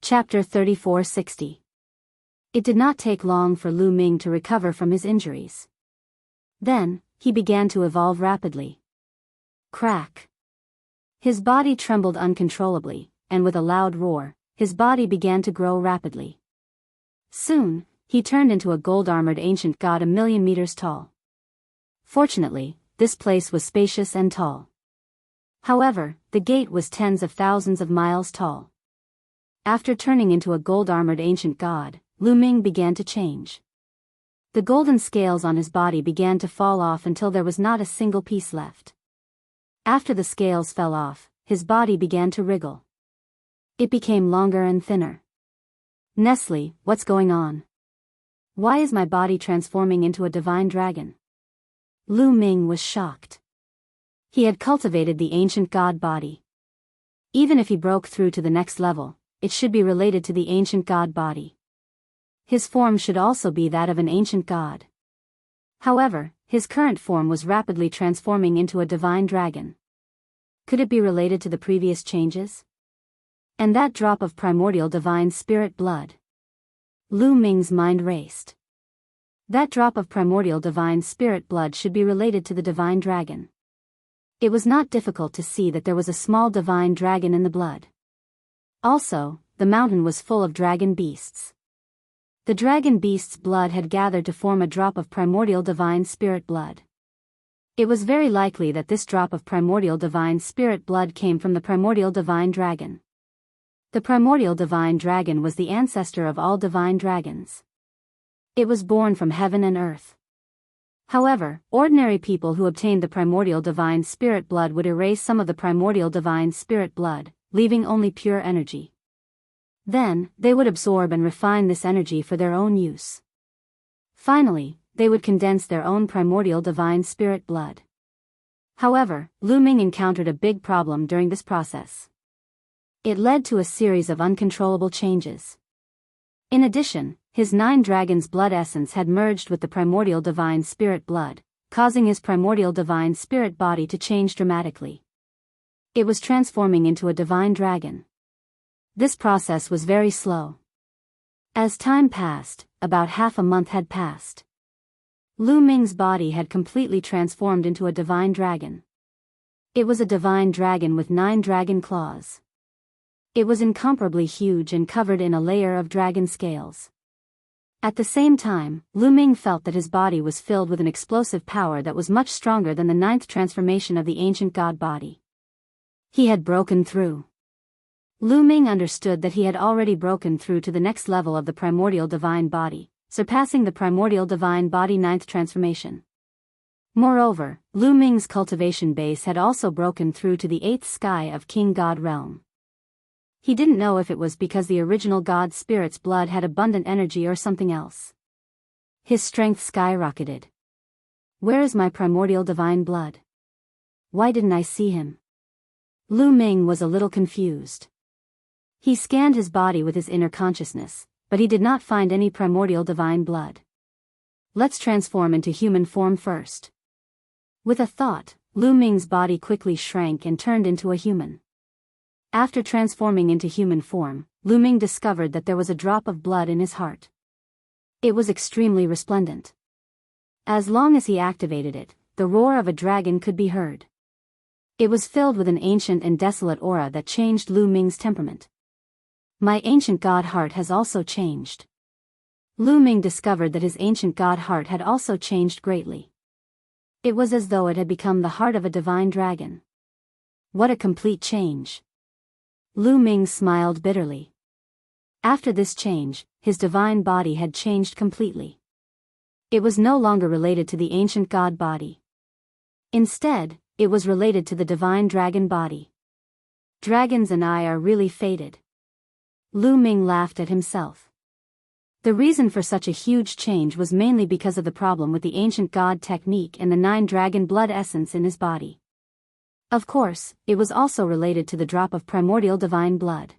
Chapter 3460. It did not take long for Lu Ming to recover from his injuries. Then, he began to evolve rapidly. Crack. His body trembled uncontrollably, and with a loud roar, his body began to grow rapidly. Soon, he turned into a gold-armored ancient god 1,000,000 meters tall. Fortunately, this place was spacious and tall. However, the gate was tens of thousands of miles tall. After turning into a gold-armored ancient god, Lu Ming began to change. The golden scales on his body began to fall off until there was not a single piece left. After the scales fell off, his body began to wriggle. It became longer and thinner. Nestle, what's going on? Why is my body transforming into a divine dragon? Lu Ming was shocked. He had cultivated the ancient god body. Even if he broke through to the next level, it should be related to the ancient god body. His form should also be that of an ancient god. However, his current form was rapidly transforming into a divine dragon. Could it be related to the previous changes? And that drop of primordial divine spirit blood? Lu Ming's mind raced. That drop of primordial divine spirit blood should be related to the divine dragon. It was not difficult to see that there was a small divine dragon in the blood. Also, the mountain was full of dragon beasts. The dragon beasts' blood had gathered to form a drop of primordial divine spirit blood. It was very likely that this drop of primordial divine spirit blood came from the primordial divine dragon. The primordial divine dragon was the ancestor of all divine dragons. It was born from heaven and earth. However, ordinary people who obtained the primordial divine spirit blood would erase some of the primordial divine spirit blood, leaving only pure energy. Then, they would absorb and refine this energy for their own use. Finally, they would condense their own primordial divine spirit blood. However, Lu Ming encountered a big problem during this process. It led to a series of uncontrollable changes. In addition, his 9 dragons' blood essence had merged with the primordial divine spirit blood, causing his primordial divine spirit body to change dramatically. It was transforming into a divine dragon. This process was very slow. As time passed, about half a month had passed. Lu Ming's body had completely transformed into a divine dragon. It was a divine dragon with 9 dragon claws. It was incomparably huge and covered in a layer of dragon scales. At the same time, Lu Ming felt that his body was filled with an explosive power that was much stronger than the 9th transformation of the ancient god body. He had broken through. Lu Ming understood that he had already broken through to the next level of the primordial divine body, surpassing the primordial divine body 9th transformation. Moreover, Lu Ming's cultivation base had also broken through to the 8th sky of King God realm. He didn't know if it was because the original god spirit's blood had abundant energy or something else. His strength skyrocketed. Where is my primordial divine blood? Why didn't I see him? Lu Ming was a little confused. He scanned his body with his inner consciousness, but he did not find any primordial divine blood. Let's transform into human form first. With a thought, Lu Ming's body quickly shrank and turned into a human. After transforming into human form, Lu Ming discovered that there was a drop of blood in his heart. It was extremely resplendent. As long as he activated it, the roar of a dragon could be heard. It was filled with an ancient and desolate aura that changed Lu Ming's temperament. My ancient god heart has also changed. Lu Ming discovered that his ancient god heart had also changed greatly. It was as though it had become the heart of a divine dragon. What a complete change. Lu Ming smiled bitterly. After this change, his divine body had changed completely. It was no longer related to the ancient god body. Instead, it was related to the divine dragon body. Dragons and I are really fated. Lu Ming laughed at himself. The reason for such a huge change was mainly because of the problem with the ancient god technique and the 9 dragon blood essence in his body. Of course, it was also related to the drop of primordial divine blood.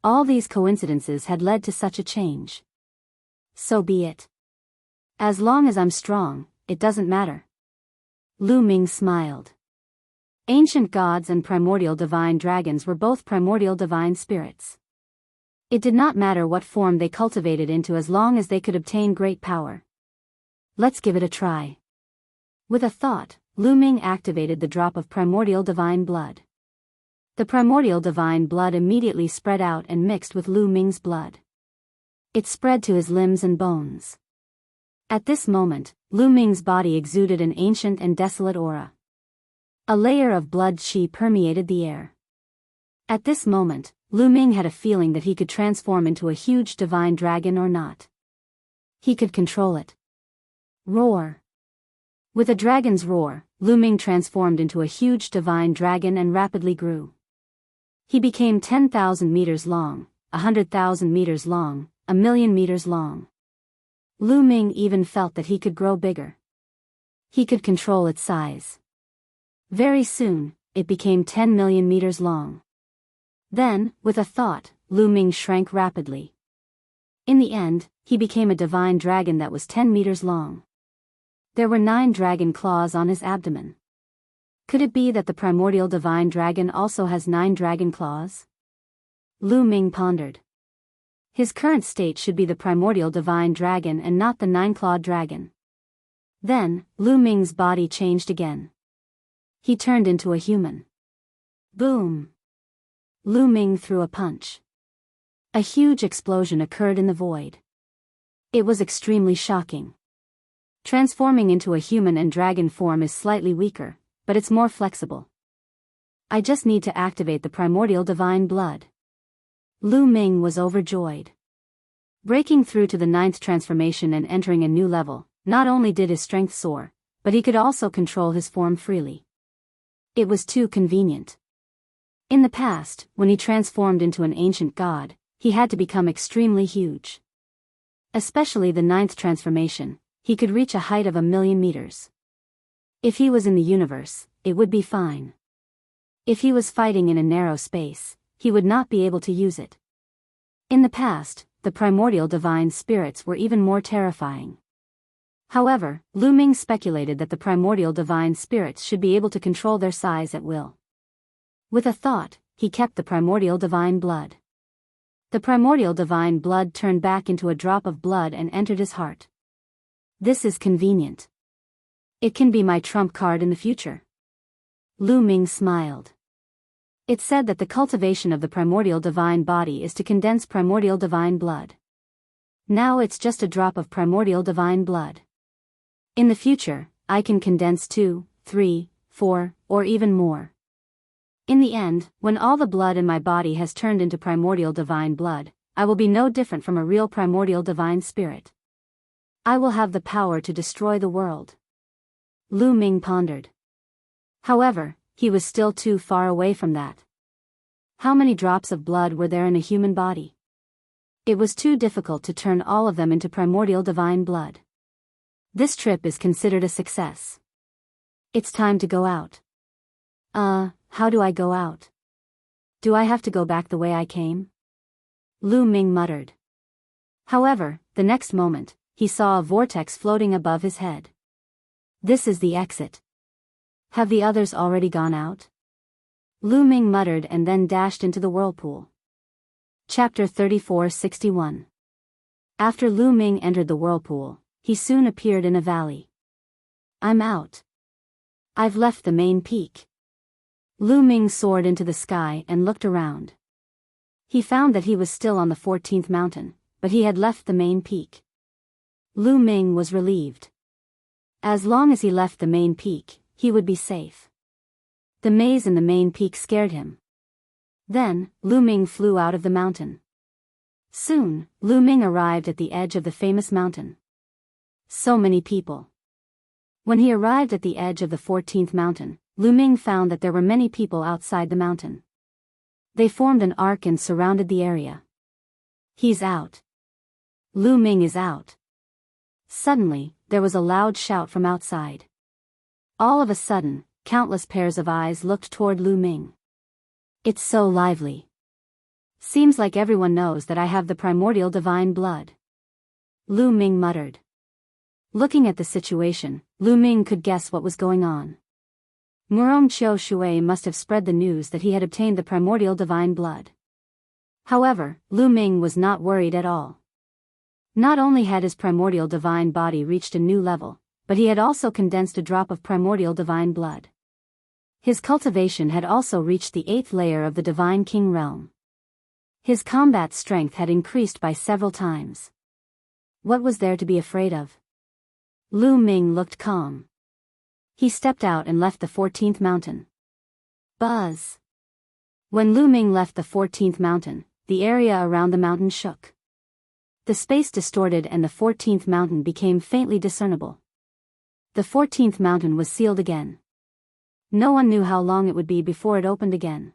All these coincidences had led to such a change. So be it. As long as I'm strong, it doesn't matter. Lu Ming smiled. Ancient gods and primordial divine dragons were both primordial divine spirits. It did not matter what form they cultivated into as long as they could obtain great power. Let's give it a try. With a thought, Lu Ming activated the drop of primordial divine blood. The primordial divine blood immediately spread out and mixed with Lu Ming's blood. It spread to his limbs and bones. At this moment, Lu Ming's body exuded an ancient and desolate aura. A layer of blood qi permeated the air. At this moment, Lu Ming had a feeling that he could transform into a huge divine dragon or not. He could control it. Roar. With a dragon's roar, Lu Ming transformed into a huge divine dragon and rapidly grew. He became 10,000 meters long, 100,000 meters long, 1,000,000 meters long. Lu Ming even felt that he could grow bigger. He could control its size. Very soon, it became 10 million meters long. Then, with a thought, Lu Ming shrank rapidly. In the end, he became a divine dragon that was 10 meters long. There were 9 dragon claws on his abdomen. Could it be that the primordial divine dragon also has 9 dragon claws? Lu Ming pondered. His current state should be the primordial divine dragon and not the 9-clawed dragon. Then, Lu Ming's body changed again. He turned into a human. Boom! Lu Ming threw a punch. A huge explosion occurred in the void. It was extremely shocking. Transforming into a human and dragon form is slightly weaker, but it's more flexible. I just need to activate the primordial divine blood. Lu Ming was overjoyed. Breaking through to the 9th transformation and entering a new level, not only did his strength soar, but he could also control his form freely. It was too convenient. In the past, when he transformed into an ancient god, he had to become extremely huge. Especially the 9th transformation, he could reach a height of 1,000,000 meters. If he was in the universe, it would be fine. If he was fighting in a narrow space, he would not be able to use it. In the past, the primordial divine spirits were even more terrifying. However, Lu Ming speculated that the primordial divine spirits should be able to control their size at will. With a thought, he kept the primordial divine blood. The primordial divine blood turned back into a drop of blood and entered his heart. This is convenient. It can be my trump card in the future. Lu Ming smiled. It said that the cultivation of the primordial divine body is to condense primordial divine blood. Now it's just a drop of primordial divine blood. In the future, I can condense 2, 3, 4, or even more. In the end, when all the blood in my body has turned into primordial divine blood, I will be no different from a real primordial divine spirit. I will have the power to destroy the world. Lu Ming pondered. However, he was still too far away from that. How many drops of blood were there in a human body? It was too difficult to turn all of them into primordial divine blood. This trip is considered a success. It's time to go out. How do I go out? Do I have to go back the way I came? Lu Ming muttered. However, the next moment, he saw a vortex floating above his head. This is the exit. Have the others already gone out? Lu Ming muttered and then dashed into the whirlpool. Chapter 3461. After Lu Ming entered the whirlpool, he soon appeared in a valley. I'm out. I've left the main peak. Lu Ming soared into the sky and looked around. He found that he was still on the 14th mountain, but he had left the main peak. Lu Ming was relieved. As long as he left the main peak, he would be safe. The maze in the main peak scared him. Then, Lu Ming flew out of the mountain. Soon, Lu Ming arrived at the edge of the famous mountain. So many people. When he arrived at the edge of the 14th mountain, Lu Ming found that there were many people outside the mountain. They formed an arc and surrounded the area. He's out. Lu Ming is out. Suddenly, there was a loud shout from outside. All of a sudden, countless pairs of eyes looked toward Lu Ming. It's so lively. Seems like everyone knows that I have the primordial divine blood. Lu Ming muttered. Looking at the situation, Lu Ming could guess what was going on. Murong Chiu Shui must have spread the news that he had obtained the primordial divine blood. However, Lu Ming was not worried at all. Not only had his primordial divine body reached a new level, but he had also condensed a drop of primordial divine blood. His cultivation had also reached the 8th layer of the Divine King realm. His combat strength had increased by several times. What was there to be afraid of? Lu Ming looked calm. He stepped out and left the 14th mountain. Buzz! When Lu Ming left the 14th mountain, the area around the mountain shook. The space distorted and the 14th mountain became faintly discernible. The 14th mountain was sealed again. No one knew how long it would be before it opened again.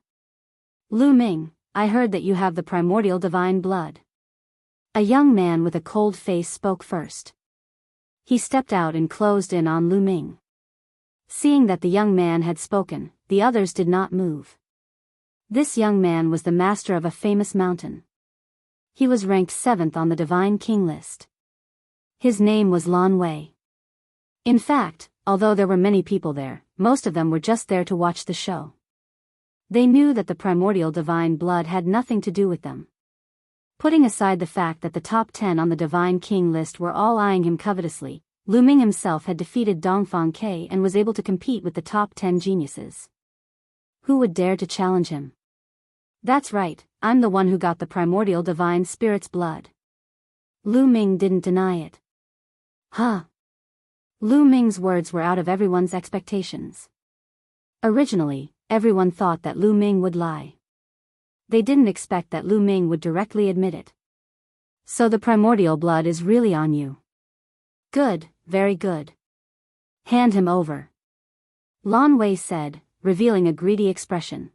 Lu Ming, I heard that you have the primordial divine blood. A young man with a cold face spoke first. He stepped out and closed in on Lu Ming. Seeing that the young man had spoken, the others did not move. This young man was the master of a famous mountain. He was ranked 7th on the Divine King list. His name was Lan Wei. In fact, although there were many people there, most of them were just there to watch the show. They knew that the primordial divine blood had nothing to do with them. Putting aside the fact that the top 10 on the Divine King list were all eyeing him covetously, Lu Ming himself had defeated Dongfang Ke and was able to compete with the top 10 geniuses. Who would dare to challenge him? That's right, I'm the one who got the primordial divine spirit's blood. Lu Ming didn't deny it. Huh? Lu Ming's words were out of everyone's expectations. Originally, everyone thought that Lu Ming would lie. They didn't expect that Lu Ming would directly admit it. So the primordial blood is really on you. Good, very good. Hand him over. Lan Wei said, revealing a greedy expression.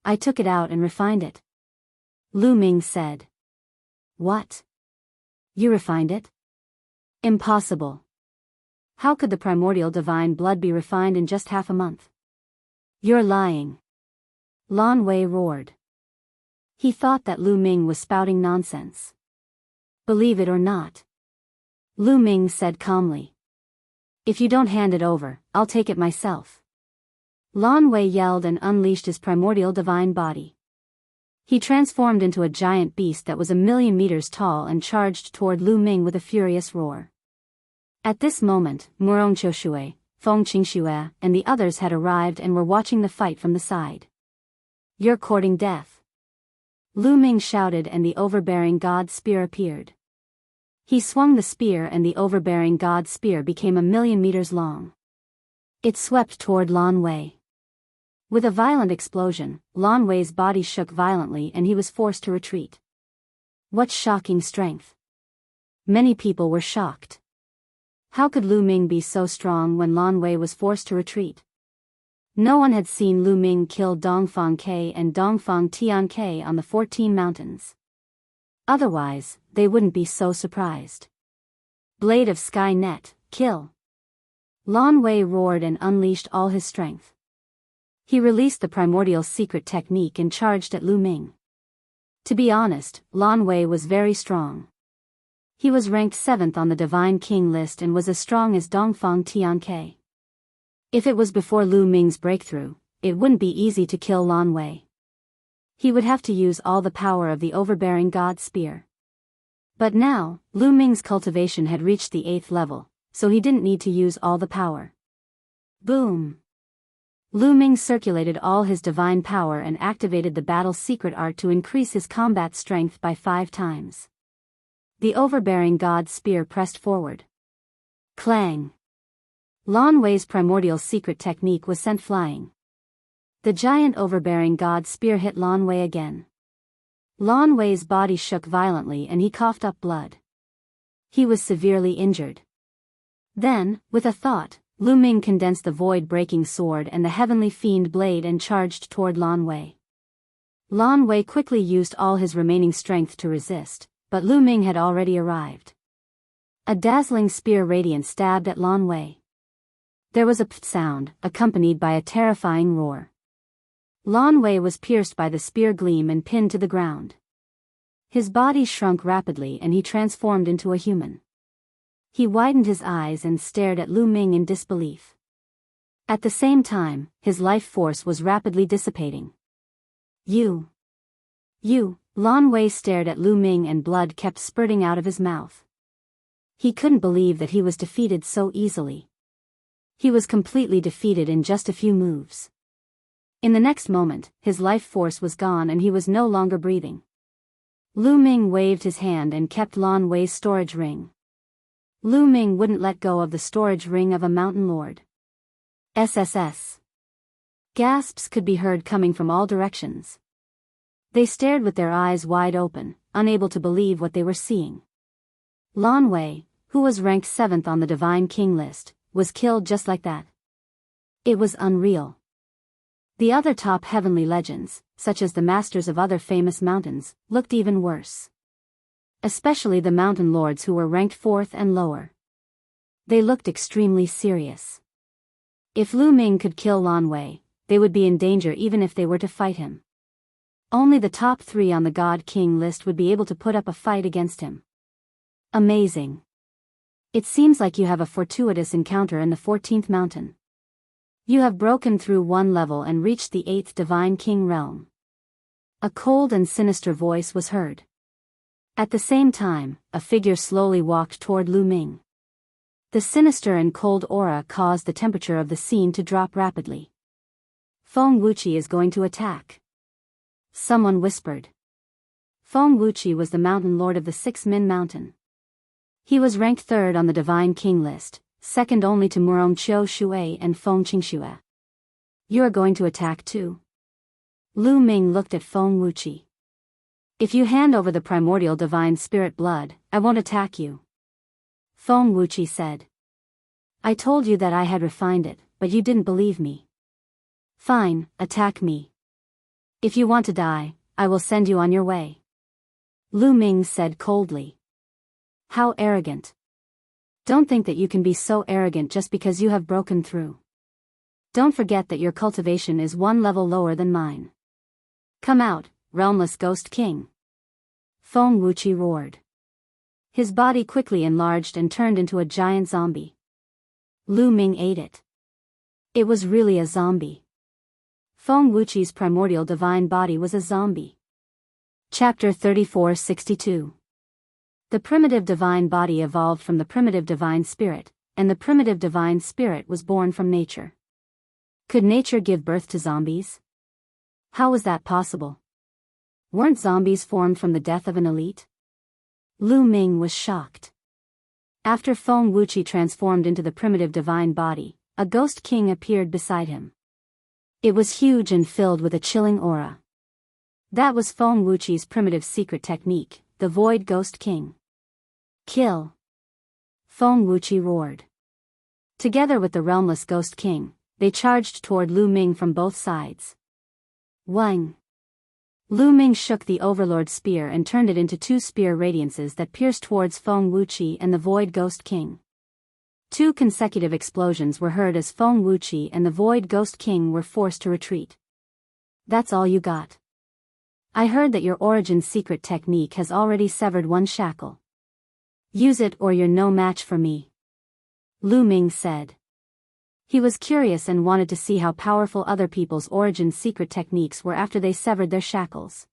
I took it out and refined it. Lu Ming said. What? You refined it? Impossible. How could the primordial divine blood be refined in just half a month? You're lying. Lan Wei roared. He thought that Lu Ming was spouting nonsense. Believe it or not. Lu Ming said calmly. If you don't hand it over, I'll take it myself. Lan Wei yelled and unleashed his primordial divine body. He transformed into a giant beast that was 1,000,000 meters tall and charged toward Lu Ming with a furious roar. At this moment, Murong Qiushui, Feng Qingxue, and the others had arrived and were watching the fight from the side. You're courting death. Lu Ming shouted and the overbearing god spear appeared. He swung the spear and the overbearing god spear became 1,000,000 meters long. It swept toward Lan Wei. With a violent explosion, Lan Wei's body shook violently and he was forced to retreat. What shocking strength! Many people were shocked. How could Lu Ming be so strong when Lan Wei was forced to retreat? No one had seen Lu Ming kill Dongfang Ke and Dongfang Tian Ke on the 14 mountains. Otherwise, they wouldn't be so surprised. Blade of Sky Net, kill! Lan Wei roared and unleashed all his strength. He released the primordial secret technique and charged at Lu Ming. To be honest, Lan Wei was very strong. He was ranked 7th on the Divine King list and was as strong as Dongfang Tian Ke. If it was before Lu Ming's breakthrough, it wouldn't be easy to kill Lan Wei. He would have to use all the power of the overbearing god spear. But now, Lu Ming's cultivation had reached the 8th level, so he didn't need to use all the power. Boom! Lu Ming circulated all his divine power and activated the battle secret art to increase his combat strength by 5 times. The overbearing god spear pressed forward. Clang! Lan Wei's primordial secret technique was sent flying. The giant overbearing god spear hit Lan Wei again. Lan Wei's body shook violently and he coughed up blood. He was severely injured. Then, with a thought, Lu Ming condensed the void-breaking sword and the heavenly fiend blade and charged toward Lan Wei. Lan Wei quickly used all his remaining strength to resist, but Lu Ming had already arrived. A dazzling spear radiance stabbed at Lan Wei. There was a pft sound, accompanied by a terrifying roar. Lan Wei was pierced by the spear gleam and pinned to the ground. His body shrunk rapidly and he transformed into a human. He widened his eyes and stared at Lu Ming in disbelief. At the same time, his life force was rapidly dissipating. You, Lan Wei stared at Lu Ming and blood kept spurting out of his mouth. He couldn't believe that he was defeated so easily. He was completely defeated in just a few moves. In the next moment, his life force was gone and he was no longer breathing. Lu Ming waved his hand and kept Lan Wei's storage ring. Lu Ming wouldn't let go of the storage ring of a mountain lord. SSS. Gasps could be heard coming from all directions. They stared with their eyes wide open, unable to believe what they were seeing. Lan Wei, who was ranked 7th on the Divine King list, was killed just like that. It was unreal. The other top heavenly legends, such as the masters of other famous mountains, looked even worse. Especially the mountain lords who were ranked 4th and lower. They looked extremely serious. If Lu Ming could kill Lan Wei, they would be in danger even if they were to fight him. Only the top 3 on the God King list would be able to put up a fight against him. Amazing. It seems like you have a fortuitous encounter in the 14th mountain. You have broken through one level and reached the 8th Divine King realm. A cold and sinister voice was heard. At the same time, a figure slowly walked toward Lu Ming. The sinister and cold aura caused the temperature of the scene to drop rapidly. Feng Wuqi is going to attack. Someone whispered. Feng Wuqi was the mountain lord of the 6 Min Mountain. He was ranked 3rd on the Divine King list, second only to Murong Qiu Shui and Feng Qingxue. You are going to attack too? Lu Ming looked at Feng Wuqi. If you hand over the primordial divine spirit blood, I won't attack you. Feng Wuqi said. I told you that I had refined it, but you didn't believe me. Fine, attack me. If you want to die, I will send you on your way. Lu Ming said coldly. How arrogant. Don't think that you can be so arrogant just because you have broken through. Don't forget that your cultivation is 1 level lower than mine. Come out, realmless ghost king. Feng Wuqi roared. His body quickly enlarged and turned into a giant zombie. Lu Ming ate it. It was really a zombie. Feng Wuqi's primordial divine body was a zombie. Chapter 3462. The primitive divine body evolved from the primitive divine spirit, and the primitive divine spirit was born from nature. Could nature give birth to zombies? How was that possible? Weren't zombies formed from the death of an elite? Lu Ming was shocked. After Feng Wuqi transformed into the primitive divine body, a ghost king appeared beside him. It was huge and filled with a chilling aura. That was Feng Wuqi's primitive secret technique, the Void Ghost King. Kill! Feng Wuqi roared. Together with the realmless Ghost King, they charged toward Lu Ming from both sides. Wang! Lu Ming shook the Overlord spear and turned it into 2 spear radiances that pierced towards Feng Wuqi and the Void Ghost King. 2 consecutive explosions were heard as Feng Wuqi and the Void Ghost King were forced to retreat. That's all you got. I heard that your origin secret technique has already severed 1 shackle. Use it or you're no match for me. Lu Ming said. He was curious and wanted to see how powerful other people's origin secret techniques were after they severed their shackles.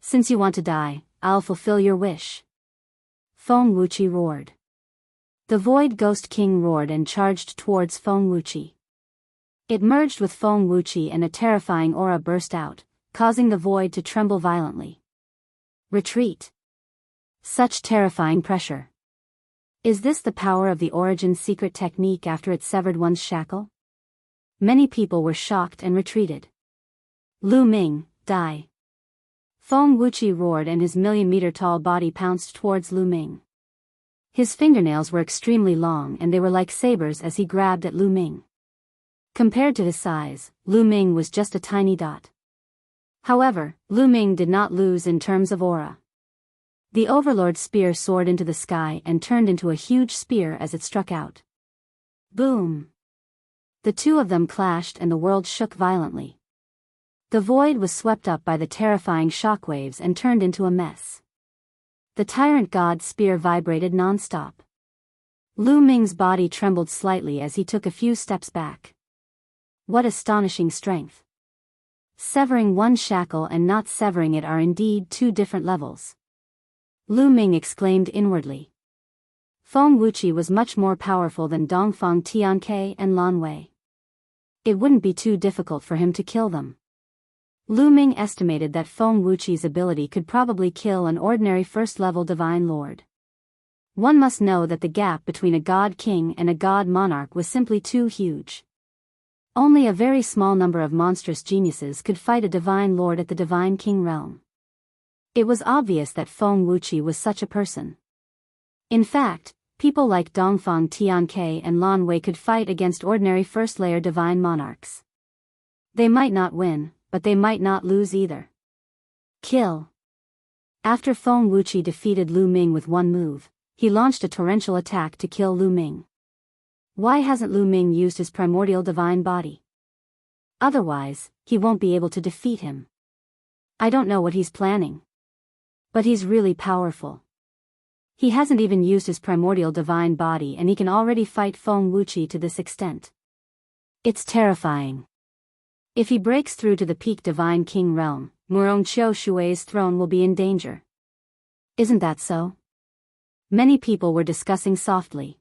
Since you want to die, I'll fulfill your wish. Feng Wuqi roared. The Void Ghost King roared and charged towards Feng Wuqi. It merged with Feng Wuqi and a terrifying aura burst out, causing the void to tremble violently. Retreat. Such terrifying pressure. Is this the power of the origin secret technique after it severed one's shackle? Many people were shocked and retreated. Lu Ming, die. Feng Wuqi roared and his 1,000,000-meter-tall body pounced towards Lu Ming. His fingernails were extremely long and they were like sabers as he grabbed at Lu Ming. Compared to his size, Lu Ming was just a tiny dot. However, Lu Ming did not lose in terms of aura. The Overlord spear soared into the sky and turned into a huge spear as it struck out. Boom! The 2 of them clashed and the world shook violently. The void was swept up by the terrifying shockwaves and turned into a mess. The Tyrant God's spear vibrated non-stop. Lu Ming's body trembled slightly as he took a few steps back. What astonishing strength! Severing one shackle and not severing it are indeed two different levels. Lu Ming exclaimed inwardly. Feng Wuqi was much more powerful than Dongfang Tianke and Lan Wei. It wouldn't be too difficult for him to kill them. Lu Ming estimated that Feng Wuqi's ability could probably kill an ordinary first-level divine lord. One must know that the gap between a god king and a god monarch was simply too huge. Only a very small number of monstrous geniuses could fight a divine lord at the divine king realm. It was obvious that Feng Wuqi was such a person. In fact, people like Dongfang Tianke and Lan Wei could fight against ordinary first-layer divine monarchs. They might not win, but they might not lose either. Kill. After Feng Wuqi defeated Lu Ming with one move, he launched a torrential attack to kill Lu Ming. Why hasn't Lu Ming used his primordial divine body? Otherwise, he won't be able to defeat him. I don't know what he's planning. But he's really powerful. He hasn't even used his primordial divine body and he can already fight Feng Wuqi to this extent. It's terrifying. If he breaks through to the peak divine king realm, Murong Qiu Shui's throne will be in danger. Isn't that so? Many people were discussing softly.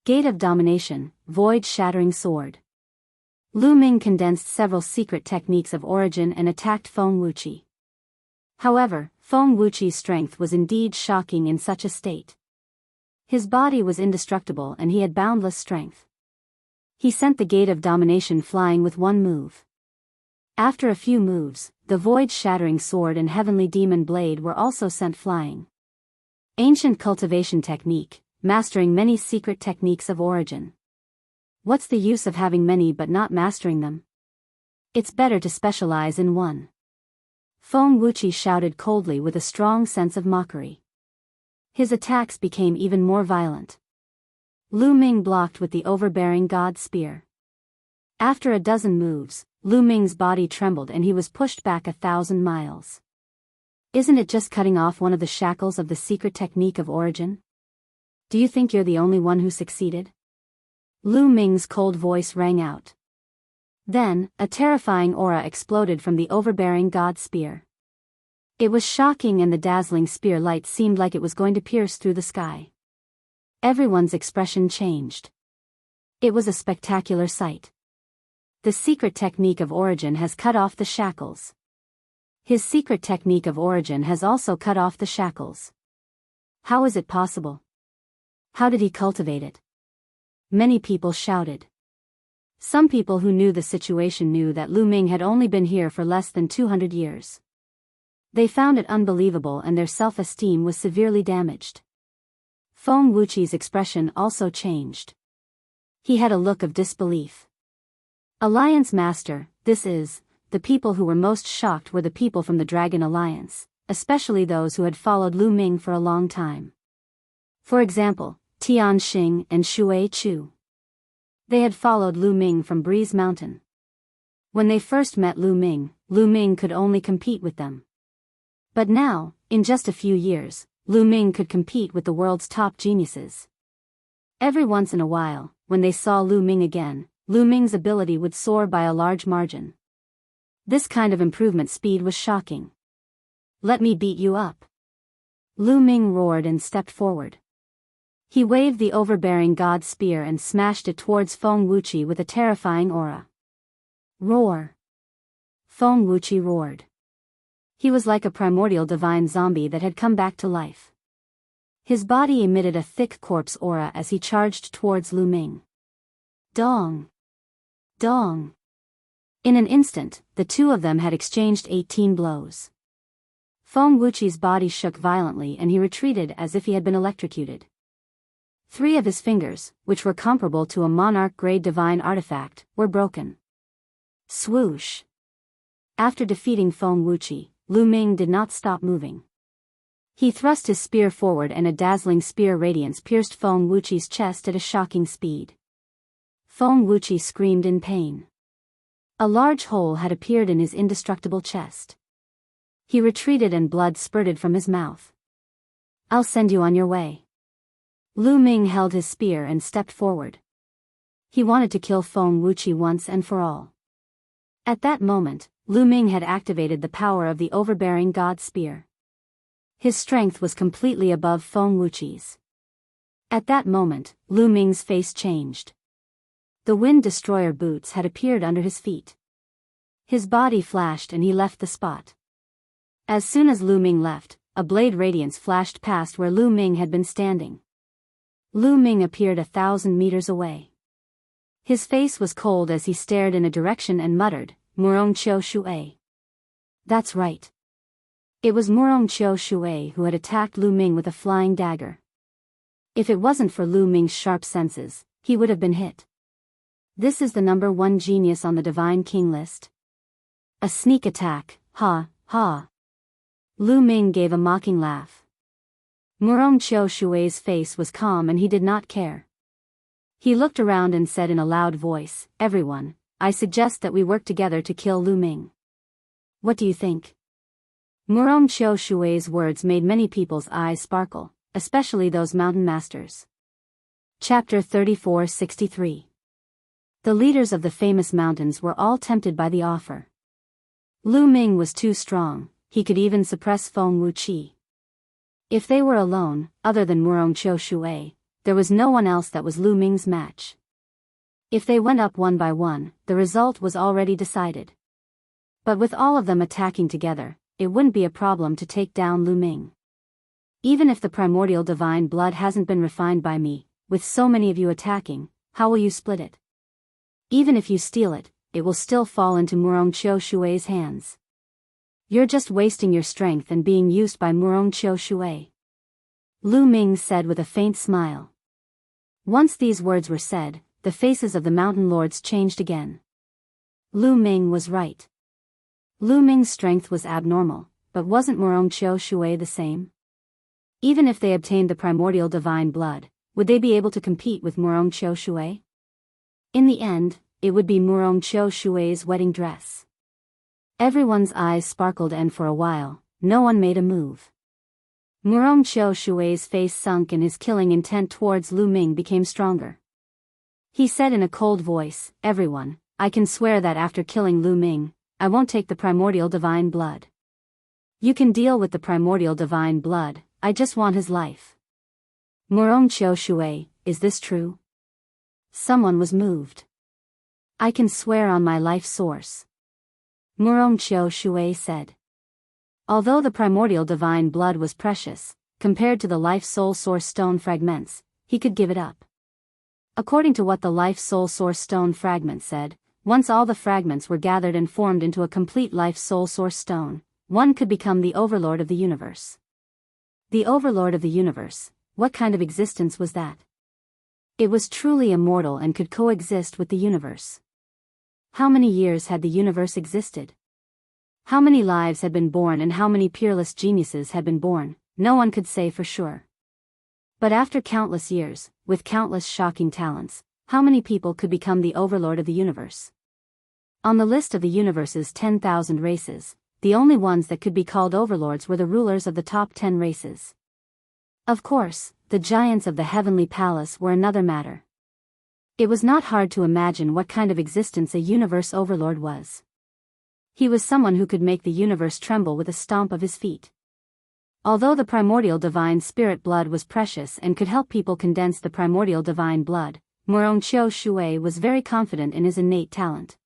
Gate of Domination, Void-Shattering Sword. Lu Ming condensed several secret techniques of origin and attacked Feng Wuqi. However, Feng Wuqi's strength was indeed shocking in such a state. His body was indestructible and he had boundless strength. He sent the Gate of Domination flying with one move. After a few moves, the Void-Shattering Sword and Heavenly Demon Blade were also sent flying. Ancient cultivation technique, mastering many secret techniques of origin. What's the use of having many but not mastering them? It's better to specialize in one. Feng Wuqi shouted coldly with a strong sense of mockery. His attacks became even more violent. Lu Ming blocked with the overbearing God Spear. After a dozen moves, Lu Ming's body trembled and he was pushed back 1,000 miles. Isn't it just cutting off one of the shackles of the secret technique of origin? Do you think you're the only one who succeeded? Lu Ming's cold voice rang out. Then, a terrifying aura exploded from the overbearing God Spear. It was shocking and the dazzling spear light seemed like it was going to pierce through the sky. Everyone's expression changed. It was a spectacular sight. The secret technique of origin has cut off the shackles. His secret technique of origin has also cut off the shackles. How is it possible? How did he cultivate it? Many people shouted. Some people who knew the situation knew that Lu Ming had only been here for less than 200 years. They found it unbelievable and their self-esteem was severely damaged. Feng Wuqi's expression also changed. He had a look of disbelief. Alliance Master, this is, the people who were most shocked were the people from the Dragon Alliance, especially those who had followed Lu Ming for a long time. For example, Tian Xing and Shui Chu. They had followed Lu Ming from Breeze Mountain. When they first met Lu Ming could only compete with them. But now, in just a few years, Lu Ming could compete with the world's top geniuses. Every once in a while, when they saw Lu Ming again, Lu Ming's ability would soar by a large margin. This kind of improvement speed was shocking. Let me beat you up. Lu Ming roared and stepped forward. He waved the overbearing God Spear and smashed it towards Feng Wuqi with a terrifying aura. Roar. Feng Wuqi roared. He was like a primordial divine zombie that had come back to life. His body emitted a thick corpse aura as he charged towards Lu Ming. Dong. Dong. In an instant, the two of them had exchanged 18 blows. Feng Wuqi's body shook violently and he retreated as if he had been electrocuted. 3 of his fingers, which were comparable to a monarch-grade divine artifact, were broken. Swoosh. After defeating Feng Wuqi, Lu Ming did not stop moving. He thrust his spear forward and a dazzling spear radiance pierced Feng Wuqi's chest at a shocking speed. Feng Wuqi screamed in pain. A large hole had appeared in his indestructible chest. He retreated and blood spurted from his mouth. I'll send you on your way. Lu Ming held his spear and stepped forward. He wanted to kill Feng Wuqi once and for all. At that moment, Lu Ming had activated the power of the overbearing God Spear. His strength was completely above Feng Wuqi's. At that moment, Lu Ming's face changed. The Wind Destroyer boots had appeared under his feet. His body flashed and he left the spot. As soon as Lu Ming left, a blade radiance flashed past where Lu Ming had been standing. Lu Ming appeared 1,000 meters away. His face was cold as he stared in a direction and muttered, "Murong Qiu Shui." That's right. It was Murong Qiu Shui who had attacked Lu Ming with a flying dagger. If it wasn't for Lu Ming's sharp senses, he would have been hit. This is the number 1 genius on the Divine King list. A sneak attack, ha, ha. Lu Ming gave a mocking laugh. Murong Qiu Shui's face was calm and he did not care. He looked around and said in a loud voice, "Everyone, I suggest that we work together to kill Lu Ming. What do you think?" Murong Qiu Shui's words made many people's eyes sparkle, especially those mountain masters. Chapter 3463. The leaders of the famous mountains were all tempted by the offer. Lu Ming was too strong, he could even suppress Feng Wuqi. If they were alone, other than Murong Qiu Shui, there was no one else that was Lu Ming's match. If they went up one by one, the result was already decided. But with all of them attacking together, it wouldn't be a problem to take down Lu Ming. Even if the primordial divine blood hasn't been refined by me, with so many of you attacking, how will you split it? Even if you steal it, it will still fall into Murong Qiu Shui's hands. You're just wasting your strength and being used by Murong Qiu Shui. Lu Ming said with a faint smile. Once these words were said, the faces of the mountain lords changed again. Lu Ming was right. Lu Ming's strength was abnormal, but wasn't Murong Qiu Shui the same? Even if they obtained the primordial divine blood, would they be able to compete with Murong Qiu Shui? In the end, it would be Murong Qiu Shui's wedding dress. Everyone's eyes sparkled and for a while, no one made a move. Murong Qiu Shui's face sunk and his killing intent towards Lu Ming became stronger. He said in a cold voice, "Everyone, I can swear that after killing Lu Ming, I won't take the primordial divine blood. You can deal with the primordial divine blood, I just want his life." Murong Qiu Shui, is this true? Someone was moved. "I can swear on my life source," Murong Qiu Shui said. Although the primordial divine blood was precious, compared to the life soul source stone fragments, he could give it up. According to what the life soul source stone fragment said, once all the fragments were gathered and formed into a complete life soul source stone, one could become the overlord of the universe. The overlord of the universe, what kind of existence was that? It was truly immortal and could coexist with the universe. How many years had the universe existed? How many lives had been born and how many peerless geniuses had been born, no one could say for sure. But after countless years, with countless shocking talents, how many people could become the overlord of the universe? On the list of the universe's 10,000 races, the only ones that could be called overlords were the rulers of the top 10 races. Of course, the giants of the heavenly palace were another matter. It was not hard to imagine what kind of existence a universe overlord was. He was someone who could make the universe tremble with a stomp of his feet. Although the primordial divine spirit blood was precious and could help people condense the primordial divine blood, Murong Qiu Shui was very confident in his innate talent.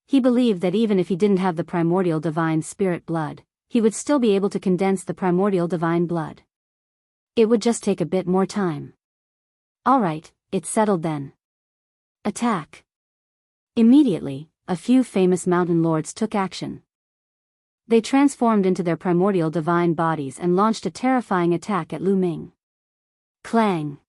He believed that even if he didn't have the primordial divine spirit blood, he would still be able to condense the primordial divine blood. It would just take a bit more time. Alright, it's settled then. Attack. Immediately, a few famous mountain lords took action. They transformed into their primordial divine bodies and launched a terrifying attack at Lu Ming. Clang!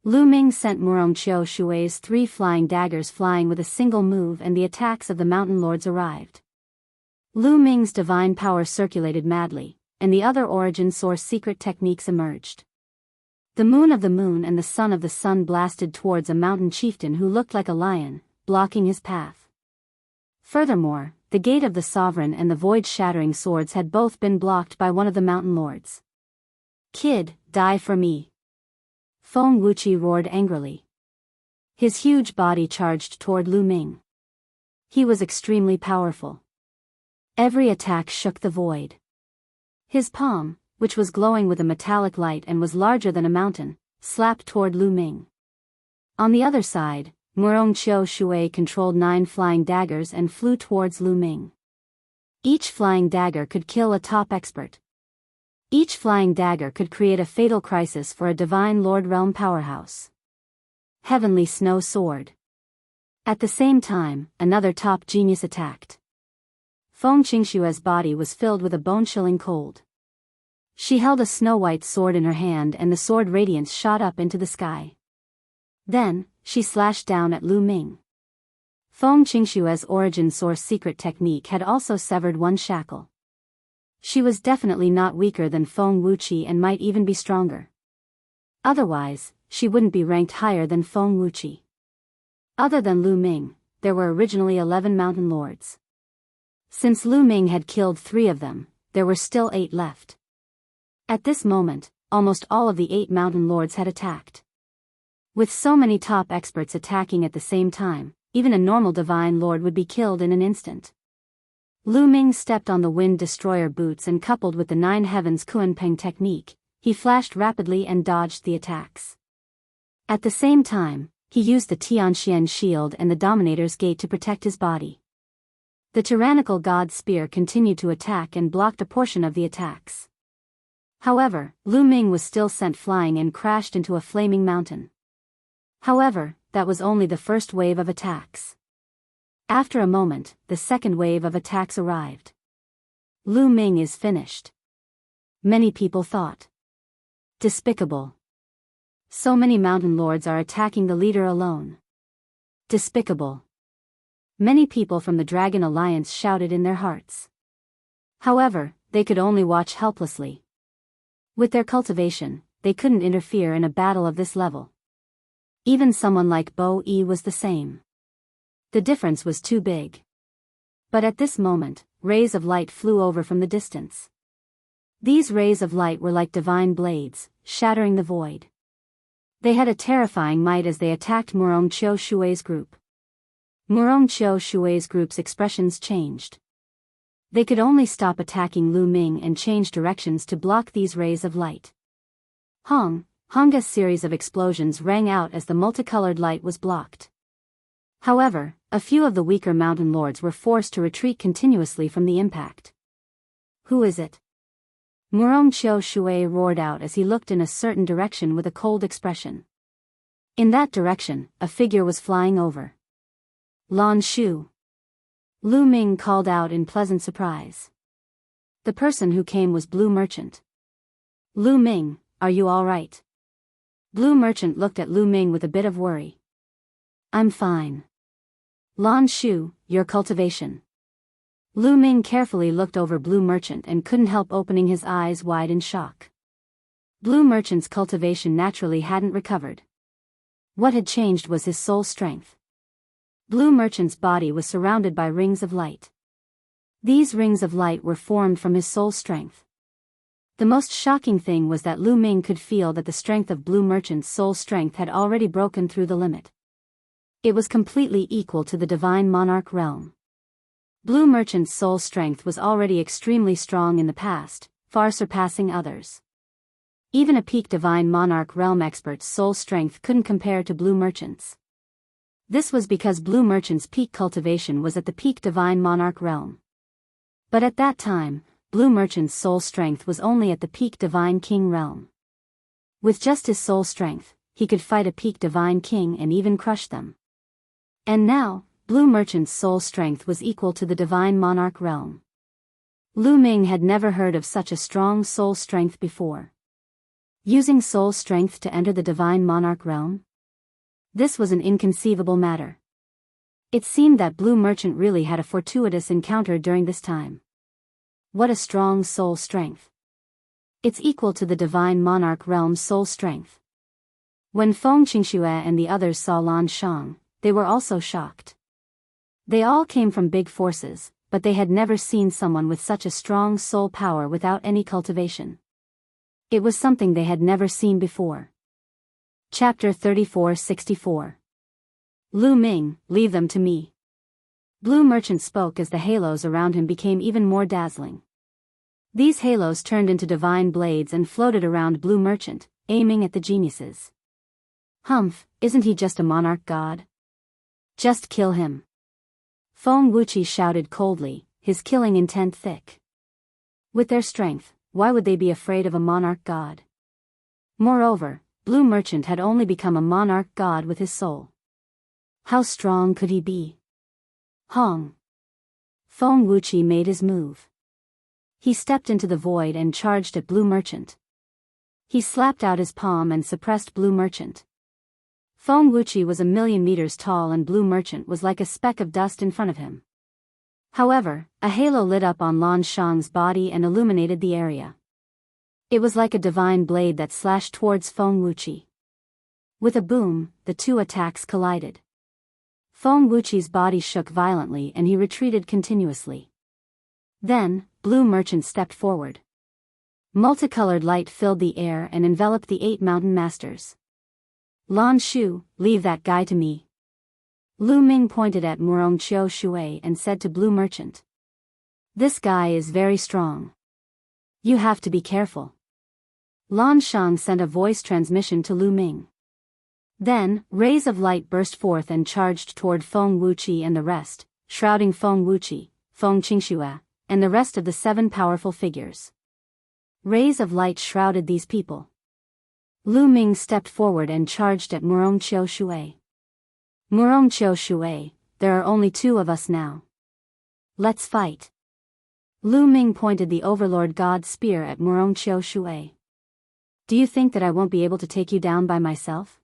Lu Ming sent Murong Qiu Shui's 3 flying daggers flying with a single move and the attacks of the mountain lords arrived. Lu Ming's divine power circulated madly, and the other origin source secret techniques emerged. The moon of the moon and the sun of the sun blasted towards a mountain chieftain who looked like a lion, blocking his path. Furthermore, the gate of the sovereign and the void-shattering swords had both been blocked by one of the mountain lords. "Kid, die for me!" Feng Wuqi roared angrily. His huge body charged toward Lu Ming. He was extremely powerful. Every attack shook the void. His palm, which was glowing with a metallic light and was larger than a mountain, slapped toward Lu Ming. On the other side, Murong Qiu Shui controlled 9 flying daggers and flew towards Lu Ming. Each flying dagger could kill a top expert. Each flying dagger could create a fatal crisis for a Divine Lord Realm powerhouse. Heavenly Snow Sword. At the same time, another top genius attacked. Feng Qingshue's body was filled with a bone-chilling cold. She held a snow-white sword in her hand and the sword radiance shot up into the sky. Then, she slashed down at Lu Ming. Feng Qingshue's origin source secret technique had also severed one shackle. She was definitely not weaker than Feng Wuqi and might even be stronger. Otherwise, she wouldn't be ranked higher than Feng Wuqi. Other than Lu Ming, there were originally 11 mountain lords. Since Lu Ming had killed 3 of them, there were still 8 left. At this moment, almost all of the 8 mountain lords had attacked. With so many top experts attacking at the same time, even a normal divine lord would be killed in an instant. Lu Ming stepped on the wind destroyer boots and coupled with the 9 heavens Kunpeng technique, he flashed rapidly and dodged the attacks. At the same time, he used the Tianxian shield and the Dominator's Gate to protect his body. The tyrannical god spear continued to attack and blocked a portion of the attacks. However, Lu Ming was still sent flying and crashed into a flaming mountain. However, that was only the first wave of attacks. After a moment, the second wave of attacks arrived. Lu Ming is finished. Many people thought. Despicable. So many mountain lords are attacking the leader alone. Despicable. Many people from the Dragon Alliance shouted in their hearts. However, they could only watch helplessly. With their cultivation, they couldn't interfere in a battle of this level. Even someone like Bo Yi was the same. The difference was too big. But at this moment, rays of light flew over from the distance. These rays of light were like divine blades, shattering the void. They had a terrifying might as they attacked Murong Qiu Shui's group. Murong Qiu Shui's group's expressions changed. They could only stop attacking Lu Ming and change directions to block these rays of light. Honga's series of explosions rang out as the multicolored light was blocked. However, a few of the weaker mountain lords were forced to retreat continuously from the impact. Who is it? Murong Qiu Shui roared out as he looked in a certain direction with a cold expression. In that direction, a figure was flying over. Lan Shu. Lu Ming called out in pleasant surprise. The person who came was Blue Merchant. Lu Ming, are you all right? Blue Merchant looked at Lu Ming with a bit of worry. I'm fine. Lan Shu, your cultivation. Lu Ming carefully looked over Blue Merchant and couldn't help opening his eyes wide in shock. Blue Merchant's cultivation naturally hadn't recovered. What had changed was his soul strength. Blue Merchant's body was surrounded by rings of light. These rings of light were formed from his soul strength. The most shocking thing was that Lu Ming could feel that the strength of Blue Merchant's soul strength had already broken through the limit. It was completely equal to the Divine Monarch realm. Blue Merchant's soul strength was already extremely strong in the past, far surpassing others. Even a peak Divine Monarch realm expert's soul strength couldn't compare to Blue Merchant's. This was because Blue Merchant's peak cultivation was at the peak Divine Monarch realm. But at that time, Blue Merchant's soul strength was only at the peak Divine King realm. With just his soul strength, he could fight a peak Divine King and even crush them. And now, Blue Merchant's soul strength was equal to the Divine Monarch realm. Lu Ming had never heard of such a strong soul strength before. Using soul strength to enter the Divine Monarch realm? This was an inconceivable matter. It seemed that Blue Merchant really had a fortuitous encounter during this time. What a strong soul strength. It's equal to the Divine Monarch realm's soul strength. When Feng Qingxue and the others saw Lan Shang, they were also shocked. They all came from big forces, but they had never seen someone with such a strong soul power without any cultivation. It was something they had never seen before. Chapter 34-64. Lu Ming, leave them to me. Blue Merchant spoke as the halos around him became even more dazzling. These halos turned into divine blades and floated around Blue Merchant, aiming at the geniuses. Humph, isn't he just a monarch god? Just kill him. Feng Wuqi shouted coldly, his killing intent thick. With their strength, why would they be afraid of a monarch god? Moreover, Blue Merchant had only become a monarch god with his soul. How strong could he be? Hong. Feng Wuqi made his move. He stepped into the void and charged at Blue Merchant. He slapped out his palm and suppressed Blue Merchant. Feng Wuqi was 1,000,000 meters tall and Blue Merchant was like a speck of dust in front of him. However, a halo lit up on Lan Shang's body and illuminated the area. It was like a divine blade that slashed towards Feng Wuqi. With a boom, the two attacks collided. Feng Wuqi's body shook violently and he retreated continuously. Then, Blue Merchant stepped forward. Multicolored light filled the air and enveloped the 8 mountain masters. Lan Shu, leave that guy to me. Lu Ming pointed at Murong Qiu Shui and said to Blue Merchant. This guy is very strong. You have to be careful. Lan Shang sent a voice transmission to Lu Ming. Then, rays of light burst forth and charged toward Feng Wuqi and the rest, shrouding Feng Wuqi, Feng Qingxue, and the rest of the 7 powerful figures. Rays of light shrouded these people. Lu Ming stepped forward and charged at Murong Qiu Shui. Murong Qiu Shui, there are only 2 of us now. Let's fight. Lu Ming pointed the Overlord God's spear at Murong Qiu Shui. Do you think that I won't be able to take you down by myself?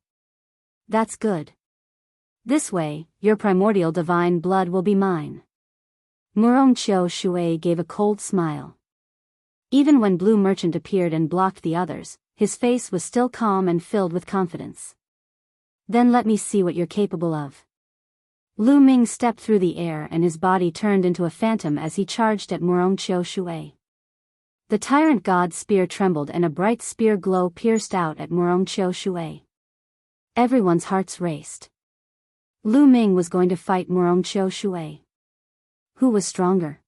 That's good. This way, your primordial divine blood will be mine. Murong Qiu Shui gave a cold smile. Even when Blue Merchant appeared and blocked the others, his face was still calm and filled with confidence. Then let me see what you're capable of. Lu Ming stepped through the air and his body turned into a phantom as he charged at Murong Qiu Shui. The tyrant god's spear trembled and a bright spear glow pierced out at Murong Qiu Shui. Everyone's hearts raced. Lu Ming was going to fight Murong Qiu Shui. Who was stronger?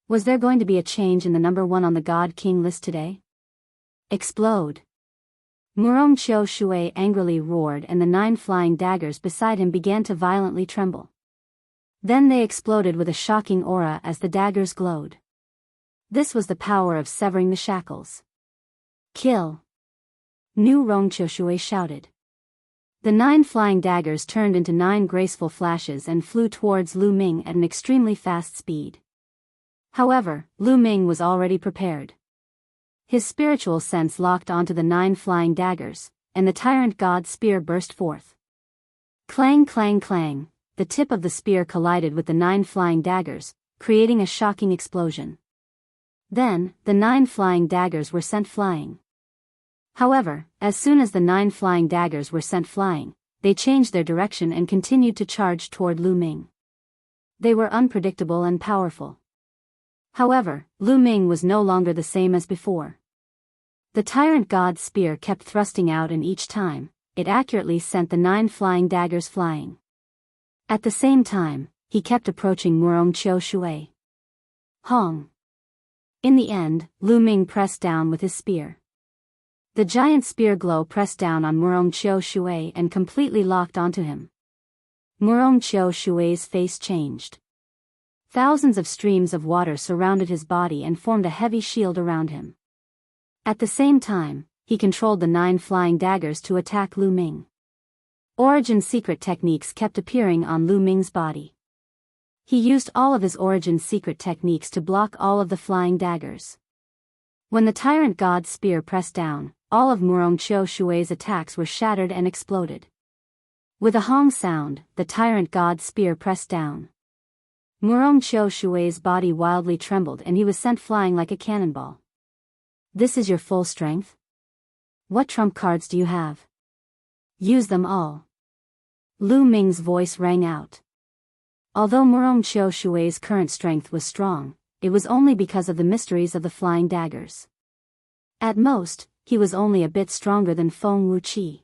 Was there going to be a change in the number 1 on the God King list today? Explode! Murong Qiu Shui angrily roared and the 9 flying daggers beside him began to violently tremble. Then they exploded with a shocking aura as the daggers glowed. This was the power of severing the shackles. Kill! New Rong Qiu Shui shouted. The 9 flying daggers turned into 9 graceful flashes and flew towards Lu Ming at an extremely fast speed. However, Lu Ming was already prepared. His spiritual sense locked onto the 9 flying daggers, and the tyrant god's spear burst forth. Clang clang clang, the tip of the spear collided with the 9 flying daggers, creating a shocking explosion. Then, the 9 flying daggers were sent flying. However, as soon as the 9 flying daggers were sent flying, they changed their direction and continued to charge toward Lu Ming. They were unpredictable and powerful. However, Lu Ming was no longer the same as before. The tyrant god's spear kept thrusting out and each time, it accurately sent the 9 flying daggers flying. At the same time, he kept approaching Murong Qiu Shui. Hong! In the end, Lu Ming pressed down with his spear. The giant spear glow pressed down on Murong Qiu Shui and completely locked onto him. Murong Qiu Shui's face changed. Thousands of streams of water surrounded his body and formed a heavy shield around him. At the same time, he controlled the 9 flying daggers to attack Lu Ming. Origin secret techniques kept appearing on Lu Ming's body. He used all of his origin secret techniques to block all of the flying daggers. When the tyrant god's spear pressed down, all of Murong Qiu Shui's attacks were shattered and exploded. With a hong sound, the tyrant god's spear pressed down. Murong Qiu Shui's body wildly trembled and he was sent flying like a cannonball. This is your full strength? What trump cards do you have? Use them all. Lu Ming's voice rang out. Although Murong Qiu Shui's current strength was strong, it was only because of the mysteries of the flying daggers. At most, he was only a bit stronger than Feng Wuqi.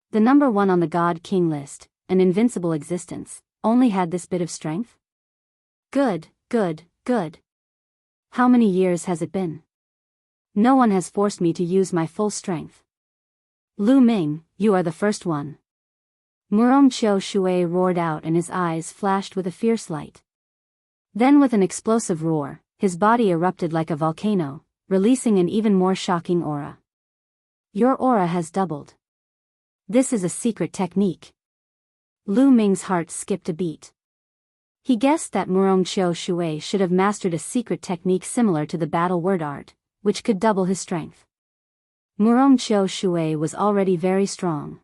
The number 1 on the God King list, an invincible existence, only had this bit of strength? Good, good, good. How many years has it been? No one has forced me to use my full strength. Lu Ming, you are the first one. Murong Qiu Shui roared out and his eyes flashed with a fierce light. Then with an explosive roar, his body erupted like a volcano, releasing an even more shocking aura. Your aura has doubled. This is a secret technique. Lu Ming's heart skipped a beat. He guessed that Murong Qiu Shui should have mastered a secret technique similar to the battle word art, which could double his strength. Murong Qiu Shui was already very strong.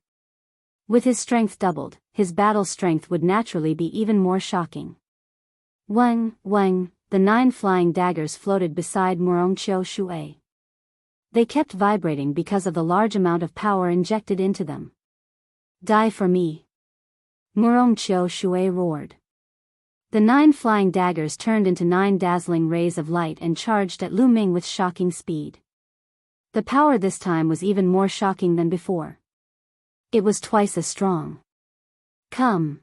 With his strength doubled, his battle strength would naturally be even more shocking. Wang, wang, the 9 flying daggers floated beside Murong Qiu Shui. They kept vibrating because of the large amount of power injected into them. Die for me. Murong Qiu Shui roared. The 9 flying daggers turned into 9 dazzling rays of light and charged at Lu Ming with shocking speed. The power this time was even more shocking than before. It was twice as strong. Come.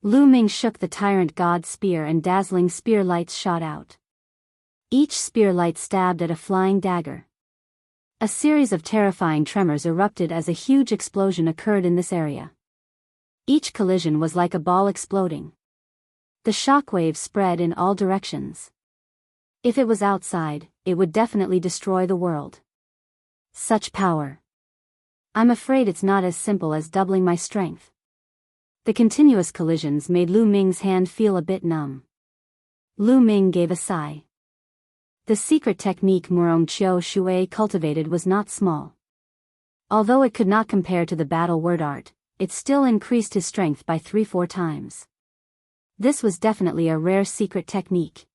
Lu Ming shook the tyrant god's spear and dazzling spear lights shot out. Each spear light stabbed at a flying dagger. A series of terrifying tremors erupted as a huge explosion occurred in this area. Each collision was like a ball exploding. The shockwaves spread in all directions. If it was outside, it would definitely destroy the world. Such power. I'm afraid it's not as simple as doubling my strength. The continuous collisions made Lu Ming's hand feel a bit numb. Lu Ming gave a sigh. The secret technique Murong Qiu Shui cultivated was not small. Although it could not compare to the battle word art, it still increased his strength by 3-4 times. This was definitely a rare secret technique.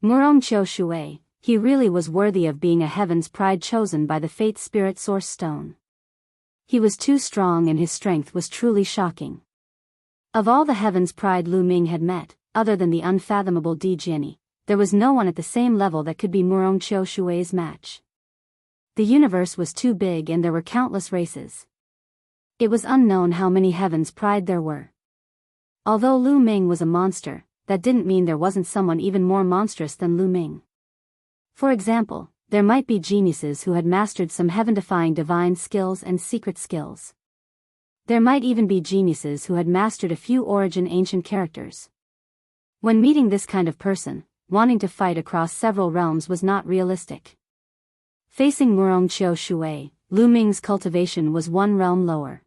Murong Qiu Shui, he really was worthy of being a heaven's pride chosen by the Fate Spirit Source Stone. He was too strong and his strength was truly shocking. Of all the heaven's pride Lu Ming had met, other than the unfathomable Di Jiani, there was no one at the same level that could be Murong Qiu Shui's match. The universe was too big and there were countless races. It was unknown how many heaven's pride there were. Although Lu Ming was a monster, that didn't mean there wasn't someone even more monstrous than Lu Ming. For example, there might be geniuses who had mastered some heaven-defying divine skills and secret skills. There might even be geniuses who had mastered a few origin ancient characters. When meeting this kind of person, wanting to fight across several realms was not realistic. Facing Murong Qiu Shui, Lu Ming's cultivation was 1 realm lower.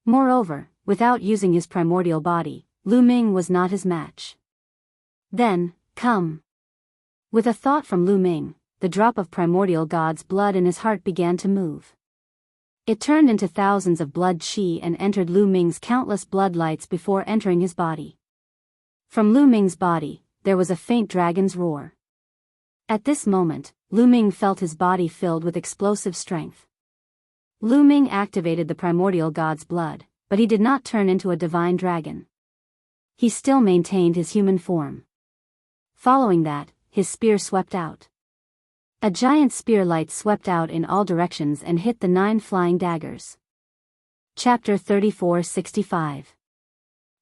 Moreover, without using his primordial body, Lu Ming was not his match. Then, come. With a thought from Lu Ming, the drop of primordial god's blood in his heart began to move. It turned into thousands of blood qi and entered Lu Ming's countless blood lights before entering his body. From Lu Ming's body, there was a faint dragon's roar. At this moment, Lu Ming felt his body filled with explosive strength. Lu Ming activated the primordial god's blood, but he did not turn into a divine dragon. He still maintained his human form. Following that, his spear swept out. A giant spear light swept out in all directions and hit the 9 flying daggers. Chapter 3465.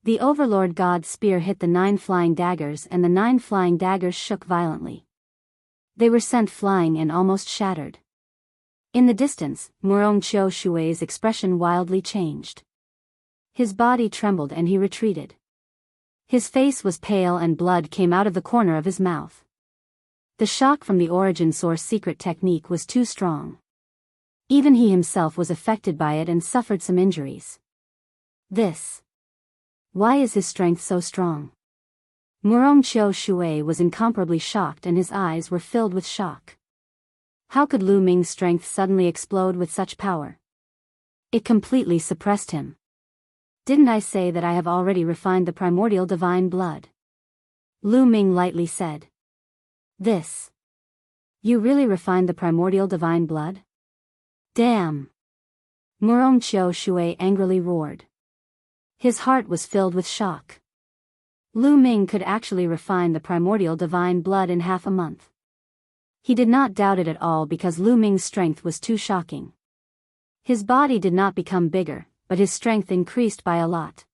The Overlord God's spear hit the 9 flying daggers and the 9 flying daggers shook violently. They were sent flying and almost shattered. In the distance, Murong Qiu Shui's expression wildly changed. His body trembled and he retreated. His face was pale and blood came out of the corner of his mouth. The shock from the origin source secret technique was too strong. Even he himself was affected by it and suffered some injuries. Why is his strength so strong? Murong Qiu Shui was incomparably shocked and his eyes were filled with shock. How could Lu Ming's strength suddenly explode with such power? It completely suppressed him. Didn't I say that I have already refined the primordial divine blood? Lu Ming lightly said. You really refined the primordial divine blood? Damn! Murong Qiu Shui angrily roared. His heart was filled with shock. Lu Ming could actually refine the primordial divine blood in half a month. He did not doubt it at all because Lu Ming's strength was too shocking. His body did not become bigger, but his strength increased by a lot.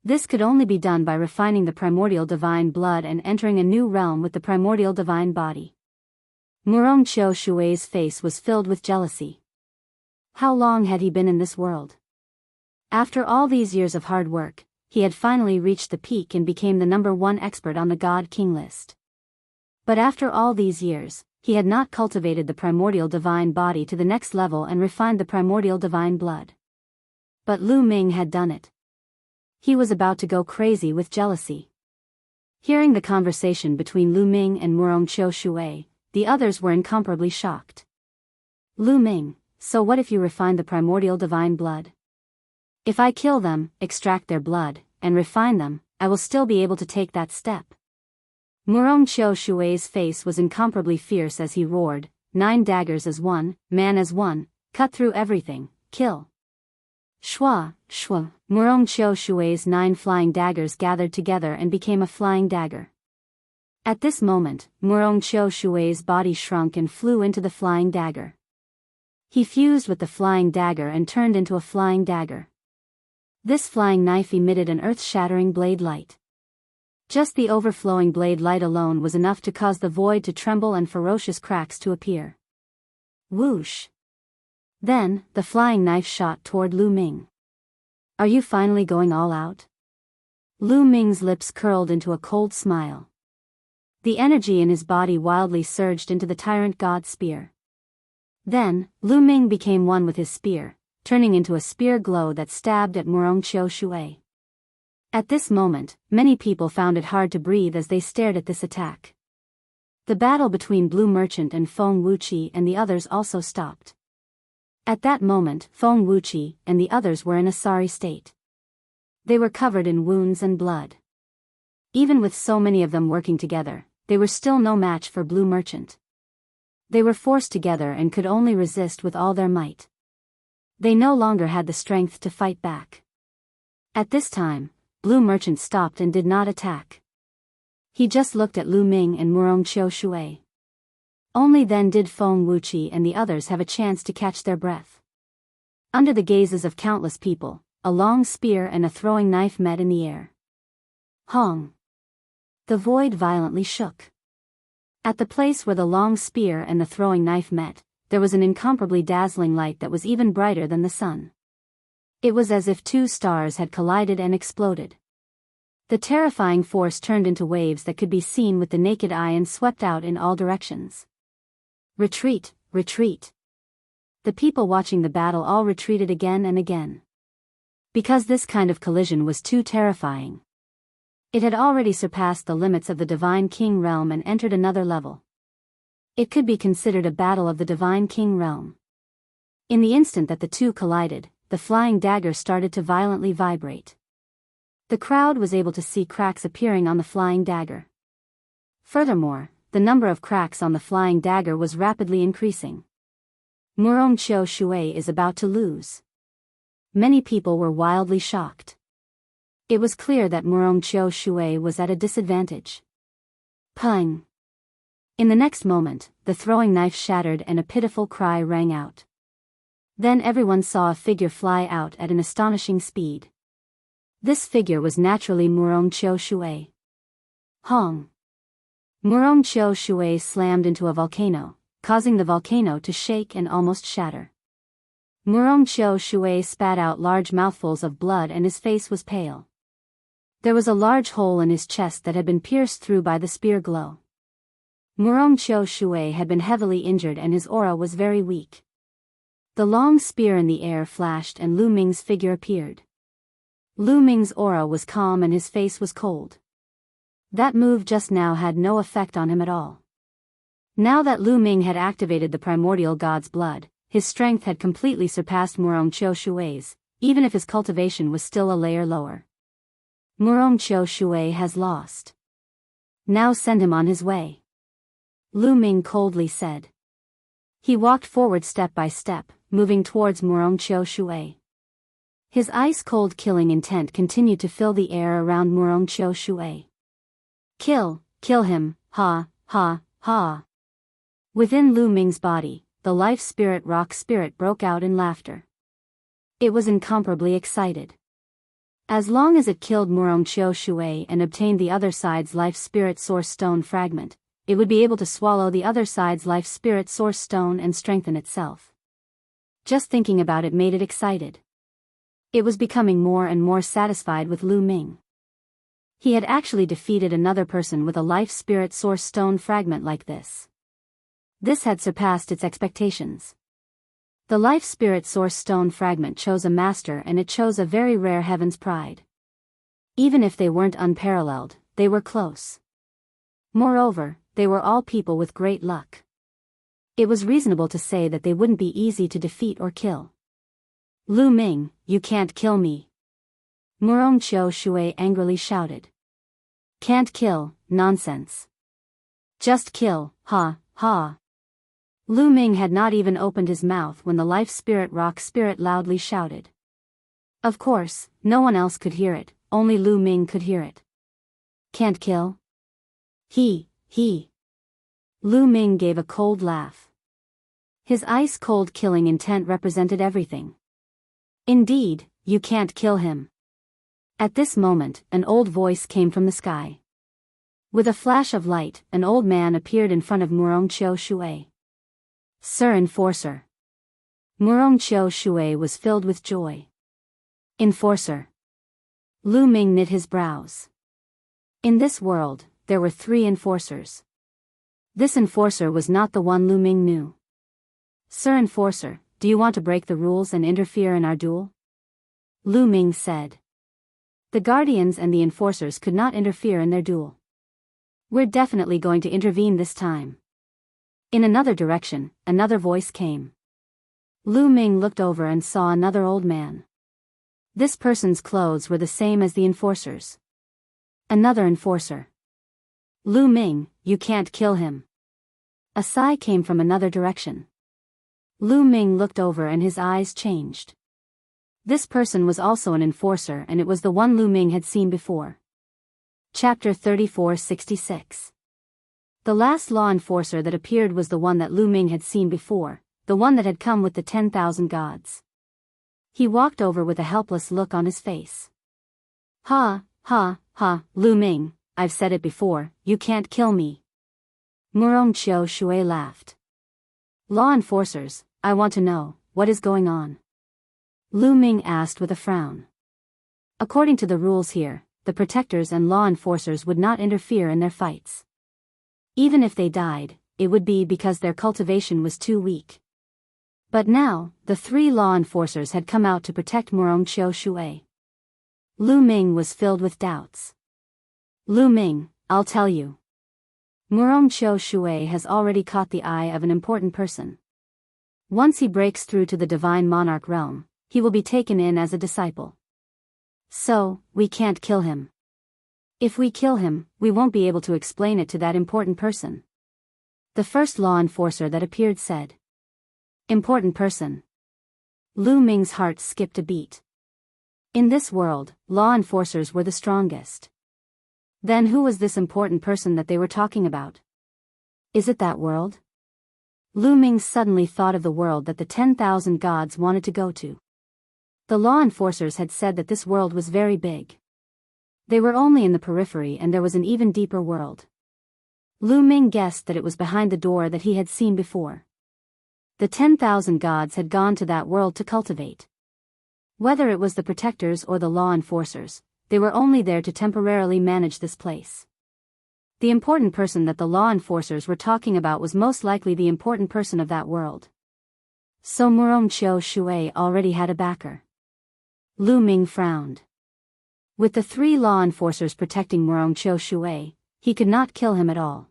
This could only be done by refining the primordial divine blood and entering a new realm with the primordial divine body. Murong Qiu Shui's face was filled with jealousy. How long had he been in this world? After all these years of hard work, he had finally reached the peak and became the #1 expert on the God King list. But after all these years, he had not cultivated the primordial divine body to the next level and refined the primordial divine blood. But Lu Ming had done it. He was about to go crazy with jealousy. Hearing the conversation between Lu Ming and Murong Qiu Shui, the others were incomparably shocked. Lu Ming, so what if you refine the primordial divine blood? If I kill them, extract their blood, and refine them, I will still be able to take that step. Murong Qiu Shui's face was incomparably fierce as he roared, 9 daggers as one, man as one, cut through everything, kill. Shua, shua, Murong Qiu Shui's 9 flying daggers gathered together and became a flying dagger. At this moment, Murong Qiu Shui's body shrunk and flew into the flying dagger. He fused with the flying dagger and turned into a flying dagger. This flying knife emitted an earth-shattering blade light. Just the overflowing blade light alone was enough to cause the void to tremble and ferocious cracks to appear. Whoosh! Then, the flying knife shot toward Lu Ming. Are you finally going all out? Lu Ming's lips curled into a cold smile. The energy in his body wildly surged into the tyrant god spear. Then, Lu Ming became one with his spear, turning into a spear glow that stabbed at Murong Qiu Shui. At this moment, many people found it hard to breathe as they stared at this attack. The battle between Blue Merchant and Feng Wuqi and the others also stopped. At that moment, Feng Wuqi and the others were in a sorry state. They were covered in wounds and blood. Even with so many of them working together, they were still no match for Blue Merchant. They were forced together and could only resist with all their might. They no longer had the strength to fight back. At this time, Blue Merchant stopped and did not attack. He just looked at Lu Ming and Murong Qiu Shui. Only then did Feng Wuqi and the others have a chance to catch their breath. Under the gazes of countless people, a long spear and a throwing knife met in the air. Hong! The void violently shook. At the place where the long spear and the throwing knife met, there was an incomparably dazzling light that was even brighter than the sun. It was as if 2 stars had collided and exploded. The terrifying force turned into waves that could be seen with the naked eye and swept out in all directions. Retreat, retreat. The people watching the battle all retreated again and again. Because this kind of collision was too terrifying. It had already surpassed the limits of the Divine King realm and entered another level. It could be considered a battle of the Divine King realm. In the instant that the two collided, the flying dagger started to violently vibrate. The crowd was able to see cracks appearing on the flying dagger. Furthermore, the number of cracks on the flying dagger was rapidly increasing. Murong Qiu Shui is about to lose. Many people were wildly shocked. It was clear that Murong Qiu Shui was at a disadvantage. Pung! In the next moment, the throwing knife shattered and a pitiful cry rang out. Then everyone saw a figure fly out at an astonishing speed. This figure was naturally Murong Qiu Shui. Hong! Murong Qiu Shui slammed into a volcano, causing the volcano to shake and almost shatter. Murong Qiu Shui spat out large mouthfuls of blood and his face was pale. There was a large hole in his chest that had been pierced through by the spear glow. Murong Qiu Shui had been heavily injured and his aura was very weak. The long spear in the air flashed and Lu Ming's figure appeared. Lu Ming's aura was calm and his face was cold. That move just now had no effect on him at all. Now that Lu Ming had activated the primordial god's blood, his strength had completely surpassed Murong Qiu Shui's, even if his cultivation was still a layer lower. Murong Qiu Shui has lost. Now send him on his way. Lu Ming coldly said. He walked forward step by step, moving towards Murong Qiu Shui. His ice-cold killing intent continued to fill the air around Murong Qiu Shui. Kill him, ha, ha, ha. Within Lu Ming's body, the life spirit rock spirit broke out in laughter. It was incomparably excited. As long as it killed Murong Chio Shui and obtained the other side's life spirit source stone fragment, it would be able to swallow the other side's life spirit source stone and strengthen itself. Just thinking about it made it excited. It was becoming more and more satisfied with Lu Ming. He had actually defeated another person with a life spirit source stone fragment like this. This had surpassed its expectations. The life spirit source stone fragment chose a master, and it chose a very rare heaven's pride. Even if they weren't unparalleled, they were close. Moreover, they were all people with great luck. It was reasonable to say that they wouldn't be easy to defeat or kill. Lu Ming, you can't kill me. Murong Chio Shui angrily shouted. Can't kill, nonsense. Just kill, ha, ha. Lu Ming had not even opened his mouth when the life spirit rock spirit loudly shouted. Of course, no one else could hear it, only Lu Ming could hear it. Can't kill? He. Lu Ming gave a cold laugh. His ice-cold killing intent represented everything. Indeed, you can't kill him. At this moment, an old voice came from the sky. With a flash of light, an old man appeared in front of Murong Chio Shui. Sir Enforcer. Murong Chio Shui was filled with joy. Enforcer. Lu Ming knit his brows. In this world, there were 3 enforcers. This enforcer was not the one Lu Ming knew. Sir Enforcer, do you want to break the rules and interfere in our duel? Lu Ming said. The guardians and the enforcers could not interfere in their duel. We're definitely going to intervene this time. In another direction, another voice came. Lu Ming looked over and saw another old man. This person's clothes were the same as the enforcer's. Another enforcer. Lu Ming, you can't kill him. A sigh came from another direction. Lu Ming looked over and his eyes changed. This person was also an enforcer, and it was the one Lu Ming had seen before. Chapter 3466. The last law enforcer that appeared was the one that Lu Ming had seen before, the one that had come with the 10,000 gods. He walked over with a helpless look on his face. Ha, Lu Ming, I've said it before, you can't kill me. Murong Chio Shui laughed. Law enforcers, I want to know, what is going on? Lu Ming asked with a frown. According to the rules here, the protectors and law enforcers would not interfere in their fights. Even if they died, it would be because their cultivation was too weak. But now, the 3 law enforcers had come out to protect Murong Chio Shui. Lu Ming was filled with doubts. Lu Ming, I'll tell you. Murong Chio Shui has already caught the eye of an important person. Once he breaks through to the divine monarch realm, he will be taken in as a disciple. So, we can't kill him. If we kill him, we won't be able to explain it to that important person. The first law enforcer that appeared said. Important person. Lu Ming's heart skipped a beat. In this world, law enforcers were the strongest. Then who was this important person that they were talking about? Is it that world? Lu Ming suddenly thought of the world that the 10,000 gods wanted to go to. The law enforcers had said that this world was very big. They were only in the periphery, and there was an even deeper world. Lu Ming guessed that it was behind the door that he had seen before. The 10,000 gods had gone to that world to cultivate. Whether it was the protectors or the law enforcers, they were only there to temporarily manage this place. The important person that the law enforcers were talking about was most likely the important person of that world. So Murong Chio Shui already had a backer. Lu Ming frowned. With the 3 law enforcers protecting Murong Chio Shui, he could not kill him at all.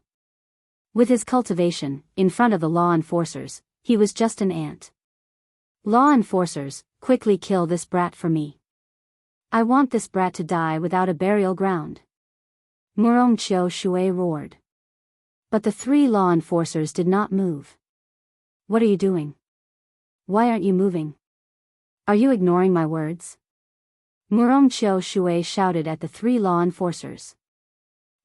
With his cultivation, in front of the law enforcers, he was just an ant. Law enforcers, quickly kill this brat for me. I want this brat to die without a burial ground. Murong Chio Shui roared. But the 3 law enforcers did not move. What are you doing? Why aren't you moving? Are you ignoring my words? Murong Chio Shui shouted at the 3 law enforcers.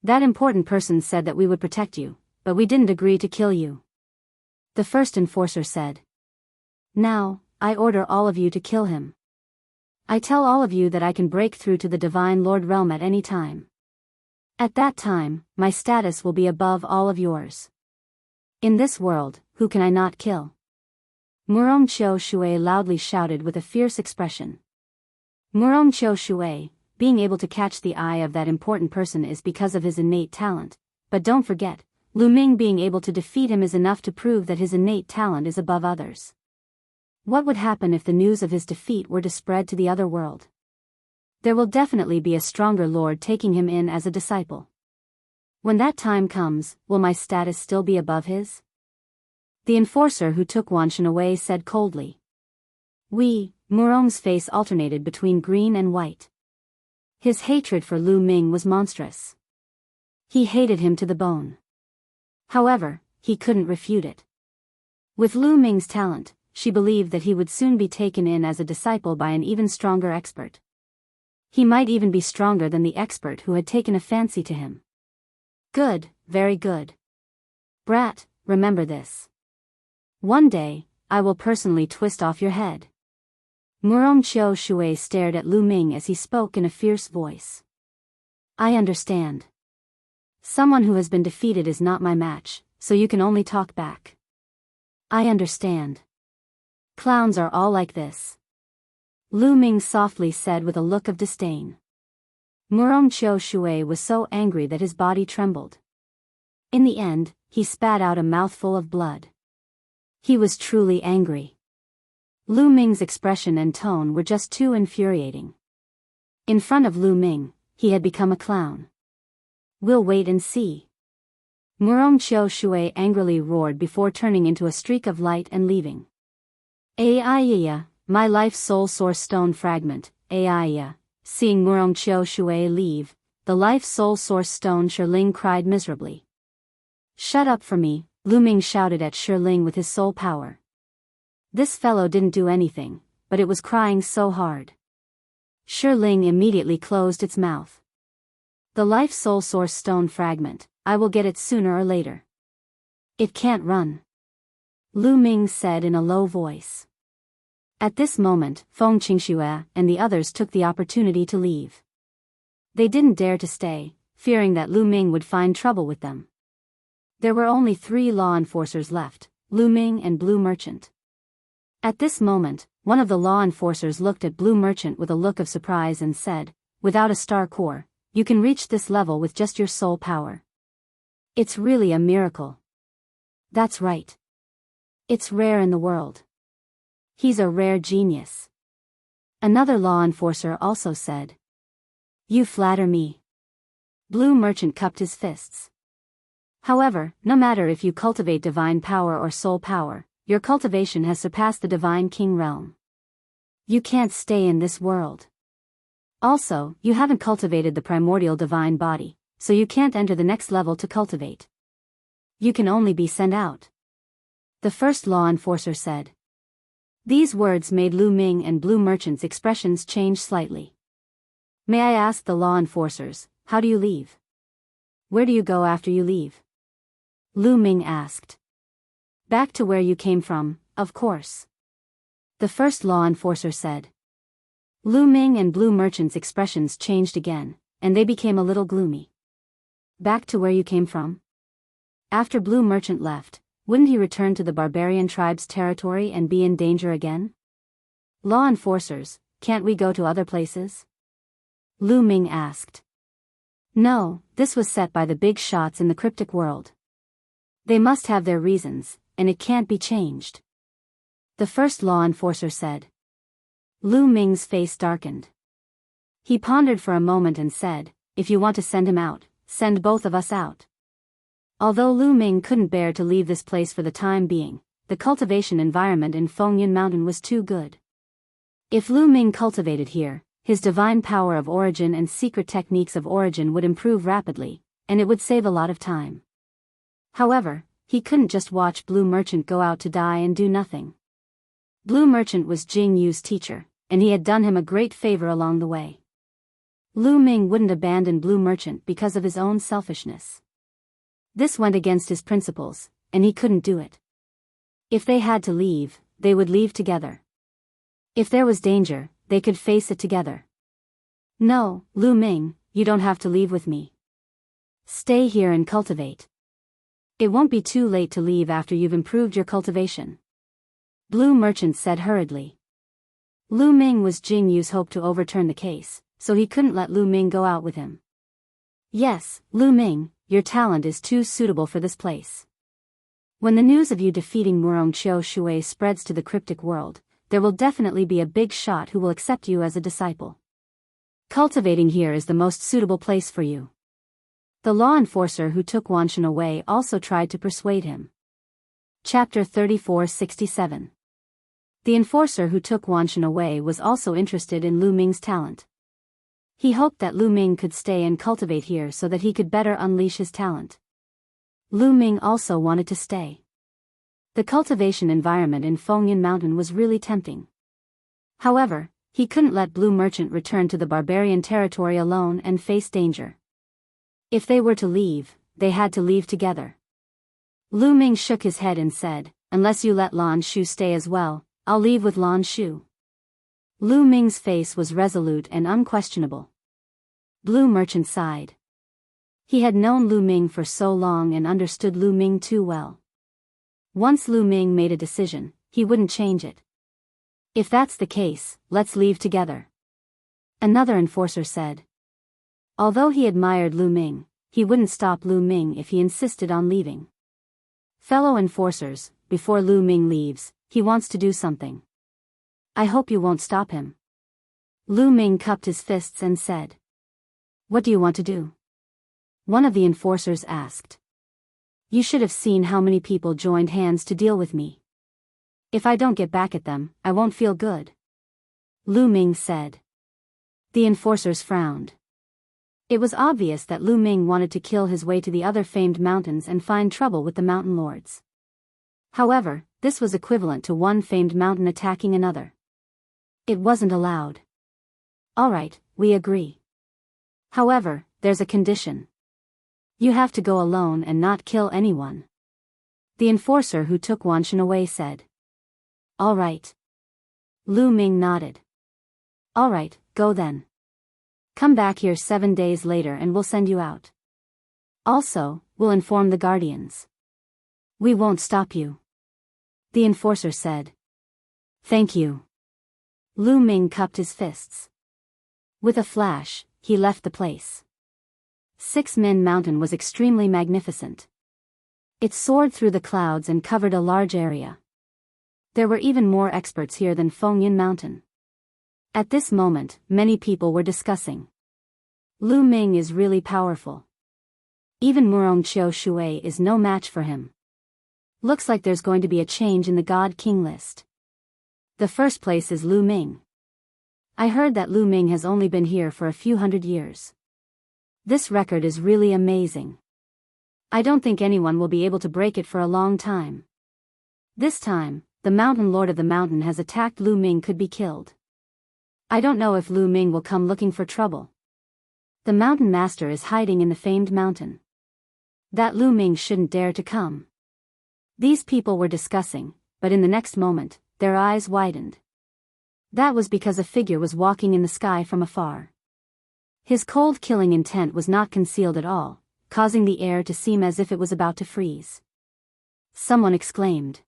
That important person said that we would protect you, but we didn't agree to kill you. The first enforcer said. Now, I order all of you to kill him. I tell all of you that I can break through to the Divine Lord realm at any time. At that time, my status will be above all of yours. In this world, who can I not kill? Murong Qiu Shui loudly shouted with a fierce expression. Murong Qiu Shui, being able to catch the eye of that important person is because of his innate talent, but don't forget, Lu Ming being able to defeat him is enough to prove that his innate talent is above others. What would happen if the news of his defeat were to spread to the other world? There will definitely be a stronger lord taking him in as a disciple. When that time comes, will my status still be above his? The enforcer who took Wanshan away said coldly. Murong's face alternated between green and white. His hatred for Lu Ming was monstrous. He hated him to the bone. However, he couldn't refute it. With Lu Ming's talent, she believed that he would soon be taken in as a disciple by an even stronger expert. He might even be stronger than the expert who had taken a fancy to him. Good, very good. Brat, remember this. One day, I will personally twist off your head. Murong Qiu Shui stared at Lu Ming as he spoke in a fierce voice. I understand. Someone who has been defeated is not my match, so you can only talk back. I understand. Clowns are all like this. Lu Ming softly said with a look of disdain. Murong Qiu Shui was so angry that his body trembled. In the end, he spat out a mouthful of blood. He was truly angry. Lu Ming's expression and tone were just too infuriating. In front of Lu Ming, he had become a clown. We'll wait and see. Murong Qiu Shui angrily roared before turning into a streak of light and leaving. Aiya, my life soul source stone fragment, Aiya. Seeing Murong Qiu Shui leave, the life soul source stone Shiling cried miserably. Shut up for me, Lu Ming shouted at Shiling with his soul power. This fellow didn't do anything, but it was crying so hard. Shiling immediately closed its mouth. The life soul source stone fragment, I will get it sooner or later. It can't run. Lu Ming said in a low voice. At this moment, Feng Qingxue and the others took the opportunity to leave. They didn't dare to stay, fearing that Lu Ming would find trouble with them. There were only 3 law enforcers left, Lu Ming and Blue Merchant. At this moment, one of the law enforcers looked at Blue Merchant with a look of surprise and said, without a star core, you can reach this level with just your soul power. It's really a miracle. That's right. It's rare in the world. He's a rare genius. Another law enforcer also said. You flatter me. Blue Merchant cupped his fists. However, no matter if you cultivate divine power or soul power, your cultivation has surpassed the divine king realm. You can't stay in this world. Also, you haven't cultivated the primordial divine body, so you can't enter the next level to cultivate. You can only be sent out. The first law enforcer said. These words made Lu Ming and Blue Merchant's expressions change slightly. May I ask the law enforcers, how do you leave? Where do you go after you leave? Lu Ming asked. Back to where you came from, of course. The first law enforcer said. Lu Ming and Blue Merchant's expressions changed again, and they became a little gloomy. Back to where you came from? After Blue Merchant left, wouldn't he return to the barbarian tribe's territory and be in danger again? Law enforcers, can't we go to other places? Lu Ming asked. No, this was set by the big shots in the cryptic world. They must have their reasons, and it can't be changed. The first law enforcer said. Lu Ming's face darkened. He pondered for a moment and said, if you want to send him out, send both of us out. Although Lu Ming couldn't bear to leave this place for the time being, the cultivation environment in Fengyun Mountain was too good. If Lu Ming cultivated here, his divine power of origin and secret techniques of origin would improve rapidly, and it would save a lot of time. However, he couldn't just watch Blue Merchant go out to die and do nothing. Blue Merchant was Jing Yu's teacher, and he had done him a great favor along the way. Lu Ming wouldn't abandon Blue Merchant because of his own selfishness. This went against his principles, and he couldn't do it. If they had to leave, they would leave together. If there was danger, they they could face it together. No, Lu Ming, you don't have to leave with me. Stay here and cultivate. It won't be too late to leave after you've improved your cultivation. Blue Merchant said hurriedly. Lu Ming was Jing Yu's hope to overturn the case, so he couldn't let Lu Ming go out with him. Yes, Lu Ming, your talent is too suitable for this place. When the news of you defeating Murong Qiu Shui spreads to the cryptic world, there will definitely be a big shot who will accept you as a disciple. Cultivating here is the most suitable place for you. The law enforcer who took Wanshan away also tried to persuade him. Chapter 3467. The enforcer who took Wanshan away was also interested in Lu Ming's talent. He hoped that Lu Ming could stay and cultivate here so that he could better unleash his talent. Lu Ming also wanted to stay. The cultivation environment in Fengyan Mountain was really tempting. However, he couldn't let Blue Merchant return to the barbarian territory alone and face danger. If they were to leave, they had to leave together. Lu Ming shook his head and said, "Unless you let Lan Shu stay as well, I'll leave with Lan Shu." Lu Ming's face was resolute and unquestionable. Blue Merchant sighed. He had known Lu Ming for so long and understood Lu Ming too well. Once Lu Ming made a decision, he wouldn't change it. If that's the case, let's leave together. Another enforcer said. Although he admired Lu Ming, he wouldn't stop Lu Ming if he insisted on leaving. Fellow enforcers, before Lu Ming leaves, he wants to do something. I hope you won't stop him. Lu Ming cupped his fists and said. What do you want to do? One of the enforcers asked. You should have seen how many people joined hands to deal with me. If I don't get back at them, I won't feel good. Lu Ming said. The enforcers frowned. It was obvious that Lu Ming wanted to kill his way to the other famed mountains and find trouble with the mountain lords. However, this was equivalent to one famed mountain attacking another. It wasn't allowed. All right, we agree. However, there's a condition. You have to go alone and not kill anyone. The enforcer who took Wanshan away said. All right. Lu Ming nodded. All right, go then. Come back here 7 days later and we'll send you out. Also, we'll inform the guardians. We won't stop you. The enforcer said. Thank you. Lu Ming cupped his fists. With a flash, he left the place. Six Min Mountain was extremely magnificent. It soared through the clouds and covered a large area. There were even more experts here than Fengyan Mountain. At this moment, many people were discussing. Lu Ming is really powerful. Even Murong Qiu Shui is no match for him. Looks like there's going to be a change in the God King list. The first place is Lu Ming. I heard that Lu Ming has only been here for a few hundred years. This record is really amazing. I don't think anyone will be able to break it for a long time. This time, the Mountain Lord of the Mountain has attacked Lu Ming could be killed. I don't know if Lu Ming will come looking for trouble. The Mountain Master is hiding in the famed mountain. That Lu Ming shouldn't dare to come. These people were discussing, but in the next moment, their eyes widened. That was because a figure was walking in the sky from afar. His cold killing intent was not concealed at all, causing the air to seem as if it was about to freeze. Someone exclaimed.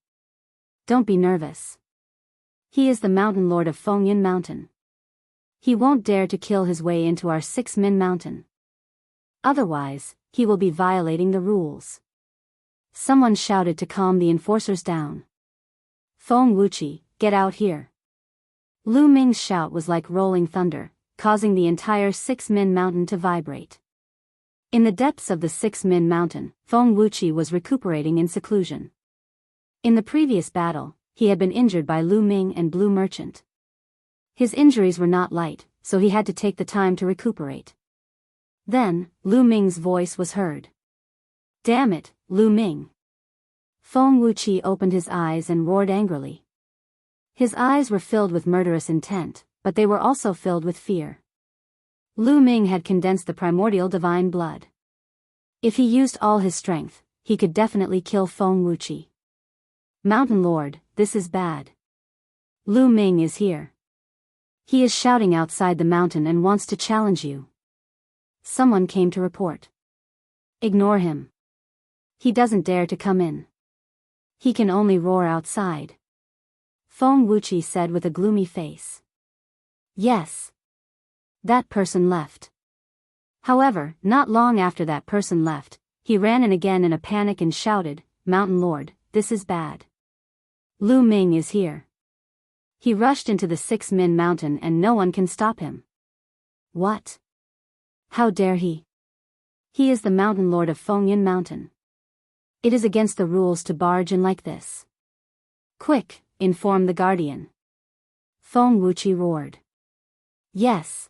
Don't be nervous. He is the Mountain Lord of Fengyan Mountain. He won't dare to kill his way into our 6 Min Mountain. Otherwise, he will be violating the rules. Someone shouted to calm the enforcers down. Feng Wuqi, get out here. Lu Ming's shout was like rolling thunder, causing the entire 6 Min Mountain to vibrate. In the depths of the 6 Min Mountain, Feng Wuqi was recuperating in seclusion. In the previous battle, he had been injured by Lu Ming and Blue Merchant. His injuries were not light, so he had to take the time to recuperate. Then, Lu Ming's voice was heard. Damn it, Lu Ming. Feng Wuqi opened his eyes and roared angrily. His eyes were filled with murderous intent, but they were also filled with fear. Lu Ming had condensed the primordial divine blood. If he used all his strength, he could definitely kill Feng Wuqi. Mountain Lord, this is bad. Lu Ming is here. He is shouting outside the mountain and wants to challenge you. Someone came to report. Ignore him. He doesn't dare to come in. He can only roar outside. Feng Wuqi said with a gloomy face. Yes. That person left. However, not long after that person left, he ran in again in a panic and shouted, Mountain Lord, this is bad. Lu Ming is here. He rushed into the 6 Min Mountain and no one can stop him. What? How dare he? He is the Mountain Lord of Fengyan Mountain. It is against the rules to barge in like this. Quick, inform the guardian. Feng Wuqi roared. Yes.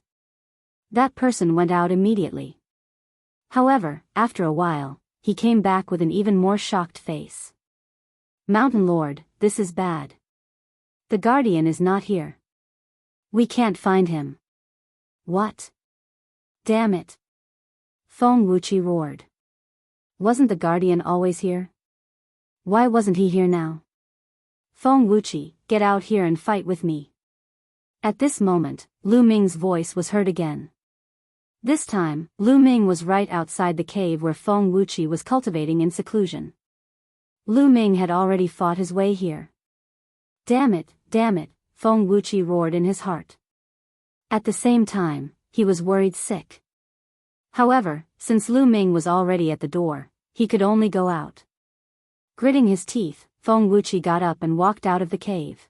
That person went out immediately. However, after a while, he came back with an even more shocked face. Mountain Lord, this is bad. The guardian is not here. We can't find him. What? Damn it. Feng Wuqi roared. Wasn't the guardian always here? Why wasn't he here now? Feng Wuqi, get out here and fight with me. At this moment, Lu Ming's voice was heard again. This time, Lu Ming was right outside the cave where Feng Wuqi was cultivating in seclusion. Lu Ming had already fought his way here. Damn it, Feng Wuqi roared in his heart. At the same time, he was worried sick. However, since Lu Ming was already at the door, he could only go out. Gritting his teeth, Feng Wuqi got up and walked out of the cave.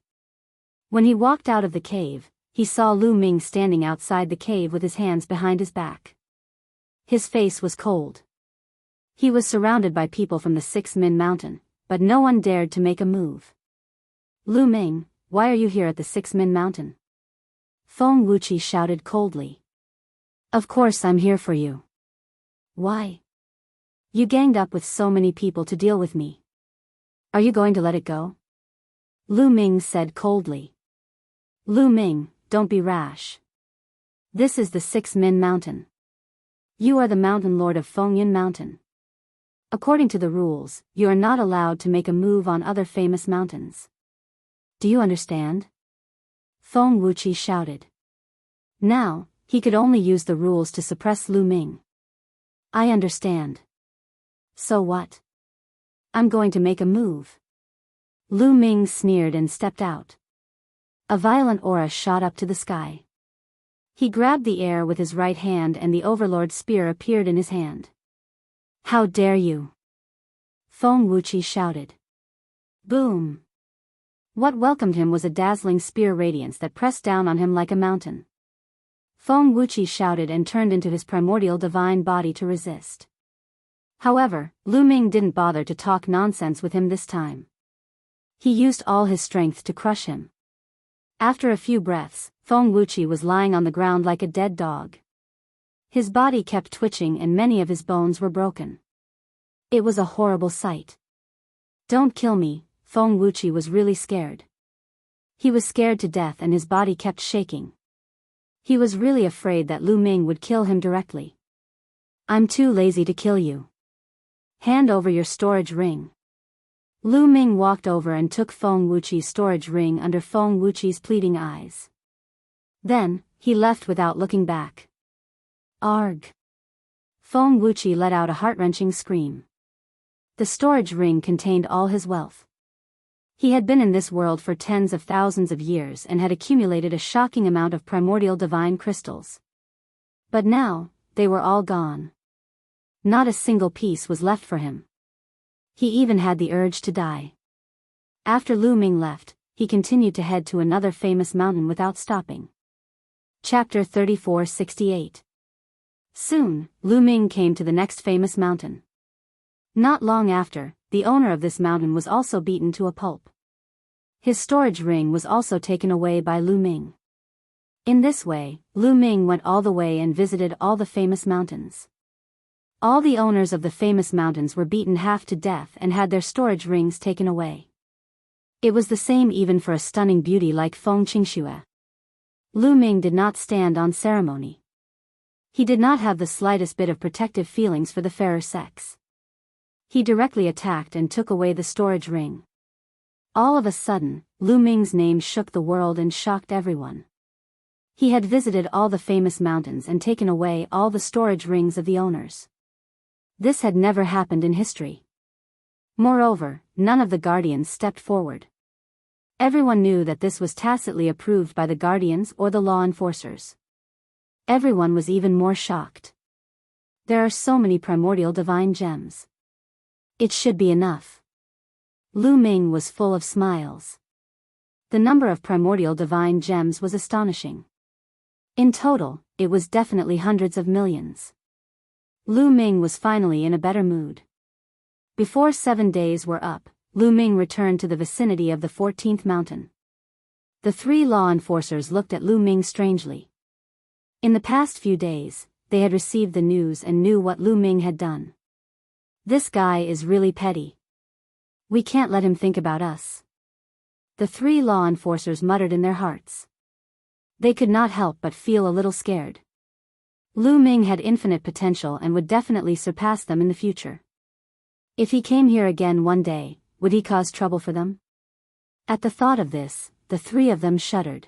When he walked out of the cave, he saw Lu Ming standing outside the cave with his hands behind his back. His face was cold. He was surrounded by people from the 6 Min Mountain, but no one dared to make a move. Lu Ming, why are you here at the 6 Min Mountain? Feng Wuqi shouted coldly. Of course I'm here for you. Why? You ganged up with so many people to deal with me. Are you going to let it go? Lu Ming said coldly. Lu Ming, don't be rash. This is the 6 Min Mountain. You are the Mountain Lord of Fengyan Mountain. According to the rules, you are not allowed to make a move on other famous mountains. Do you understand? Feng Wuqi shouted. Now, he could only use the rules to suppress Lu Ming. I understand. So what? I'm going to make a move. Lu Ming sneered and stepped out. A violent aura shot up to the sky. He grabbed the air with his right hand and the Overlord spear appeared in his hand. How dare you? Feng Wuqi shouted. Boom! What welcomed him was a dazzling spear radiance that pressed down on him like a mountain. Feng Wuqi shouted and turned into his primordial divine body to resist. However, Lu Ming didn't bother to talk nonsense with him this time. He used all his strength to crush him. After a few breaths, Feng Wuqi was lying on the ground like a dead dog. His body kept twitching and many of his bones were broken. It was a horrible sight. Don't kill me, Feng Wuqi was really scared. He was scared to death and his body kept shaking. He was really afraid that Lu Ming would kill him directly. I'm too lazy to kill you. Hand over your storage ring. Lu Ming walked over and took Feng Wuqi's storage ring under Feng Wuqi's pleading eyes. Then, he left without looking back. Arg! Feng Wuqi let out a heart-wrenching scream. The storage ring contained all his wealth. He had been in this world for tens of thousands of years and had accumulated a shocking amount of primordial divine crystals. But now, they were all gone. Not a single piece was left for him. He even had the urge to die. After Lu Ming left, he continued to head to another famous mountain without stopping. Chapter 3468. Soon, Lu Ming came to the next famous mountain. Not long after, the owner of this mountain was also beaten to a pulp. His storage ring was also taken away by Lu Ming. In this way, Lu Ming went all the way and visited all the famous mountains. All the owners of the famous mountains were beaten half to death and had their storage rings taken away. It was the same even for a stunning beauty like Feng Qingxue. Lu Ming did not stand on ceremony. He did not have the slightest bit of protective feelings for the fairer sex. He directly attacked and took away the storage ring. All of a sudden, Lu Ming's name shook the world and shocked everyone. He had visited all the famous mountains and taken away all the storage rings of the owners. This had never happened in history. Moreover, none of the guardians stepped forward. Everyone knew that this was tacitly approved by the guardians or the law enforcers. Everyone was even more shocked. There are so many primordial divine gems. It should be enough. Lu Ming was full of smiles. The number of primordial divine gems was astonishing. In total, it was definitely hundreds of millions. Lu Ming was finally in a better mood. Before 7 days were up, Lu Ming returned to the vicinity of the 14th mountain. The 3 law enforcers looked at Lu Ming strangely. In the past few days, they had received the news and knew what Lu Ming had done. This guy is really petty. We can't let him think about us. The 3 law enforcers muttered in their hearts. They could not help but feel a little scared. Lu Ming had infinite potential and would definitely surpass them in the future. If he came here again one day, would he cause trouble for them? At the thought of this, the 3 of them shuddered.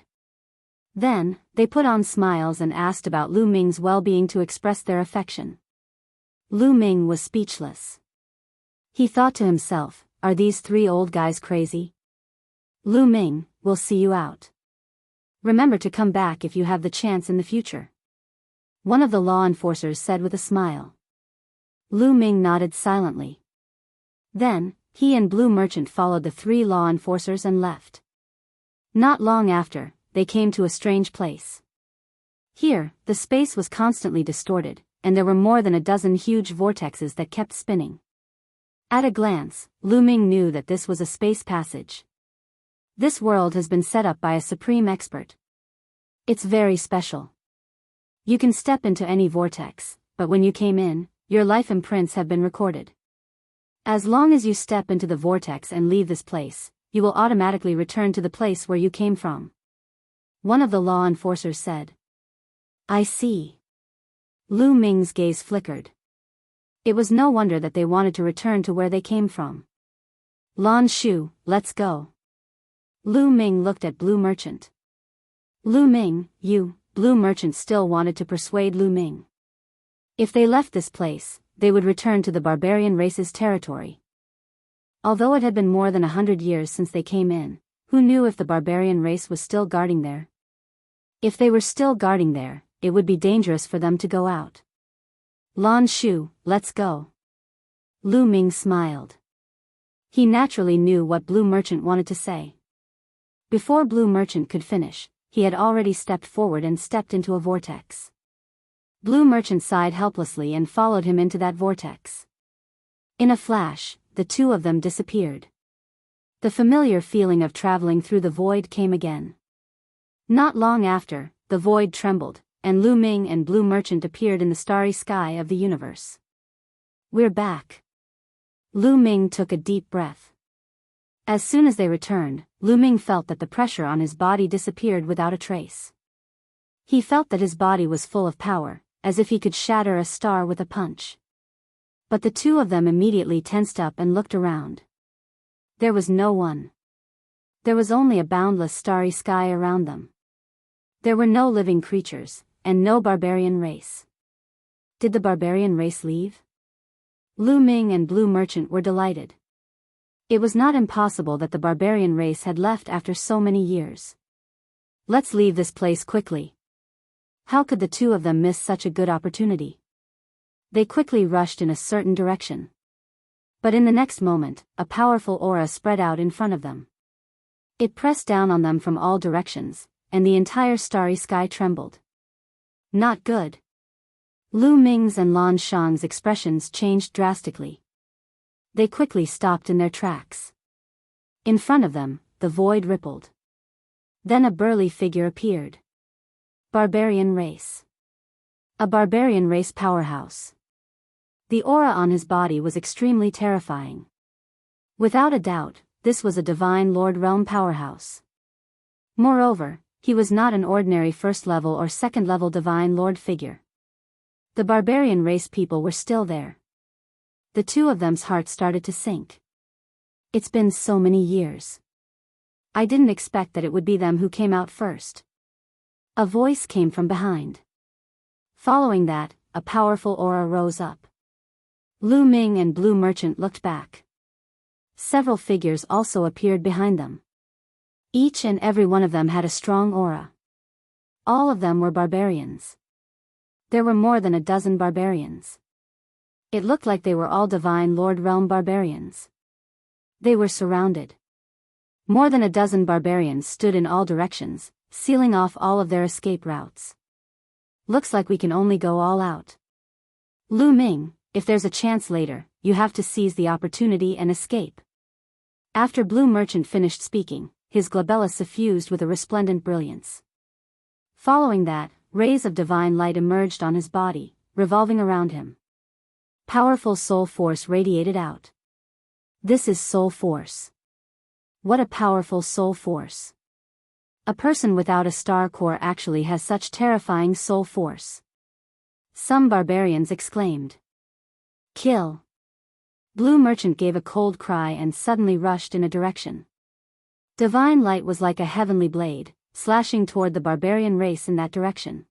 Then, they put on smiles and asked about Lu Ming's well-being to express their affection. Lu Ming was speechless. He thought to himself, are these 3 old guys crazy? Lu Ming, we'll see you out. Remember to come back if you have the chance in the future. One of the law enforcers said with a smile. Lu Ming nodded silently. Then, he and Blue Merchant followed the 3 law enforcers and left. Not long after, they came to a strange place. Here, the space was constantly distorted, and there were more than a dozen huge vortexes that kept spinning. At a glance, Lu Ming knew that this was a space passage. This world has been set up by a supreme expert. It's very special. You can step into any vortex, but when you came in, your life imprints have been recorded. As long as you step into the vortex and leave this place, you will automatically return to the place where you came from. One of the law enforcers said. I see. Lu Ming's gaze flickered. It was no wonder that they wanted to return to where they came from. Lan Shu, let's go. Lu Ming looked at Blue Merchant. Lu Ming, you, Blue Merchant still wanted to persuade Lu Ming. If they left this place, they would return to the barbarian race's territory. Although it had been more than 100 years since they came in, who knew if the barbarian race was still guarding there? If they were still guarding there, it would be dangerous for them to go out. Lan Shu, let's go. Lu Ming smiled. He naturally knew what Blue Merchant wanted to say. Before Blue Merchant could finish, he had already stepped forward and stepped into a vortex. Blue Merchant sighed helplessly and followed him into that vortex. In a flash, the 2 of them disappeared. The familiar feeling of traveling through the void came again. Not long after, the void trembled, and Lu Ming and Blue Merchant appeared in the starry sky of the universe. We're back. Lu Ming took a deep breath. As soon as they returned, Lu Ming felt that the pressure on his body disappeared without a trace. He felt that his body was full of power, as if he could shatter a star with a punch. But the 2 of them immediately tensed up and looked around. There was no one. There was only a boundless starry sky around them. There were no living creatures, and no barbarian race. Did the barbarian race leave? Lu Ming and Blue Merchant were delighted. It was not impossible that the barbarian race had left after so many years. Let's leave this place quickly. How could the 2 of them miss such a good opportunity? They quickly rushed in a certain direction. But in the next moment, a powerful aura spread out in front of them. It pressed down on them from all directions, and the entire starry sky trembled. Not good. Lu Ming's and Lan Shang's expressions changed drastically. They quickly stopped in their tracks. In front of them, the void rippled. Then a burly figure appeared. Barbarian race. A barbarian race powerhouse. The aura on his body was extremely terrifying. Without a doubt, this was a divine Lord Realm powerhouse. Moreover, he was not an ordinary first-level or second-level divine Lord figure. The barbarian race people were still there. The 2 of them's hearts started to sink. It's been so many years. I didn't expect that it would be them who came out first. A voice came from behind. Following that, a powerful aura rose up. Lu Ming and Blue Merchant looked back. Several figures also appeared behind them. Each and every one of them had a strong aura. All of them were barbarians. There were more than a dozen barbarians. It looked like they were all Divine Lord Realm barbarians. They were surrounded. More than a dozen barbarians stood in all directions, sealing off all of their escape routes. Looks like we can only go all out. Lu Ming, if there's a chance later, you have to seize the opportunity and escape. After Blue Merchant finished speaking, his glabella suffused with a resplendent brilliance. Following that, rays of divine light emerged on his body, revolving around him. Powerful soul force radiated out. This is soul force. What a powerful soul force. A person without a star core actually has such terrifying soul force. Some barbarians exclaimed. Kill. Blue Merchant gave a cold cry and suddenly rushed in a direction. Divine light was like a heavenly blade, slashing toward the barbarian race in that direction.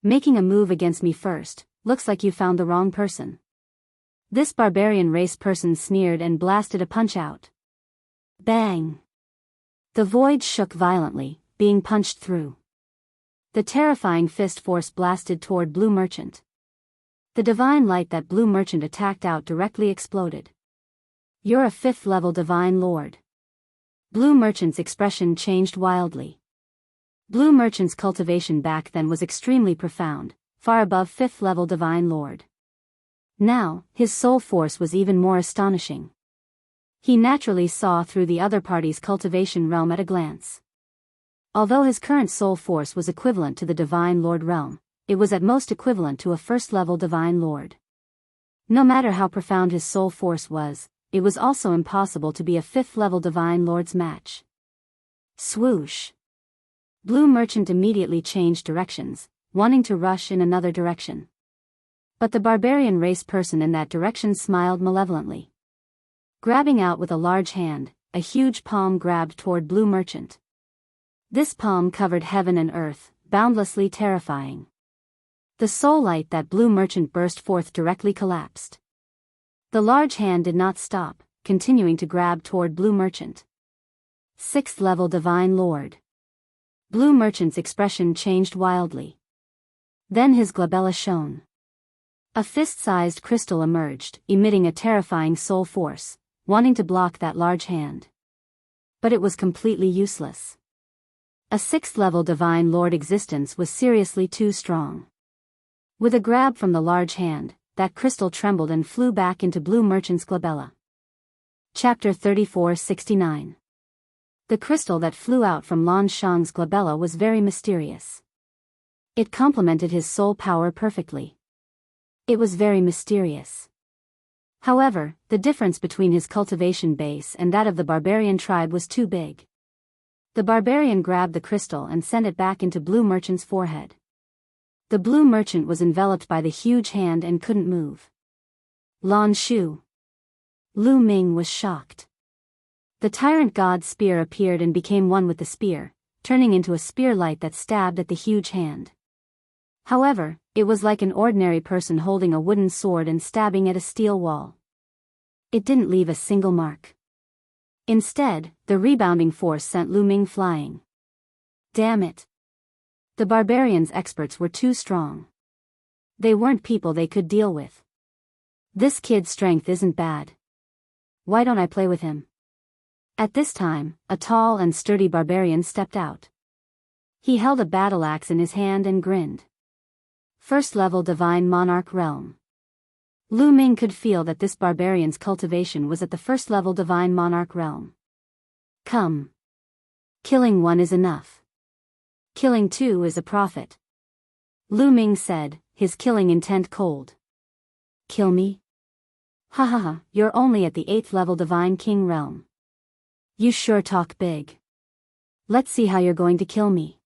Making a move against me first, looks like you found the wrong person. This barbarian race person sneered and blasted a punch out. Bang! The void shook violently, being punched through. The terrifying fist force blasted toward Blue Merchant. The divine light that Blue Merchant attacked out directly exploded. You're a 5th level Divine Lord. Blue Merchant's expression changed wildly. Blue Merchant's cultivation back then was extremely profound, far above 5th level Divine Lord. Now, his soul force was even more astonishing. He naturally saw through the other party's cultivation realm at a glance. Although his current soul force was equivalent to the Divine Lord realm, it was at most equivalent to a 1st level Divine Lord. No matter how profound his soul force was, it was also impossible to be a 5th level Divine Lord's match. Swoosh! Blue Merchant immediately changed directions, wanting to rush in another direction. But the barbarian race person in that direction smiled malevolently. Grabbing out with a large hand, a huge palm grabbed toward Blue Merchant. This palm covered heaven and earth, boundlessly terrifying. The soul light that Blue Merchant burst forth directly collapsed. The large hand did not stop, continuing to grab toward Blue Merchant. 6th level Divine Lord. Blue Merchant's expression changed wildly. Then his glabella shone. A fist-sized crystal emerged, emitting a terrifying soul force, wanting to block that large hand. But it was completely useless. A 6th level Divine Lord existence was seriously too strong. With a grab from the large hand, that crystal trembled and flew back into Blue Merchant's glabella. Chapter 3469. The crystal that flew out from Lan Shang's glabella was very mysterious. It complemented his soul power perfectly. It was very mysterious. However, the difference between his cultivation base and that of the barbarian tribe was too big. The barbarian grabbed the crystal and sent it back into Blue Merchant's forehead. The Blue Merchant was enveloped by the huge hand and couldn't move. Lan Shu. Lu Ming was shocked. The tyrant god's spear appeared and became one with the spear, turning into a spear light that stabbed at the huge hand. However, it was like an ordinary person holding a wooden sword and stabbing at a steel wall. It didn't leave a single mark. Instead, the rebounding force sent Lu Ming flying. Damn it. The barbarians' experts were too strong. They weren't people they could deal with. This kid's strength isn't bad. Why don't I play with him? At this time, a tall and sturdy barbarian stepped out. He held a battle axe in his hand and grinned. 1st level Divine Monarch Realm. Lu Ming could feel that this barbarian's cultivation was at the 1st level Divine Monarch Realm. Come. Killing one is enough. Killing two is a profit. Lu Ming said, his killing intent cold. Kill me? Ha ha ha, you're only at the 8th level Divine King Realm. You sure talk big. Let's see how you're going to kill me.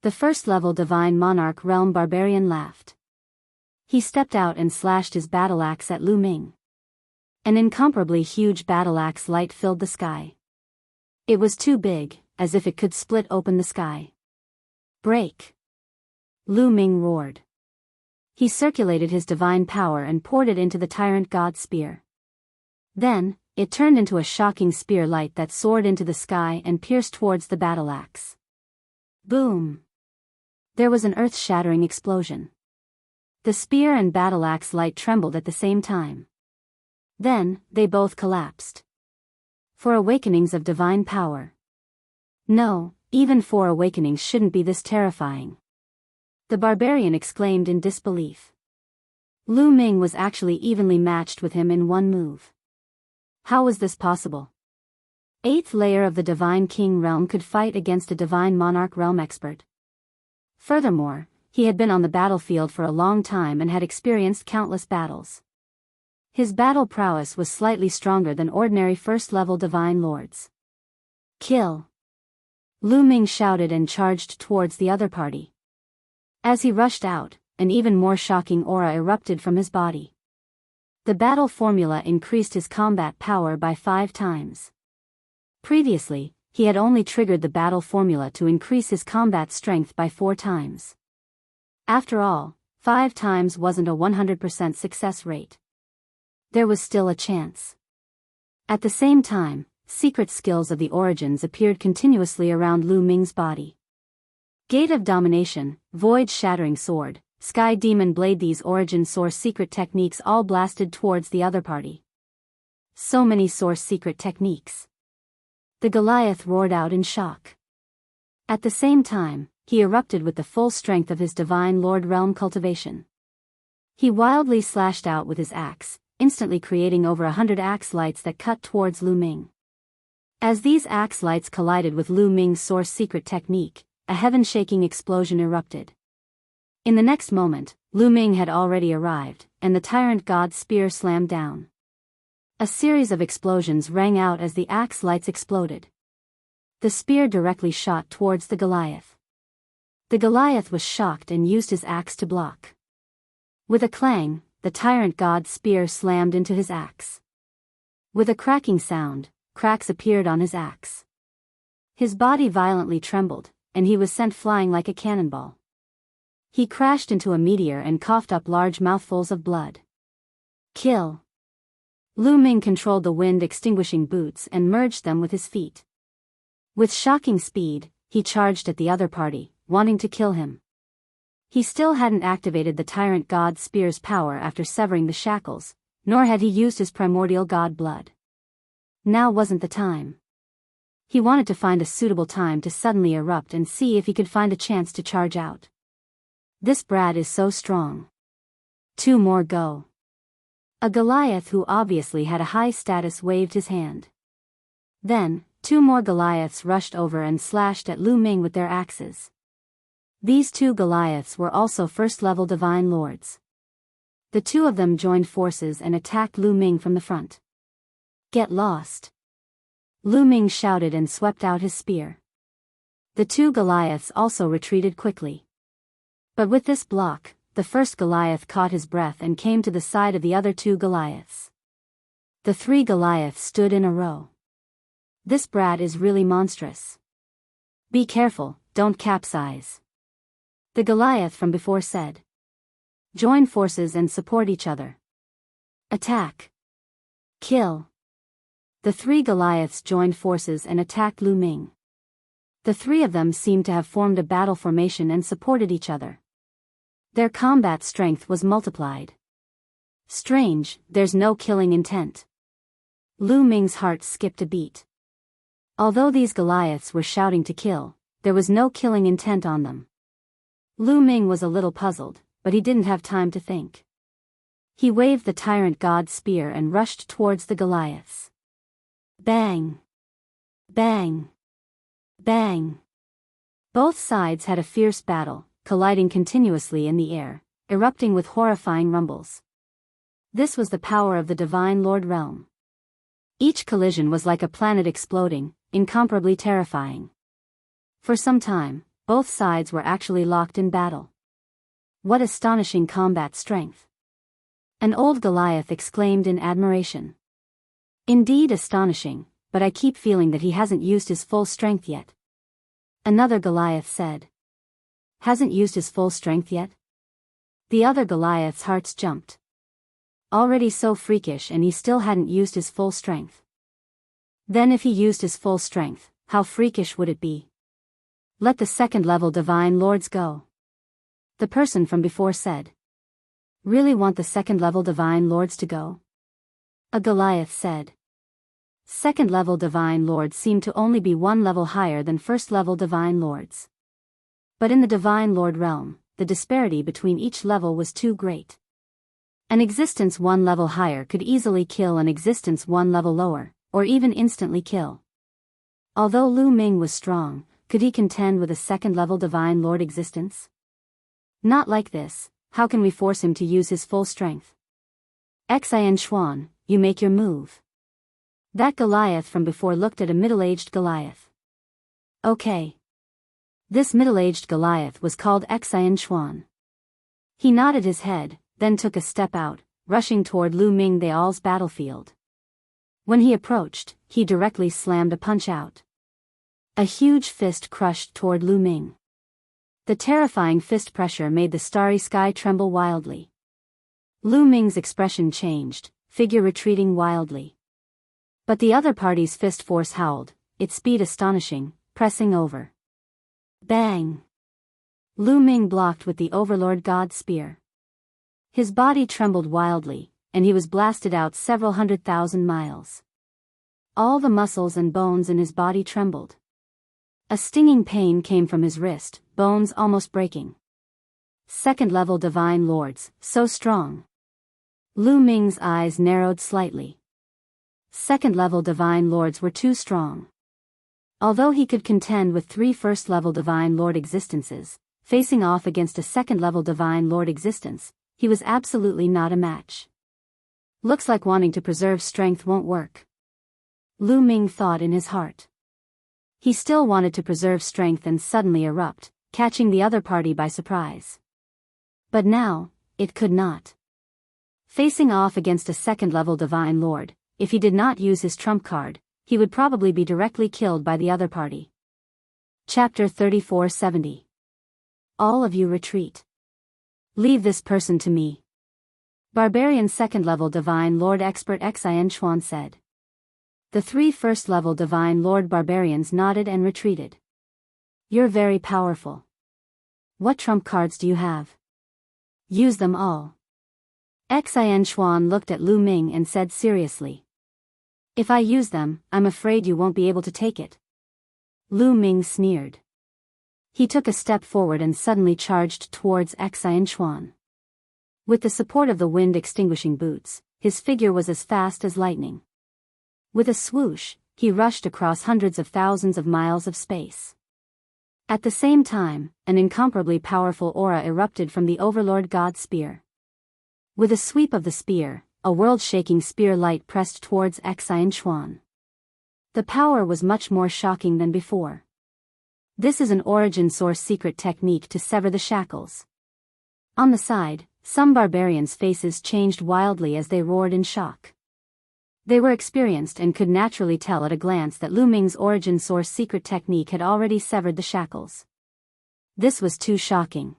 The 1st level Divine Monarch Realm barbarian laughed. He stepped out and slashed his battle axe at Lu Ming. An incomparably huge battle axe light filled the sky. It was too big, as if it could split open the sky. Break! Lu Ming roared. He circulated his divine power and poured it into the tyrant god's spear. Then, it turned into a shocking spear light that soared into the sky and pierced towards the battle axe. Boom! There was an earth-shattering explosion. The spear and battle axe light trembled at the same time. Then, they both collapsed. 4 awakenings of divine power. No, even 4 awakenings shouldn't be this terrifying. The barbarian exclaimed in disbelief. Lu Ming was actually evenly matched with him in one move. How was this possible? 8th layer of the Divine King realm could fight against a Divine Monarch realm expert. Furthermore, he had been on the battlefield for a long time and had experienced countless battles. His battle prowess was slightly stronger than ordinary first-level Divine Lords. Kill! Lu Ming shouted and charged towards the other party. As he rushed out, an even more shocking aura erupted from his body. The battle formula increased his combat power by 5 times. Previously, he had only triggered the battle formula to increase his combat strength by 4 times. After all, 5 times wasn't a 100% success rate. There was still a chance. At the same time, secret skills of the origins appeared continuously around Lu Ming's body. Gate of Domination, Void Shattering Sword, Sky Demon Blade. These origin source secret techniques all blasted towards the other party. So many source secret techniques. The Goliath roared out in shock. At the same time, he erupted with the full strength of his Divine Lord realm cultivation. He wildly slashed out with his axe, instantly creating over 100 axe lights that cut towards Lu Ming. As these axe lights collided with Lu Ming's source secret technique, a heaven-shaking explosion erupted. In the next moment, Lu Ming had already arrived, and the tyrant god's spear slammed down. A series of explosions rang out as the axe lights exploded. The spear directly shot towards the Goliath. The Goliath was shocked and used his axe to block. With a clang, the tyrant god's spear slammed into his axe. With a cracking sound, cracks appeared on his axe. His body violently trembled, and he was sent flying like a cannonball. He crashed into a meteor and coughed up large mouthfuls of blood. Kill! Lu Ming controlled the wind-extinguishing boots and merged them with his feet. With shocking speed, he charged at the other party, wanting to kill him. He still hadn't activated the tyrant god spear's power after severing the shackles, nor had he used his primordial god blood. Now wasn't the time. He wanted to find a suitable time to suddenly erupt and see if he could find a chance to charge out. This brat is so strong. 2 more go. A Goliath who obviously had a high status waved his hand. Then, 2 more Goliaths rushed over and slashed at Lu Ming with their axes. These 2 Goliaths were also first-level Divine Lords. The 2 of them joined forces and attacked Lu Ming from the front. Get lost! Lu Ming shouted and swept out his spear. The 2 Goliaths also retreated quickly. But with this block, the first Goliath caught his breath and came to the side of the other 2 Goliaths. The 3 Goliaths stood in a row. This brat is really monstrous. Be careful, don't capsize. The Goliath from before said. Join forces and support each other. Attack. Kill. The 3 Goliaths joined forces and attacked Lu Ming. The 3 of them seemed to have formed a battle formation and supported each other. Their combat strength was multiplied. Strange, there's no killing intent. Lu Ming's heart skipped a beat. Although these Goliaths were shouting to kill, there was no killing intent on them. Lu Ming was a little puzzled, but he didn't have time to think. He waved the tyrant god's spear and rushed towards the Goliaths. Bang! Bang! Bang! Both sides had a fierce battle, colliding continuously in the air, erupting with horrifying rumbles. This was the power of the Divine Lord realm. Each collision was like a planet exploding, incomparably terrifying. For some time, both sides were actually locked in battle. What astonishing combat strength! An old Goliath exclaimed in admiration. Indeed astonishing, but I keep feeling that he hasn't used his full strength yet. Another Goliath said. Hasn't used his full strength yet? The other Goliath's hearts jumped. Already so freakish, and he still hadn't used his full strength. Then if he used his full strength, how freakish would it be? Let the second-level divine lords go. The person from before said. Really want the second-level divine lords to go? A Goliath said. Second-level divine lords seemed to only be one level higher than first-level divine lords. But in the divine lord realm, the disparity between each level was too great. An existence one level higher could easily kill an existence one level lower, or even instantly kill. Although Lu Ming was strong, could he contend with a second-level divine lord existence? Not like this. How can we force him to use his full strength? Xian Xuan, you make your move. That Goliath from before looked at a middle-aged Goliath. Okay. This middle-aged Goliath was called Xian Xuan. He nodded his head, then took a step out, rushing toward Lu Ming Theal's battlefield. When he approached, he directly slammed a punch out. A huge fist crushed toward Lu Ming. The terrifying fist pressure made the starry sky tremble wildly. Lu Ming's expression changed, figure retreating wildly. But the other party's fist force howled, its speed astonishing, pressing over. Bang! Lu Ming blocked with the Overlord God Spear. His body trembled wildly, and he was blasted out several 100,000 miles. All the muscles and bones in his body trembled. A stinging pain came from his wrist, bones almost breaking. Second-level divine lords, so strong. Lu Ming's eyes narrowed slightly. Second-level divine lords were too strong. Although he could contend with 3 first-level divine lord existences, facing off against a second-level divine lord existence, he was absolutely not a match. Looks like wanting to preserve strength won't work. Lu Ming thought in his heart. He still wanted to preserve strength and suddenly erupt, catching the other party by surprise. But now, it could not. Facing off against a second-level divine lord, if he did not use his trump card, he would probably be directly killed by the other party. Chapter 3470. All of you retreat. Leave this person to me. Barbarian second-level divine lord expert Xian Xuan said. The 3 first-level divine lord barbarians nodded and retreated. You're very powerful. What trump cards do you have? Use them all. Xian Xuan looked at Lu Ming and said seriously. If I use them, I'm afraid you won't be able to take it. Lu Ming sneered. He took a step forward and suddenly charged towards Xian Xuan. With the support of the wind-extinguishing boots, his figure was as fast as lightning. With a swoosh, he rushed across hundreds of thousands of miles of space. At the same time, an incomparably powerful aura erupted from the Overlord God Spear. With a sweep of the spear, a world-shaking spear light pressed towards Xian Xuan. The power was much more shocking than before. This is an origin source secret technique to sever the shackles. On the side, some barbarians' faces changed wildly as they roared in shock. They were experienced and could naturally tell at a glance that Lu Ming's origin source secret technique had already severed the shackles. This was too shocking.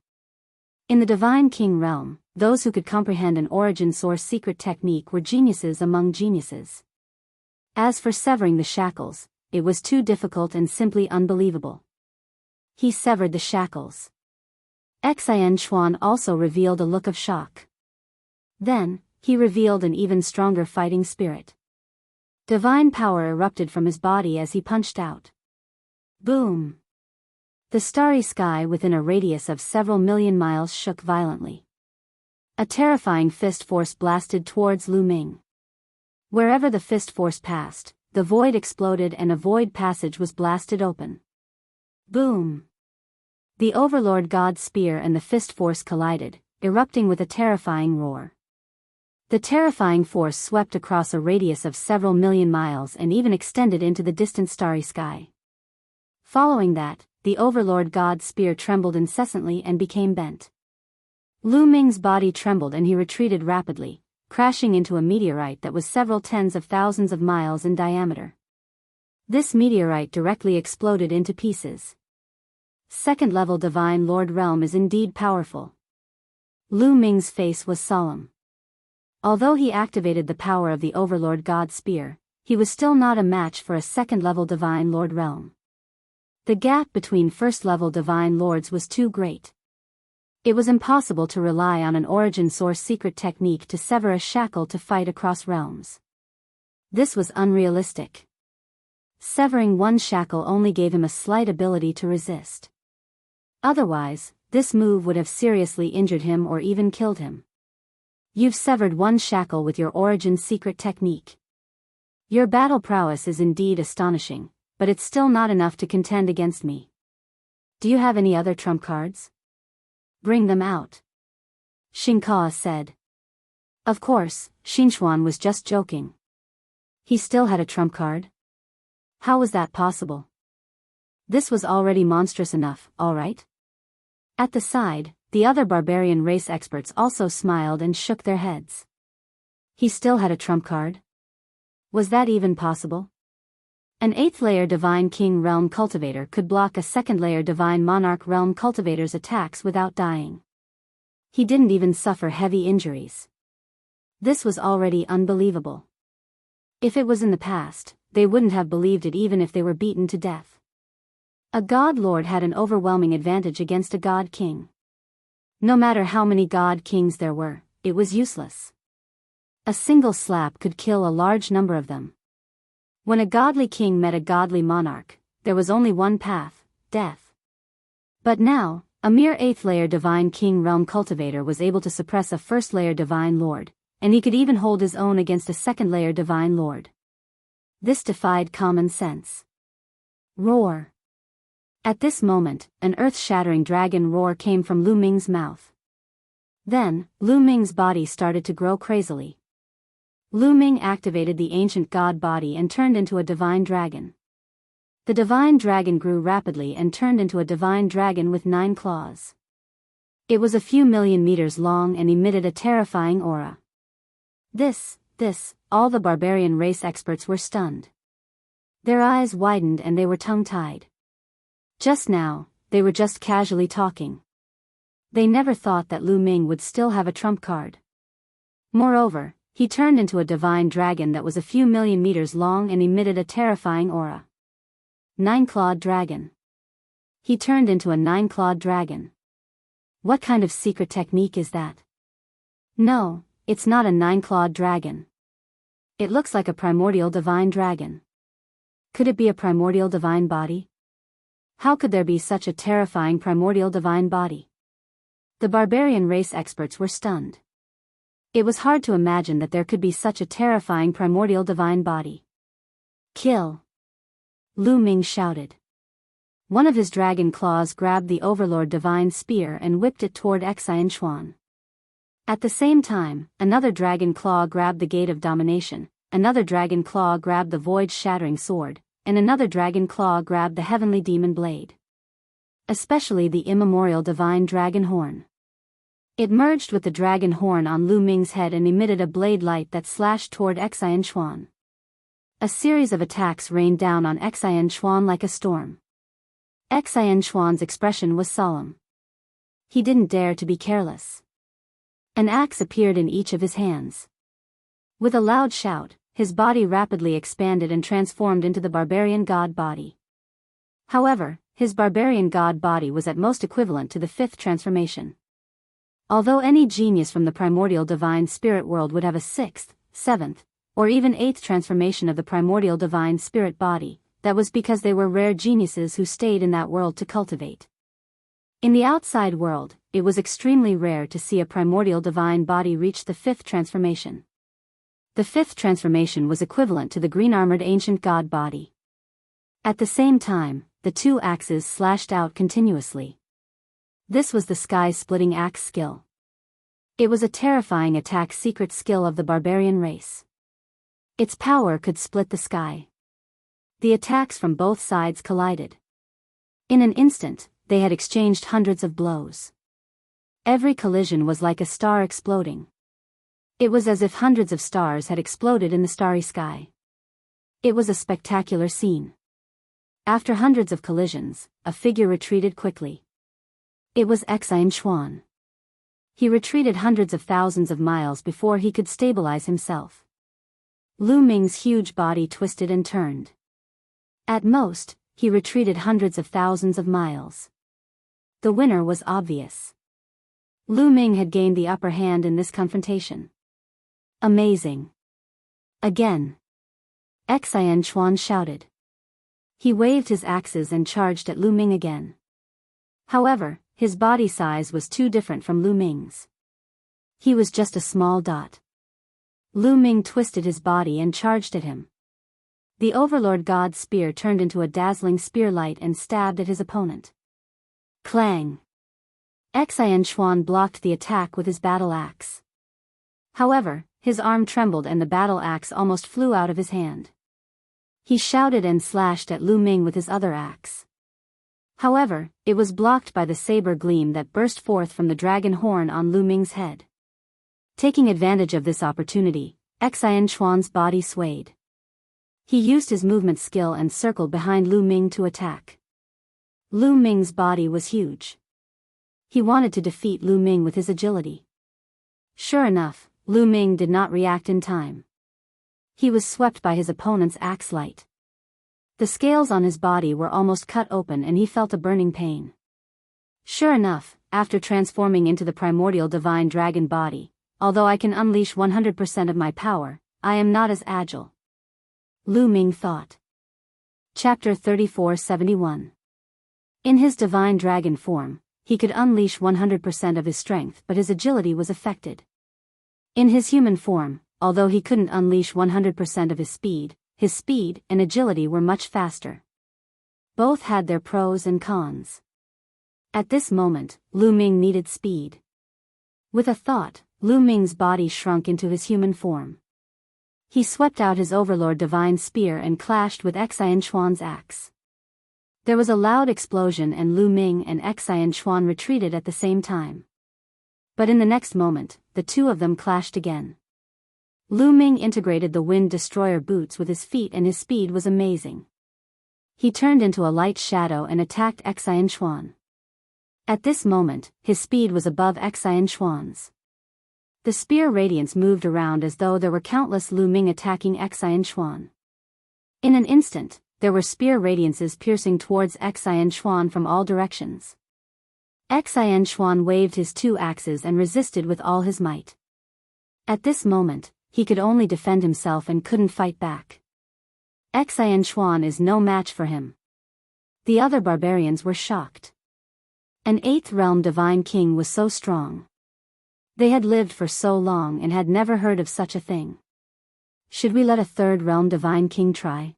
In the Divine King realm, those who could comprehend an origin source secret technique were geniuses among geniuses. As for severing the shackles, it was too difficult and simply unbelievable. He severed the shackles. Xian Xuan also revealed a look of shock. Then, he revealed an even stronger fighting spirit. Divine power erupted from his body as he punched out. Boom! The starry sky within a radius of several million miles shook violently. A terrifying fist force blasted towards Lu Ming. Wherever the fist force passed, the void exploded and a void passage was blasted open. Boom! The Overlord God Spear and the fist force collided, erupting with a terrifying roar. The terrifying force swept across a radius of several million miles and even extended into the distant starry sky. Following that, the Overlord God Spear trembled incessantly and became bent. Lu Ming's body trembled and he retreated rapidly, crashing into a meteorite that was several tens of thousands of miles in diameter. This meteorite directly exploded into pieces. second-level Divine Lord realm is indeed powerful. Lu Ming's face was solemn. Although he activated the power of the Overlord God Spear, he was still not a match for a second-level Divine Lord realm. The gap between first-level Divine Lords was too great. It was impossible to rely on an origin source secret technique to sever a shackle to fight across realms. This was unrealistic. Severing one shackle only gave him a slight ability to resist. Otherwise, this move would have seriously injured him or even killed him. You've severed one shackle with your origin secret technique. Your battle prowess is indeed astonishing, but it's still not enough to contend against me. Do you have any other trump cards? Bring them out. Xingke said. Of course, Xinchuan was just joking. He still had a trump card? How was that possible? This was already monstrous enough, all right? At the side, the other barbarian race experts also smiled and shook their heads. He still had a trump card? Was that even possible? An 8th-layer Divine King Realm Cultivator could block a 2nd-layer Divine Monarch Realm Cultivator's attacks without dying. He didn't even suffer heavy injuries. This was already unbelievable. If it was in the past, they wouldn't have believed it even if they were beaten to death. A God Lord had an overwhelming advantage against a God King. No matter how many God Kings there were, it was useless. A single slap could kill a large number of them. When a godly king met a godly monarch, there was only one path, death. But now, a mere 8th-layer Divine King Realm Cultivator was able to suppress a 1st-layer Divine Lord, and he could even hold his own against a 2nd-layer Divine Lord. This defied common sense. Roar. At this moment, an earth-shattering dragon roar came from Lu Ming's mouth. Then, Lu Ming's body started to grow crazily. Lu Ming activated the ancient god body and turned into a divine dragon. The divine dragon grew rapidly and turned into a divine dragon with 9 claws. It was a few million meters long and emitted a terrifying aura. All the barbarian race experts were stunned. Their eyes widened and they were tongue-tied. Just now, they were just casually talking. They never thought that Lu Ming would still have a trump card. Moreover, he turned into a divine dragon that was a few million meters long and emitted a terrifying aura. 9-clawed dragon. He turned into a 9-clawed dragon. What kind of secret technique is that? No, it's not a 9-clawed dragon. It looks like a primordial divine dragon. Could it be a primordial divine body? How could there be such a terrifying primordial divine body? The barbarian race experts were stunned. It was hard to imagine that there could be such a terrifying primordial divine body. Kill! Lu Ming shouted. One of his dragon claws grabbed the Overlord Divine Spear and whipped it toward Enchanting. At the same time, another dragon claw grabbed the Gate of Domination, another dragon claw grabbed the Void-Shattering Sword, and another dragon claw grabbed the Heavenly Demon Blade. Especially the immemorial Divine Dragon Horn. It merged with the dragon horn on Lu Ming's head and emitted a blade light that slashed toward Enchanting. A series of attacks rained down on Enchanting like a storm. Enchanting's expression was solemn. He didn't dare to be careless. An axe appeared in each of his hands. With a loud shout, his body rapidly expanded and transformed into the barbarian god body. However, his barbarian god body was at most equivalent to the 5th transformation. Although any genius from the primordial divine spirit world would have a 6th, 7th, or even 8th transformation of the primordial divine spirit body, that was because they were rare geniuses who stayed in that world to cultivate. In the outside world, it was extremely rare to see a primordial divine body reach the 5th transformation. The 5th transformation was equivalent to the green-armored ancient god body. At the same time, the 2 axes slashed out continuously. This was the sky-splitting axe skill. It was a terrifying attack secret skill of the barbarian race. Its power could split the sky. The attacks from both sides collided. In an instant, they had exchanged hundreds of blows. Every collision was like a star exploding. It was as if hundreds of stars had exploded in the starry sky. It was a spectacular scene. After hundreds of collisions, a figure retreated quickly. It was Enchanting. He retreated hundreds of thousands of miles before he could stabilize himself. Lu Ming's huge body twisted and turned. At most, he retreated hundreds of thousands of miles. The winner was obvious. Lu Ming had gained the upper hand in this confrontation. Amazing. Again. Enchanting shouted. He waved his axes and charged at Lu Ming again. However, his body size was too different from Lu Ming's. He was just a small dot. Lu Ming twisted his body and charged at him. The Overlord God's spear turned into a dazzling spearlight and stabbed at his opponent. Clang! Enchanting blocked the attack with his battle axe. However, his arm trembled and the battle axe almost flew out of his hand. He shouted and slashed at Lu Ming with his other axe. However, it was blocked by the saber gleam that burst forth from the dragon horn on Lu Ming's head. Taking advantage of this opportunity, Enchanting's body swayed. He used his movement skill and circled behind Lu Ming to attack. Lu Ming's body was huge. He wanted to defeat Lu Ming with his agility. Sure enough, Lu Ming did not react in time. He was swept by his opponent's axe light. The scales on his body were almost cut open and he felt a burning pain. Sure enough, after transforming into the primordial divine dragon body, although I can unleash 100% of my power, I am not as agile. Lu Ming thought. Chapter 3471. In his divine dragon form, he could unleash 100% of his strength, but his agility was affected. In his human form, although he couldn't unleash 100% of his speed and agility were much faster. Both had their pros and cons. At this moment, Lu Ming needed speed. With a thought, Lu Ming's body shrunk into his human form. He swept out his Overlord Divine Spear and clashed with Enchanting's axe. There was a loud explosion and Lu Ming and Enchanting retreated at the same time. But in the next moment, the two of them clashed again. Lu Ming integrated the Wind Destroyer boots with his feet and his speed was amazing. He turned into a light shadow and attacked Enchanting. At this moment, his speed was above Enchanting's. The spear radiance moved around as though there were countless Lu Ming attacking Enchanting. In an instant, there were spear radiances piercing towards Enchanting from all directions. Enchanting waved his two axes and resisted with all his might. At this moment, he could only defend himself and couldn't fight back. Enchanting is no match for him. The other barbarians were shocked. An 8th realm divine king was so strong. They had lived for so long and had never heard of such a thing. Should we let a 3rd realm divine king try?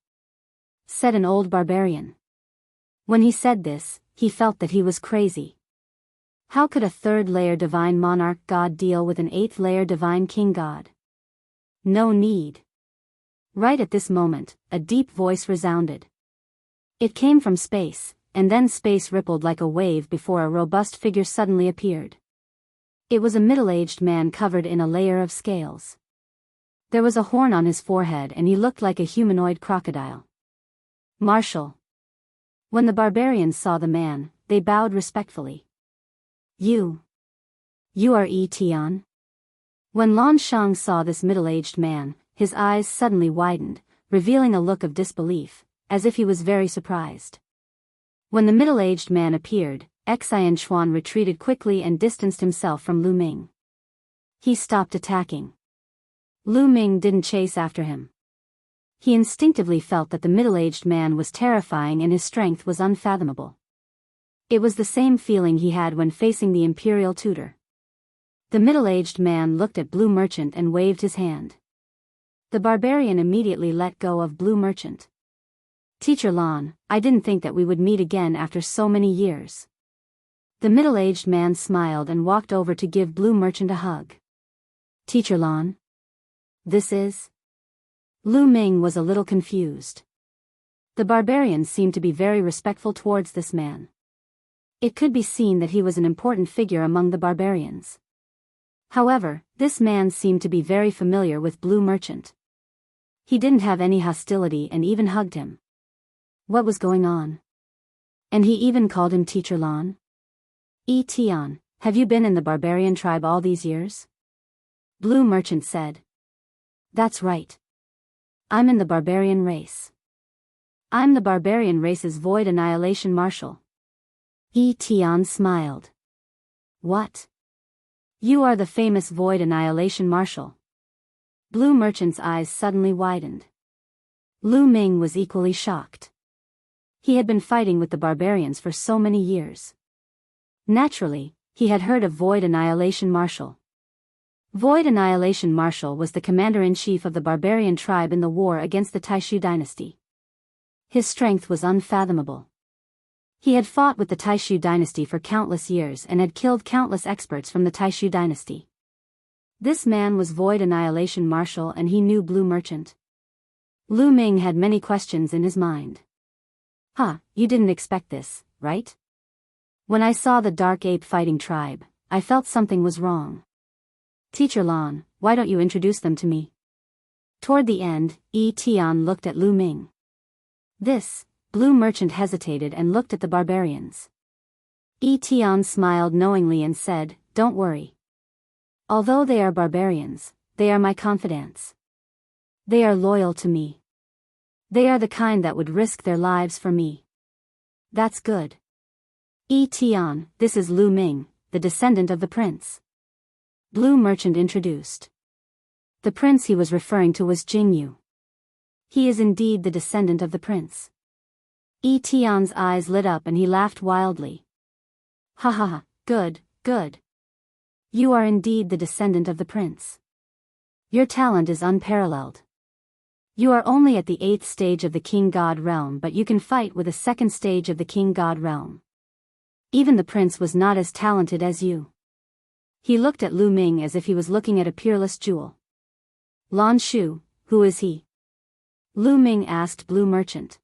Said an old barbarian. When he said this, he felt that he was crazy. How could a 3rd layer divine monarch god deal with an 8th layer divine king god? No need. Right at this moment, a deep voice resounded. It came from space, and then space rippled like a wave before a robust figure suddenly appeared. It was a middle-aged man covered in a layer of scales. There was a horn on his forehead and he looked like a humanoid crocodile. Marshal. When the barbarians saw the man, they bowed respectfully. You are Tian? When Lan Shang saw this middle-aged man, his eyes suddenly widened, revealing a look of disbelief, as if he was very surprised. When the middle-aged man appeared, Enchanting retreated quickly and distanced himself from Lu Ming. He stopped attacking. Lu Ming didn't chase after him. He instinctively felt that the middle-aged man was terrifying and his strength was unfathomable. It was the same feeling he had when facing the imperial tutor. The middle-aged man looked at Blue Merchant and waved his hand. The barbarian immediately let go of Blue Merchant. Teacher Lan, I didn't think that we would meet again after so many years. The middle-aged man smiled and walked over to give Blue Merchant a hug. Teacher Lan? This is? Lu Ming was a little confused. The barbarian seemed to be very respectful towards this man. It could be seen that he was an important figure among the barbarians. However, this man seemed to be very familiar with Blue Merchant. He didn't have any hostility and even hugged him. What was going on? And he even called him Teacher Lon? Tion, have you been in the barbarian tribe all these years? Blue Merchant said. That's right. I'm in the barbarian race. I'm the barbarian race's Void Annihilation Marshal. Tion smiled. What? You are the famous Void Annihilation Marshal. Blue Merchant's eyes suddenly widened. Lu Ming was equally shocked. He had been fighting with the barbarians for so many years. Naturally, he had heard of Void Annihilation Marshal. Void Annihilation Marshal was the commander-in-chief of the barbarian tribe in the war against the Taishu dynasty. His strength was unfathomable. He had fought with the Taishu dynasty for countless years and had killed countless experts from the Taishu dynasty. This man was Void Annihilation Marshal and he knew Blue Merchant. Lu Ming had many questions in his mind. You didn't expect this, right? When I saw the Dark Ape fighting tribe, I felt something was wrong. Teacher Lon, why don't you introduce them to me? Toward the end, Tion looked at Lu Ming. Blue Merchant hesitated and looked at the barbarians. Tion smiled knowingly and said, Don't worry. Although they are barbarians, they are my confidants. They are loyal to me. They are the kind that would risk their lives for me. That's good. Tion, this is Lu Ming, the descendant of the prince. Blue Merchant introduced. The prince he was referring to was Jingyu. He is indeed the descendant of the prince. Tion's eyes lit up and he laughed wildly. Ha ha ha, good, good. You are indeed the descendant of the prince. Your talent is unparalleled. You are only at the 8th stage of the King God realm, but you can fight with the 2nd stage of the King God realm. Even the prince was not as talented as you. He looked at Lu Ming as if he was looking at a peerless jewel. Lan Shu, who is he? Lu Ming asked Blue Merchant.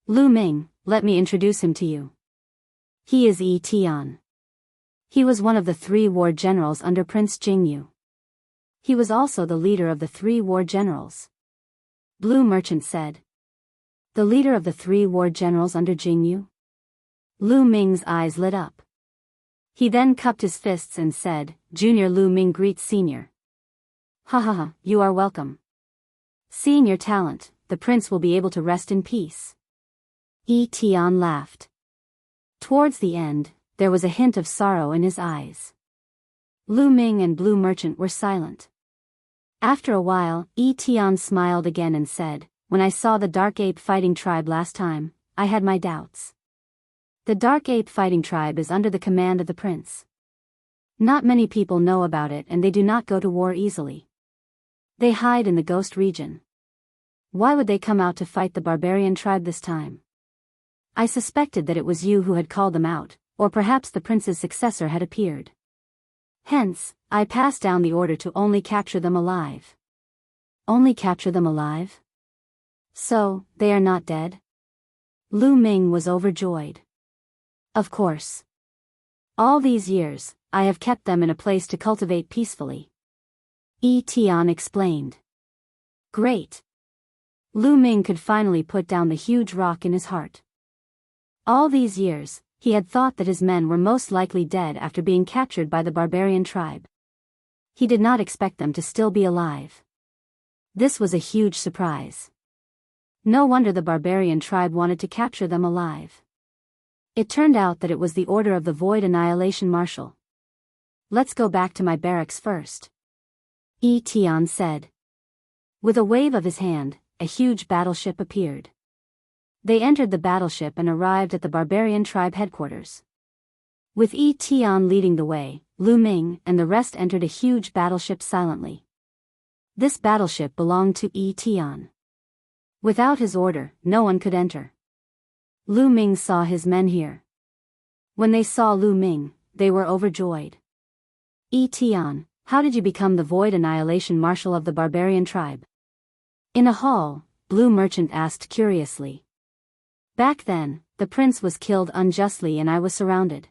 Lu Ming, let me introduce him to you. He is Tion. He was one of the 3 war generals under Prince Jingyu. He was also the leader of the 3 war generals. Blue Merchant said. The leader of the 3 war generals under Jingyu? Lu Ming's eyes lit up. He then cupped his fists and said, Junior Lu Ming greets Senior. Ha ha ha, you are welcome. Seeing your talent, the prince will be able to rest in peace. Tion laughed. Towards the end, there was a hint of sorrow in his eyes. Lu Ming and Blue Merchant were silent. After a while, Tion smiled again and said, When I saw the Dark Ape fighting tribe last time, I had my doubts. The Dark Ape fighting tribe is under the command of the prince. Not many people know about it and they do not go to war easily. They hide in the Ghost region. Why would they come out to fight the barbarian tribe this time? I suspected that it was you who had called them out, or perhaps the prince's successor had appeared. Hence, I passed down the order to only capture them alive. Only capture them alive? So, they are not dead? Lu Ming was overjoyed. Of course. All these years, I have kept them in a place to cultivate peacefully. Tion explained. Great. Lu Ming could finally put down the huge rock in his heart. All these years, he had thought that his men were most likely dead after being captured by the barbarian tribe. He did not expect them to still be alive. This was a huge surprise. No wonder the barbarian tribe wanted to capture them alive. It turned out that it was the order of the Void Annihilation Marshal. Let's go back to my barracks first. Tion said. With a wave of his hand, a huge battleship appeared. They entered the battleship and arrived at the barbarian tribe headquarters. With Tion leading the way, Lu Ming and the rest entered a huge battleship silently. This battleship belonged to Tion. Without his order, no one could enter. Lu Ming saw his men here. When they saw Lu Ming, they were overjoyed. Tion, how did you become the Void Annihilation Marshal of the barbarian tribe? In a hall, Blue Merchant asked curiously. Back then, the prince was killed unjustly and I was surrounded.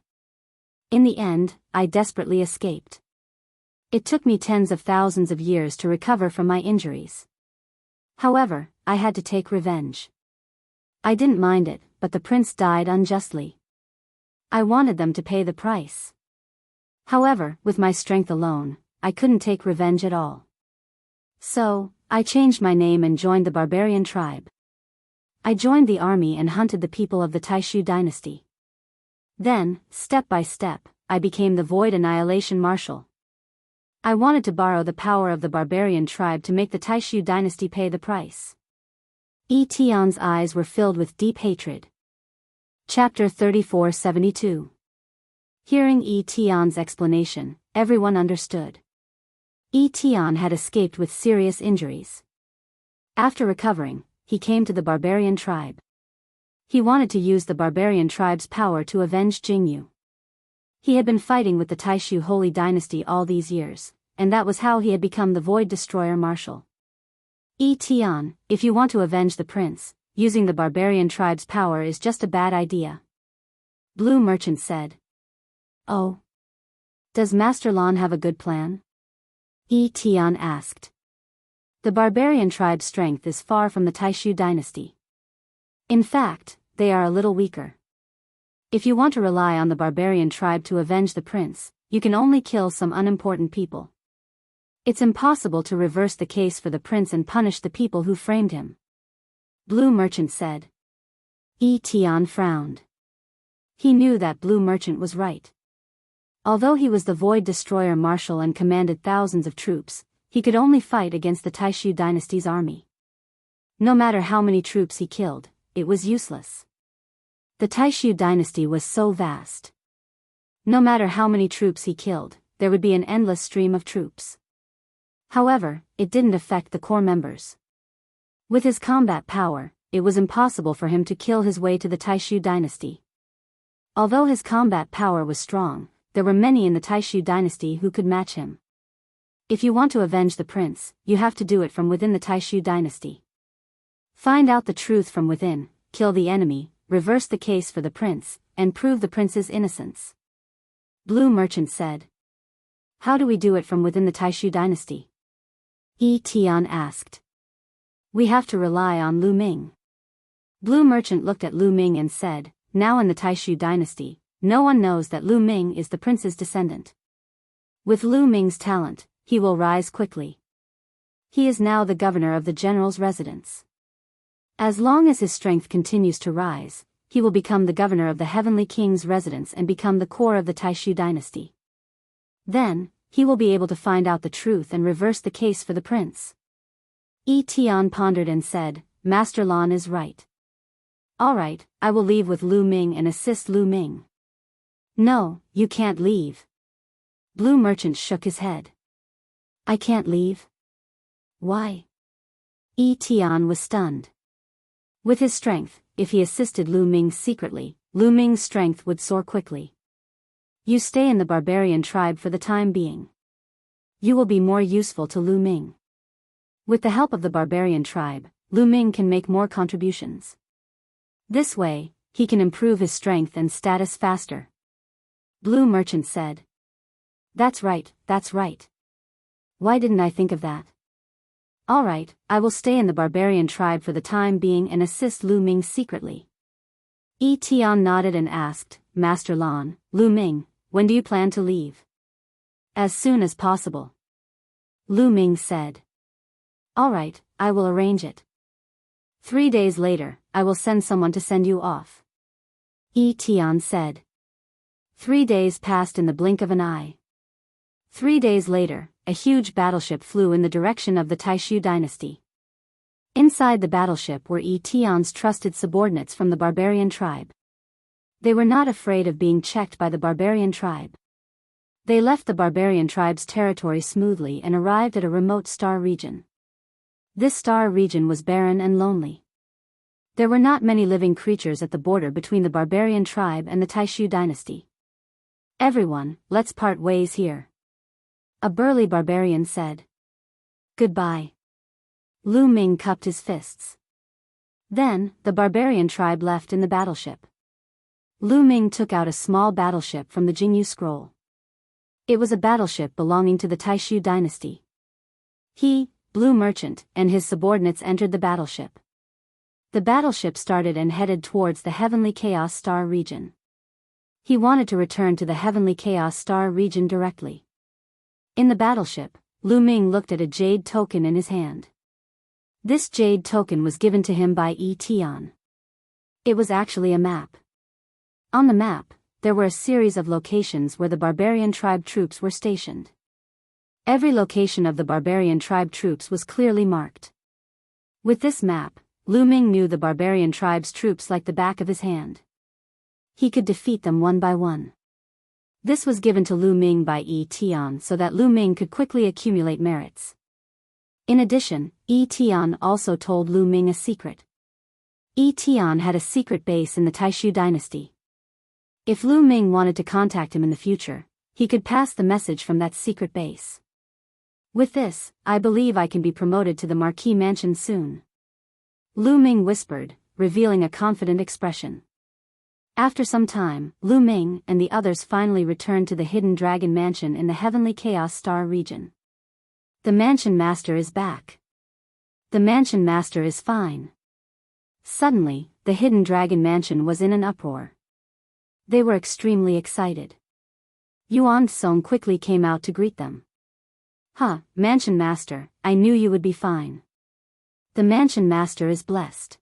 In the end, I desperately escaped. It took me tens of thousands of years to recover from my injuries. However, I had to take revenge. I didn't mind it, but the prince died unjustly. I wanted them to pay the price. However, with my strength alone, I couldn't take revenge at all. So, I changed my name and joined the barbarian tribe. I joined the army and hunted the people of the Taishu dynasty. Then, step by step, I became the Void Annihilation Marshal. I wanted to borrow the power of the barbarian tribe to make the Taishu dynasty pay the price. Tion's eyes were filled with deep hatred. Chapter 3472. Hearing Tion's explanation, everyone understood. Tion had escaped with serious injuries. After recovering, he came to the barbarian tribe. He wanted to use the barbarian tribe's power to avenge Jingyu. He had been fighting with the Taishu Holy Dynasty all these years, and that was how he had become the Void Destroyer Marshal. Tion, if you want to avenge the prince, using the barbarian tribe's power is just a bad idea. Blue Merchant said. Oh. Does Master Lan have a good plan? Tion asked. The barbarian tribe's strength is far from the Taishu dynasty. In fact, they are a little weaker. If you want to rely on the barbarian tribe to avenge the prince, you can only kill some unimportant people. It's impossible to reverse the case for the prince and punish the people who framed him. Blue Merchant said. Tion frowned. He knew that Blue Merchant was right. Although he was the Void Destroyer Marshal and commanded thousands of troops, he could only fight against the Taishu dynasty's army. No matter how many troops he killed, it was useless. The Taishu dynasty was so vast. No matter how many troops he killed, there would be an endless stream of troops. However, it didn't affect the core members. With his combat power, it was impossible for him to kill his way to the Taishu dynasty. Although his combat power was strong, there were many in the Taishu dynasty who could match him. If you want to avenge the prince, you have to do it from within the Taishu dynasty. Find out the truth from within, kill the enemy, reverse the case for the prince, and prove the prince's innocence. Blue Merchant said. How do we do it from within the Taishu dynasty? Tion asked. We have to rely on Lu Ming. Blue Merchant looked at Lu Ming and said, now in the Taishu dynasty, no one knows that Lu Ming is the prince's descendant. With Lu Ming's talent, he will rise quickly. He is now the governor of the general's residence. As long as his strength continues to rise, he will become the governor of the Heavenly King's residence and become the core of the Taishu dynasty. Then, he will be able to find out the truth and reverse the case for the prince. Tion pondered and said, Master Lan is right. All right, I will leave with Lu Ming and assist Lu Ming. No, you can't leave. Blue Merchant shook his head. I can't leave? Why? Tion was stunned. With his strength, if he assisted Lu Ming secretly, Lu Ming's strength would soar quickly. You stay in the barbarian tribe for the time being. You will be more useful to Lu Ming. With the help of the barbarian tribe, Lu Ming can make more contributions. This way, he can improve his strength and status faster. Blue Merchant said. That's right, that's right. Why didn't I think of that? All right, I will stay in the barbarian tribe for the time being and assist Lu Ming secretly. Tion nodded and asked, Master Lan, Lu Ming, when do you plan to leave? As soon as possible. Lu Ming said. All right, I will arrange it. 3 days later, I will send someone to send you off. Tion said. 3 days passed in the blink of an eye. 3 days later, a huge battleship flew in the direction of the Taishu dynasty. Inside the battleship were Tion's trusted subordinates from the barbarian tribe. They were not afraid of being checked by the barbarian tribe. They left the barbarian tribe's territory smoothly and arrived at a remote star region. This star region was barren and lonely. There were not many living creatures at the border between the barbarian tribe and the Taishu dynasty. Everyone, let's part ways here. A burly barbarian said. Goodbye. Lu Ming cupped his fists. Then, the barbarian tribe left in the battleship. Lu Ming took out a small battleship from the Jingyu scroll. It was a battleship belonging to the Taishu dynasty. He, Blue Merchant, and his subordinates entered the battleship. The battleship started and headed towards the Heavenly Chaos Star region. He wanted to return to the Heavenly Chaos Star region directly. In the battleship, Lu Ming looked at a jade token in his hand. This jade token was given to him by Tian. It was actually a map. On the map, there were a series of locations where the barbarian tribe troops were stationed. Every location of the barbarian tribe troops was clearly marked. With this map, Lu Ming knew the barbarian tribe's troops like the back of his hand. He could defeat them one by one. This was given to Lu Ming by Tian so that Lu Ming could quickly accumulate merits. In addition, Tian also told Lu Ming a secret. Tian had a secret base in the Taishu dynasty. If Lu Ming wanted to contact him in the future, he could pass the message from that secret base. With this, I believe I can be promoted to the Marquis Mansion soon. Lu Ming whispered, revealing a confident expression. After some time, Lu Ming and the others finally returned to the Hidden Dragon Mansion in the Heavenly Chaos Star region. The Mansion Master is back. The Mansion Master is fine. Suddenly, the Hidden Dragon Mansion was in an uproar. They were extremely excited. Yuan Song quickly came out to greet them. Mansion Master, I knew you would be fine. The Mansion Master is blessed.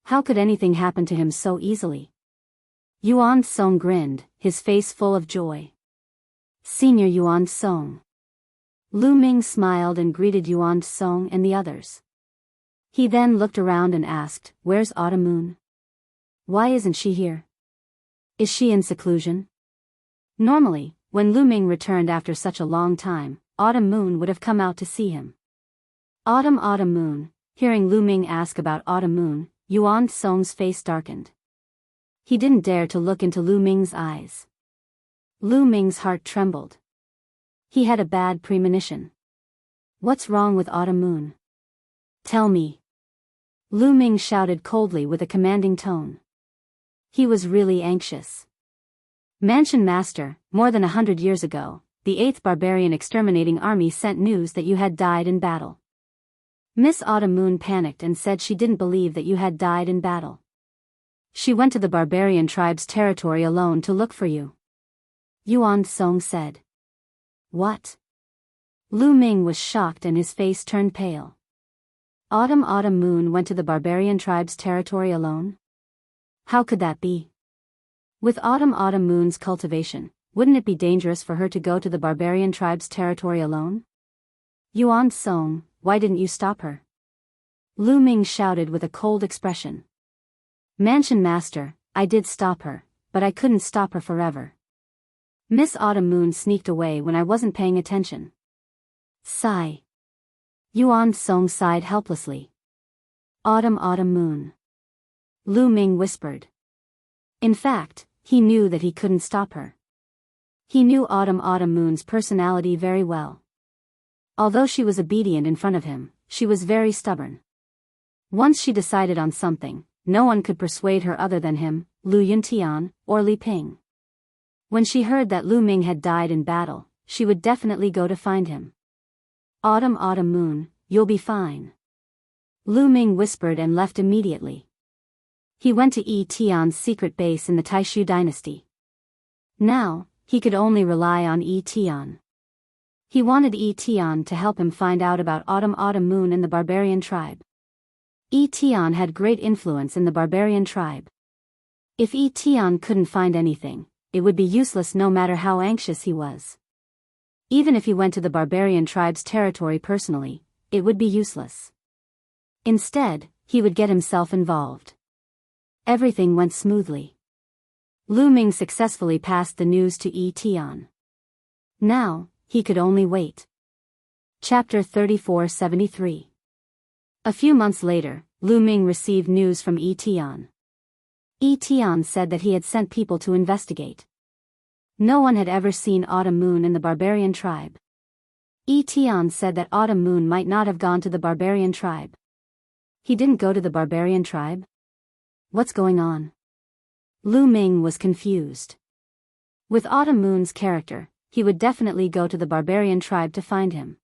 How could anything happen to him so easily? Yuan Song grinned, his face full of joy. Senior Yuan Song. Lu Ming smiled and greeted Yuan Song and the others. He then looked around and asked, "Where's Autumn Moon? Why isn't she here? Is she in seclusion?" Normally, when Lu Ming returned after such a long time, Autumn Moon would have come out to see him. Autumn Moon. Hearing Lu Ming ask about Autumn Moon, Yuan Song's face darkened. He didn't dare to look into Lu Ming's eyes. Lu Ming's heart trembled. He had a bad premonition. What's wrong with Autumn Moon? Tell me. Lu Ming shouted coldly with a commanding tone. He was really anxious. Mansion Master, more than 100 years ago, the 8th Barbarian Exterminating Army sent news that you had died in battle. Miss Autumn Moon panicked and said she didn't believe that you had died in battle. She went to the barbarian tribe's territory alone to look for you. Yuan Song said. What? Lu Ming was shocked and his face turned pale. Autumn Moon went to the barbarian tribe's territory alone? How could that be? With Autumn Moon's cultivation, wouldn't it be dangerous for her to go to the barbarian tribe's territory alone? Yuan Song, why didn't you stop her? Lu Ming shouted with a cold expression. Mansion Master, I did stop her, but I couldn't stop her forever. Miss Autumn Moon sneaked away when I wasn't paying attention. Sigh. Yuan Song sighed helplessly. Autumn Moon. Lu Ming whispered. In fact, he knew that he couldn't stop her. He knew Autumn Moon's personality very well. Although she was obedient in front of him, she was very stubborn. Once she decided on something, no one could persuade her other than him, Lu Yuntian, or Li Ping. When she heard that Lu Ming had died in battle, she would definitely go to find him. Autumn Moon, you'll be fine. Lu Ming whispered and left immediately. He went to Tian's secret base in the Taishu dynasty. Now, he could only rely on Tian. He wanted Tian to help him find out about Autumn Moon and the barbarian tribe. Tian had great influence in the barbarian tribe. If Tian couldn't find anything, it would be useless no matter how anxious he was. Even if he went to the barbarian tribe's territory personally, it would be useless. Instead, he would get himself involved. Everything went smoothly. Lu Ming successfully passed the news to Tian. Now, he could only wait. Chapter 3473. A few months later, Lu Ming received news from Tian. Tian said that he had sent people to investigate. No one had ever seen Autumn Moon in the barbarian tribe. Tian said that Autumn Moon might not have gone to the barbarian tribe. He didn't go to the barbarian tribe? What's going on? Lu Ming was confused. With Autumn Moon's character, he would definitely go to the barbarian tribe to find him.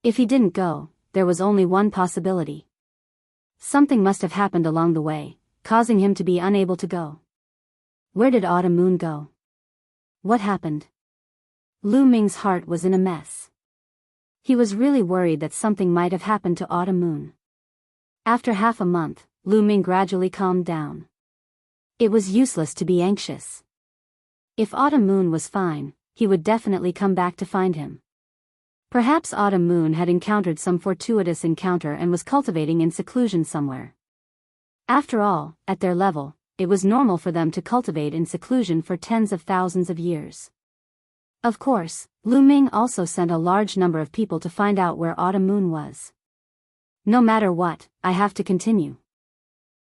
If he didn't go, there was only one possibility. Something must have happened along the way, causing him to be unable to go. Where did Autumn Moon go? What happened? Lu Ming's heart was in a mess. He was really worried that something might have happened to Autumn Moon. After half a month, Lu Ming gradually calmed down. It was useless to be anxious. If Autumn Moon was fine, he would definitely come back to find him. Perhaps Autumn Moon had encountered some fortuitous encounter and was cultivating in seclusion somewhere. After all, at their level, it was normal for them to cultivate in seclusion for tens of thousands of years. Of course, Lu Ming also sent a large number of people to find out where Autumn Moon was. No matter what, I have to continue.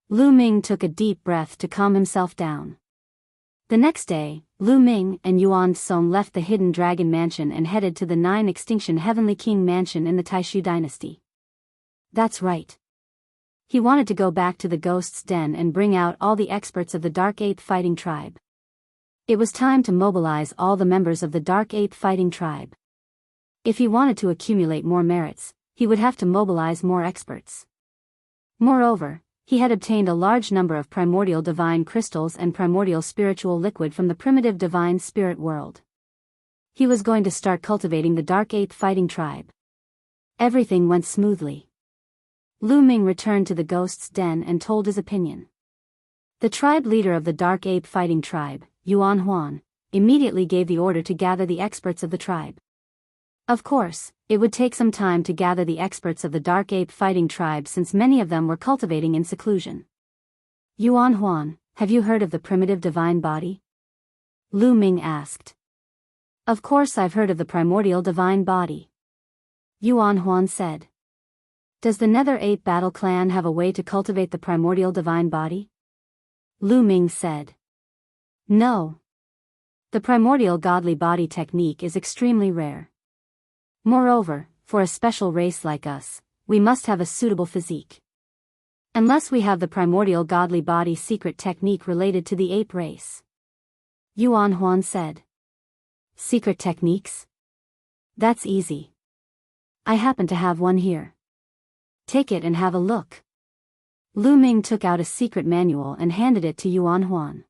Lu Ming took a deep breath to calm himself down. The next day, Lu Ming and Yuan Song left the Hidden Dragon Mansion and headed to the 9 Extinction Heavenly King Mansion in the Taishu dynasty. That's right. He wanted to go back to the Ghost's Den and bring out all the experts of the Dark Ape Fighting Tribe. It was time to mobilize all the members of the Dark Ape Fighting Tribe. If he wanted to accumulate more merits, he would have to mobilize more experts. Moreover, he had obtained a large number of primordial divine crystals and primordial spiritual liquid from the primitive divine spirit world. He was going to start cultivating the Dark Ape Fighting Tribe. Everything went smoothly. Lu Ming returned to the Ghost's Den and told his opinion. The tribe leader of the Dark Ape Fighting Tribe, Yuan Huan, immediately gave the order to gather the experts of the tribe. Of course, it would take some time to gather the experts of the Dark Ape Fighting Tribe since many of them were cultivating in seclusion. Yuan Huan, have you heard of the primitive divine body? Lu Ming asked. Of course I've heard of the primordial divine body. Yuan Huan said. Does the Nether Ape Battle Clan have a way to cultivate the primordial divine body? Lu Ming said. No. The primordial godly body technique is extremely rare. Moreover, for a special race like us, we must have a suitable physique. Unless we have the primordial godly body secret technique related to the ape race. Yuan Huan said. Secret techniques? That's easy. I happen to have one here. Take it and have a look. Lu Ming took out a secret manual and handed it to Yuan Huan.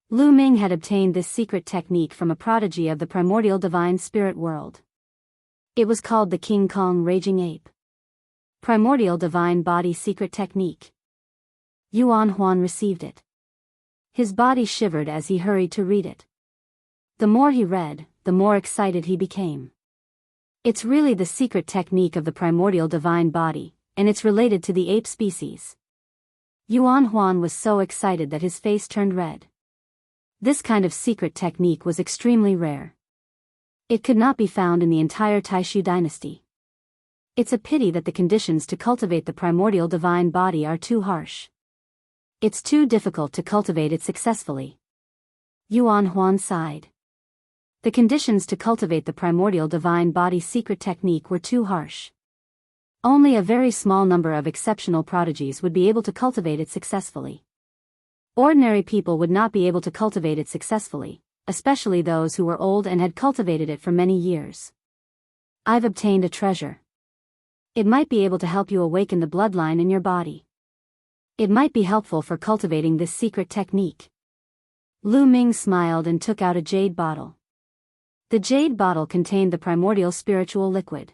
Lu Ming had obtained this secret technique from a prodigy of the primordial divine spirit world. It was called the King Kong Raging Ape. Primordial Divine Body Secret Technique. Yuan Huan received it. His body shivered as he hurried to read it. The more he read, the more excited he became. It's really the secret technique of the primordial divine body, and it's related to the ape species. Yuan Huan was so excited that his face turned red. This kind of secret technique was extremely rare. It could not be found in the entire Taishu dynasty. It's a pity that the conditions to cultivate the primordial divine body are too harsh. It's too difficult to cultivate it successfully. Yuan Huan sighed. The conditions to cultivate the primordial divine body secret technique were too harsh. Only a very small number of exceptional prodigies would be able to cultivate it successfully. Ordinary people would not be able to cultivate it successfully, especially those who were old and had cultivated it for many years. I've obtained a treasure. It might be able to help you awaken the bloodline in your body. It might be helpful for cultivating this secret technique. Lu Ming smiled and took out a jade bottle. The jade bottle contained the primordial spiritual liquid.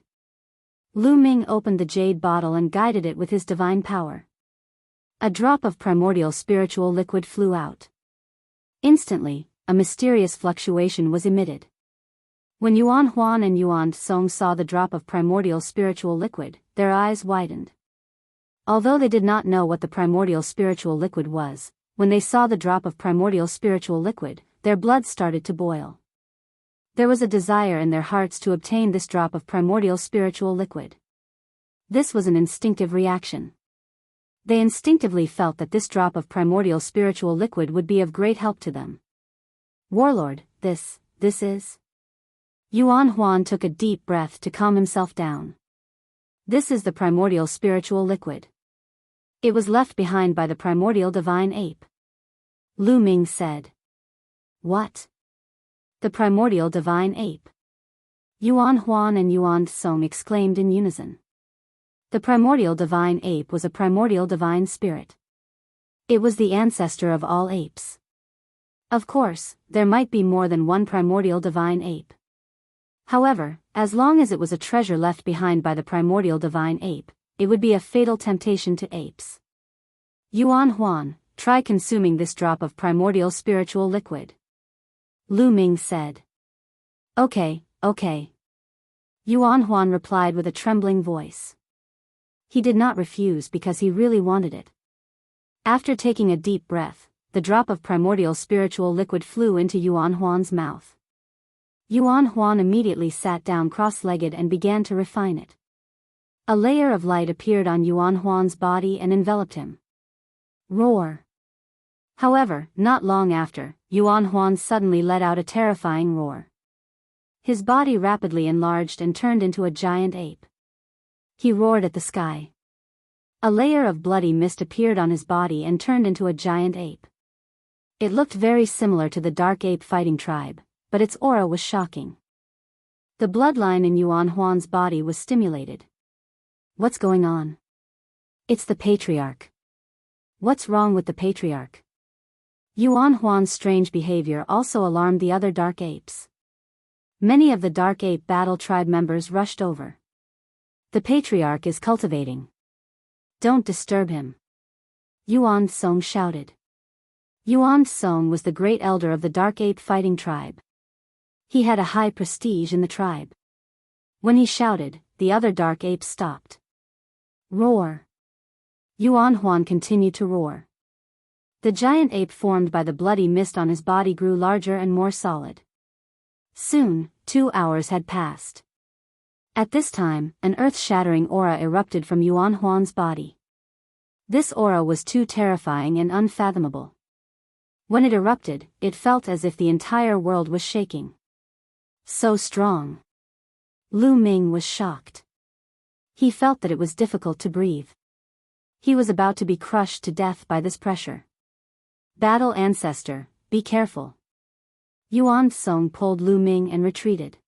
Lu Ming opened the jade bottle and guided it with his divine power. A drop of primordial spiritual liquid flew out. Instantly, a mysterious fluctuation was emitted. When Yuan Huan and Yuan Song saw the drop of primordial spiritual liquid, their eyes widened. Although they did not know what the primordial spiritual liquid was, when they saw the drop of primordial spiritual liquid, their blood started to boil. There was a desire in their hearts to obtain this drop of primordial spiritual liquid. This was an instinctive reaction. They instinctively felt that this drop of primordial spiritual liquid would be of great help to them. Warlord, this is... Yuan Huan took a deep breath to calm himself down. This is the primordial spiritual liquid. It was left behind by the primordial divine ape. Lu Ming said. What? The primordial divine ape. Yuan Huan and Yuan Song exclaimed in unison. The primordial divine ape was a primordial divine spirit. It was the ancestor of all apes. Of course, there might be more than one primordial divine ape. However, as long as it was a treasure left behind by the primordial divine ape, it would be a fatal temptation to apes. Yuan Huan, try consuming this drop of primordial spiritual liquid. Lu Ming said. Okay. Yuan Huan replied with a trembling voice. He did not refuse because he really wanted it. After taking a deep breath, the drop of primordial spiritual liquid flew into Yuan Huan's mouth. Yuan Huan immediately sat down cross-legged and began to refine it. A layer of light appeared on Yuan Huan's body and enveloped him. Roar! However, not long after, Yuan Huan suddenly let out a terrifying roar. His body rapidly enlarged and turned into a giant ape. He roared at the sky. A layer of bloody mist appeared on his body and turned into a giant ape. It looked very similar to the dark ape fighting tribe, but its aura was shocking. The bloodline in Yuan Huan's body was stimulated. What's going on? It's the patriarch. What's wrong with the patriarch? Yuan Huan's strange behavior also alarmed the other dark apes. Many of the dark ape battle tribe members rushed over. The patriarch is cultivating. Don't disturb him. Yuan Song shouted. Yuan Song was the great elder of the dark ape fighting tribe. He had a high prestige in the tribe. When he shouted, the other dark apes stopped. Roar! Yuan Huan continued to roar. The giant ape formed by the bloody mist on his body grew larger and more solid. Soon, 2 hours had passed. At this time, an earth-shattering aura erupted from Yuan Huan's body. This aura was too terrifying and unfathomable. When it erupted, it felt as if the entire world was shaking. So strong. Lu Ming was shocked. He felt that it was difficult to breathe. He was about to be crushed to death by this pressure. Battle ancestor, be careful. Yuan Song pulled Lu Ming and retreated.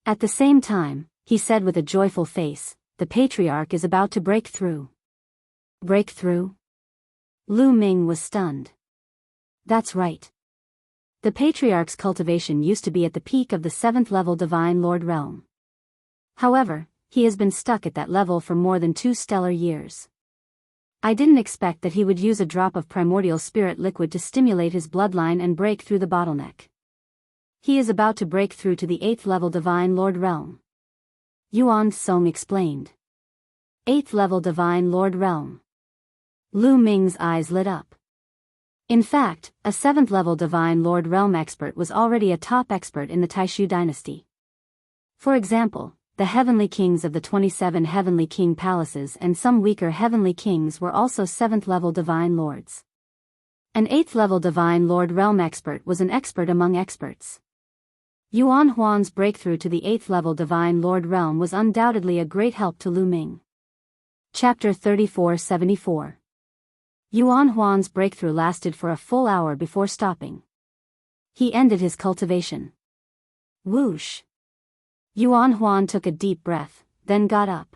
At the same time, he said with a joyful face, the patriarch is about to break through. Break through? Lu Ming was stunned. That's right. The patriarch's cultivation used to be at the peak of the 7th level Divine Lord realm. However, he has been stuck at that level for more than 2 stellar years. I didn't expect that he would use a drop of primordial spirit liquid to stimulate his bloodline and break through the bottleneck. He is about to break through to the 8th level Divine Lord realm. Yuan Song explained. 8th level Divine Lord realm. Lu Ming's eyes lit up. In fact, a 7th level Divine Lord realm expert was already a top expert in the Taishu dynasty. For example, the heavenly kings of the 27 heavenly king palaces and some weaker heavenly kings were also 7th level Divine Lords. An 8th level Divine Lord realm expert was an expert among experts. Yuan Huan's breakthrough to the 8th level Divine Lord realm was undoubtedly a great help to Lu Ming. Chapter 3474. Yuan Huan's breakthrough lasted for a full hour before stopping. He ended his cultivation. Whoosh! Yuan Huan took a deep breath, then got up.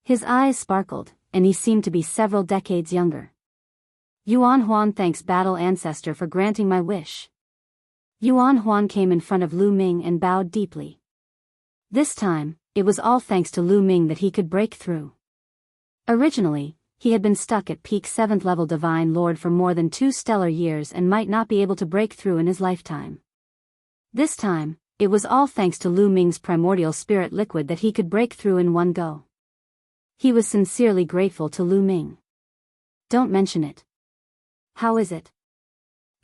His eyes sparkled, and he seemed to be several decades younger. Yuan Huan thanks Battle Ancestor for granting my wish. Yuan Huan came in front of Lu Ming and bowed deeply. This time, it was all thanks to Lu Ming that he could break through. Originally, he had been stuck at peak 7th level Divine Lord for more than 2 stellar years and might not be able to break through in his lifetime. This time, it was all thanks to Lu Ming's primordial spirit liquid that he could break through in one go. He was sincerely grateful to Lu Ming. Don't mention it. How is it?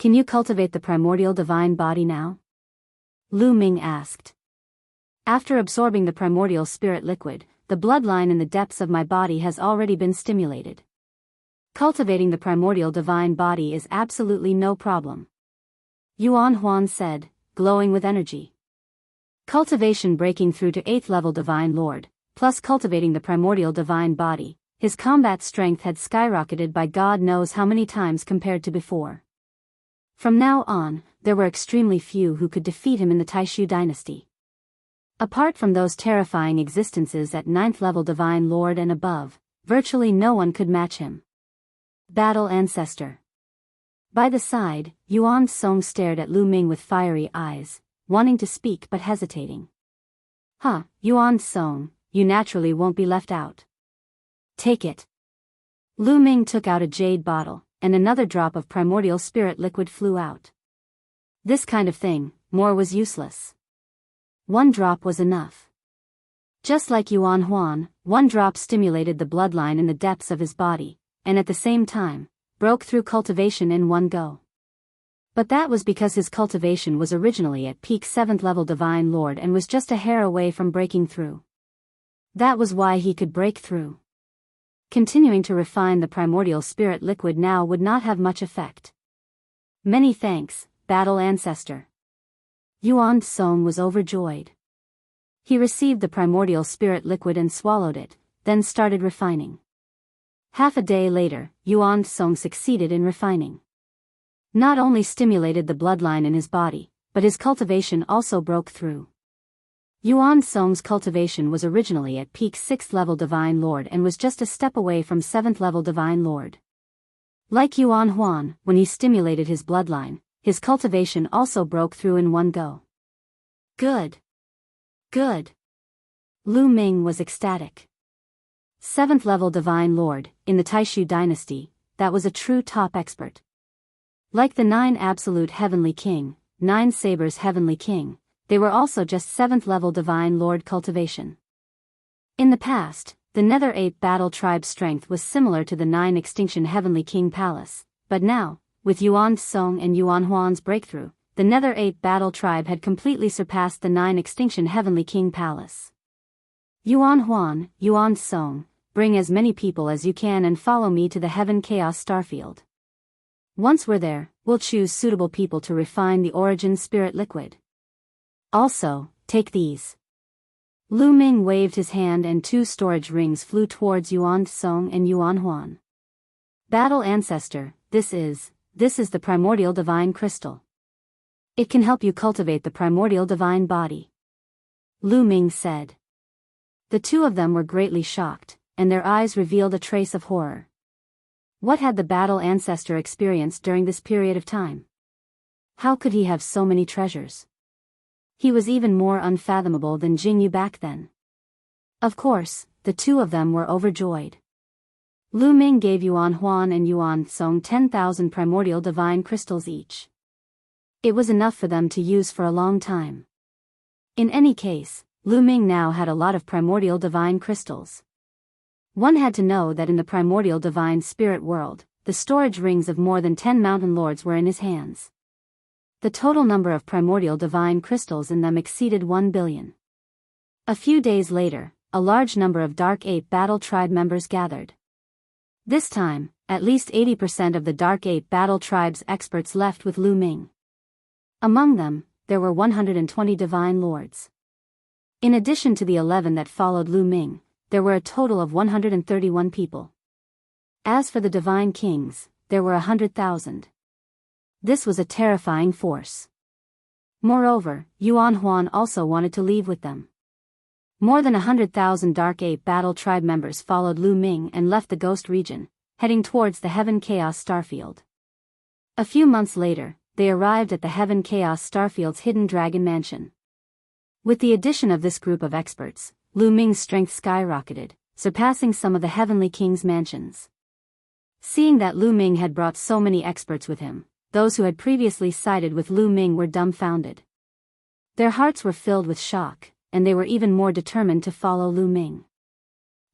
Can you cultivate the primordial divine body now? Lu Ming asked. After absorbing the primordial spirit liquid, the bloodline in the depths of my body has already been stimulated. Cultivating the primordial divine body is absolutely no problem. Yuan Huan said, glowing with energy. Cultivation breaking through to 8th level Divine Lord, plus cultivating the primordial divine body, his combat strength had skyrocketed by God knows how many times compared to before. From now on, there were extremely few who could defeat him in the Taishu dynasty. Apart from those terrifying existences at 9th level Divine Lord and above, virtually no one could match him. Battle Ancestor. By the side, Yuan Song stared at Lu Ming with fiery eyes, wanting to speak but hesitating. Yuan Song, you naturally won't be left out. Take it. Lu Ming took out a jade bottle, and another drop of primordial spirit liquid flew out. This kind of thing, more was useless. One drop was enough. Just like Yuan Huan, one drop stimulated the bloodline in the depths of his body, and at the same time, broke through cultivation in one go. But that was because his cultivation was originally at peak 7th level Divine Lord and was just a hair away from breaking through. That was why he could break through. Continuing to refine the primordial spirit liquid now would not have much effect. Many thanks, Battle Ancestor. Yuan Song was overjoyed. He received the primordial spirit liquid and swallowed it, then started refining. Half a day later, Yuan Song succeeded in refining. Not only stimulated the bloodline in his body, but his cultivation also broke through. Yuan Song's cultivation was originally at peak 6th level Divine Lord and was just a step away from 7th level Divine Lord. Like Yuan Huan, when he stimulated his bloodline, his cultivation also broke through in one go. Good. Good. Lu Ming was ecstatic. 7th level Divine Lord, in the Taishu dynasty, that was a true top expert. Like the 9 Absolute Heavenly King, 9 Sabers Heavenly King, they were also just 7th level Divine Lord cultivation. In the past, the Nether 8 Battle Tribe strength was similar to the 9 Extinction Heavenly King Palace, but now, with Yuan Song and Yuan Huan's breakthrough, the Nether 8 Battle Tribe had completely surpassed the 9 Extinction Heavenly King Palace. Yuan Huan, Yuan Song, bring as many people as you can and follow me to the Heaven Chaos Starfield. Once we're there, we'll choose suitable people to refine the origin spirit liquid. Also, take these. Lu Ming waved his hand and 2 storage rings flew towards Yuan Song and Yuan Huan. Battle Ancestor, this is the primordial divine crystal. It can help you cultivate the primordial divine body. Lu Ming said. The two of them were greatly shocked, and their eyes revealed a trace of horror. What had the Battle Ancestor experienced during this period of time? How could he have so many treasures? He was even more unfathomable than Jingyu back then. Of course, the two of them were overjoyed. Lu Ming gave Yuan Huan and Yuan Song 10,000 primordial divine crystals each. It was enough for them to use for a long time. In any case, Lu Ming now had a lot of primordial divine crystals. One had to know that in the primordial divine spirit world, the storage rings of more than 10 mountain lords were in his hands. The total number of primordial divine crystals in them exceeded 1 billion. A few days later, a large number of Dark 8 Battle Tribe members gathered. This time, at least 80% of the Dark 8 Battle Tribe's experts left with Lu Ming. Among them, there were 120 divine lords. In addition to the 11 that followed Lu Ming, there were a total of 131 people. As for the divine kings, there were 100,000. This was a terrifying force. Moreover, Yuan Huan also wanted to leave with them. More than 100,000 Dark 8 Battle Tribe members followed Lu Ming and left the Ghost region, heading towards the Heaven Chaos Starfield. A few months later, they arrived at the Heaven Chaos Starfield's hidden dragon mansion. With the addition of this group of experts, Lu Ming's strength skyrocketed, surpassing some of the Heavenly King's mansions. Seeing that Lu Ming had brought so many experts with him, those who had previously sided with Lu Ming were dumbfounded. Their hearts were filled with shock, and they were even more determined to follow Lu Ming.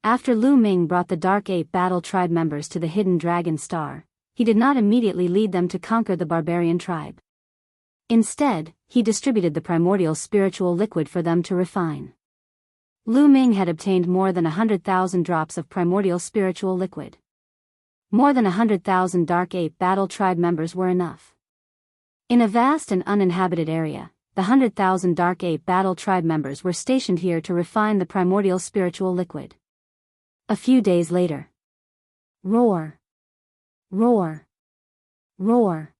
After Lu Ming brought the Dark 8 Battle Tribe members to the Hidden Dragon Star, he did not immediately lead them to conquer the barbarian tribe. Instead, he distributed the primordial spiritual liquid for them to refine. Lu Ming had obtained more than 100,000 drops of primordial spiritual liquid. More than 100,000 Dark 8 Battle Tribe members were enough. In a vast and uninhabited area, the 100,000 Dark 8 Battle Tribe members were stationed here to refine the primordial spiritual liquid. A few days later. Roar! Roar! Roar!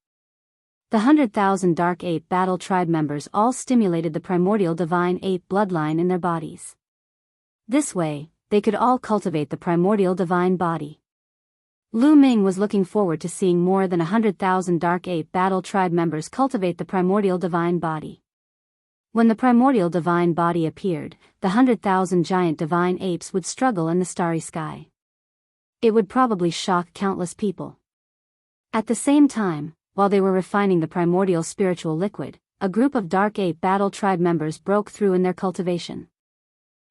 The 100,000 Dark Ape Battle Tribe members all stimulated the primordial divine ape bloodline in their bodies. This way, they could all cultivate the primordial divine body. Lu Ming was looking forward to seeing more than 100,000 Dark Ape Battle Tribe members cultivate the primordial divine body. When the primordial divine body appeared, the 100,000 giant divine apes would struggle in the starry sky. It would probably shock countless people. At the same time, while they were refining the primordial spiritual liquid, a group of Dark Ape Battle Tribe members broke through in their cultivation.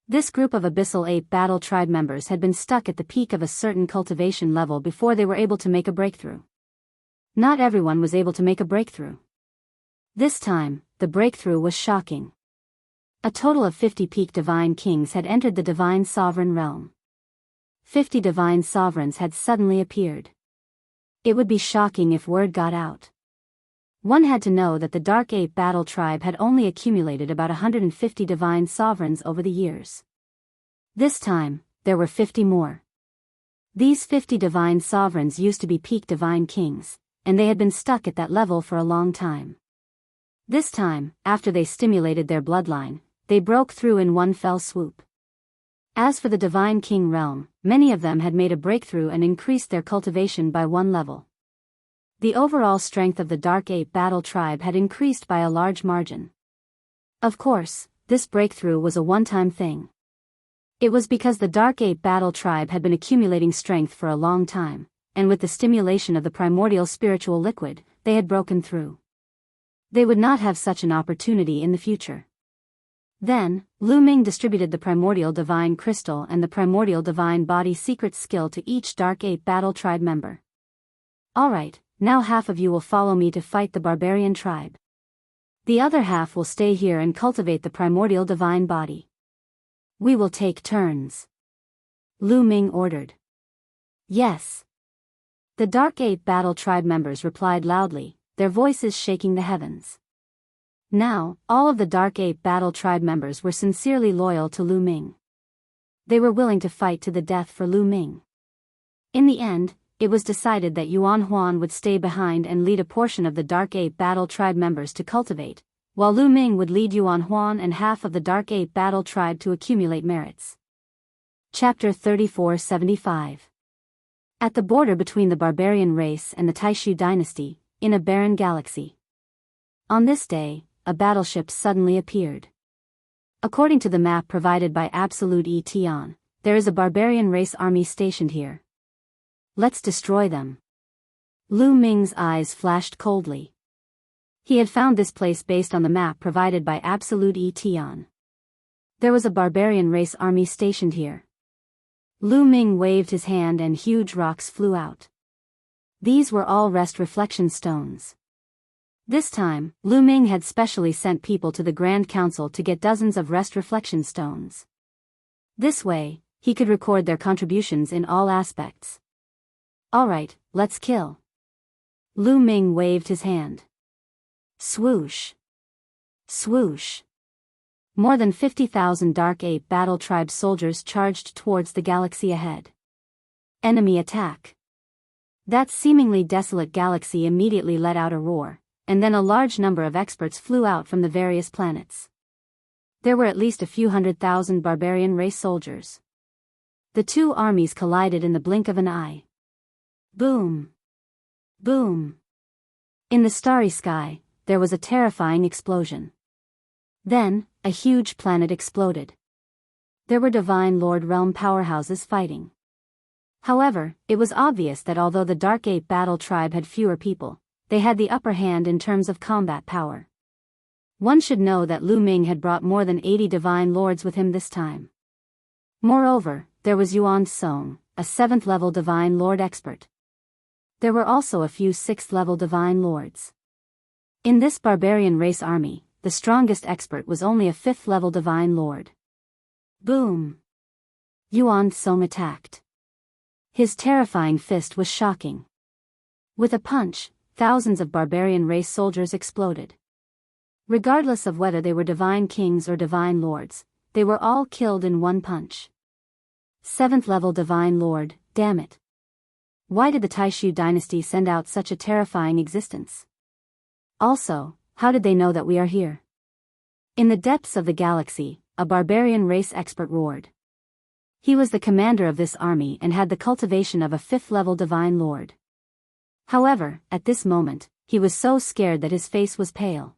This group of Abyssal Ape Battle Tribe members had been stuck at the peak of a certain cultivation level before they were able to make a breakthrough. Not everyone was able to make a breakthrough. This time, the breakthrough was shocking. A total of 50 peak divine kings had entered the divine sovereign realm. 50 divine sovereigns had suddenly appeared. It would be shocking if word got out. One had to know that the Dark Ape Battle Tribe had only accumulated about 150 divine sovereigns over the years. This time, there were 50 more. These 50 divine sovereigns used to be peak divine kings, and they had been stuck at that level for a long time. This time, after they stimulated their bloodline, they broke through in one fell swoop. As for the Divine King realm, many of them had made a breakthrough and increased their cultivation by one level. The overall strength of the Dark Ape Battle Tribe had increased by a large margin. Of course, this breakthrough was a one-time thing. It was because the Dark Ape Battle Tribe had been accumulating strength for a long time, and with the stimulation of the primordial spiritual liquid, they had broken through. They would not have such an opportunity in the future. Then, Lu Ming distributed the primordial divine crystal and the primordial divine body secret skill to each Dark Ape Battle Tribe member. Alright, now half of you will follow me to fight the barbarian tribe. The other half will stay here and cultivate the primordial divine body. We will take turns. Lu Ming ordered. Yes. The Dark Ape Battle Tribe members replied loudly, their voices shaking the heavens. Now, all of the Dark Ape Battle Tribe members were sincerely loyal to Lu Ming. They were willing to fight to the death for Lu Ming. In the end, it was decided that Yuan Huan would stay behind and lead a portion of the Dark Ape Battle Tribe members to cultivate, while Lu Ming would lead Yuan Huan and half of the Dark Ape Battle Tribe to accumulate merits. Chapter 3475. At the border between the barbarian race and the Taishu dynasty, in a barren galaxy. On this day, a battleship suddenly appeared. According to the map provided by Absolute Etion, there is a barbarian race army stationed here. Let's destroy them. Lu Ming's eyes flashed coldly. He had found this place based on the map provided by Absolute Etion. There was a barbarian race army stationed here. Lu Ming waved his hand and huge rocks flew out. These were all rest reflection stones. This time, Lu Ming had specially sent people to the Grand Council to get dozens of rest reflection stones. This way, he could record their contributions in all aspects. Alright, let's kill. Lu Ming waved his hand. Swoosh. Swoosh. More than 50,000 Dark Ape Battle Tribe soldiers charged towards the galaxy ahead. Enemy attack. That seemingly desolate galaxy immediately let out a roar, and then a large number of experts flew out from the various planets. There were at least a few 100,000 barbarian race soldiers. The two armies collided in the blink of an eye. Boom! Boom! In the starry sky, there was a terrifying explosion. Then, a huge planet exploded. There were Divine Lord realm powerhouses fighting. However, it was obvious that although the Dark Ape Battle Tribe had fewer people, they had the upper hand in terms of combat power. One should know that Lu Ming had brought more than 80 Divine Lords with him this time. Moreover, there was Yuan Song, a 7th-level Divine Lord expert. There were also a few 6th-level Divine Lords. In this barbarian race army, the strongest expert was only a 5th-level Divine Lord. Boom! Yuan Song attacked. His terrifying fist was shocking. With a punch, thousands of barbarian race soldiers exploded. Regardless of whether they were divine kings or divine lords, they were all killed in one punch. 7th-level Divine Lord, damn it. Why did the Taishu dynasty send out such a terrifying existence? Also, how did they know that we are here? In the depths of the galaxy, a barbarian race expert roared. He was the commander of this army and had the cultivation of a 5th-level divine lord. However, at this moment, he was so scared that his face was pale.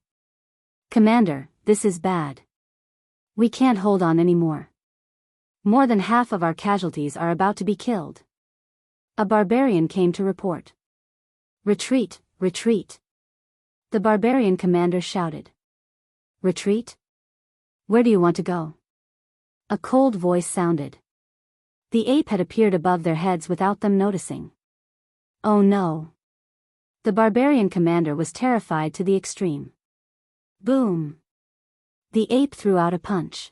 Commander, this is bad. We can't hold on anymore. More than half of our casualties are about to be killed. A barbarian came to report. Retreat, retreat. The barbarian commander shouted. Retreat? Where do you want to go? A cold voice sounded. The ape had appeared above their heads without them noticing. Oh no. The barbarian commander was terrified to the extreme. Boom. The ape threw out a punch.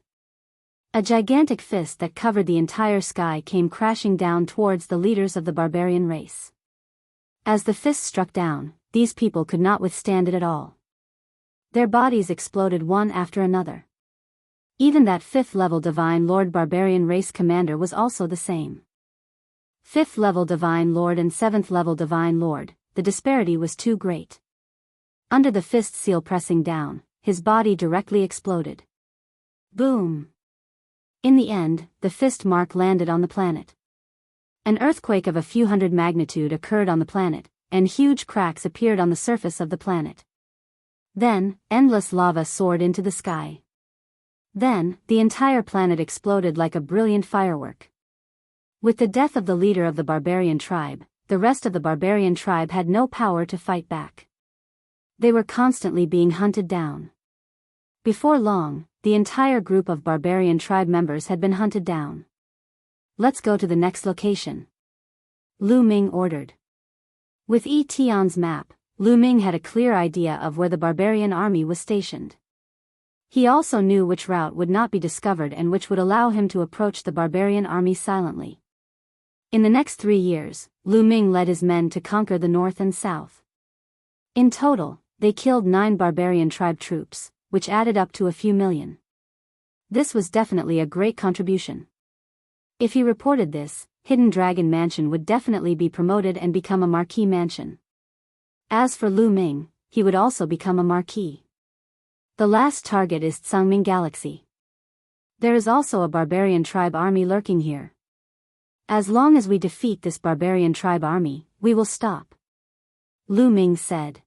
A gigantic fist that covered the entire sky came crashing down towards the leaders of the barbarian race. As the fist struck down, these people could not withstand it at all. Their bodies exploded one after another. Even that 5th-level Divine Lord Barbarian Race Commander was also the same. 5th-level Divine Lord and 7th-level Divine Lord, the disparity was too great. Under the fist seal pressing down, his body directly exploded. Boom! In the end, the fist mark landed on the planet. An earthquake of a few hundred magnitude occurred on the planet, and huge cracks appeared on the surface of the planet. Then, endless lava soared into the sky. Then, the entire planet exploded like a brilliant firework. With the death of the leader of the barbarian tribe, the rest of the barbarian tribe had no power to fight back. They were constantly being hunted down. Before long, the entire group of barbarian tribe members had been hunted down. Let's go to the next location. Lu Ming ordered. With Yi Tian's map, Lu Ming had a clear idea of where the barbarian army was stationed. He also knew which route would not be discovered and which would allow him to approach the barbarian army silently. In the next 3 years, Lu Ming led his men to conquer the north and south. In total, they killed 9 barbarian tribe troops, which added up to a few million. This was definitely a great contribution. If he reported this, Hidden Dragon Mansion would definitely be promoted and become a marquee mansion. As for Lu Ming, he would also become a marquee. The last target is Tsangming Galaxy. There is also a barbarian tribe army lurking here. As long as we defeat this barbarian tribe army, we will stop. Lu Ming said.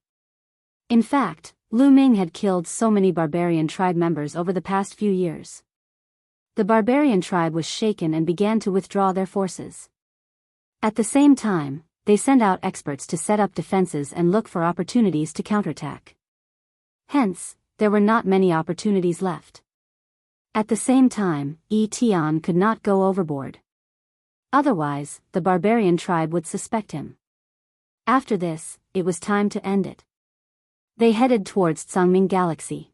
In fact, Lu Ming had killed so many barbarian tribe members over the past few years. The barbarian tribe was shaken and began to withdraw their forces. At the same time, they sent out experts to set up defenses and look for opportunities to counterattack. Hence, there were not many opportunities left. At the same time, Yi Tian could not go overboard. Otherwise, the barbarian tribe would suspect him. After this, it was time to end it. They headed towards Tsangming Galaxy.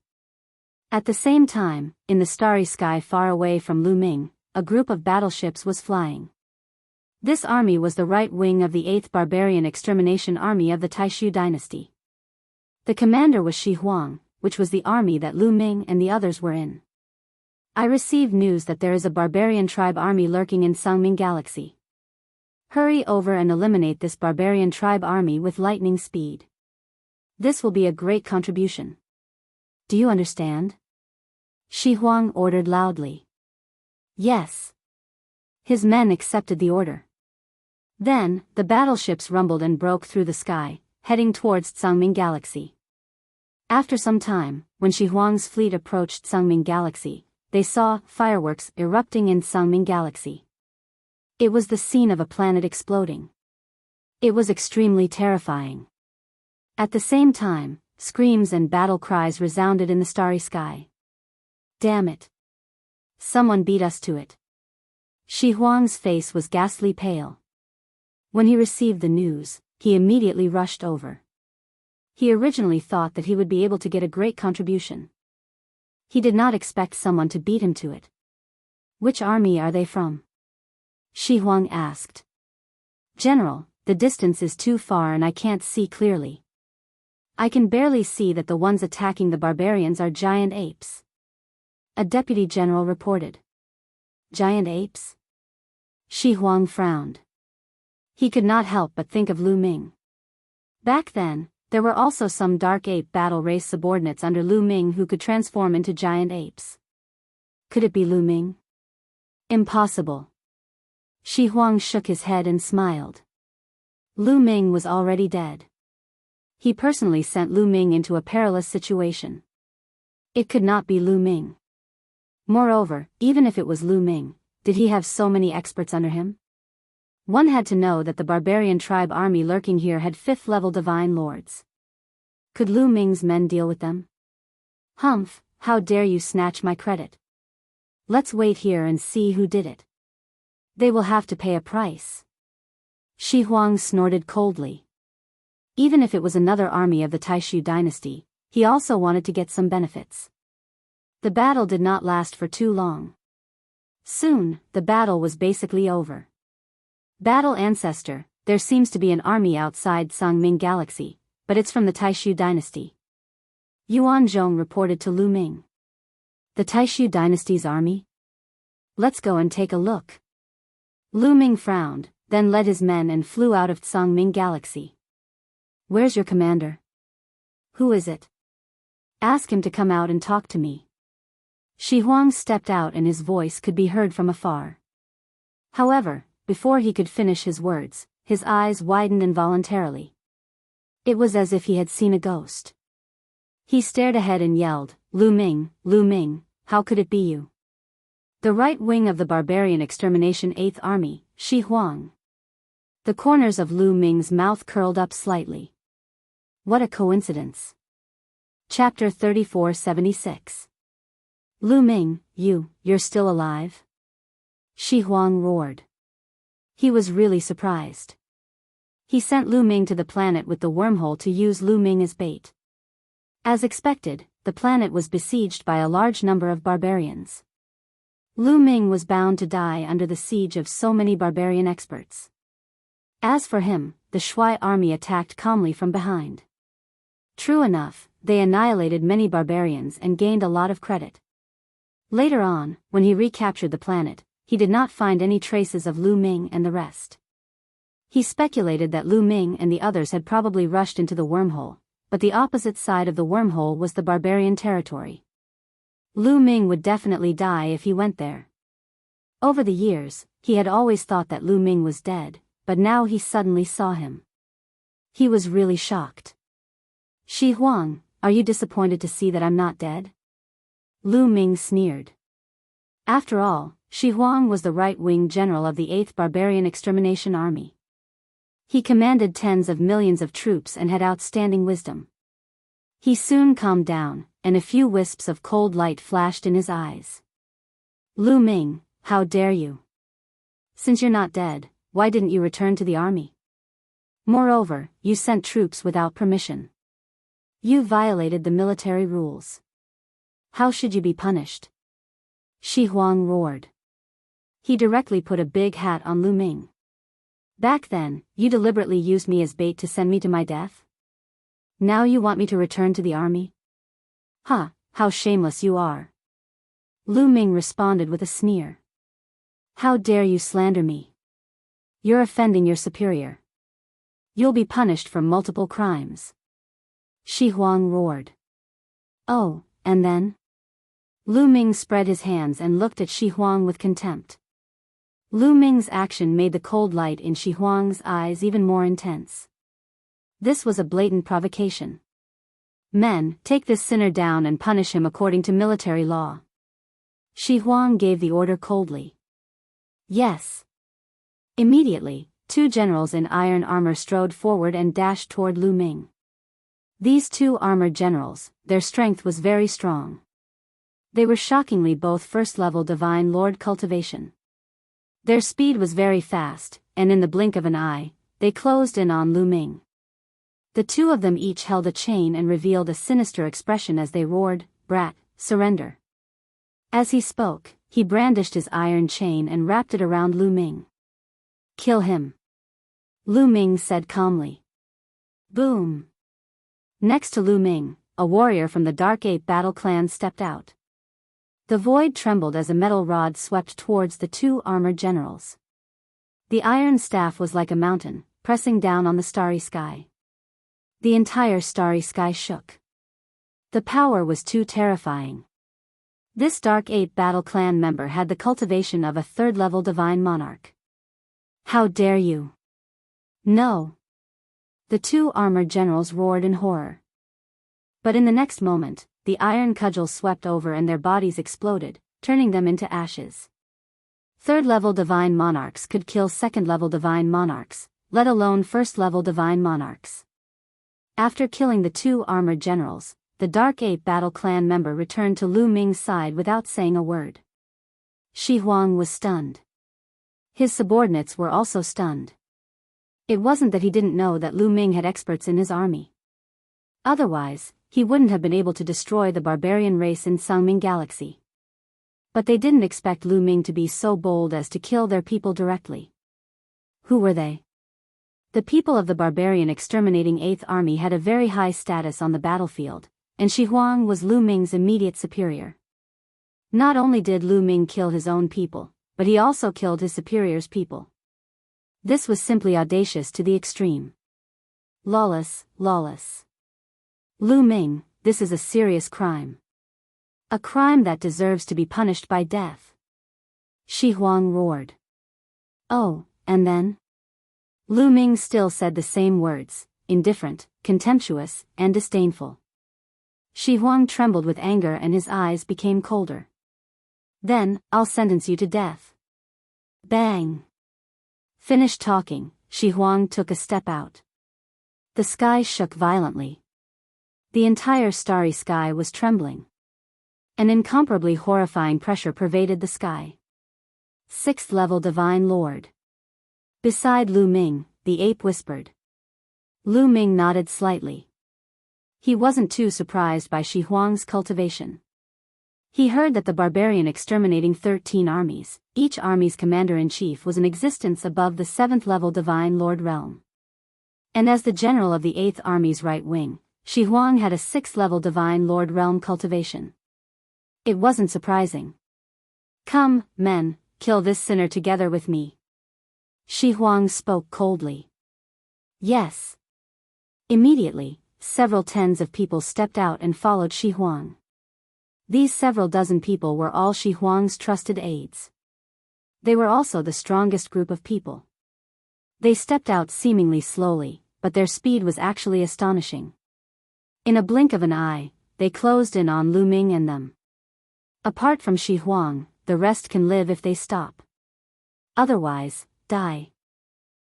At the same time, in the starry sky far away from Lu Ming, a group of battleships was flying. This army was the right wing of the 8th Barbarian Extermination Army of the Taishu dynasty. The commander was Shi Huang, which was the army that Lu Ming and the others were in. I received news that there is a barbarian tribe army lurking in Tsangming Galaxy. Hurry over and eliminate this barbarian tribe army with lightning speed. This will be a great contribution. Do you understand? Shi Huang ordered loudly. Yes. His men accepted the order. Then, the battleships rumbled and broke through the sky, heading towards Tsangming Galaxy. After some time, when Shi Huang's fleet approached Tsangming Galaxy, they saw fireworks erupting in Tsangming Galaxy. It was the scene of a planet exploding. It was extremely terrifying. At the same time, screams and battle cries resounded in the starry sky. Damn it. Someone beat us to it. Shi Huang's face was ghastly pale. When he received the news, he immediately rushed over. He originally thought that he would be able to get a great contribution. He did not expect someone to beat him to it. Which army are they from? Shi Huang asked. General, the distance is too far and I can't see clearly. I can barely see that the ones attacking the barbarians are giant apes. A deputy general reported. Giant apes? Shi Huang frowned. He could not help but think of Lu Ming. Back then, There were also some dark ape battle race subordinates under Lu Ming who could transform into giant apes. Could it be Lu Ming? Impossible. Shi Huang shook his head and smiled. Lu Ming was already dead. He personally sent Lu Ming into a perilous situation. It could not be Lu Ming. Moreover, even if it was Lu Ming, did he have so many experts under him? One had to know that the barbarian tribe army lurking here had 5th-level divine lords. Could Lu Ming's men deal with them? Humph, how dare you snatch my credit? Let's wait here and see who did it. They will have to pay a price. Shi Huang snorted coldly. Even if it was another army of the Taishu dynasty, he also wanted to get some benefits. The battle did not last for too long. Soon, the battle was basically over. Battle Ancestor, there seems to be an army outside Sangming Galaxy, but it's from the Taishu dynasty. Yuan Zhong reported to Lu Ming. The Taishu dynasty's army? Let's go and take a look. Lu Ming frowned, then led his men and flew out of Sangming Galaxy. Where's your commander? Who is it? Ask him to come out and talk to me. Shi Huang stepped out and his voice could be heard from afar. However, before he could finish his words, his eyes widened involuntarily. It was as if he had seen a ghost. He stared ahead and yelled, Lu Ming, how could it be you? The right wing of the Barbarian Extermination 8th Army, Shi Huang. The corners of Lu Ming's mouth curled up slightly. What a coincidence. Chapter 3476. Lu Ming, you're still alive? Shi Huang roared. He was really surprised. He sent Lu Ming to the planet with the wormhole to use Lu Ming as bait. As expected, the planet was besieged by a large number of barbarians. Lu Ming was bound to die under the siege of so many barbarian experts. As for him, the Shui army attacked calmly from behind. True enough, they annihilated many barbarians and gained a lot of credit. Later on, when he recaptured the planet, he did not find any traces of Lu Ming and the rest. He speculated that Lu Ming and the others had probably rushed into the wormhole, but the opposite side of the wormhole was the barbarian territory. Lu Ming would definitely die if he went there. Over the years, he had always thought that Lu Ming was dead, but now he suddenly saw him. He was really shocked. Shi Huang, are you disappointed to see that I'm not dead? Lu Ming sneered. After all, Shi Huang was the right-wing general of the 8th Barbarian Extermination Army. He commanded tens of millions of troops and had outstanding wisdom. He soon calmed down, and a few wisps of cold light flashed in his eyes. Lu Ming, how dare you? Since you're not dead, why didn't you return to the army? Moreover, you sent troops without permission. You violated the military rules. How should you be punished? Shi Huang roared. He directly put a big hat on Lu Ming. Back then, you deliberately used me as bait to send me to my death? Now you want me to return to the army? Ha, how shameless you are. Lu Ming responded with a sneer. How dare you slander me? You're offending your superior. You'll be punished for multiple crimes. Shi Huang roared. Oh, and then? Lu Ming spread his hands and looked at Shi Huang with contempt. Lu Ming's action made the cold light in Shi Huang's eyes even more intense. This was a blatant provocation. Men, take this sinner down and punish him according to military law. Shi Huang gave the order coldly. Yes. Immediately, 2 generals in iron armor strode forward and dashed toward Lu Ming. These 2 armored generals, their strength was very strong. They were shockingly both first-level Divine Lord cultivation. Their speed was very fast, and in the blink of an eye, they closed in on Lu Ming. The 2 of them each held a chain and revealed a sinister expression as they roared, "Brat, surrender." As he spoke, he brandished his iron chain and wrapped it around Lu Ming. Kill him. Lu Ming said calmly. Boom. Next to Lu Ming, a warrior from the Dark Ape Battle Clan stepped out. The void trembled as a metal rod swept towards the 2 armored generals. The iron staff was like a mountain, pressing down on the starry sky. The entire starry sky shook. The power was too terrifying. This Dark Ape Battle Clan member had the cultivation of a third-level divine monarch. How dare you? No! The two armored generals roared in horror. But in the next moment, the iron cudgel swept over and their bodies exploded, turning them into ashes. Third-level divine monarchs could kill second-level divine monarchs, let alone first-level divine monarchs. After killing the two armored generals, the Dark Ape Battle Clan member returned to Lu Ming's side without saying a word. Shi Huang was stunned. His subordinates were also stunned. It wasn't that he didn't know that Lu Ming had experts in his army. Otherwise, he wouldn't have been able to destroy the barbarian race in Sangming Galaxy. But they didn't expect Lu Ming to be so bold as to kill their people directly. Who were they? The people of the barbarian exterminating 8th Army had a very high status on the battlefield, and Shi Huang was Lu Ming's immediate superior. Not only did Lu Ming kill his own people, but he also killed his superior's people. This was simply audacious to the extreme. Lawless. Lu Ming, this is a serious crime. A crime that deserves to be punished by death. Shi Huang roared. Oh, and then? Lu Ming still said the same words, indifferent, contemptuous, and disdainful. Shi Huang trembled with anger and his eyes became colder. Then, I'll sentence you to death. Bang! Finished talking, Shi Huang took a step out. The sky shook violently. The entire starry sky was trembling. An incomparably horrifying pressure pervaded the sky. 6th level Divine Lord. Beside Lu Ming, the ape whispered. Lu Ming nodded slightly. He wasn't too surprised by Shi Huang's cultivation. He heard that the barbarian exterminating 13 armies, each army's commander-in-chief was in existence above the 7th level Divine Lord realm. And as the general of the 8th Army's right wing, Shi Huang had a 6th level Divine Lord realm cultivation. It wasn't surprising. Come, men, kill this sinner together with me. Shi Huang spoke coldly. Yes. Immediately, several tens of people stepped out and followed Shi Huang. These several dozen people were all Shi Huang's trusted aides. They were also the strongest group of people. They stepped out seemingly slowly, but their speed was actually astonishing. In a blink of an eye, they closed in on Lu Ming and them. Apart from Shi Huang, the rest can live if they stop. Otherwise, die.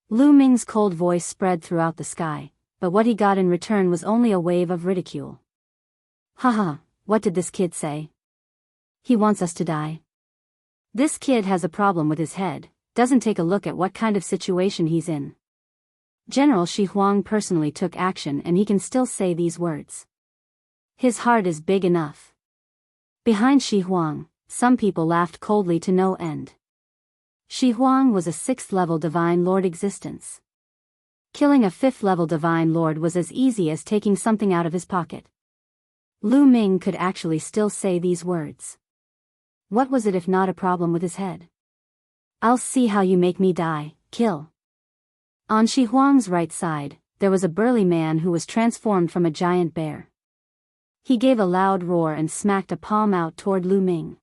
Lu Ming's cold voice spread throughout the sky, but what he got in return was only a wave of ridicule. Haha, what did this kid say? He wants us to die. This kid has a problem with his head, doesn't take a look at what kind of situation he's in. General Shi Huang personally took action and he can still say these words. His heart is big enough. Behind Shi Huang, some people laughed coldly to no end. Shi Huang was a 6th level Divine Lord existence. Killing a 5th level Divine Lord was as easy as taking something out of his pocket. Lu Ming could actually still say these words. What was it if not a problem with his head? I'll see how you make me die, kill. On Shi Huang's right side, there was a burly man who was transformed from a giant bear. He gave a loud roar and smacked a palm out toward Lu Ming.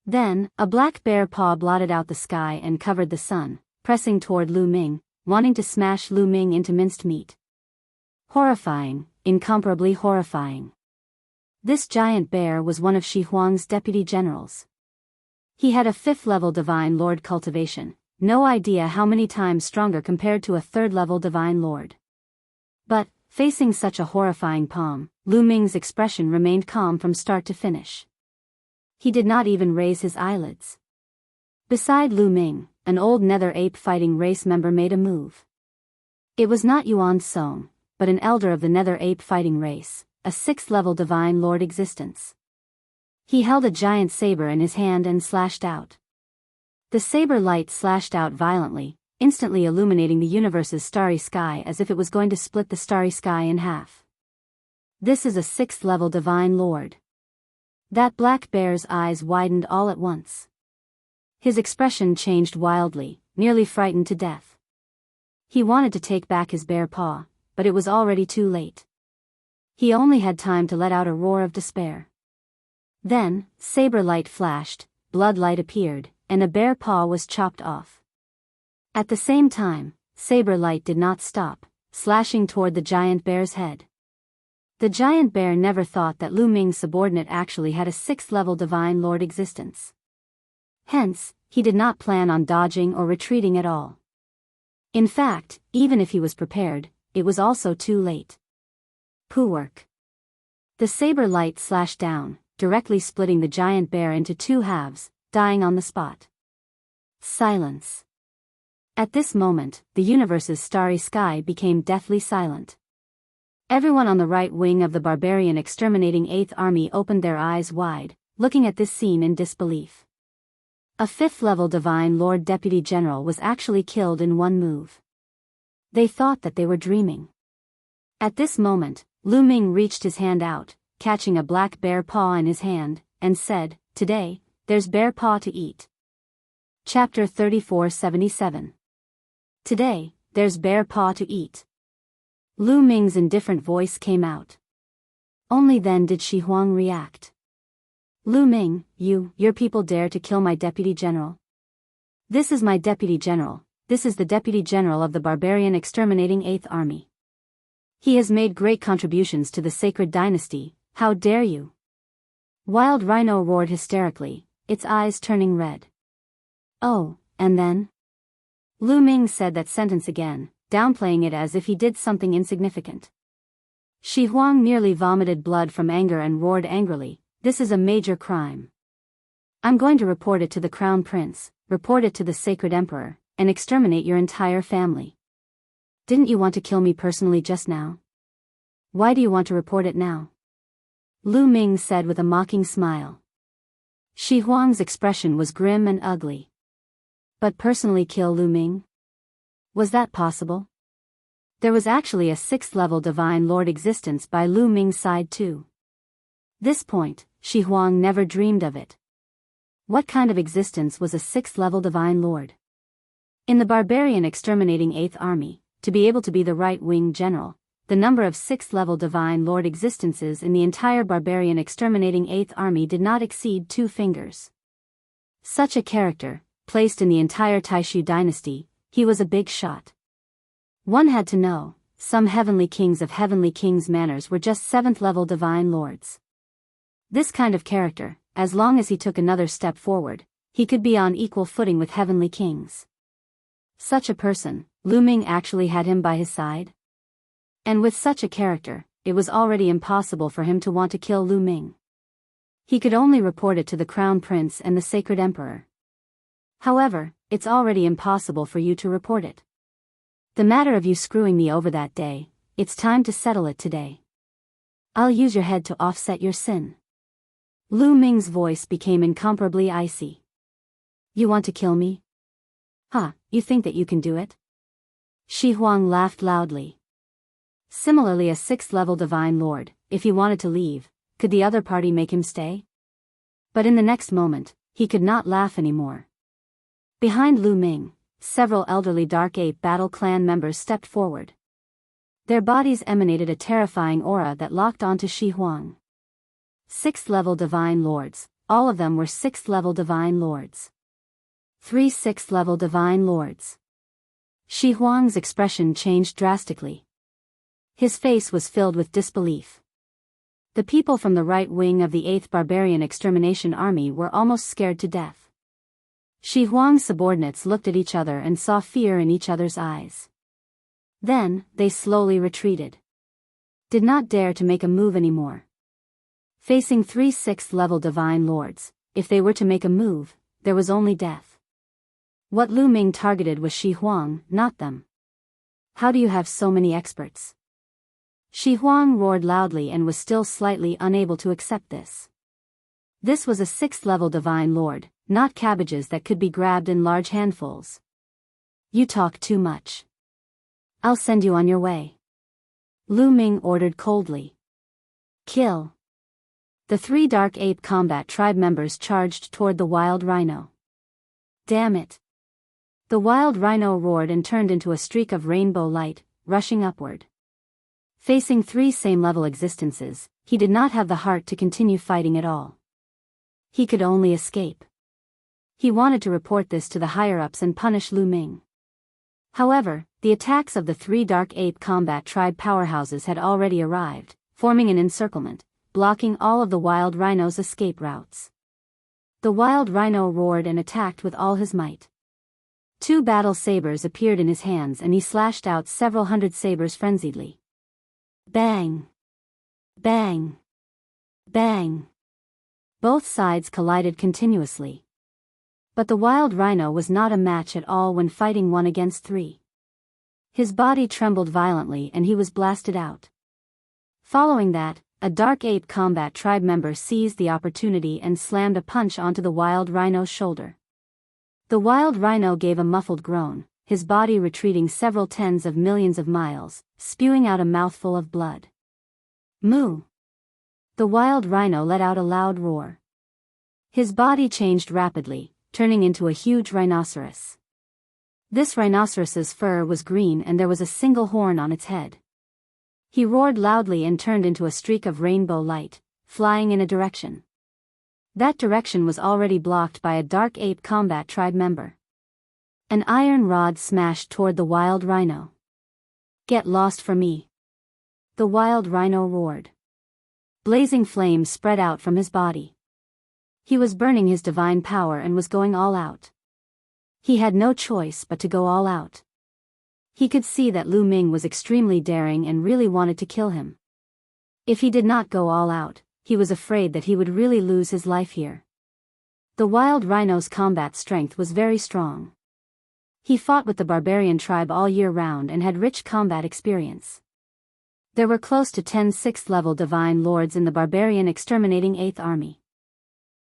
Then, a black bear paw blotted out the sky and covered the sun, pressing toward Lu Ming, wanting to smash Lu Ming into minced meat. Horrifying, incomparably horrifying. This giant bear was one of Shi Huang's deputy generals. He had a 5th level Divine Lord cultivation, no idea how many times stronger compared to a 3rd level Divine Lord. But, facing such a horrifying palm, Lu Ming's expression remained calm from start to finish. He did not even raise his eyelids. Beside Lu Ming, an old nether ape fighting race member made a move. It was not Yuan Song, but an elder of the nether ape fighting race, a 6th level Divine Lord existence. He held a giant saber in his hand and slashed out. The saber light slashed out violently, instantly illuminating the universe's starry sky as if it was going to split the starry sky in half. This is a 6th level Divine Lord. That black bear's eyes widened all at once. His expression changed wildly, nearly frightened to death. He wanted to take back his bear paw, but it was already too late. He only had time to let out a roar of despair. Then, saber light flashed, blood light appeared, and a bare paw was chopped off. At the same time, saber light did not stop, slashing toward the giant bear's head. The giant bear never thought that Lu Ming's subordinate actually had a 6th-level Divine Lord existence. Hence, he did not plan on dodging or retreating at all. In fact, even if he was prepared, it was also too late. Pooh work. The saber light slashed down, directly splitting the giant bear into 2 halves, dying on the spot. Silence. At this moment, the universe's starry sky became deathly silent. Everyone on the right wing of the barbarian exterminating 8th Army opened their eyes wide, looking at this scene in disbelief. A 5th-level Divine Lord Deputy General was actually killed in one move. They thought that they were dreaming. At this moment, Lu Ming reached his hand out, catching a black bear paw in his hand, and said, "Today, there's bear paw to eat." Chapter 3477. Today, there's bear paw to eat. Lu Ming's indifferent voice came out. Only then did Shi Huang react. "Lu Ming, your people dare to kill my deputy general? This is my deputy general, this is the deputy general of the barbarian exterminating 8th Army. He has made great contributions to the sacred dynasty, how dare you?" Wild Rhino roared hysterically, its eyes turning red. "Oh, and then?" Lu Ming said that sentence again, downplaying it as if he did something insignificant. Shi Huang nearly vomited blood from anger and roared angrily, "This is a major crime. I'm going to report it to the Crown Prince, report it to the Sacred Emperor, and exterminate your entire family. Didn't you want to kill me personally just now? Why do you want to report it now?" Lu Ming said with a mocking smile. Shi Huang's expression was grim and ugly. But personally kill Lu Ming? Was that possible? There was actually a 6th-level Divine Lord existence by Lu Ming's side too. This point, Shi Huang never dreamed of it. What kind of existence was a 6th-level Divine Lord? In the barbarian exterminating 8th Army, to be able to be the right-wing general, the number of 6th-level Divine Lord existences in the entire barbarian exterminating 8th Army did not exceed 2 fingers. Such a character, placed in the entire Taishu dynasty, he was a big shot. One had to know, some heavenly kings of heavenly kings' manners were just 7th-level Divine Lords. This kind of character, as long as he took another step forward, he could be on equal footing with heavenly kings. Such a person, Lu Ming actually had him by his side? And with such a character, it was already impossible for him to want to kill Lu Ming. He could only report it to the Crown Prince and the Sacred Emperor. However, it's already impossible for you to report it. The matter of you screwing me over that day, it's time to settle it today. I'll use your head to offset your sin. Lu Ming's voice became incomparably icy. You want to kill me? Huh, you think that you can do it? Shi Huang laughed loudly. Similarly, a 6th-level Divine Lord, if he wanted to leave, could the other party make him stay? But in the next moment, he could not laugh anymore. Behind Lu Ming, several elderly Dark Ape Battle Clan members stepped forward. Their bodies emanated a terrifying aura that locked onto Shi Huang. 6th-level Divine Lords, all of them were 6th-level Divine Lords. 3 6th-level Divine Lords. Shi Huang's expression changed drastically. His face was filled with disbelief. The people from the right wing of the 8th Barbarian Extermination Army were almost scared to death. Shi Huang's subordinates looked at each other and saw fear in each other's eyes. Then, they slowly retreated. Did not dare to make a move anymore. Facing 3 6th-level Divine Lords, if they were to make a move, there was only death. What Lu Ming targeted was Shi Huang, not them. How do you have so many experts? Shi Huang roared loudly and was still slightly unable to accept this. This was a 6th-level Divine Lord, not cabbages that could be grabbed in large handfuls. You talk too much. I'll send you on your way. Lu Ming ordered coldly. Kill. The 3 Dark Ape Combat Tribe members charged toward the Wild Rhino. Damn it. The Wild Rhino roared and turned into a streak of rainbow light, rushing upward. Facing 3 same-level existences, he did not have the heart to continue fighting at all. He could only escape. He wanted to report this to the higher-ups and punish Lu Ming. However, the attacks of the 3 Dark Ape Combat Tribe powerhouses had already arrived, forming an encirclement, blocking all of the Wild Rhino's escape routes. The Wild Rhino roared and attacked with all his might. 2 battle sabers appeared in his hands and he slashed out several hundred sabers frenziedly. Bang! Bang! Bang! Both sides collided continuously. But the Wild Rhino was not a match at all when fighting 1 against 3. His body trembled violently and he was blasted out. Following that, a Dark Ape Combat Tribe member seized the opportunity and slammed a punch onto the Wild Rhino's shoulder. The Wild Rhino gave a muffled groan, his body retreating several tens of millions of miles, spewing out a mouthful of blood. Moo! The Wild Rhino let out a loud roar. His body changed rapidly, turning into a huge rhinoceros. This rhinoceros's fur was green and there was a single horn on its head. He roared loudly and turned into a streak of rainbow light, flying in a direction. That direction was already blocked by a Dark Ape Combat Tribe member. An iron rod smashed toward the Wild Rhino. Get lost from me! The Wild Rhino roared. Blazing flames spread out from his body. He was burning his divine power and was going all out. He had no choice but to go all out. He could see that Lu Ming was extremely daring and really wanted to kill him. If he did not go all out, he was afraid that he would really lose his life here. The Wild Rhino's combat strength was very strong. He fought with the barbarian tribe all year round and had rich combat experience. There were close to 10 6th-level divine lords in the barbarian exterminating 8th army.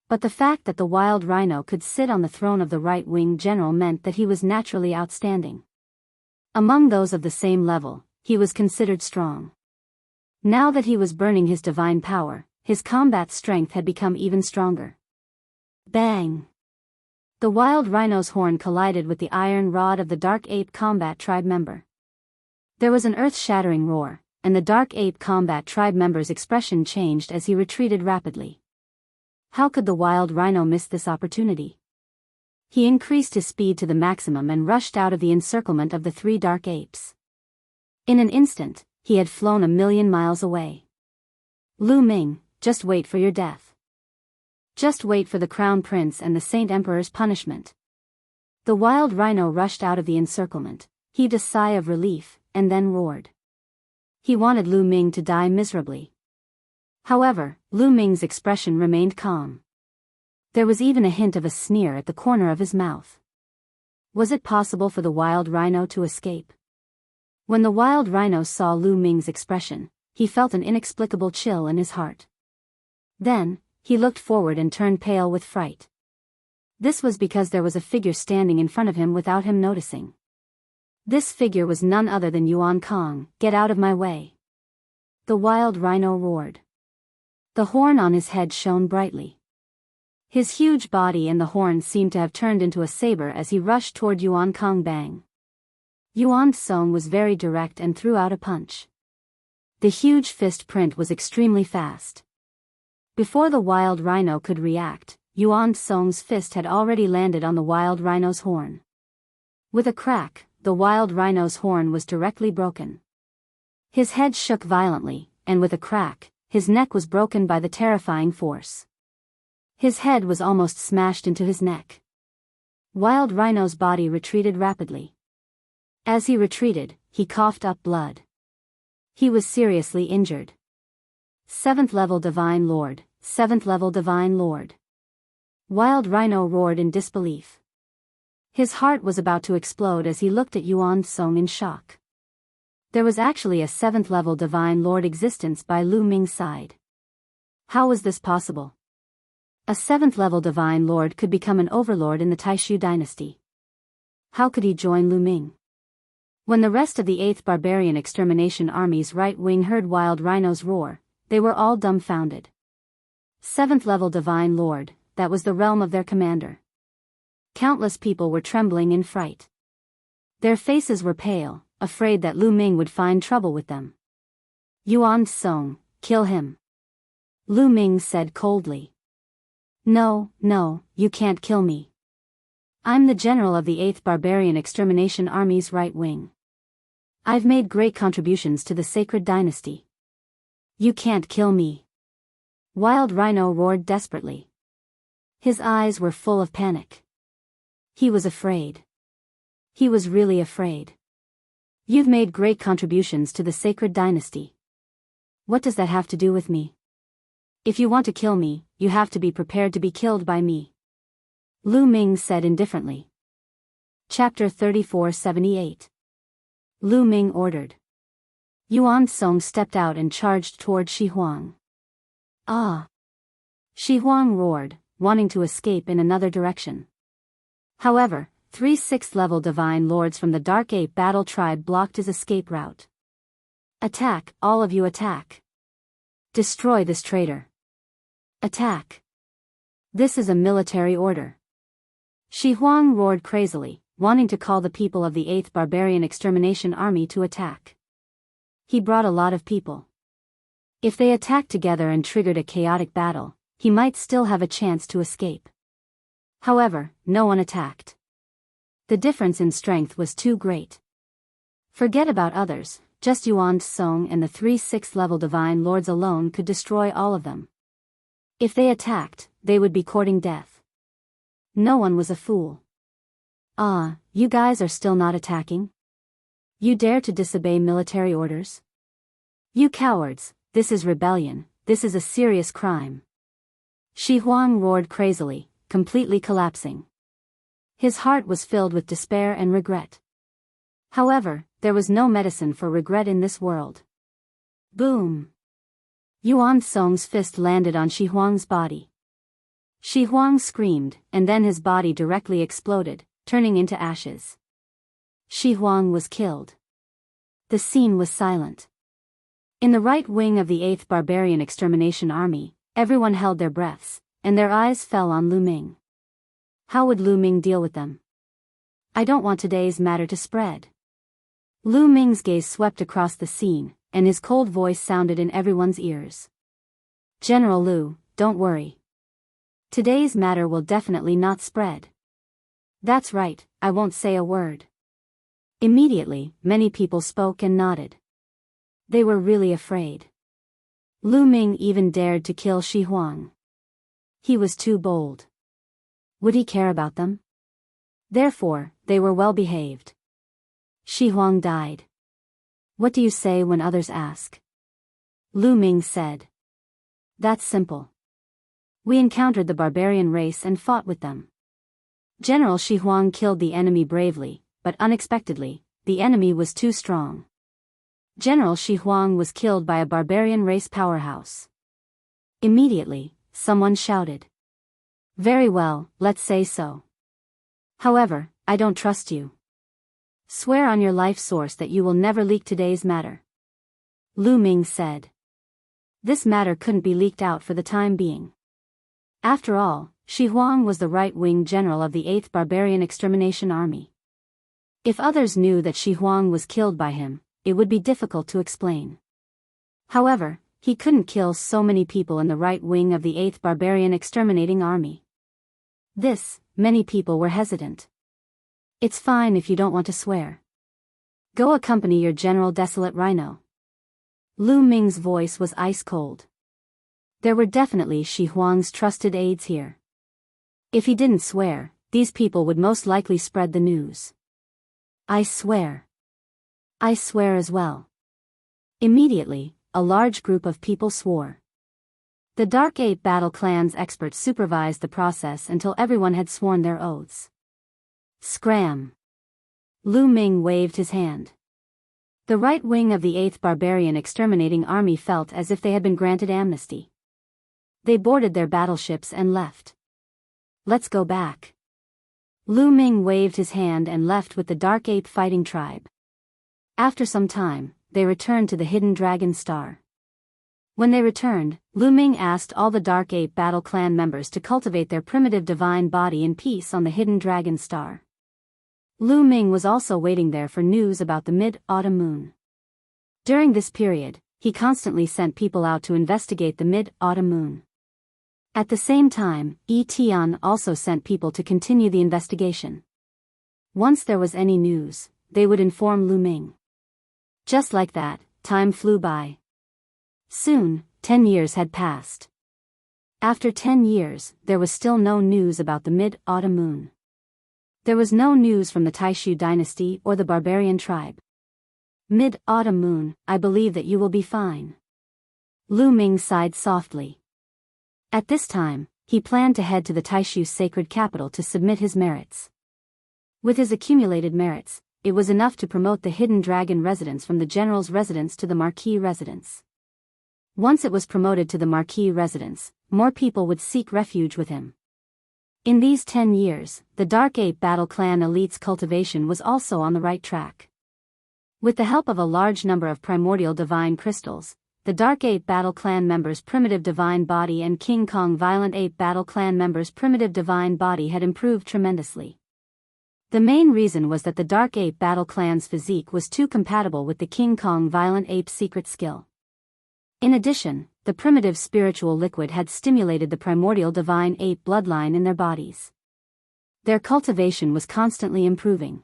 But the fact that the Wild Rhino could sit on the throne of the right-wing general meant that he was naturally outstanding. Among those of the same level, he was considered strong. Now that he was burning his divine power, his combat strength had become even stronger. Bang! The Wild Rhino's horn collided with the iron rod of the Dark Ape Combat Tribe member. There was an earth-shattering roar, and the Dark Ape Combat Tribe member's expression changed as he retreated rapidly. How could the Wild Rhino miss this opportunity? He increased his speed to the maximum and rushed out of the encirclement of the 3 Dark Apes. In an instant, he had flown 1,000,000 miles away. Lu Ming, just wait for your death. Just wait for the Crown Prince and the Saint Emperor's punishment. The Wild Rhino rushed out of the encirclement, heaved a sigh of relief, and then roared. He wanted Lu Ming to die miserably. However, Lu Ming's expression remained calm. There was even a hint of a sneer at the corner of his mouth. Was it possible for the Wild Rhino to escape? When the Wild Rhino saw Lu Ming's expression, he felt an inexplicable chill in his heart. Then, he looked forward and turned pale with fright. This was because there was a figure standing in front of him without him noticing. This figure was none other than Yuan Kong. Get out of my way! The Wild Rhino roared. The horn on his head shone brightly. His huge body and the horn seemed to have turned into a saber as he rushed toward Yuan Kong. Bang! Yuan Song was very direct and threw out a punch. The huge fist print was extremely fast. Before the Wild Rhino could react, Yuan Song's fist had already landed on the Wild Rhino's horn. With a crack, the Wild Rhino's horn was directly broken. His head shook violently, and with a crack, his neck was broken by the terrifying force. His head was almost smashed into his neck. Wild Rhino's body retreated rapidly. As he retreated, he coughed up blood. He was seriously injured. 7th level Divine Lord, 7th level Divine Lord. Wild Rhino roared in disbelief. His heart was about to explode as he looked at Yuan Song in shock. There was actually a 7th level Divine Lord existence by Lu Ming's side. How was this possible? A 7th level Divine Lord could become an overlord in the Taishu dynasty. How could he join Lu Ming? When the rest of the 8th Barbarian Extermination Army's right wing heard Wild Rhino's roar, they were all dumbfounded. 7th level Divine Lord, that was the realm of their commander. Countless people were trembling in fright. Their faces were pale, afraid that Lu Ming would find trouble with them. Yuan Song, kill him. Lu Ming said coldly. No, you can't kill me. I'm the general of the 8th Barbarian Extermination Army's right wing. I've made great contributions to the sacred dynasty. You can't kill me. Wild Rhino roared desperately. His eyes were full of panic. He was afraid. He was really afraid. You've made great contributions to the sacred dynasty. What does that have to do with me? If you want to kill me, you have to be prepared to be killed by me. Lu Ming said indifferently. Chapter 3478. Lu Ming ordered. Yuan Song stepped out and charged toward Shi Huang. Ah! Shi Huang roared, wanting to escape in another direction. However, 3 6th-level divine lords from the Dark Ape Battle Tribe blocked his escape route. Attack, all of you attack. Destroy this traitor. Attack. This is a military order. Shi Huang roared crazily, wanting to call the people of the 8th Barbarian Extermination Army to attack. He brought a lot of people. If they attacked together and triggered a chaotic battle, he might still have a chance to escape. However, no one attacked. The difference in strength was too great. Forget about others, just Yuan Song and the 3 6th-level divine lords alone could destroy all of them. If they attacked, they would be courting death. No one was a fool. Ah, you guys are still not attacking? You dare to disobey military orders? You cowards, this is rebellion, this is a serious crime. Shi Huang roared crazily, completely collapsing. His heart was filled with despair and regret. However, there was no medicine for regret in this world. Boom! Yuan Song's fist landed on Shi Huang's body. Shi Huang screamed, and then his body directly exploded, turning into ashes. Shi Huang was killed. The scene was silent. In the right wing of the 8th Barbarian Extermination Army, everyone held their breaths, and their eyes fell on Lu Ming. How would Lu Ming deal with them? I don't want today's matter to spread. Lu Ming's gaze swept across the scene, and his cold voice sounded in everyone's ears. General Lu, don't worry. Today's matter will definitely not spread. That's right, I won't say a word. Immediately, many people spoke and nodded. They were really afraid. Lu Ming even dared to kill Shi Huang. He was too bold. Would he care about them? Therefore, they were well behaved. Shi Huang died. What do you say when others ask? Lu Ming said. That's simple. We encountered the barbarian race and fought with them. General Shi Huang killed the enemy bravely, but unexpectedly, the enemy was too strong. General Shi Huang was killed by a barbarian race powerhouse. Immediately, someone shouted. Very well, let's say so. However, I don't trust you. Swear on your life source that you will never leak today's matter. Lu Ming said. This matter couldn't be leaked out for the time being. After all, Shi Huang was the right-wing general of the 8th Barbarian Extermination Army. If others knew that Shi Huang was killed by him, it would be difficult to explain. However, he couldn't kill so many people in the right wing of the 8th Barbarian Exterminating Army. Many people were hesitant. It's fine if you don't want to swear. Go accompany your General Desolate Rhino. Lu Ming's voice was ice cold. There were definitely Shi Huang's trusted aides here. If he didn't swear, these people would most likely spread the news. I swear. I swear as well. Immediately, a large group of people swore. The Dark Ape Battle Clan's experts supervised the process until everyone had sworn their oaths. Scram! Lu Ming waved his hand. The right wing of the 8th Barbarian Exterminating Army felt as if they had been granted amnesty. They boarded their battleships and left. Let's go back. Lu Ming waved his hand and left with the Dark Ape fighting tribe. After some time, they returned to the Hidden Dragon Star. When they returned, Lu Ming asked all the Dark Ape Battle Clan members to cultivate their primitive divine body in peace on the Hidden Dragon Star. Lu Ming was also waiting there for news about the mid-autumn moon. During this period, he constantly sent people out to investigate the mid-autumn moon. At the same time, Tian also sent people to continue the investigation. Once there was any news, they would inform Lu Ming. Just like that, time flew by. Soon, 10 years had passed. After 10 years, there was still no news about the mid-autumn moon. There was no news from the Taishu dynasty or the barbarian tribe. Mid-autumn moon, I believe that you will be fine. Lu Ming sighed softly. At this time, he planned to head to the Taishu's sacred capital to submit his merits. With his accumulated merits, it was enough to promote the hidden dragon residence from the general's residence to the marquis residence. Once it was promoted to the marquis residence, more people would seek refuge with him. In these 10 years, the Dark Ape Battle Clan elite's cultivation was also on the right track. With the help of a large number of primordial divine crystals, the Dark Ape Battle Clan members' primitive divine body and King Kong Violent Ape Battle Clan members' primitive divine body had improved tremendously. The main reason was that the Dark Ape Battle Clan's physique was too compatible with the King Kong Violent Ape's secret skill. In addition, the primitive spiritual liquid had stimulated the primordial divine ape bloodline in their bodies. Their cultivation was constantly improving.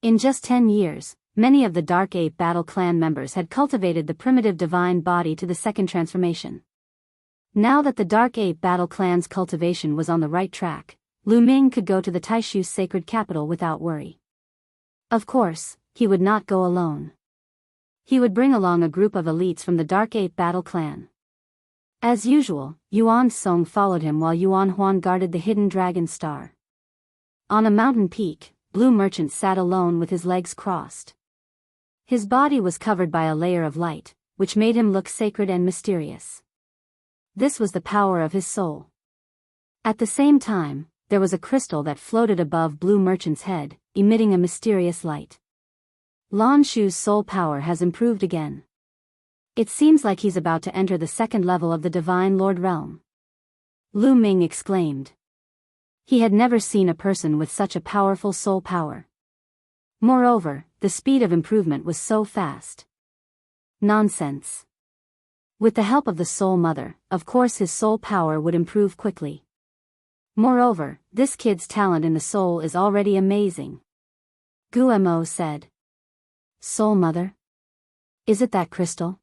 In just 10 years, many of the Dark Ape Battle Clan members had cultivated the primitive divine body to the second transformation. Now that the Dark Ape Battle Clan's cultivation was on the right track, Lu Ming could go to the Taishu's sacred capital without worry. Of course, he would not go alone. He would bring along a group of elites from the Dark Ape Battle Clan. As usual, Yuan Song followed him while Yuan Huan guarded the hidden dragon star. On a mountain peak, Blue Merchant sat alone with his legs crossed. His body was covered by a layer of light, which made him look sacred and mysterious. This was the power of his soul. At the same time, there was a crystal that floated above Blue Merchant's head, emitting a mysterious light. Lan Shu's soul power has improved again. It seems like he's about to enter the second level of the Divine Lord realm. Lu Ming exclaimed. He had never seen a person with such a powerful soul power. Moreover, the speed of improvement was so fast. Nonsense. With the help of the Soul Mother, of course his soul power would improve quickly. Moreover, this kid's talent in the soul is already amazing. Guemo said. Soul Mother? Is it that crystal?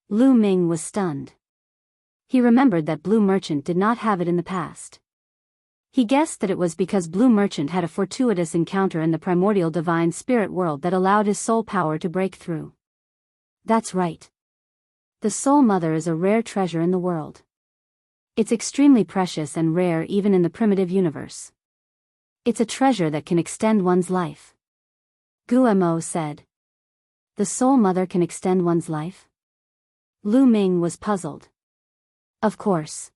Lu Ming was stunned. He remembered that Blue Merchant did not have it in the past. He guessed that it was because Blue Merchant had a fortuitous encounter in the primordial divine spirit world that allowed his soul power to break through. That's right. The Soul Mother is a rare treasure in the world. It's extremely precious and rare even in the primitive universe. It's a treasure that can extend one's life. Guemo said. The Soul Mother can extend one's life? Lu Ming was puzzled. Of course.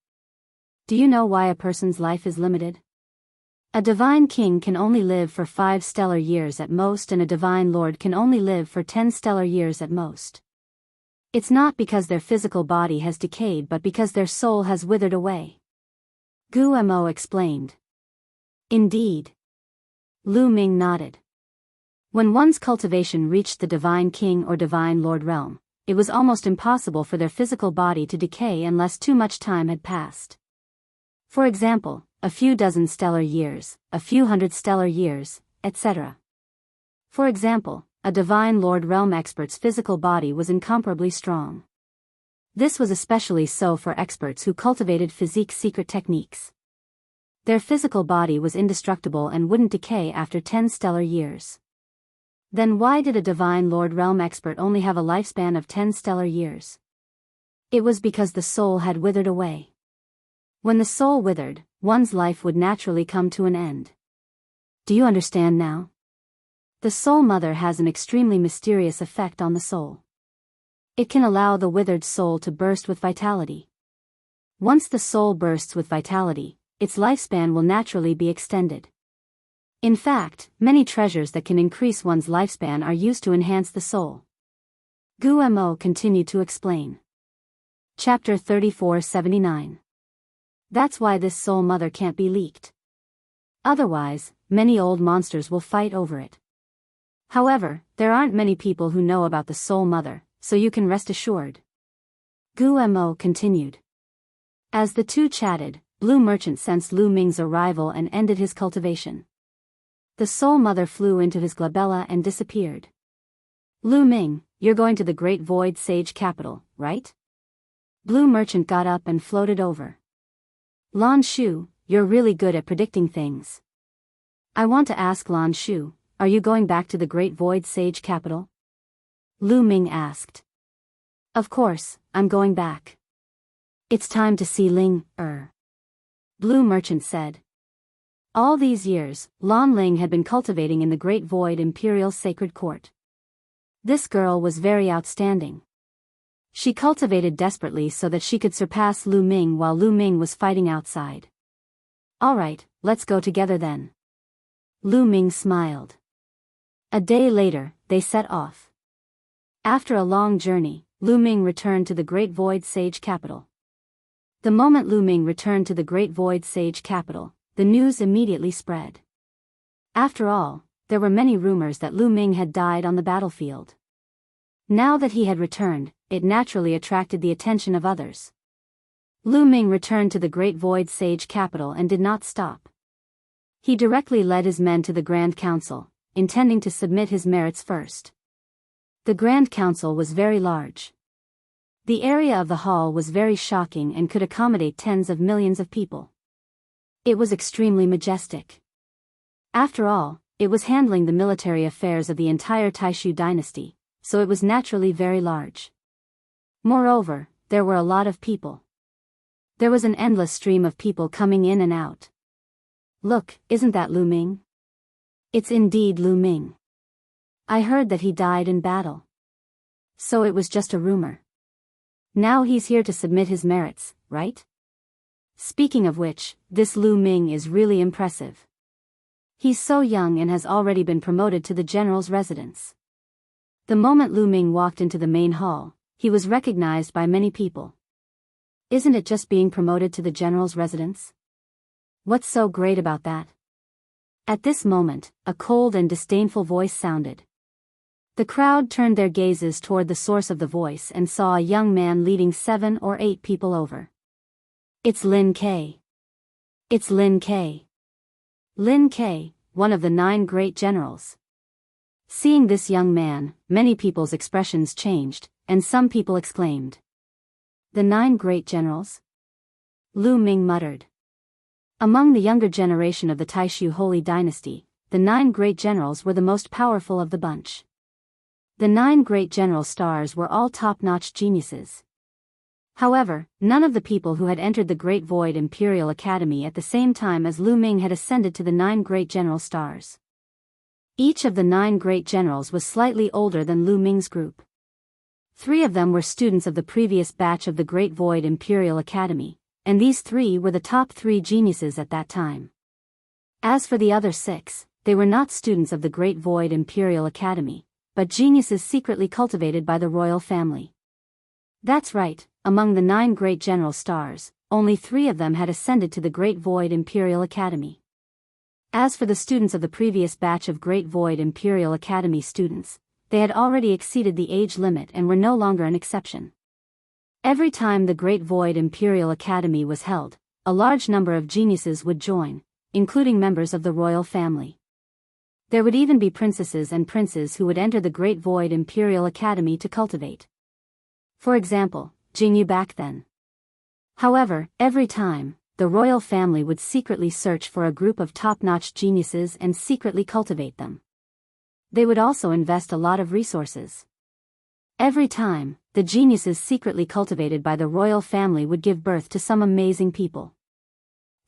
Do you know why a person's life is limited? A divine king can only live for 5 stellar years at most, and a divine lord can only live for 10 stellar years at most. It's not because their physical body has decayed but because their soul has withered away. Guemo explained. Indeed. Lu Ming nodded. When one's cultivation reached the divine king or divine lord realm, it was almost impossible for their physical body to decay unless too much time had passed. For example, a few dozen stellar years, a few hundred stellar years, etc. For example, a divine lord realm expert's physical body was incomparably strong. This was especially so for experts who cultivated physique secret techniques. Their physical body was indestructible and wouldn't decay after 10 stellar years. Then why did a divine lord realm expert only have a lifespan of 10 stellar years? It was because the soul had withered away. When the soul withered, one's life would naturally come to an end. Do you understand now? The Soul Mother has an extremely mysterious effect on the soul. It can allow the withered soul to burst with vitality. Once the soul bursts with vitality, its lifespan will naturally be extended. In fact, many treasures that can increase one's lifespan are used to enhance the soul. Guemo continued to explain. Chapter 3479. That's why this Soul Mother can't be leaked. Otherwise, many old monsters will fight over it. However, there aren't many people who know about the Soul Mother, so you can rest assured. Guo continued. As the two chatted, Blue Merchant sensed Lu Ming's arrival and ended his cultivation. The Soul Mother flew into his glabella and disappeared. Lu Ming, you're going to the Great Void Sage capital, right? Blue Merchant got up and floated over. Lan Shu, you're really good at predicting things. I want to ask Lan Shu, are you going back to the Great Void Sage capital? Lu Ming asked. Of course, I'm going back. It's time to see Ling, Blue Merchant said. All these years, Lan Ling had been cultivating in the Great Void Imperial Sacred Court. This girl was very outstanding. She cultivated desperately so that she could surpass Lu Ming while Lu Ming was fighting outside. Alright, let's go together then. Lu Ming smiled. A day later, they set off. After a long journey, Lu Ming returned to the Great Void Sage capital. The moment Lu Ming returned to the Great Void Sage capital, the news immediately spread. After all, there were many rumors that Lu Ming had died on the battlefield. Now that he had returned, it naturally attracted the attention of others. Lu Ming returned to the Great Void Sage capital and did not stop. He directly led his men to the Grand Council, intending to submit his merits first. The Grand Council was very large. The area of the hall was very shocking and could accommodate tens of millions of people. It was extremely majestic. After all, it was handling the military affairs of the entire Taishu dynasty, so it was naturally very large. Moreover, there were a lot of people. There was an endless stream of people coming in and out. Look, isn't that Lu Ming? It's indeed Lu Ming. I heard that he died in battle. So it was just a rumor. Now he's here to submit his merits, right? Speaking of which, this Lu Ming is really impressive. He's so young and has already been promoted to the general's residence. The moment Lu Ming walked into the main hall, he was recognized by many people. Isn't it just being promoted to the general's residence? What's so great about that? At this moment, a cold and disdainful voice sounded. The crowd turned their gazes toward the source of the voice and saw a young man leading 7 or 8 people over. It's Lin Ke. It's Lin Ke. Lin Ke, one of the 9 great generals. Seeing this young man, many people's expressions changed, and some people exclaimed. The 9 great generals? Lu Ming muttered. Among the younger generation of the Taishu Holy Dynasty, the 9 great generals were the most powerful of the bunch. The 9 great general stars were all top-notch geniuses. However, none of the people who had entered the Great Void Imperial Academy at the same time as Lu Ming had ascended to the 9 great general stars. Each of the 9 great generals was slightly older than Lu Ming's group. 3 of them were students of the previous batch of the Great Void Imperial Academy, and these 3 were the top 3 geniuses at that time. As for the other 6, they were not students of the Great Void Imperial Academy, but geniuses secretly cultivated by the royal family. That's right, among the 9 great general stars, only 3 of them had ascended to the Great Void Imperial Academy. As for the students of the previous batch of Great Void Imperial Academy students, they had already exceeded the age limit and were no longer an exception. Every time the Great Void Imperial Academy was held, a large number of geniuses would join, including members of the royal family. There would even be princesses and princes who would enter the Great Void Imperial Academy to cultivate. For example, Jingyu back then. However, every time, the royal family would secretly search for a group of top-notch geniuses and secretly cultivate them. They would also invest a lot of resources. Every time, the geniuses secretly cultivated by the royal family would give birth to some amazing people.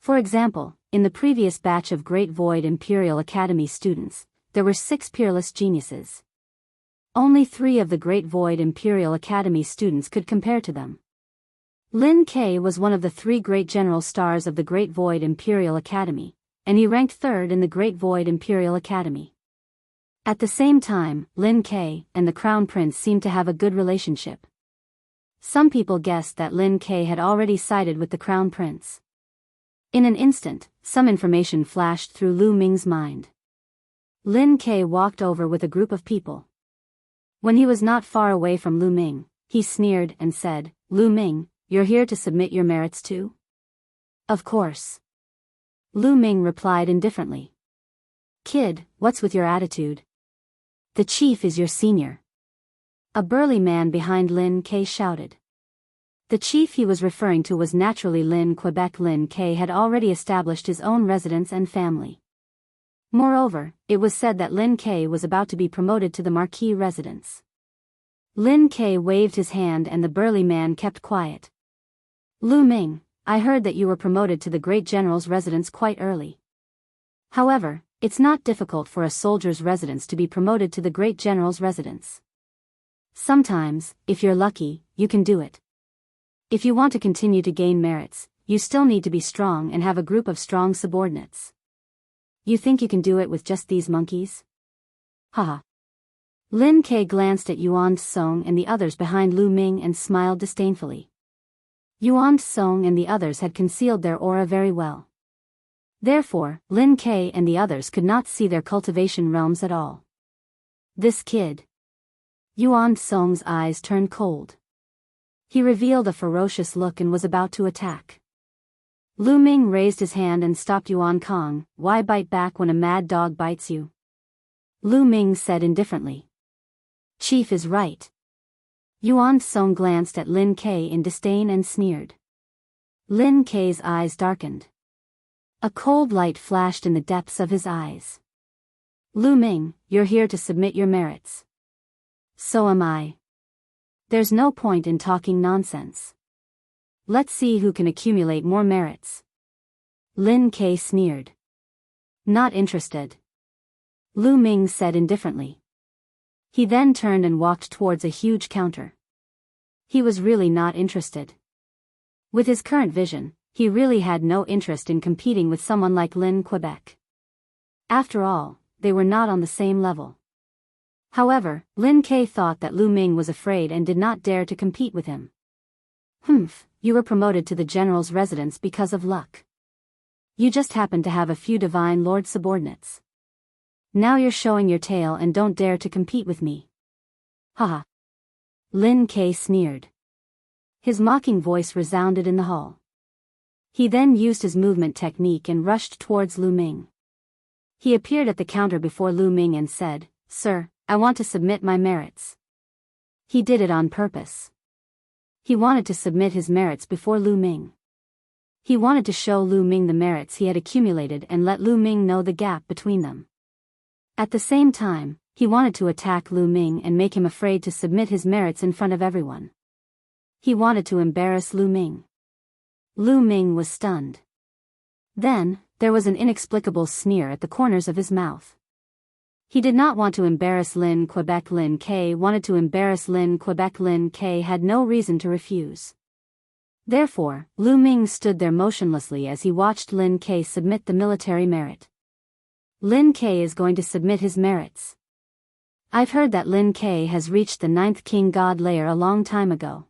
For example, in the previous batch of Great Void Imperial Academy students, there were 6 peerless geniuses. Only 3 of the Great Void Imperial Academy students could compare to them. Lin Ke was one of the 3 great general stars of the Great Void Imperial Academy, and he ranked 3rd in the Great Void Imperial Academy. At the same time, Lin Ke and the Crown Prince seemed to have a good relationship. Some people guessed that Lin Ke had already sided with the Crown Prince. In an instant, some information flashed through Lu Ming's mind. Lin Ke walked over with a group of people. When he was not far away from Lu Ming, he sneered and said, "Lu Ming, you're here to submit your merits too?" "Of course." Lu Ming replied indifferently. "Kid, what's with your attitude? The chief is your senior." A burly man behind Lin Ke shouted. The chief he was referring to was naturally Lin Quebec. Lin Ke had already established his own residence and family. Moreover, it was said that Lin Ke was about to be promoted to the marquis residence. Lin Ke waved his hand and the burly man kept quiet. "Lu Ming, I heard that you were promoted to the great general's residence quite early. However, it's not difficult for a soldier's residence to be promoted to the great general's residence. Sometimes, if you're lucky, you can do it. If you want to continue to gain merits, you still need to be strong and have a group of strong subordinates. You think you can do it with just these monkeys? Haha." Lin Ke glanced at Yuan Song and the others behind Lu Ming and smiled disdainfully. Yuan Song and the others had concealed their aura very well. Therefore, Lin Ke and the others could not see their cultivation realms at all. This kid. Yuan Song's eyes turned cold. He revealed a ferocious look and was about to attack. Lu Ming raised his hand and stopped Yuan Kong. "Why bite back when a mad dog bites you?" Lu Ming said indifferently. "Chief is right." Yuan Song glanced at Lin Ke in disdain and sneered. Lin Ke's eyes darkened. A cold light flashed in the depths of his eyes. "Lu Ming, you're here to submit your merits." "So am I. There's no point in talking nonsense. Let's see who can accumulate more merits." Lin Ke sneered. "Not interested." Lu Ming said indifferently. He then turned and walked towards a huge counter. He was really not interested. With his current vision, he really had no interest in competing with someone like Lin Quebec. After all, they were not on the same level. However, Lin Ke thought that Lu Ming was afraid and did not dare to compete with him. "Humph, you were promoted to the general's residence because of luck. You just happened to have a few divine lord subordinates. Now you're showing your tail and don't dare to compete with me. Haha." Lin Ke sneered. His mocking voice resounded in the hall. He then used his movement technique and rushed towards Lu Ming. He appeared at the counter before Lu Ming and said, "Sir, I want to submit my merits." He did it on purpose. He wanted to submit his merits before Lu Ming. He wanted to show Lu Ming the merits he had accumulated and let Lu Ming know the gap between them. At the same time, he wanted to attack Lu Ming and make him afraid to submit his merits in front of everyone. He wanted to embarrass Lu Ming. Lu Ming was stunned. Then, there was an inexplicable sneer at the corners of his mouth. He did not want to embarrass Lin Quebec. Lin Ke wanted to embarrass Lin Quebec. Lin Ke had no reason to refuse. Therefore, Lu Ming stood there motionlessly as he watched Lin Ke submit the military merit. Lin Ke is going to submit his merits. I've heard that Lin Ke has reached the 9th King God layer a long time ago.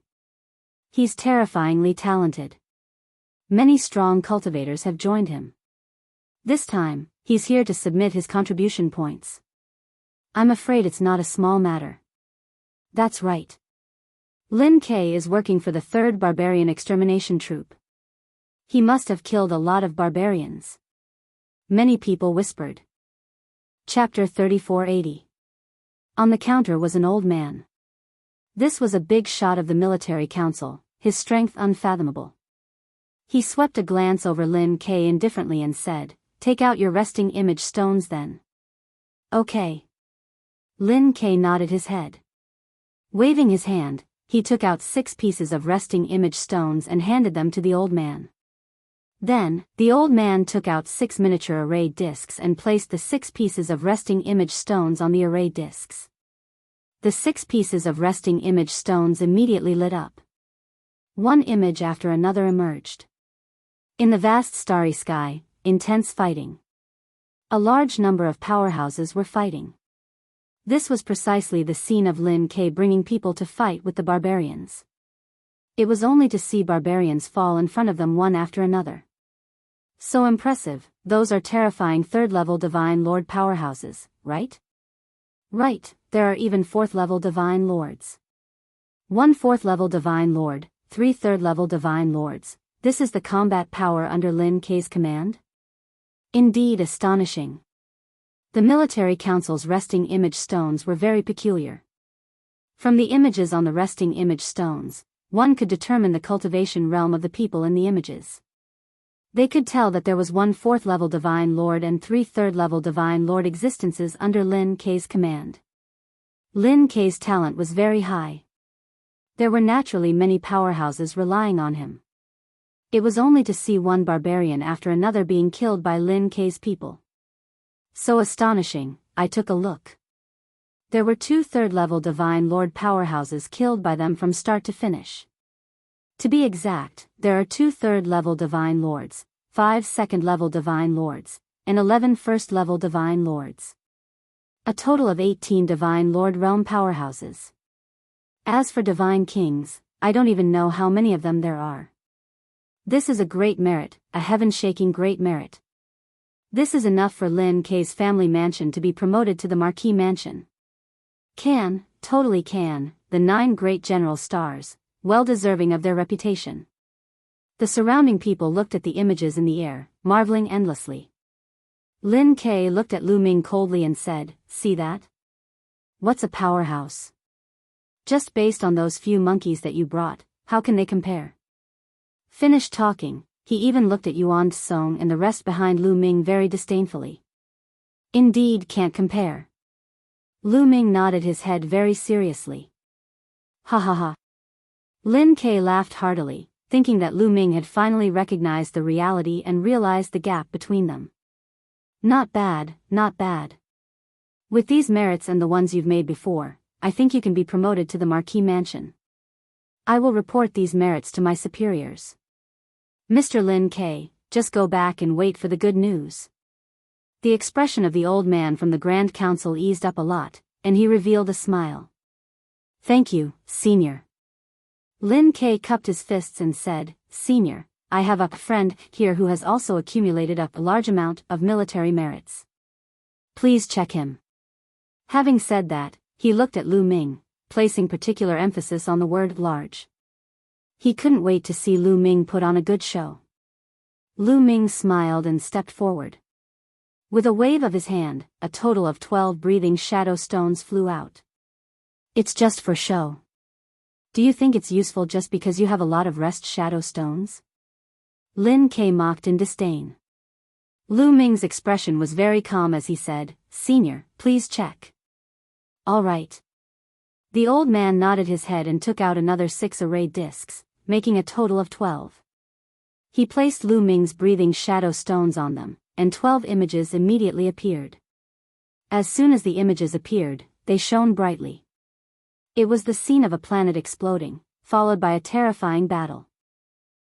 He's terrifyingly talented. Many strong cultivators have joined him. This time, he's here to submit his contribution points. I'm afraid it's not a small matter. That's right. Lin Ke is working for the 3rd Barbarian Extermination Troop. He must have killed a lot of barbarians. Many people whispered. Chapter 3480. On the counter was an old man. This was a big shot of the military council, his strength unfathomable. He swept a glance over Lin Ke indifferently and said, "Take out your resting image stones then." Okay. Lin Ke nodded his head. Waving his hand, he took out 6 pieces of resting image stones and handed them to the old man. Then, the old man took out 6 miniature array discs and placed the 6 pieces of resting image stones on the array discs. The 6 pieces of resting image stones immediately lit up. One image after another emerged. In the vast starry sky, intense fighting. A large number of powerhouses were fighting. This was precisely the scene of Lin Ke bringing people to fight with the barbarians. It was only to see barbarians fall in front of them one after another. So impressive, those are terrifying 3rd-level Divine Lord powerhouses, right? Right, there are even 4th level Divine Lords. 1 4th level Divine Lord, 3 3rd level Divine Lords. This is the combat power under Lin Kei's command? Indeed astonishing. The military council's resting image stones were very peculiar. From the images on the resting image stones, one could determine the cultivation realm of the people in the images. They could tell that there was 1 4th level Divine Lord and 3 3rd level Divine Lord existences under Lin Kei's command. Lin Kei's talent was very high. There were naturally many powerhouses relying on him. It was only to see one barbarian after another being killed by Lin Kei's people. So astonishing, I took a look. There were 2 3rd level Divine Lord powerhouses killed by them from start to finish. To be exact, there are 2 3rd level Divine Lords, 5 2nd level Divine Lords, and 11 1st level Divine Lords. A total of 18 Divine Lord realm powerhouses. As for Divine Kings, I don't even know how many of them there are. This is a great merit, a heaven-shaking great merit. This is enough for Lin Kei's family mansion to be promoted to the Marquis Mansion. Totally can, the 9 great general stars, well deserving of their reputation. The surrounding people looked at the images in the air, marveling endlessly. Lin Kei looked at Lu Ming coldly and said, "See that? What's a powerhouse? Just based on those few monkeys that you brought, how can they compare?" Finished talking, he even looked at Yuan Tsong and the rest behind Lu Ming very disdainfully. Indeed can't compare. Lu Ming nodded his head very seriously. Ha ha ha. Lin Kei laughed heartily, thinking that Lu Ming had finally recognized the reality and realized the gap between them. Not bad, not bad. With these merits and the ones you've made before, I think you can be promoted to the Marquis Mansion. I will report these merits to my superiors. Mr. Lin Kei, just go back and wait for the good news. The expression of the old man from the Grand Council eased up a lot, and he revealed a smile. Thank you, Senior. Lin Kei cupped his fists and said, Senior, I have a friend here who has also accumulated up a large amount of military merits. Please check him. Having said that, he looked at Lu Ming, placing particular emphasis on the word large. He couldn't wait to see Lu Ming put on a good show. Lu Ming smiled and stepped forward. With a wave of his hand, a total of 12 breathing shadow stones flew out. It's just for show. Do you think it's useful just because you have a lot of rest shadow stones? Lin Kei mocked in disdain. Lu Ming's expression was very calm as he said, Senior, please check. All right. The old man nodded his head and took out another 6 arrayed discs, making a total of 12. He placed Lu Ming's breathing shadow stones on them, and 12 images immediately appeared. As soon as the images appeared, they shone brightly. It was the scene of a planet exploding, followed by a terrifying battle.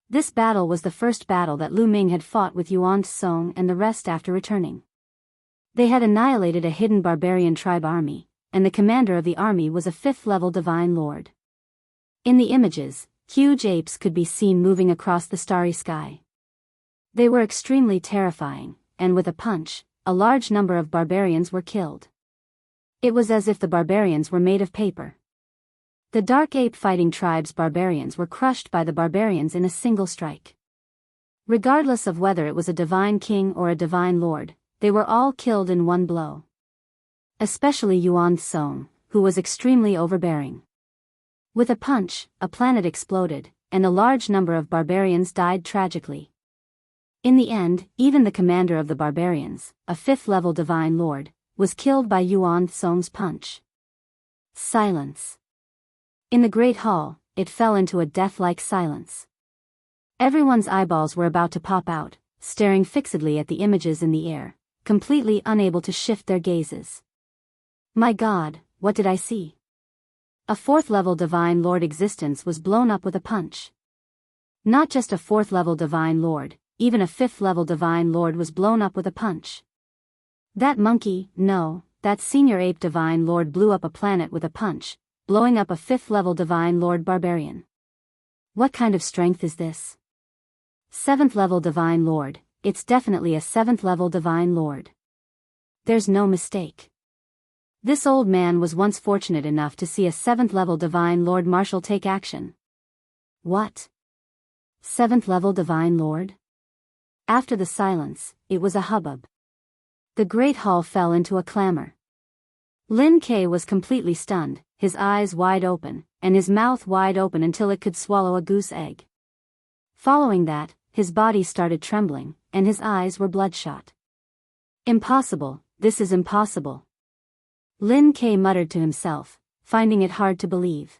This battle was the first battle that Lu Ming had fought with Yuan Tsong and the rest after returning. They had annihilated a hidden barbarian tribe army, and the commander of the army was a 5th level Divine Lord. In the images, huge apes could be seen moving across the starry sky. They were extremely terrifying, and with a punch, a large number of barbarians were killed. It was as if the barbarians were made of paper. The dark ape fighting tribe's barbarians were crushed by the barbarians in a single strike. Regardless of whether it was a divine king or a divine lord, they were all killed in one blow. Especially Yuan Tsong, who was extremely overbearing. With a punch, a planet exploded, and a large number of barbarians died tragically. In the end, even the commander of the barbarians, a 5th level divine lord, was killed by Yuan Tsong's punch. Silence. In the great hall, it fell into a death-like silence. Everyone's eyeballs were about to pop out, staring fixedly at the images in the air, completely unable to shift their gazes. My God, what did I see? A 4th level divine lord existence was blown up with a punch. Not just a 4th level divine lord, even a 5th level divine lord was blown up with a punch. That monkey, no, that senior ape divine lord blew up a planet with a punch, blowing up a 5th level divine lord barbarian. What kind of strength is this? 7th level divine lord, it's definitely a 7th level divine lord. There's no mistake. This old man was once fortunate enough to see a 7th-level Divine Lord Marshal take action. What? 7th-level Divine Lord? After the silence, it was a hubbub. The great hall fell into a clamor. Lin Kei was completely stunned, his eyes wide open, and his mouth wide open until it could swallow a goose egg. Following that, his body started trembling, and his eyes were bloodshot. Impossible, this is impossible. Lin Kei muttered to himself, finding it hard to believe.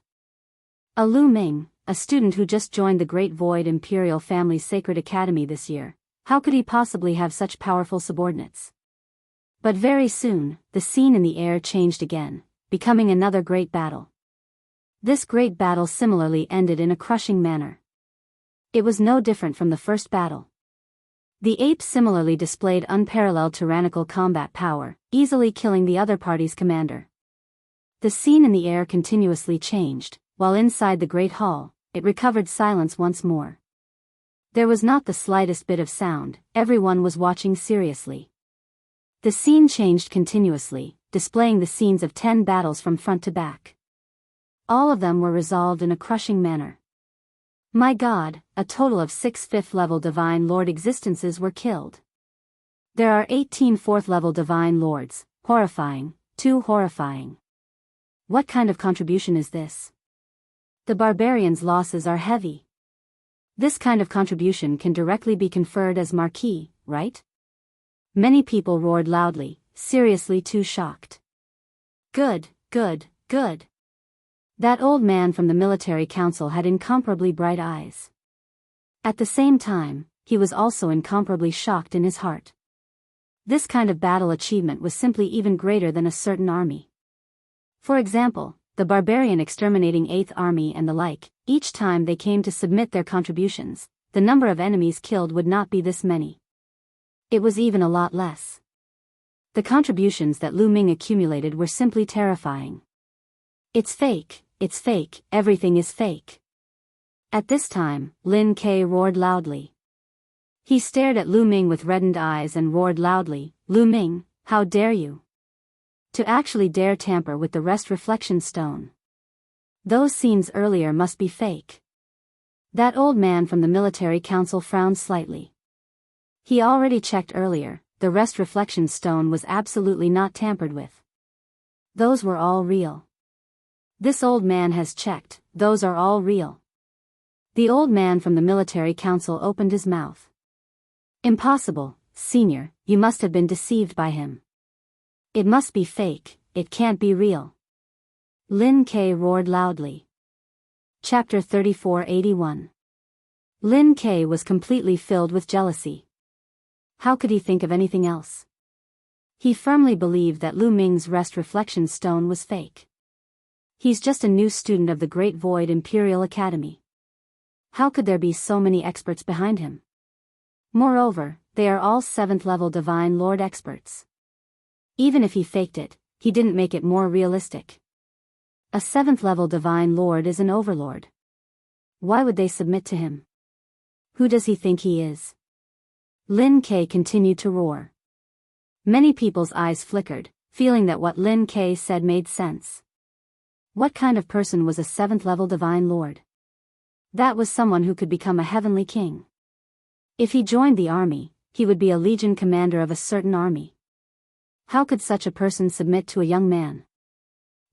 A Lu Ming, a student who just joined the Great Void Imperial Family's Sacred Academy this year, how could he possibly have such powerful subordinates? But very soon, the scene in the air changed again, becoming another great battle. This great battle similarly ended in a crushing manner. It was no different from the first battle. The apes similarly displayed unparalleled tyrannical combat power, easily killing the other party's commander. The scene in the air continuously changed, while inside the Great Hall, it recovered silence once more. There was not the slightest bit of sound, everyone was watching seriously. The scene changed continuously, displaying the scenes of 10 battles from front to back. All of them were resolved in a crushing manner. My God, a total of 6 5th-level Divine Lord existences were killed. There are 18 4th-level Divine Lords, horrifying, too horrifying. What kind of contribution is this? The barbarians' losses are heavy. This kind of contribution can directly be conferred as marquis, right? Many people roared loudly, seriously too shocked. Good, good, good. That old man from the military council had incomparably bright eyes. At the same time, he was also incomparably shocked in his heart. This kind of battle achievement was simply even greater than a certain army. For example, the barbarian exterminating 8th Army and the like, each time they came to submit their contributions, the number of enemies killed would not be this many. It was even a lot less. The contributions that Lu Ming accumulated were simply terrifying. It's fake, everything is fake. At this time, Lin Kei roared loudly. He stared at Lu Ming with reddened eyes and roared loudly, Lu Ming, how dare you? To actually dare tamper with the rest reflection stone. Those scenes earlier must be fake. That old man from the military council frowned slightly. He already checked earlier, the rest reflection stone was absolutely not tampered with. Those were all real. This old man has checked, those are all real. The old man from the military council opened his mouth. Impossible, senior, you must have been deceived by him. It must be fake, it can't be real. Lin Kei roared loudly. Chapter 3481. Lin Kei was completely filled with jealousy. How could he think of anything else? He firmly believed that Lu Ming's rest reflection stone was fake. He's just a new student of the Great Void Imperial Academy. How could there be so many experts behind him? Moreover, they are all 7th-level Divine Lord experts. Even if he faked it, he didn't make it more realistic. A 7th-level Divine Lord is an overlord. Why would they submit to him? Who does he think he is? Lin Kei continued to roar. Many people's eyes flickered, feeling that what Lin Kei said made sense. What kind of person was a 7th-level Divine Lord? That was someone who could become a heavenly king. If he joined the army, he would be a legion commander of a certain army. How could such a person submit to a young man?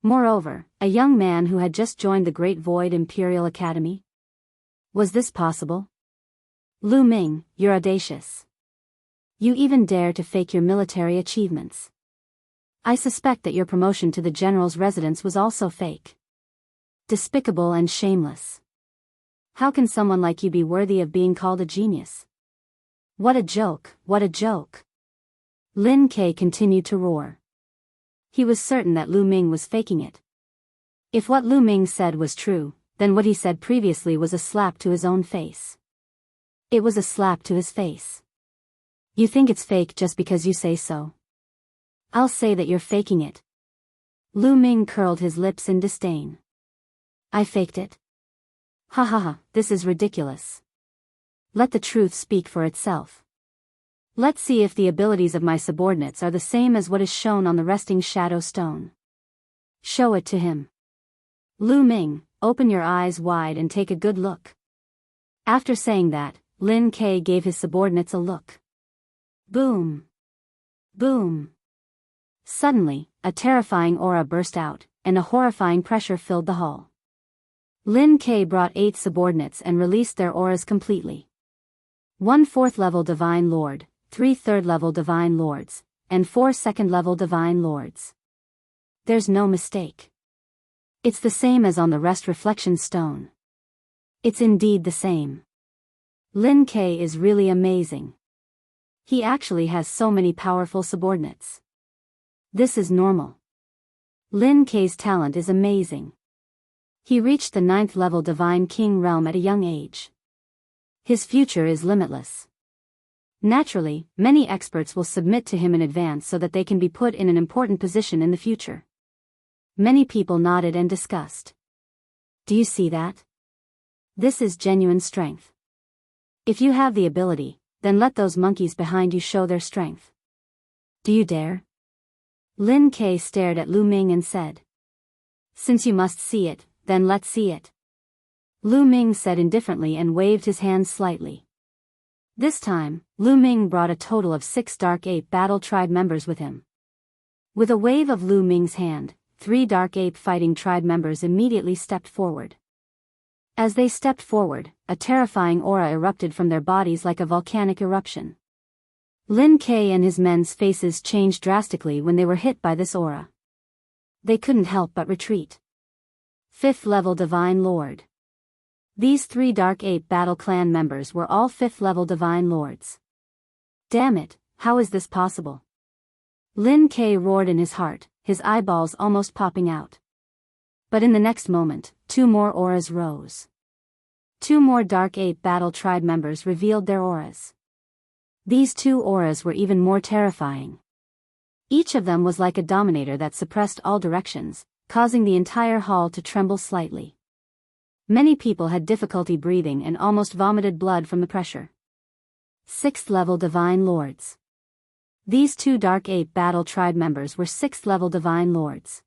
Moreover, a young man who had just joined the Great Void Imperial Academy? Was this possible? Lu Ming, you're audacious. You even dare to fake your military achievements. I suspect that your promotion to the general's residence was also fake. Despicable and shameless. How can someone like you be worthy of being called a genius? What a joke, what a joke. Lin Kei continued to roar. He was certain that Lu Ming was faking it. If what Lu Ming said was true, then what he said previously was a slap to his own face. It was a slap to his face. You think it's fake just because you say so? I'll say that you're faking it. Lu Ming curled his lips in disdain. I faked it? Ha ha ha, this is ridiculous. Let the truth speak for itself. Let's see if the abilities of my subordinates are the same as what is shown on the resting shadow stone. Show it to him. Lu Ming, open your eyes wide and take a good look. After saying that, Lin Ke gave his subordinates a look. Boom. Boom. Suddenly, a terrifying aura burst out, and a horrifying pressure filled the hall. Lin Ke brought 8 subordinates and released their auras completely. 1 4th-level Divine Lord, 3 3rd-level Divine Lords, and 4 2nd-level Divine Lords. There's no mistake. It's the same as on the Rest Reflection Stone. It's indeed the same. Lin Ke is really amazing. He actually has so many powerful subordinates. This is normal. Lin Ke's talent is amazing. He reached the 9th-level Divine King realm at a young age. His future is limitless. Naturally, many experts will submit to him in advance so that they can be put in an important position in the future. Many people nodded and discussed. Do you see that? This is genuine strength. If you have the ability, then let those monkeys behind you show their strength. Do you dare? Lin Ke stared at Lu Ming and said. Since you must see it, then let's see it. Lu Ming said indifferently and waved his hands slightly. This time, Lu Ming brought a total of 6 Dark Ape Battle Tribe members with him. With a wave of Lu Ming's hand, 3 Dark Ape Fighting Tribe members immediately stepped forward. As they stepped forward, a terrifying aura erupted from their bodies like a volcanic eruption. Lin Ke and his men's faces changed drastically when they were hit by this aura. They couldn't help but retreat. 5th-level Divine Lord. These 3 Dark Ape Battle Clan members were all 5th-level Divine Lords. Damn it, how is this possible? Lin Ke roared in his heart, his eyeballs almost popping out. But in the next moment, 2 more auras rose. 2 more Dark Ape Battle Tribe members revealed their auras. These 2 auras were even more terrifying. Each of them was like a dominator that suppressed all directions, causing the entire hall to tremble slightly. Many people had difficulty breathing and almost vomited blood from the pressure. 6th-level Divine Lords. These 2 Dark Ape Battle Tribe members were 6th-level Divine Lords.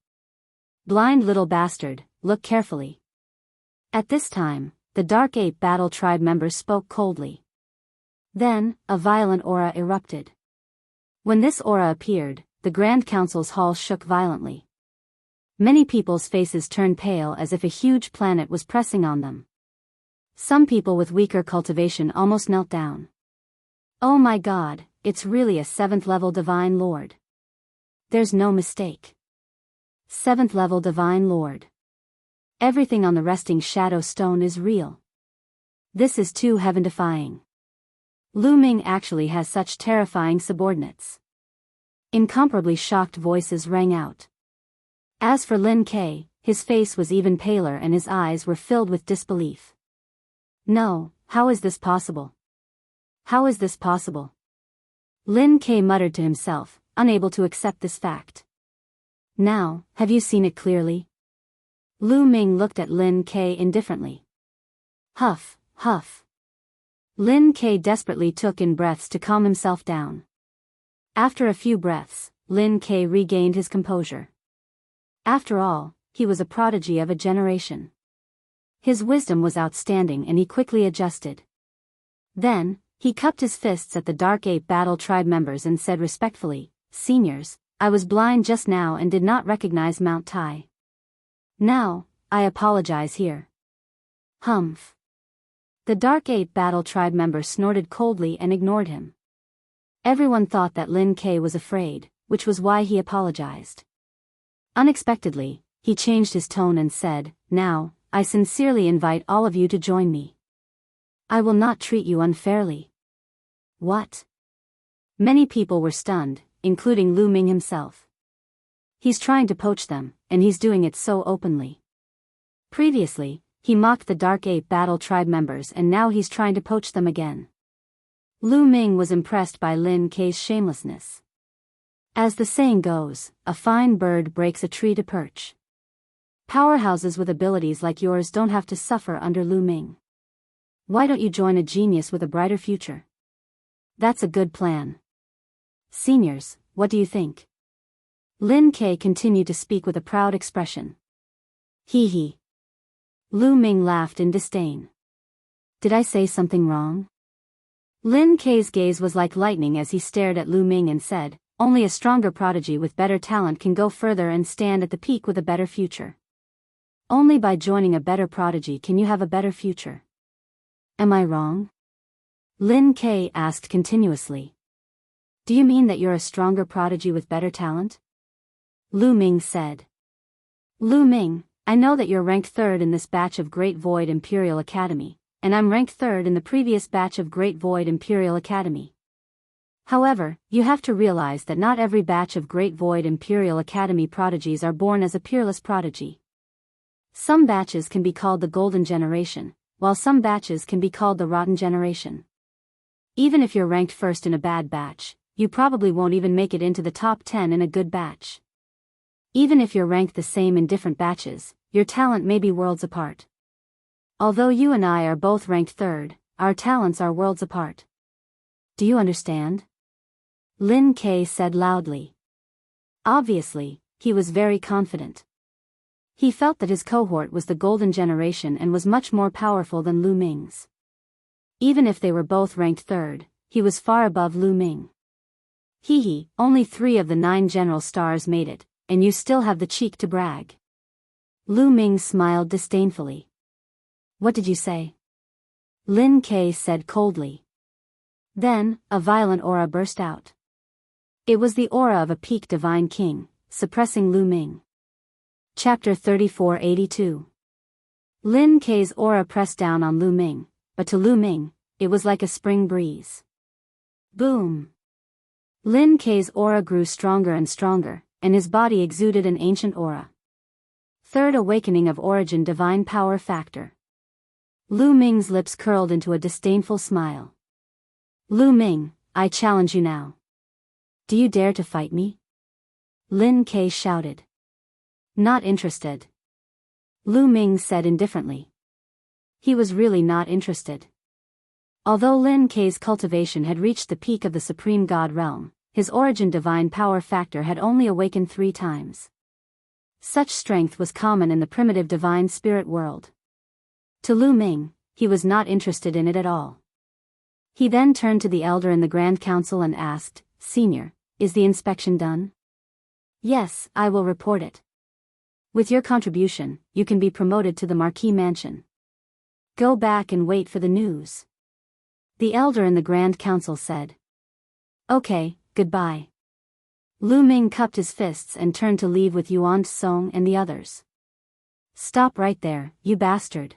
Blind little bastard, look carefully. At this time, the Dark Ape Battle Tribe members spoke coldly. Then, a violent aura erupted. When this aura appeared, the Grand Council's hall shook violently. Many people's faces turned pale as if a huge planet was pressing on them. Some people with weaker cultivation almost knelt down. Oh my God, it's really a 7th-level Divine Lord. There's no mistake. 7th-level Divine Lord. Everything on the resting shadow stone is real. This is too heaven-defying. Lu Ming actually has such terrifying subordinates. Incomparably shocked voices rang out. As for Lin Ke, his face was even paler and his eyes were filled with disbelief. No, how is this possible? How is this possible? Lin Ke muttered to himself, unable to accept this fact. Now, have you seen it clearly? Lu Ming looked at Lin Ke indifferently. Huff, huff. Lin Ke desperately took in breaths to calm himself down. After a few breaths, Lin Ke regained his composure. After all, he was a prodigy of a generation. His wisdom was outstanding and he quickly adjusted. Then, he cupped his fists at the Dark Ape Battle Tribe members and said respectfully, Seniors, I was blind just now and did not recognize Mount Tai. Now, I apologize here. Humph. The Dark Ape Battle Tribe member snorted coldly and ignored him. Everyone thought that Lin Ke was afraid, which was why he apologized. Unexpectedly, he changed his tone and said, Now, I sincerely invite all of you to join me. I will not treat you unfairly. What? Many people were stunned, including Lu Ming himself. He's trying to poach them, and he's doing it so openly. Previously, he mocked the Dark Ape Battle Tribe members and now he's trying to poach them again. Lu Ming was impressed by Lin Ke's shamelessness. As the saying goes, a fine bird breaks a tree to perch. Powerhouses with abilities like yours don't have to suffer under Lu Ming. Why don't you join a genius with a brighter future? That's a good plan. Seniors, what do you think? Lin Ke continued to speak with a proud expression. Hee hee. Lu Ming laughed in disdain. Did I say something wrong? Lin Ke's gaze was like lightning as he stared at Lu Ming and said, only a stronger prodigy with better talent can go further and stand at the peak with a better future. Only by joining a better prodigy can you have a better future. Am I wrong? Lin Ke asked continuously. Do you mean that you're a stronger prodigy with better talent? Lu Ming said. Lu Ming, I know that you're ranked 3rd in this batch of Great Void Imperial Academy, and I'm ranked 3rd in the previous batch of Great Void Imperial Academy. However, you have to realize that not every batch of Great Void Imperial Academy prodigies are born as a peerless prodigy. Some batches can be called the Golden Generation, while some batches can be called the Rotten Generation. Even if you're ranked 1st in a bad batch, you probably won't even make it into the top 10 in a good batch. Even if you're ranked the same in different batches, your talent may be worlds apart. Although you and I are both ranked 3rd, our talents are worlds apart. Do you understand? Lin Ke said loudly. Obviously, he was very confident. He felt that his cohort was the Golden Generation and was much more powerful than Lu Ming's. Even if they were both ranked 3rd, he was far above Lu Ming. Hee hee, only 3 of the 9 general stars made it, and you still have the cheek to brag. Lu Ming smiled disdainfully. What did you say? Lin Ke said coldly. Then, a violent aura burst out. It was the aura of a peak divine king, suppressing Lu Ming. Chapter 3482. Lin Ke's aura pressed down on Lu Ming, but to Lu Ming, it was like a spring breeze. Boom! Lin Ke's aura grew stronger and stronger, and his body exuded an ancient aura. 3rd awakening of origin divine power factor. Lu Ming's lips curled into a disdainful smile. Lu Ming, I challenge you now. Do you dare to fight me? Lin Ke shouted. Not interested. Lu Ming said indifferently. He was really not interested. Although Lin Ke's cultivation had reached the peak of the Supreme God realm, his origin divine power factor had only awakened 3 times. Such strength was common in the primitive divine spirit world. To Lu Ming, he was not interested in it at all. He then turned to the elder in the Grand Council and asked, Senior, is the inspection done? Yes, I will report it. With your contribution, you can be promoted to the Marquis Mansion. Go back and wait for the news. The elder in the Grand Council said. Okay, goodbye. Lu Ming cupped his fists and turned to leave with Yuan Song and the others. Stop right there, you bastard.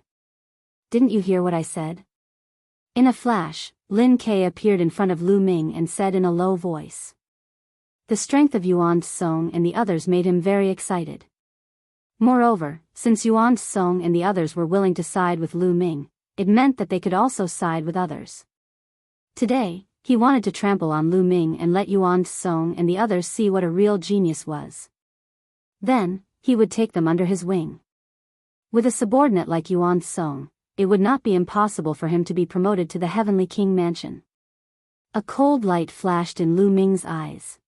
Didn't you hear what I said? In a flash, Lin Ke appeared in front of Lu Ming and said in a low voice. The strength of Yuan Song and the others made him very excited. Moreover, since Yuan Song and the others were willing to side with Lu Ming, it meant that they could also side with others. Today, he wanted to trample on Lu Ming and let Yuan Song and the others see what a real genius was. Then, he would take them under his wing. With a subordinate like Yuan Song, it would not be impossible for him to be promoted to the Heavenly King Mansion. A cold light flashed in Lu Ming's eyes.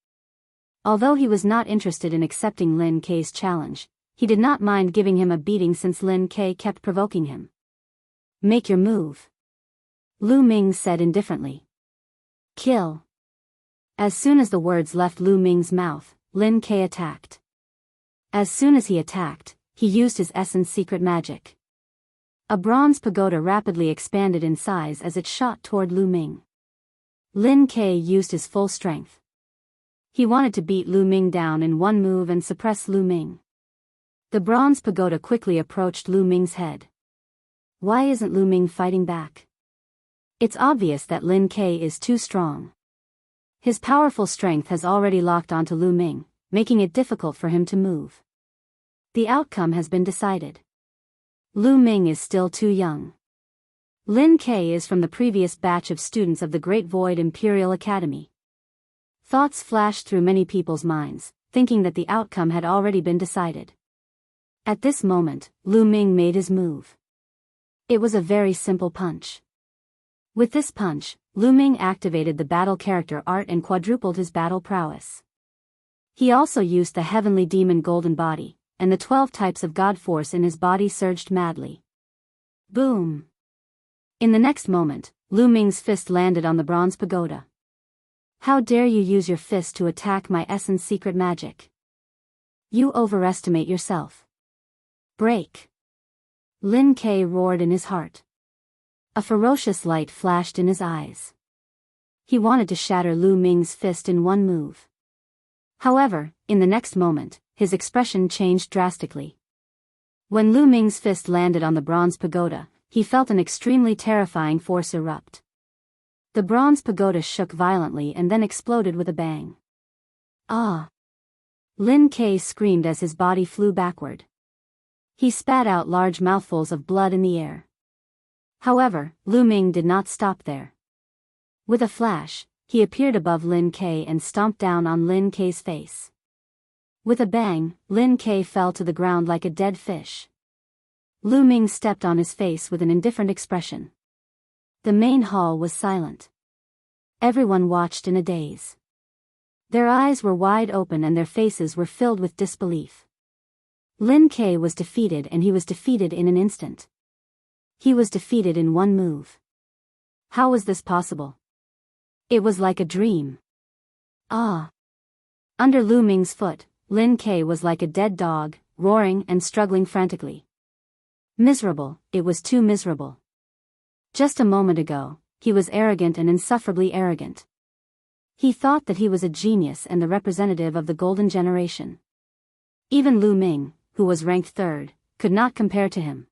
Although he was not interested in accepting Lin Ke's challenge, he did not mind giving him a beating since Lin Ke kept provoking him. Make your move. Lu Ming said indifferently. Kill. As soon as the words left Lu Ming's mouth, Lin Ke attacked. As soon as he attacked, he used his essence secret magic. A bronze pagoda rapidly expanded in size as it shot toward Lu Ming. Lin Ke used his full strength. He wanted to beat Lu Ming down in one move and suppress Lu Ming. The bronze pagoda quickly approached Lu Ming's head. Why isn't Lu Ming fighting back? It's obvious that Lin Ke is too strong. His powerful strength has already locked onto Lu Ming, making it difficult for him to move. The outcome has been decided. Lu Ming is still too young. Lin Ke is from the previous batch of students of the Great Void Imperial Academy. Thoughts flashed through many people's minds, thinking that the outcome had already been decided. At this moment, Lu Ming made his move. It was a very simple punch. With this punch, Lu Ming activated the battle character art and quadrupled his battle prowess. He also used the heavenly demon golden body, and the 12 types of god force in his body surged madly. Boom! In the next moment, Lu Ming's fist landed on the bronze pagoda. How dare you use your fist to attack my essence secret magic? You overestimate yourself. Break! Lin Ke roared in his heart. A ferocious light flashed in his eyes. He wanted to shatter Lu Ming's fist in one move. However, in the next moment, his expression changed drastically. When Lu Ming's fist landed on the bronze pagoda, he felt an extremely terrifying force erupt. The bronze pagoda shook violently and then exploded with a bang. Ah! Lin Ke screamed as his body flew backward. He spat out large mouthfuls of blood in the air. However, Lu Ming did not stop there. With a flash, he appeared above Lin Ke and stomped down on Lin Ke's face. With a bang, Lin Ke fell to the ground like a dead fish. Lu Ming stepped on his face with an indifferent expression. The main hall was silent. Everyone watched in a daze. Their eyes were wide open and their faces were filled with disbelief. Lin Ke was defeated, and he was defeated in an instant. He was defeated in one move. How was this possible? It was like a dream. Ah! Under Lu Ming's foot, Lin Ke was like a dead dog, roaring and struggling frantically. Miserable, it was too miserable. Just a moment ago, he was arrogant and insufferably arrogant. He thought that he was a genius and the representative of the golden generation. Even Lu Ming, who was ranked third, could not compare to him.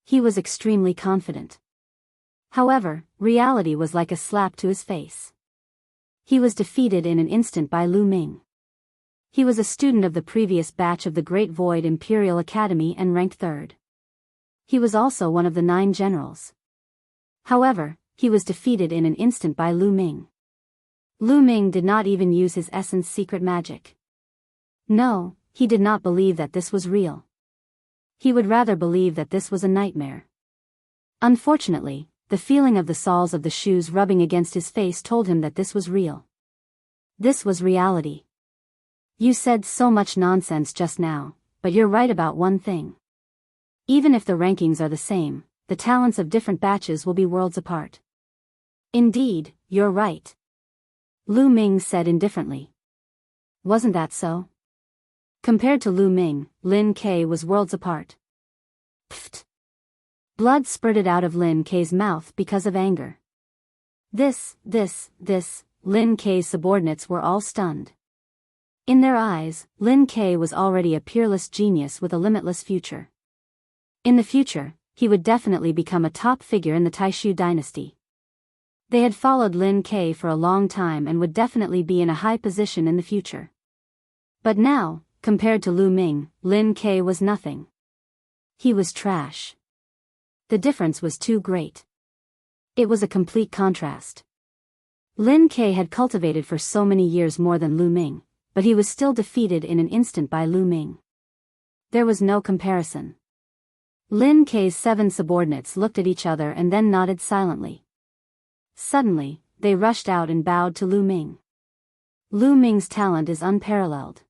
He was extremely confident. However, reality was like a slap to his face. He was defeated in an instant by Lu Ming. He was a student of the previous batch of the Great Void Imperial Academy and ranked third. He was also one of the 9 generals. However, he was defeated in an instant by Lu Ming. Lu Ming did not even use his essence secret magic. No, he did not believe that this was real. He would rather believe that this was a nightmare. Unfortunately, the feeling of the soles of the shoes rubbing against his face told him that this was real. This was reality. You said so much nonsense just now, but you're right about one thing. Even if the rankings are the same, the talents of different batches will be worlds apart. Indeed, you're right. Lu Ming said indifferently. Wasn't that so? Compared to Lu Ming, Lin Ke was worlds apart. Pfft! Blood spurted out of Lin Ke's mouth because of anger. This, Lin Ke's subordinates were all stunned. In their eyes, Lin Ke was already a peerless genius with a limitless future. In the future, he would definitely become a top figure in the Taishu dynasty. They had followed Lin Ke for a long time and would definitely be in a high position in the future. But now, compared to Lu Ming, Lin Ke was nothing. He was trash. The difference was too great. It was a complete contrast. Lin Ke had cultivated for so many years more than Lu Ming, but he was still defeated in an instant by Lu Ming. There was no comparison. Lin Ke's 7 subordinates looked at each other and then nodded silently. Suddenly, they rushed out and bowed to Lu Ming. Lu Ming's talent is unparalleled.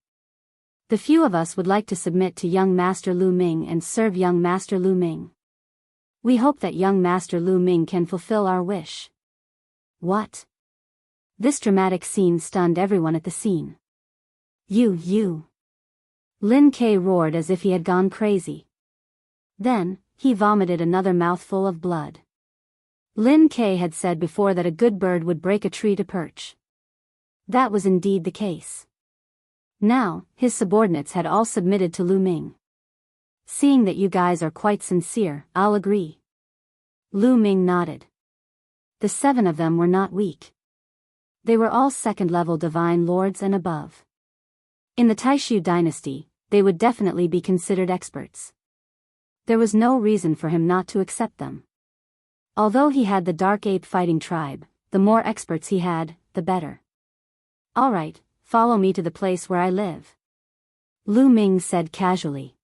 The few of us would like to submit to young Master Lu Ming and serve young Master Lu Ming. We hope that young Master Lu Ming can fulfill our wish. What? This dramatic scene stunned everyone at the scene. You. Lin Ke roared as if he had gone crazy. Then, he vomited another mouthful of blood. Lin Ke had said before that a good bird would break a tree to perch. That was indeed the case. Now, his subordinates had all submitted to Lu Ming. Seeing that you guys are quite sincere, I'll agree. Lu Ming nodded. The 7 of them were not weak. They were all second-level divine lords and above. In the Taishu dynasty, they would definitely be considered experts. There was no reason for him not to accept them. Although he had the Dark Ape fighting tribe, the more experts he had, the better. Alright, follow me to the place where I live. Lu Ming said casually.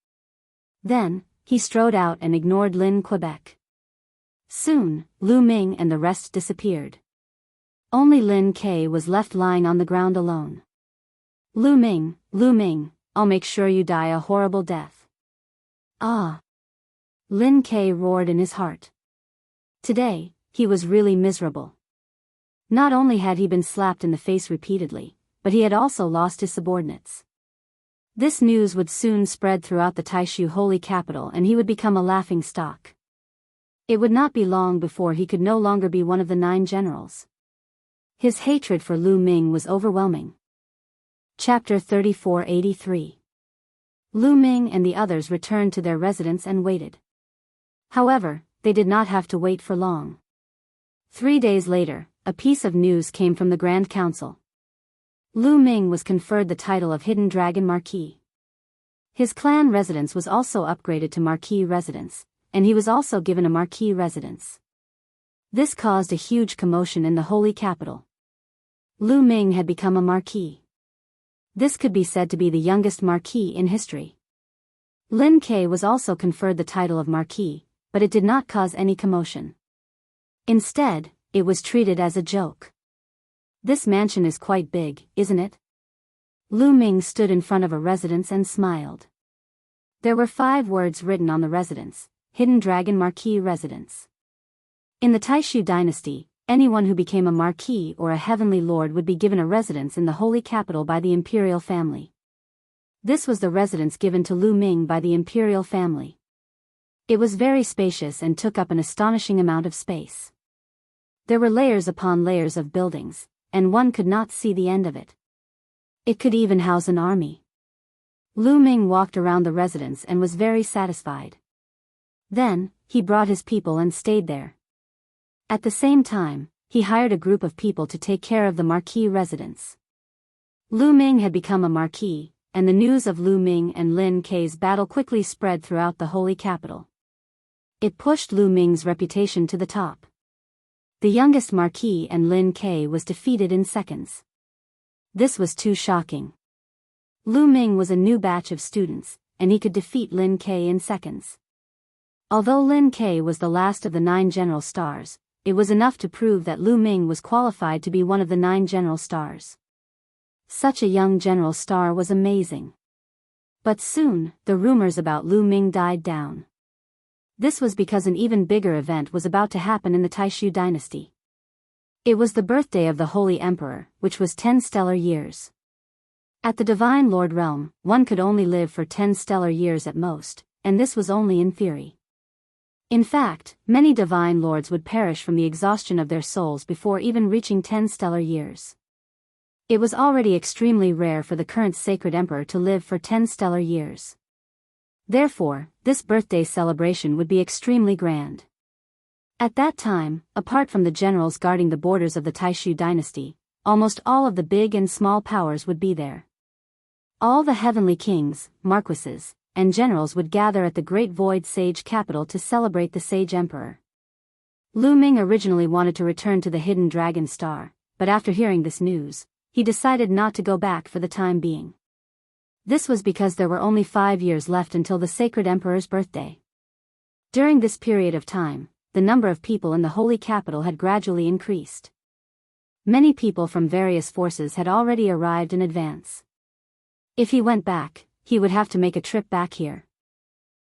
Then, he strode out and ignored Lin Quebec. Soon, Lu Ming and the rest disappeared. Only Lin Ke was left lying on the ground alone. Lu Ming, I'll make sure you die a horrible death. Ah! Lin Ke roared in his heart. Today, he was really miserable. Not only had he been slapped in the face repeatedly, but he had also lost his subordinates. This news would soon spread throughout the Taishu holy capital and he would become a laughing stock. It would not be long before he could no longer be one of the 9 generals. His hatred for Lu Ming was overwhelming. Chapter 3483. Lu Ming and the others returned to their residence and waited. However, they did not have to wait for long. 3 days later, a piece of news came from the Grand Council. Lu Ming was conferred the title of Hidden Dragon Marquis. His clan residence was also upgraded to Marquis residence, and he was also given a Marquis residence. This caused a huge commotion in the holy capital. Lu Ming had become a Marquis. This could be said to be the youngest Marquis in history. Lin Ke was also conferred the title of Marquis, but it did not cause any commotion. Instead, it was treated as a joke. This mansion is quite big, isn't it? Lu Ming stood in front of a residence and smiled. There were 5 words written on the residence: Hidden Dragon Marquis Residence. In the Taishu dynasty, anyone who became a marquis or a heavenly lord would be given a residence in the holy capital by the imperial family. This was the residence given to Lu Ming by the imperial family. It was very spacious and took up an astonishing amount of space. There were layers upon layers of buildings, and one could not see the end of it. It could even house an army. Lu Ming walked around the residence and was very satisfied. Then, he brought his people and stayed there. At the same time, he hired a group of people to take care of the marquis residence. Lu Ming had become a marquis, and the news of Lu Ming and Lin Ke's battle quickly spread throughout the holy capital. It pushed Lu Ming's reputation to the top. The youngest marquis and Lin Ke was defeated in seconds. This was too shocking. Lu Ming was a new batch of students, and he could defeat Lin Ke in seconds. Although Lin Ke was the last of the 9 general stars, it was enough to prove that Lu Ming was qualified to be one of the 9 general stars. Such a young general star was amazing. But soon, the rumors about Lu Ming died down. This was because an even bigger event was about to happen in the Taishu dynasty. It was the birthday of the Holy Emperor, which was 10 stellar years. At the Divine Lord realm, one could only live for 10 stellar years at most, and this was only in theory. In fact, many Divine Lords would perish from the exhaustion of their souls before even reaching 10 stellar years. It was already extremely rare for the current Sacred Emperor to live for 10 stellar years. Therefore, this birthday celebration would be extremely grand. At that time, apart from the generals guarding the borders of the Taishu dynasty, almost all of the big and small powers would be there. All the heavenly kings, marquises, and generals would gather at the Great Void Sage capital to celebrate the Sage Emperor. Lu Ming originally wanted to return to the Hidden Dragon Star, but after hearing this news, he decided not to go back for the time being. This was because there were only 5 years left until the Sacred Emperor's birthday. During this period of time, the number of people in the holy capital had gradually increased. Many people from various forces had already arrived in advance. If he went back, he would have to make a trip back here.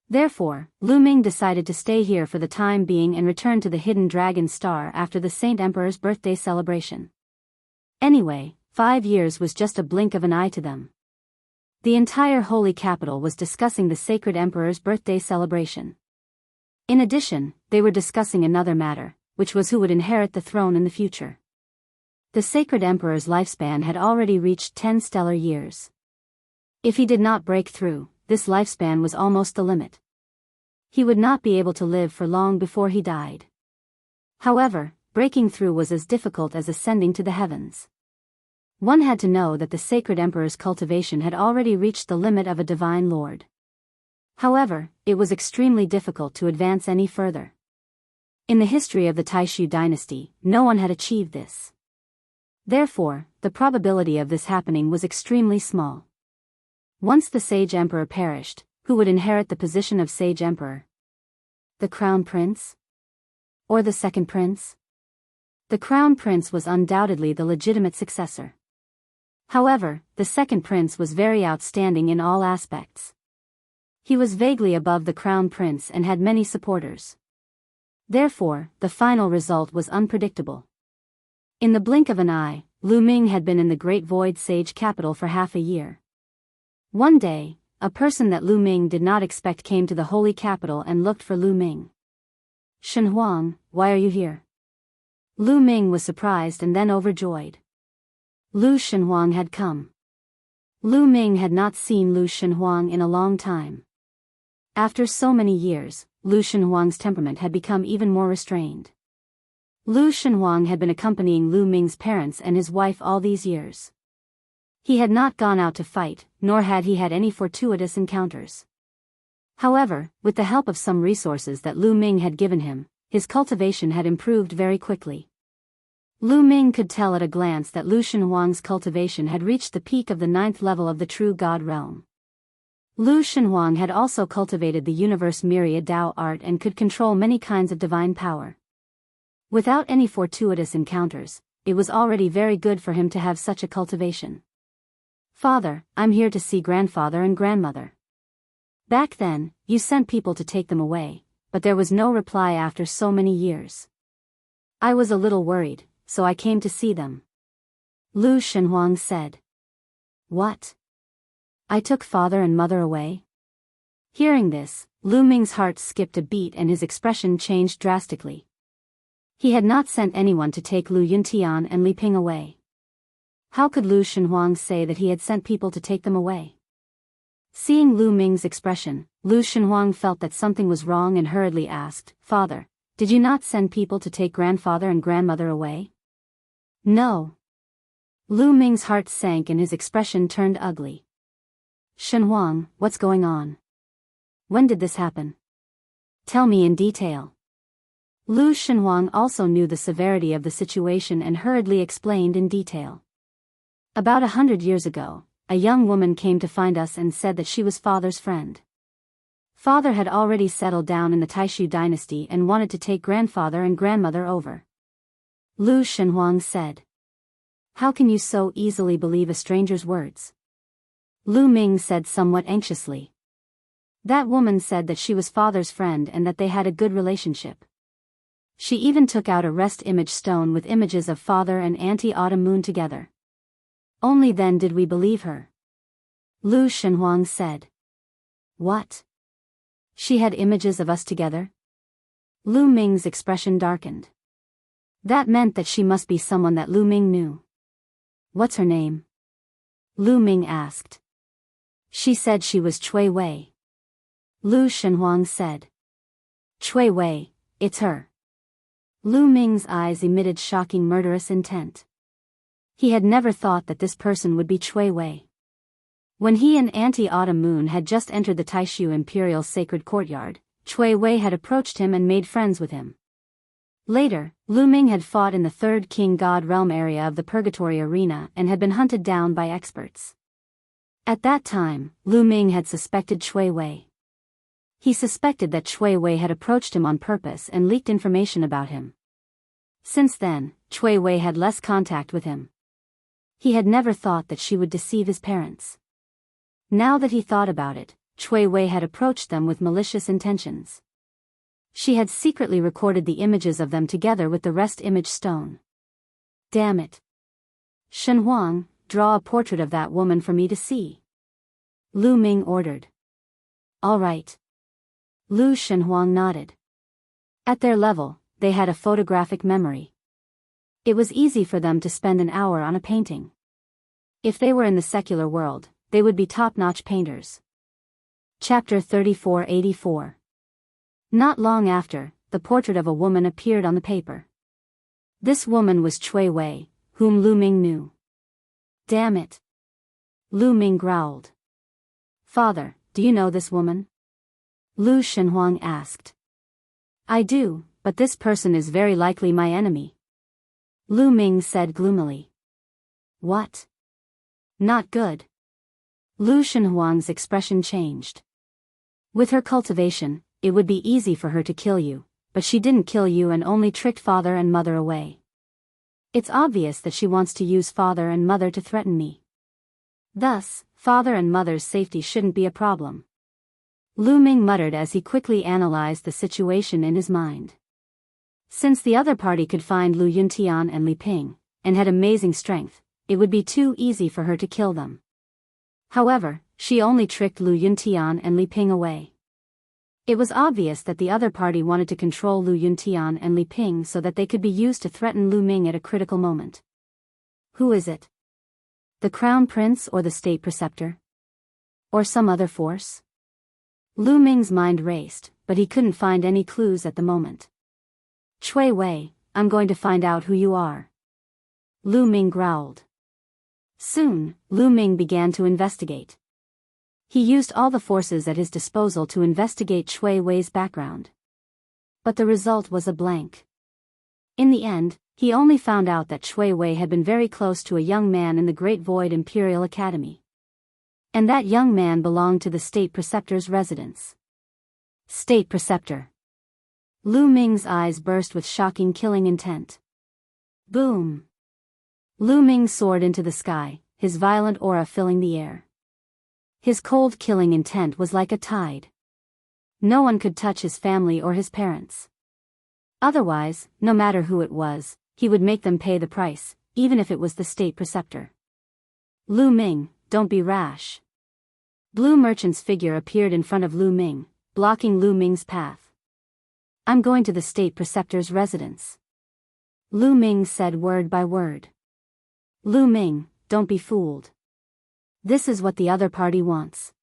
Therefore, Lu Ming decided to stay here for the time being and return to the Hidden Dragon Star after the Saint Emperor's birthday celebration. Anyway, 5 years was just a blink of an eye to them. The entire holy capital was discussing the Sacred Emperor's birthday celebration. In addition, they were discussing another matter, which was who would inherit the throne in the future. The Sacred Emperor's lifespan had already reached 10 stellar years. If he did not break through, this lifespan was almost the limit. He would not be able to live for long before he died. However, breaking through was as difficult as ascending to the heavens. One had to know that the Sacred Emperor's cultivation had already reached the limit of a Divine Lord. However, it was extremely difficult to advance any further. In the history of the Taishu dynasty, no one had achieved this. Therefore, the probability of this happening was extremely small. Once the Sage Emperor perished, who would inherit the position of Sage Emperor? The Crown Prince? Or the second prince? The crown prince was undoubtedly the legitimate successor. However, the second prince was very outstanding in all aspects. He was vaguely above the crown prince and had many supporters. Therefore, the final result was unpredictable. In the blink of an eye, Lu Ming had been in the Great Void Sage capital for half a year. One day, a person that Lu Ming did not expect came to the holy capital and looked for Lu Ming. "Shen Huang, why are you here?" Lu Ming was surprised and then overjoyed. Lu Shenhuang had come. Lu Ming had not seen Lu Shenhuang in a long time. After so many years, Lu Shenhuang's temperament had become even more restrained. Lu Shenhuang had been accompanying Lu Ming's parents and his wife all these years. He had not gone out to fight, nor had he had any fortuitous encounters. However, with the help of some resources that Lu Ming had given him, his cultivation had improved very quickly. Lu Ming could tell at a glance that Lu Shenhuang's cultivation had reached the peak of the 9th level of the True God realm. Lu Shenhuang had also cultivated the universe myriad Dao art and could control many kinds of divine power. Without any fortuitous encounters, it was already very good for him to have such a cultivation. "Father, I'm here to see grandfather and grandmother. Back then, you sent people to take them away, but there was no reply after so many years. I was a little worried, so I came to see them." Lu Shenhuang said. "What? I took father and mother away?" Hearing this, Lu Ming's heart skipped a beat and his expression changed drastically. He had not sent anyone to take Lu Yuntian and Li Ping away. How could Lu Shenhuang say that he had sent people to take them away? Seeing Lu Ming's expression, Lu Shenhuang felt that something was wrong and hurriedly asked, "Father, did you not send people to take grandfather and grandmother away?" "No." Lu Ming's heart sank and his expression turned ugly. "Shenhuang, what's going on? When did this happen? Tell me in detail." Lu Shenhuang also knew the severity of the situation and hurriedly explained in detail. "About 100 years ago, a young woman came to find us and said that she was father's friend. Father had already settled down in the Taishu dynasty and wanted to take grandfather and grandmother over." Lu Shenhuang said. "How can you so easily believe a stranger's words?" Lu Ming said somewhat anxiously. "That woman said that she was father's friend and that they had a good relationship. She even took out a rest image stone with images of father and Auntie Autumn Moon together. Only then did we believe her." Lu Shenhuang said. "What? She had images of us together?" Lu Ming's expression darkened. That meant that she must be someone that Lu Ming knew. "What's her name?" Lu Ming asked. "She said she was Cui Wei." Lu Shenhuang said. "Cui Wei, it's her." Lu Ming's eyes emitted shocking murderous intent. He had never thought that this person would be Cui Wei. When he and Auntie Autumn Moon had just entered the Taishu Imperial Sacred Courtyard, Cui Wei had approached him and made friends with him. Later, Lu Ming had fought in the 3rd King God Realm area of the Purgatory Arena and had been hunted down by experts. At that time, Lu Ming had suspected Cui Wei. He suspected that Cui Wei had approached him on purpose and leaked information about him. Since then, Cui Wei had less contact with him. He had never thought that she would deceive his parents. Now that he thought about it, Cui Wei had approached them with malicious intentions. She had secretly recorded the images of them together with the rest image stone. "Damn it. Shenhuang, draw a portrait of that woman for me to see," Lu Ming ordered. "All right." Lu Shenhuang nodded. At their level, they had a photographic memory. It was easy for them to spend an hour on a painting. If they were in the secular world, they would be top-notch painters. Chapter 3484. Not long after, the portrait of a woman appeared on the paper. This woman was Cui Wei, whom Lu Ming knew. "Damn it." Lu Ming growled. "Father, do you know this woman?" Lu Shenhuang asked. "I do, but this person is very likely my enemy," Lu Ming said gloomily. "What? Not good." Lu Shenhuang's expression changed. "With her cultivation, it would be easy for her to kill you, but she didn't kill you and only tricked father and mother away. It's obvious that she wants to use father and mother to threaten me. Thus, father and mother's safety shouldn't be a problem. Lu Ming muttered as he quickly analyzed the situation in his mind. Since the other party could find Lu Yuntian and Li Ping, and had amazing strength, it would be too easy for her to kill them. However, she only tricked Lu Yuntian and Li Ping away. It was obvious that the other party wanted to control Lu Yuntian and Li Ping so that they could be used to threaten Lu Ming at a critical moment. Who is it? The Crown Prince or the State Preceptor? Or some other force? Lu Ming's mind raced, but he couldn't find any clues at the moment. Chui Wei, I'm going to find out who you are. Lu Ming growled. Soon, Lu Ming began to investigate. He used all the forces at his disposal to investigate Chui Wei's background. But the result was a blank. In the end, he only found out that Chui Wei had been very close to a young man in the Great Void Imperial Academy. And that young man belonged to the State Preceptor's residence. State Preceptor. Lu Ming's eyes burst with shocking killing intent. Boom! Lu Ming soared into the sky, his violent aura filling the air. His cold killing intent was like a tide. No one could touch his family or his parents. Otherwise, no matter who it was, he would make them pay the price, even if it was the State Preceptor. Lu Ming, don't be rash. Blue Merchant's figure appeared in front of Lu Ming, blocking Lu Ming's path. I'm going to the State Preceptor's residence. Lu Ming said word by word. Lu Ming, don't be fooled. This is what the other party wants.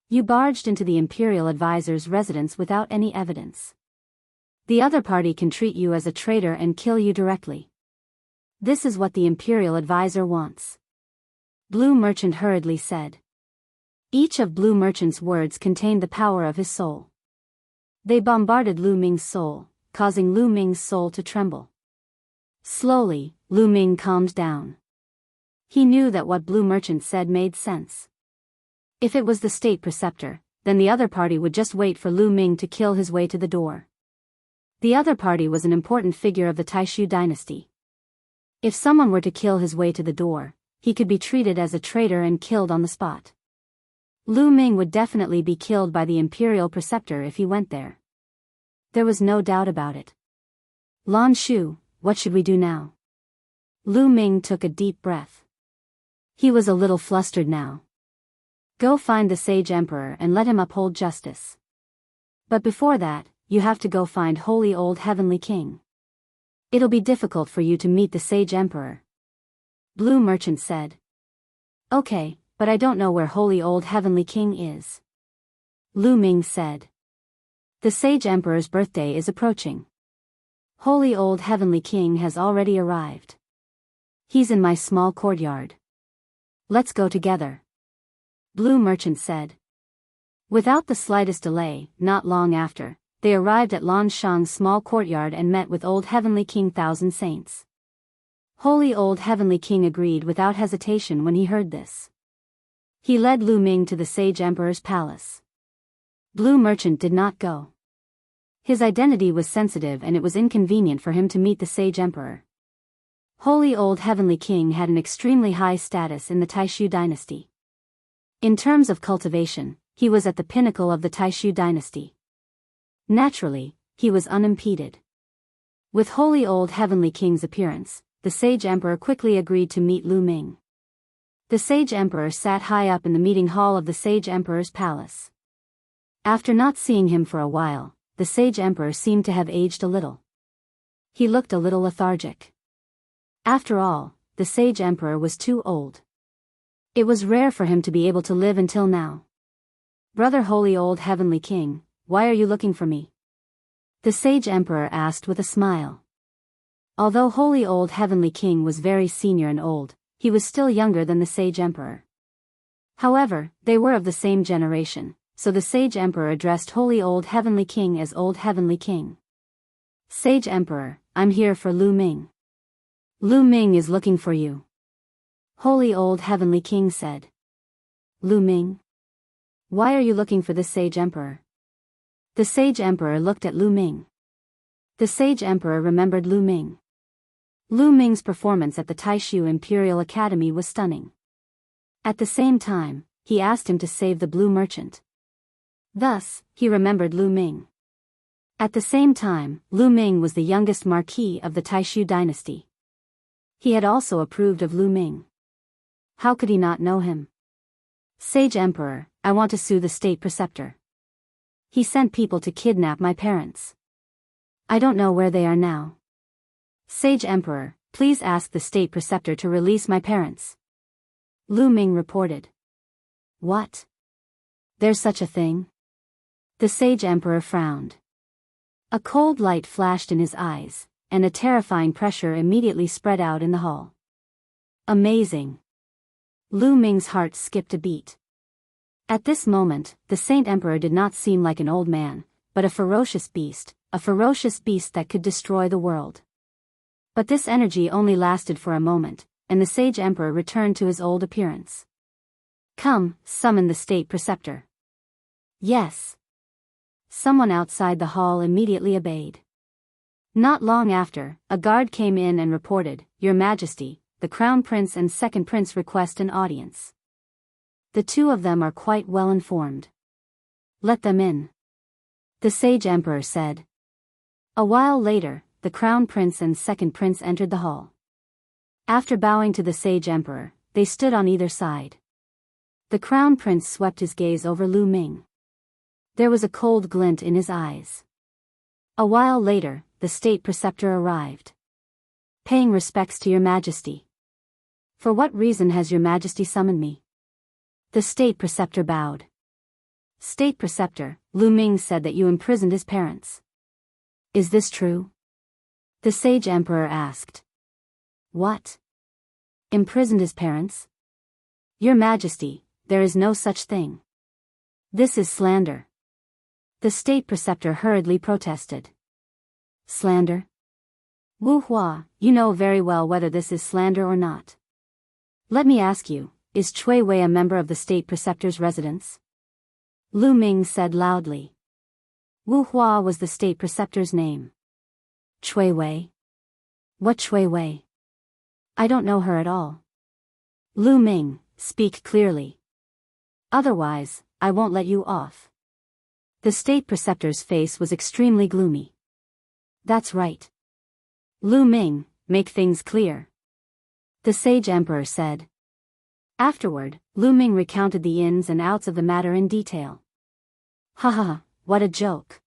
You barged into the Imperial Advisor's residence without any evidence. The other party can treat you as a traitor and kill you directly. This is what the Imperial Advisor wants. Blue Merchant hurriedly said. Each of Blue Merchant's words contained the power of his soul. They bombarded Lu Ming's soul, causing Lu Ming's soul to tremble. Slowly, Lu Ming calmed down. He knew that what Blue Merchant said made sense. If it was the State Preceptor, then the other party would just wait for Lu Ming to kill his way to the door. The other party was an important figure of the Taishu dynasty. If someone were to kill his way to the door, he could be treated as a traitor and killed on the spot. Lu Ming would definitely be killed by the Imperial Preceptor if he went there. There was no doubt about it. Lan Shu, what should we do now? Lu Ming took a deep breath. He was a little flustered now. Go find the Sage Emperor and let him uphold justice. But before that, you have to go find Holy Old Heavenly King. It'll be difficult for you to meet the Sage Emperor. Blue Merchant said. Okay, but I don't know where Holy Old Heavenly King is. Lu Ming said. The Sage Emperor's birthday is approaching. Holy Old Heavenly King has already arrived. He's in my small courtyard. Let's go together. Blue Merchant said. Without the slightest delay, not long after, they arrived at Lan Shang's small courtyard and met with Old Heavenly King Thousand Saints. Holy Old Heavenly King agreed without hesitation when he heard this. He led Lu Ming to the Sage Emperor's palace. Blue Merchant did not go. His identity was sensitive and it was inconvenient for him to meet the Sage Emperor. Holy Old Heavenly King had an extremely high status in the Taishu dynasty. In terms of cultivation, he was at the pinnacle of the Taishu dynasty. Naturally, he was unimpeded. With Holy Old Heavenly King's appearance, the Sage Emperor quickly agreed to meet Lu Ming. The Sage Emperor sat high up in the meeting hall of the Sage Emperor's palace. After not seeing him for a while, the Sage Emperor seemed to have aged a little. He looked a little lethargic. After all, the Sage Emperor was too old. It was rare for him to be able to live until now. Brother Holy Old Heavenly King, why are you looking for me? The Sage Emperor asked with a smile. Although Holy Old Heavenly King was very senior and old, he was still younger than the Sage Emperor. However, they were of the same generation, so the Sage Emperor addressed Holy Old Heavenly King as Old Heavenly King. Sage Emperor, I'm here for Lu Ming. Lu Ming is looking for you. Holy Old Heavenly King said. Lu Ming? Why are you looking for the Sage Emperor? The Sage Emperor looked at Lu Ming. The sage emperor remembered Lu Ming. Lu Ming's performance at the Taishu Imperial Academy was stunning. At the same time, he asked him to save the blue merchant. Thus, he remembered Lu Ming. At the same time, Lu Ming was the youngest marquis of the Taishu dynasty. He had also approved of Lu Ming. How could he not know him? Sage Emperor, I want to sue the state preceptor. He sent people to kidnap my parents. I don't know where they are now. Sage Emperor, please ask the state preceptor to release my parents. Lu Ming reported. What? There's such a thing? The sage emperor frowned. A cold light flashed in his eyes, and a terrifying pressure immediately spread out in the hall. Amazing. Lu Ming's heart skipped a beat. At this moment, the Saint Emperor did not seem like an old man, but a ferocious beast that could destroy the world. But this energy only lasted for a moment, and the sage emperor returned to his old appearance. Come, summon the state preceptor. Yes. Someone outside the hall immediately obeyed. Not long after, a guard came in and reported, Your Majesty, the Crown Prince and Second Prince request an audience. The two of them are quite well informed. Let them in. The sage emperor said. A while later, the Crown Prince and Second Prince entered the hall. After bowing to the sage emperor, they stood on either side. The Crown Prince swept his gaze over Lu Ming. There was a cold glint in his eyes. A while later, the state preceptor arrived. Paying respects to Your Majesty. For what reason has Your Majesty summoned me? The state preceptor bowed. State preceptor, Lu Ming said that you imprisoned his parents. Is this true? The sage emperor asked. What? Imprisoned his parents? Your Majesty, there is no such thing. This is slander. The state preceptor hurriedly protested. Slander? Wu Hua, you know very well whether this is slander or not. Let me ask you, is Chui Wei a member of the state preceptor's residence? Lu Ming said loudly. Wu Hua was the state preceptor's name. Chui Wei? What Chui Wei? I don't know her at all. Lu Ming, speak clearly. Otherwise, I won't let you off. The state preceptor's face was extremely gloomy. That's right. Lu Ming, make things clear. The sage emperor said. Afterward, Lu Ming recounted the ins and outs of the matter in detail. Haha, what a joke.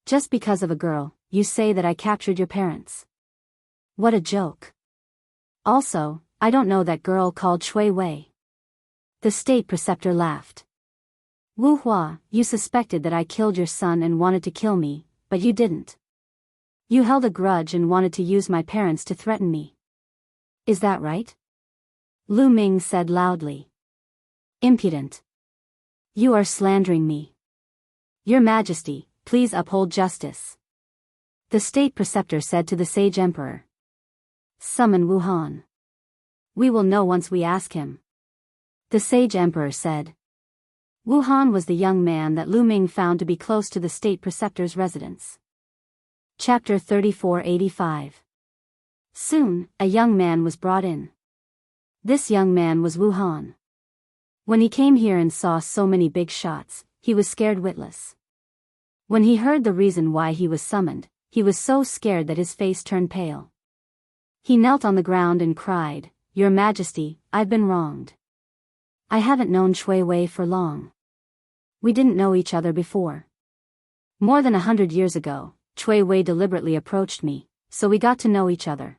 Just because of a girl, you say that I captured your parents. What a joke. Also, I don't know that girl called Chui Wei. The state preceptor laughed. Wu Hua, you suspected that I killed your son and wanted to kill me, but you didn't. You held a grudge and wanted to use my parents to threaten me. Is that right? Lu Ming said loudly. Impudent. You are slandering me. Your Majesty, please uphold justice. The state preceptor said to the sage emperor. Summon Wu Han. We will know once we ask him. The sage emperor said. Wu Han was the young man that Lu Ming found to be close to the state preceptor's residence. Chapter 3485. Soon, a young man was brought in. This young man was Wu Han. When he came here and saw so many big shots, he was scared witless. When he heard the reason why he was summoned, he was so scared that his face turned pale. He knelt on the ground and cried, Your Majesty, I've been wronged. I haven't known Chui Wei for long. We didn't know each other before. More than 100 years ago, Chui Wei deliberately approached me, so we got to know each other.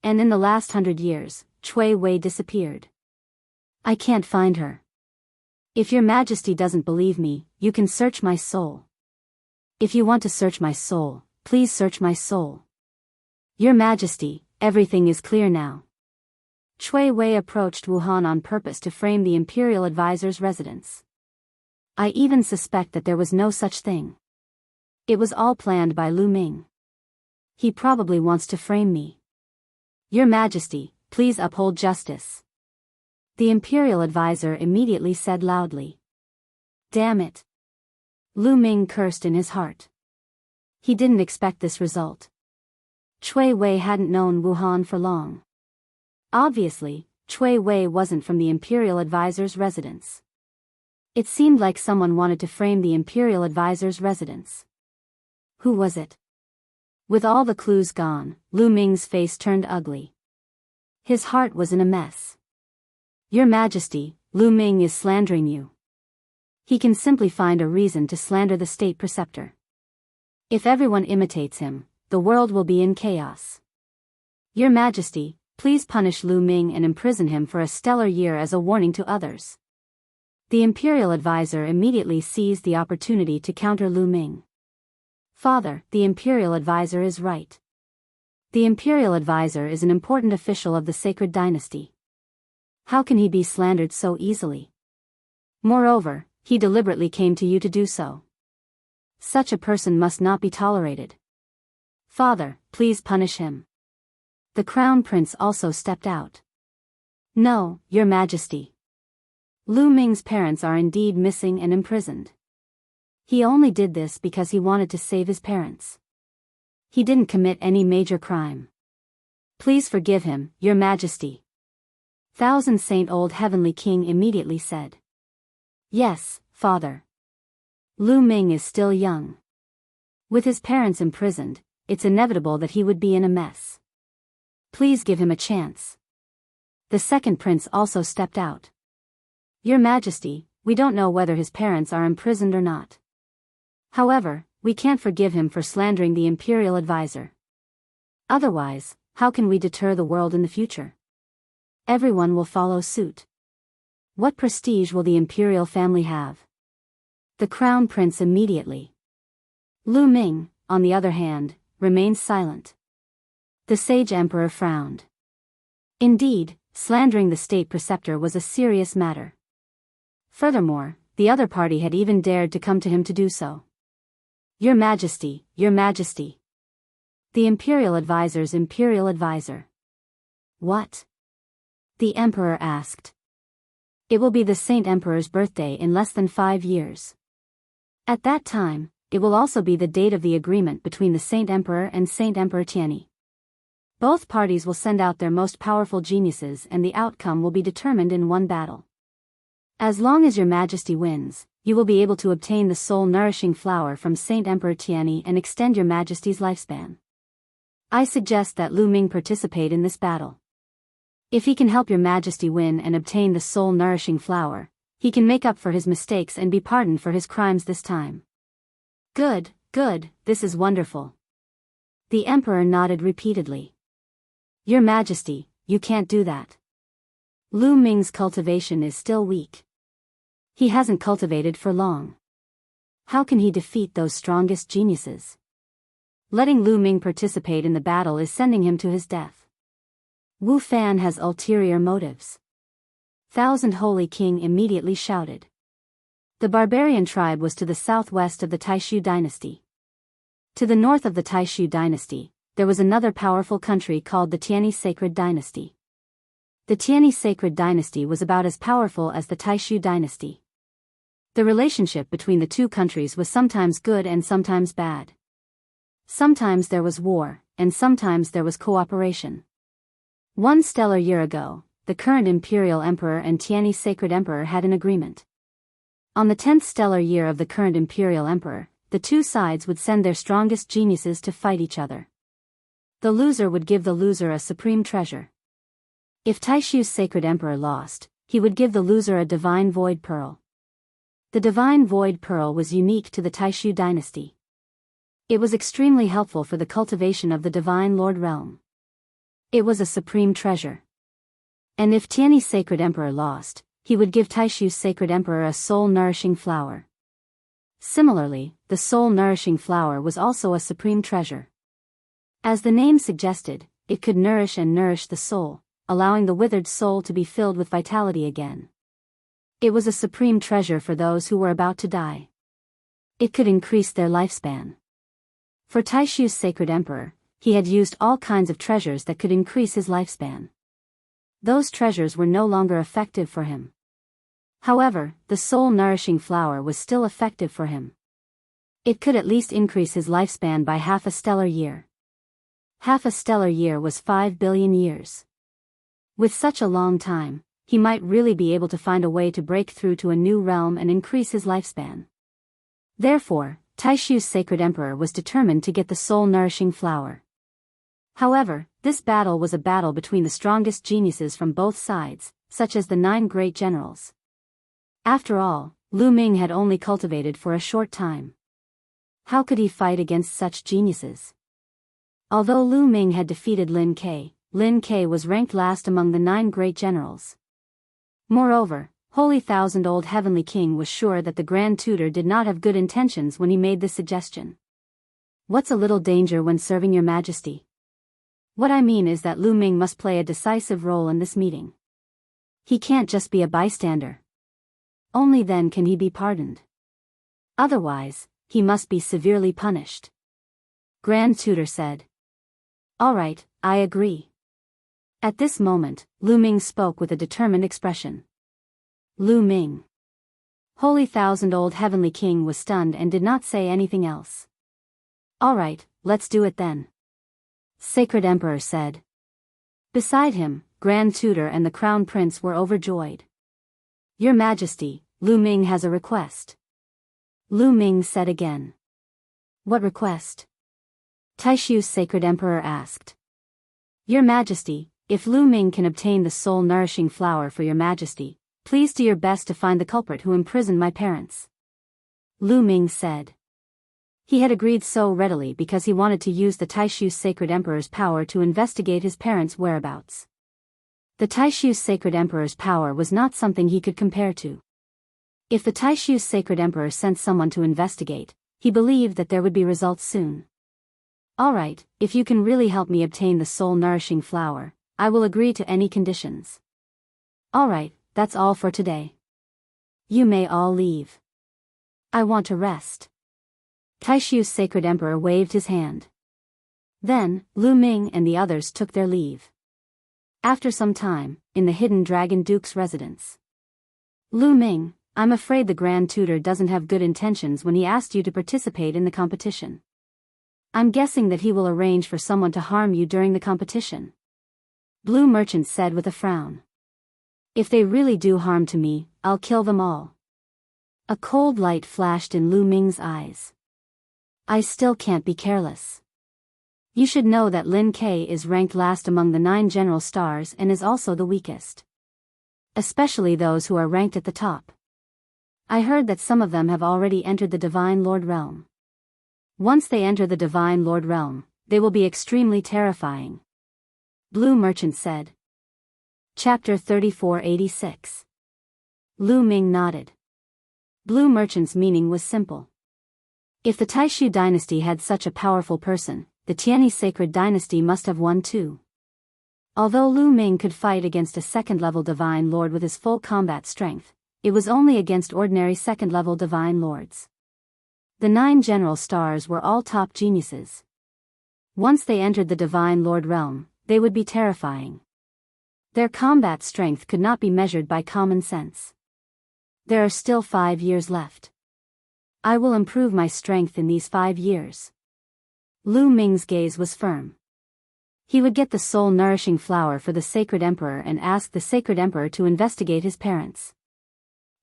And in the last 100 years, Chui Wei disappeared. I can't find her. If Your Majesty doesn't believe me, you can search my soul. If you want to search my soul, please search my soul. Your Majesty, everything is clear now. Chui Wei approached Wu Han on purpose to frame the imperial advisor's residence. I even suspect that there was no such thing. It was all planned by Lu Ming. He probably wants to frame me. Your Majesty, please uphold justice. The imperial advisor immediately said loudly. Damn it. Lu Ming cursed in his heart. he didn't expect this result. Cui Wei hadn't known Wuhan for long. Obviously, Cui Wei wasn't from the Imperial Advisor's residence. It seemed like someone wanted to frame the Imperial Advisor's residence. Who was it? With all the clues gone, Lu Ming's face turned ugly. His heart was in a mess. Your Majesty, Lu Ming is slandering you. He can simply find a reason to slander the state preceptor. If everyone imitates him, the world will be in chaos. Your Majesty, please punish Lu Ming and imprison him for a stellar year as a warning to others. The Imperial Advisor immediately seized the opportunity to counter Lu Ming. Father, the Imperial Advisor is right. The Imperial Advisor is an important official of the Sacred Dynasty. How can he be slandered so easily? Moreover, he deliberately came to you to do so. Such a person must not be tolerated. Father, please punish him. The Crown Prince also stepped out. No, Your Majesty. Lu Ming's parents are indeed missing and imprisoned. He only did this because he wanted to save his parents. He didn't commit any major crime. Please forgive him, Your Majesty. Thousand Saint Old Heavenly King immediately said. Yes, Father. Lu Ming is still young. With his parents imprisoned, it's inevitable that he would be in a mess. Please give him a chance. The second prince also stepped out. Your Majesty, we don't know whether his parents are imprisoned or not. However, we can't forgive him for slandering the Imperial Advisor. Otherwise, how can we deter the world in the future? Everyone will follow suit. What prestige will the Imperial family have? The Crown Prince immediately. Lu Ming, on the other hand, remained silent. The Sage Emperor frowned. Indeed, slandering the state preceptor was a serious matter. Furthermore, the other party had even dared to come to him to do so. Your Majesty, Your Majesty. The Imperial Advisor's Imperial Advisor. What? The Emperor asked. It will be the Saint Emperor's birthday in less than 5 years. At that time, it will also be the date of the agreement between the Saint Emperor and Saint Emperor Tianyi. Both parties will send out their most powerful geniuses and the outcome will be determined in one battle. As long as Your Majesty wins, you will be able to obtain the soul-nourishing flower from Saint Emperor Tianyi and extend Your Majesty's lifespan. I suggest that Lu Ming participate in this battle. If he can help Your Majesty win and obtain the soul-nourishing flower, he can make up for his mistakes and be pardoned for his crimes this time. Good, good, this is wonderful. The Emperor nodded repeatedly. Your Majesty, you can't do that. Lu Ming's cultivation is still weak. He hasn't cultivated for long. How can he defeat those strongest geniuses? Letting Lu Ming participate in the battle is sending him to his death. Wu Fan has ulterior motives. Thousand Holy King immediately shouted. The barbarian tribe was to the southwest of the Taishu dynasty. To the north of the Taishu dynasty, there was another powerful country called the Tianyi Sacred Dynasty. The Tianyi Sacred Dynasty was about as powerful as the Taishu dynasty. The relationship between the two countries was sometimes good and sometimes bad. Sometimes there was war, and sometimes there was cooperation. One stellar year ago, the current Imperial Emperor and Tianyi Sacred Emperor had an agreement. On the 10th stellar year of the current Imperial Emperor, the two sides would send their strongest geniuses to fight each other. The loser would give the loser a supreme treasure. If Taishu's Sacred Emperor lost, he would give the loser a divine void pearl. The divine void pearl was unique to the Taishu dynasty. It was extremely helpful for the cultivation of the divine Lord Realm. It was a supreme treasure. And if Tianyi's Sacred Emperor lost, he would give Taishu's Sacred Emperor a soul-nourishing flower. Similarly, the soul-nourishing flower was also a supreme treasure. As the name suggested, it could nourish and nourish the soul, allowing the withered soul to be filled with vitality again. It was a supreme treasure for those who were about to die. It could increase their lifespan. For Taishu's Sacred Emperor, he had used all kinds of treasures that could increase his lifespan. Those treasures were no longer effective for him. However, the soul-nourishing flower was still effective for him. It could at least increase his lifespan by half a stellar year. Half a stellar year was 5 billion years. With such a long time, he might really be able to find a way to break through to a new realm and increase his lifespan. Therefore, Taishu's sacred emperor was determined to get the soul-nourishing flower. However, this battle was a battle between the strongest geniuses from both sides, such as the 9 great generals. After all, Lu Ming had only cultivated for a short time. How could he fight against such geniuses? Although Lu Ming had defeated Lin Ke was ranked last among the 9 great generals. Moreover, Holy Thousand-Old Heavenly King was sure that the Grand Tutor did not have good intentions when he made this suggestion. What's a little danger when serving your majesty? What I mean is that Lu Ming must play a decisive role in this meeting. He can't just be a bystander. Only then can he be pardoned. Otherwise, he must be severely punished. Grand Tutor said. All right, I agree. At this moment, Lu Ming spoke with a determined expression. Lu Ming. Holy Thousand-Old Heavenly King was stunned and did not say anything else. All right, let's do it then. Sacred Emperor said. Beside him, Grand Tutor and the Crown Prince were overjoyed. Your Majesty, Lu Ming has a request. Lu Ming said again. What request? Taishu's Sacred Emperor asked. Your Majesty, if Lu Ming can obtain the soul-nourishing flower for your Majesty, please do your best to find the culprit who imprisoned my parents. Lu Ming said. He had agreed so readily because he wanted to use the Taishu's Sacred Emperor's power to investigate his parents' whereabouts. The Taishu's Sacred Emperor's power was not something he could compare to. If the Taishu's Sacred Emperor sent someone to investigate, he believed that there would be results soon. All right, if you can really help me obtain the soul-nourishing flower, I will agree to any conditions. All right, that's all for today. You may all leave. I want to rest. Taishu's Sacred Emperor waved his hand. Then, Lu Ming and the others took their leave. After some time, in the Hidden Dragon Duke's residence. Lu Ming, I'm afraid the Grand Tutor doesn't have good intentions when he asked you to participate in the competition. I'm guessing that he will arrange for someone to harm you during the competition. Blue Merchant said with a frown. If they really do harm to me, I'll kill them all. A cold light flashed in Lu Ming's eyes. I still can't be careless. You should know that Lin Ke is ranked last among the 9 general stars and is also the weakest. Especially those who are ranked at the top. I heard that some of them have already entered the Divine Lord Realm. Once they enter the Divine Lord Realm, they will be extremely terrifying. Blue Merchant said. Chapter 3486. Lu Ming nodded. Blue Merchant's meaning was simple. If the Taishu dynasty had such a powerful person, the Tianyi sacred dynasty must have won too. Although Lu Ming could fight against a second-level Divine Lord with his full combat strength, it was only against ordinary second-level Divine Lords. The 9 general stars were all top geniuses. Once they entered the Divine Lord realm, they would be terrifying. Their combat strength could not be measured by common sense. There are still 5 years left. I will improve my strength in these 5 years. Lu Ming's gaze was firm. He would get the soul-nourishing flower for the Sacred Emperor and ask the Sacred Emperor to investigate his parents.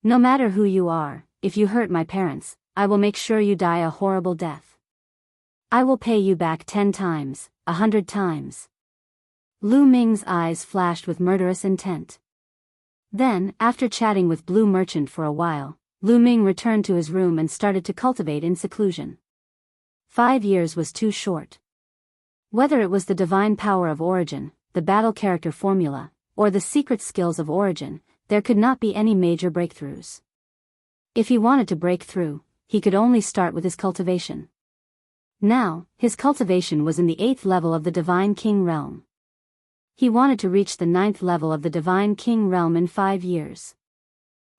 No matter who you are, if you hurt my parents, I will make sure you die a horrible death. I will pay you back 10 times, 100 times. Lu Ming's eyes flashed with murderous intent. Then, after chatting with Blue Merchant for a while, Lu Ming returned to his room and started to cultivate in seclusion. 5 years was too short. Whether it was the divine power of origin, the battle character formula, or the secret skills of origin, there could not be any major breakthroughs. If he wanted to break through, he could only start with his cultivation. Now, his cultivation was in the 8th level of the Divine King realm. He wanted to reach the 9th level of the Divine King realm in 5 years.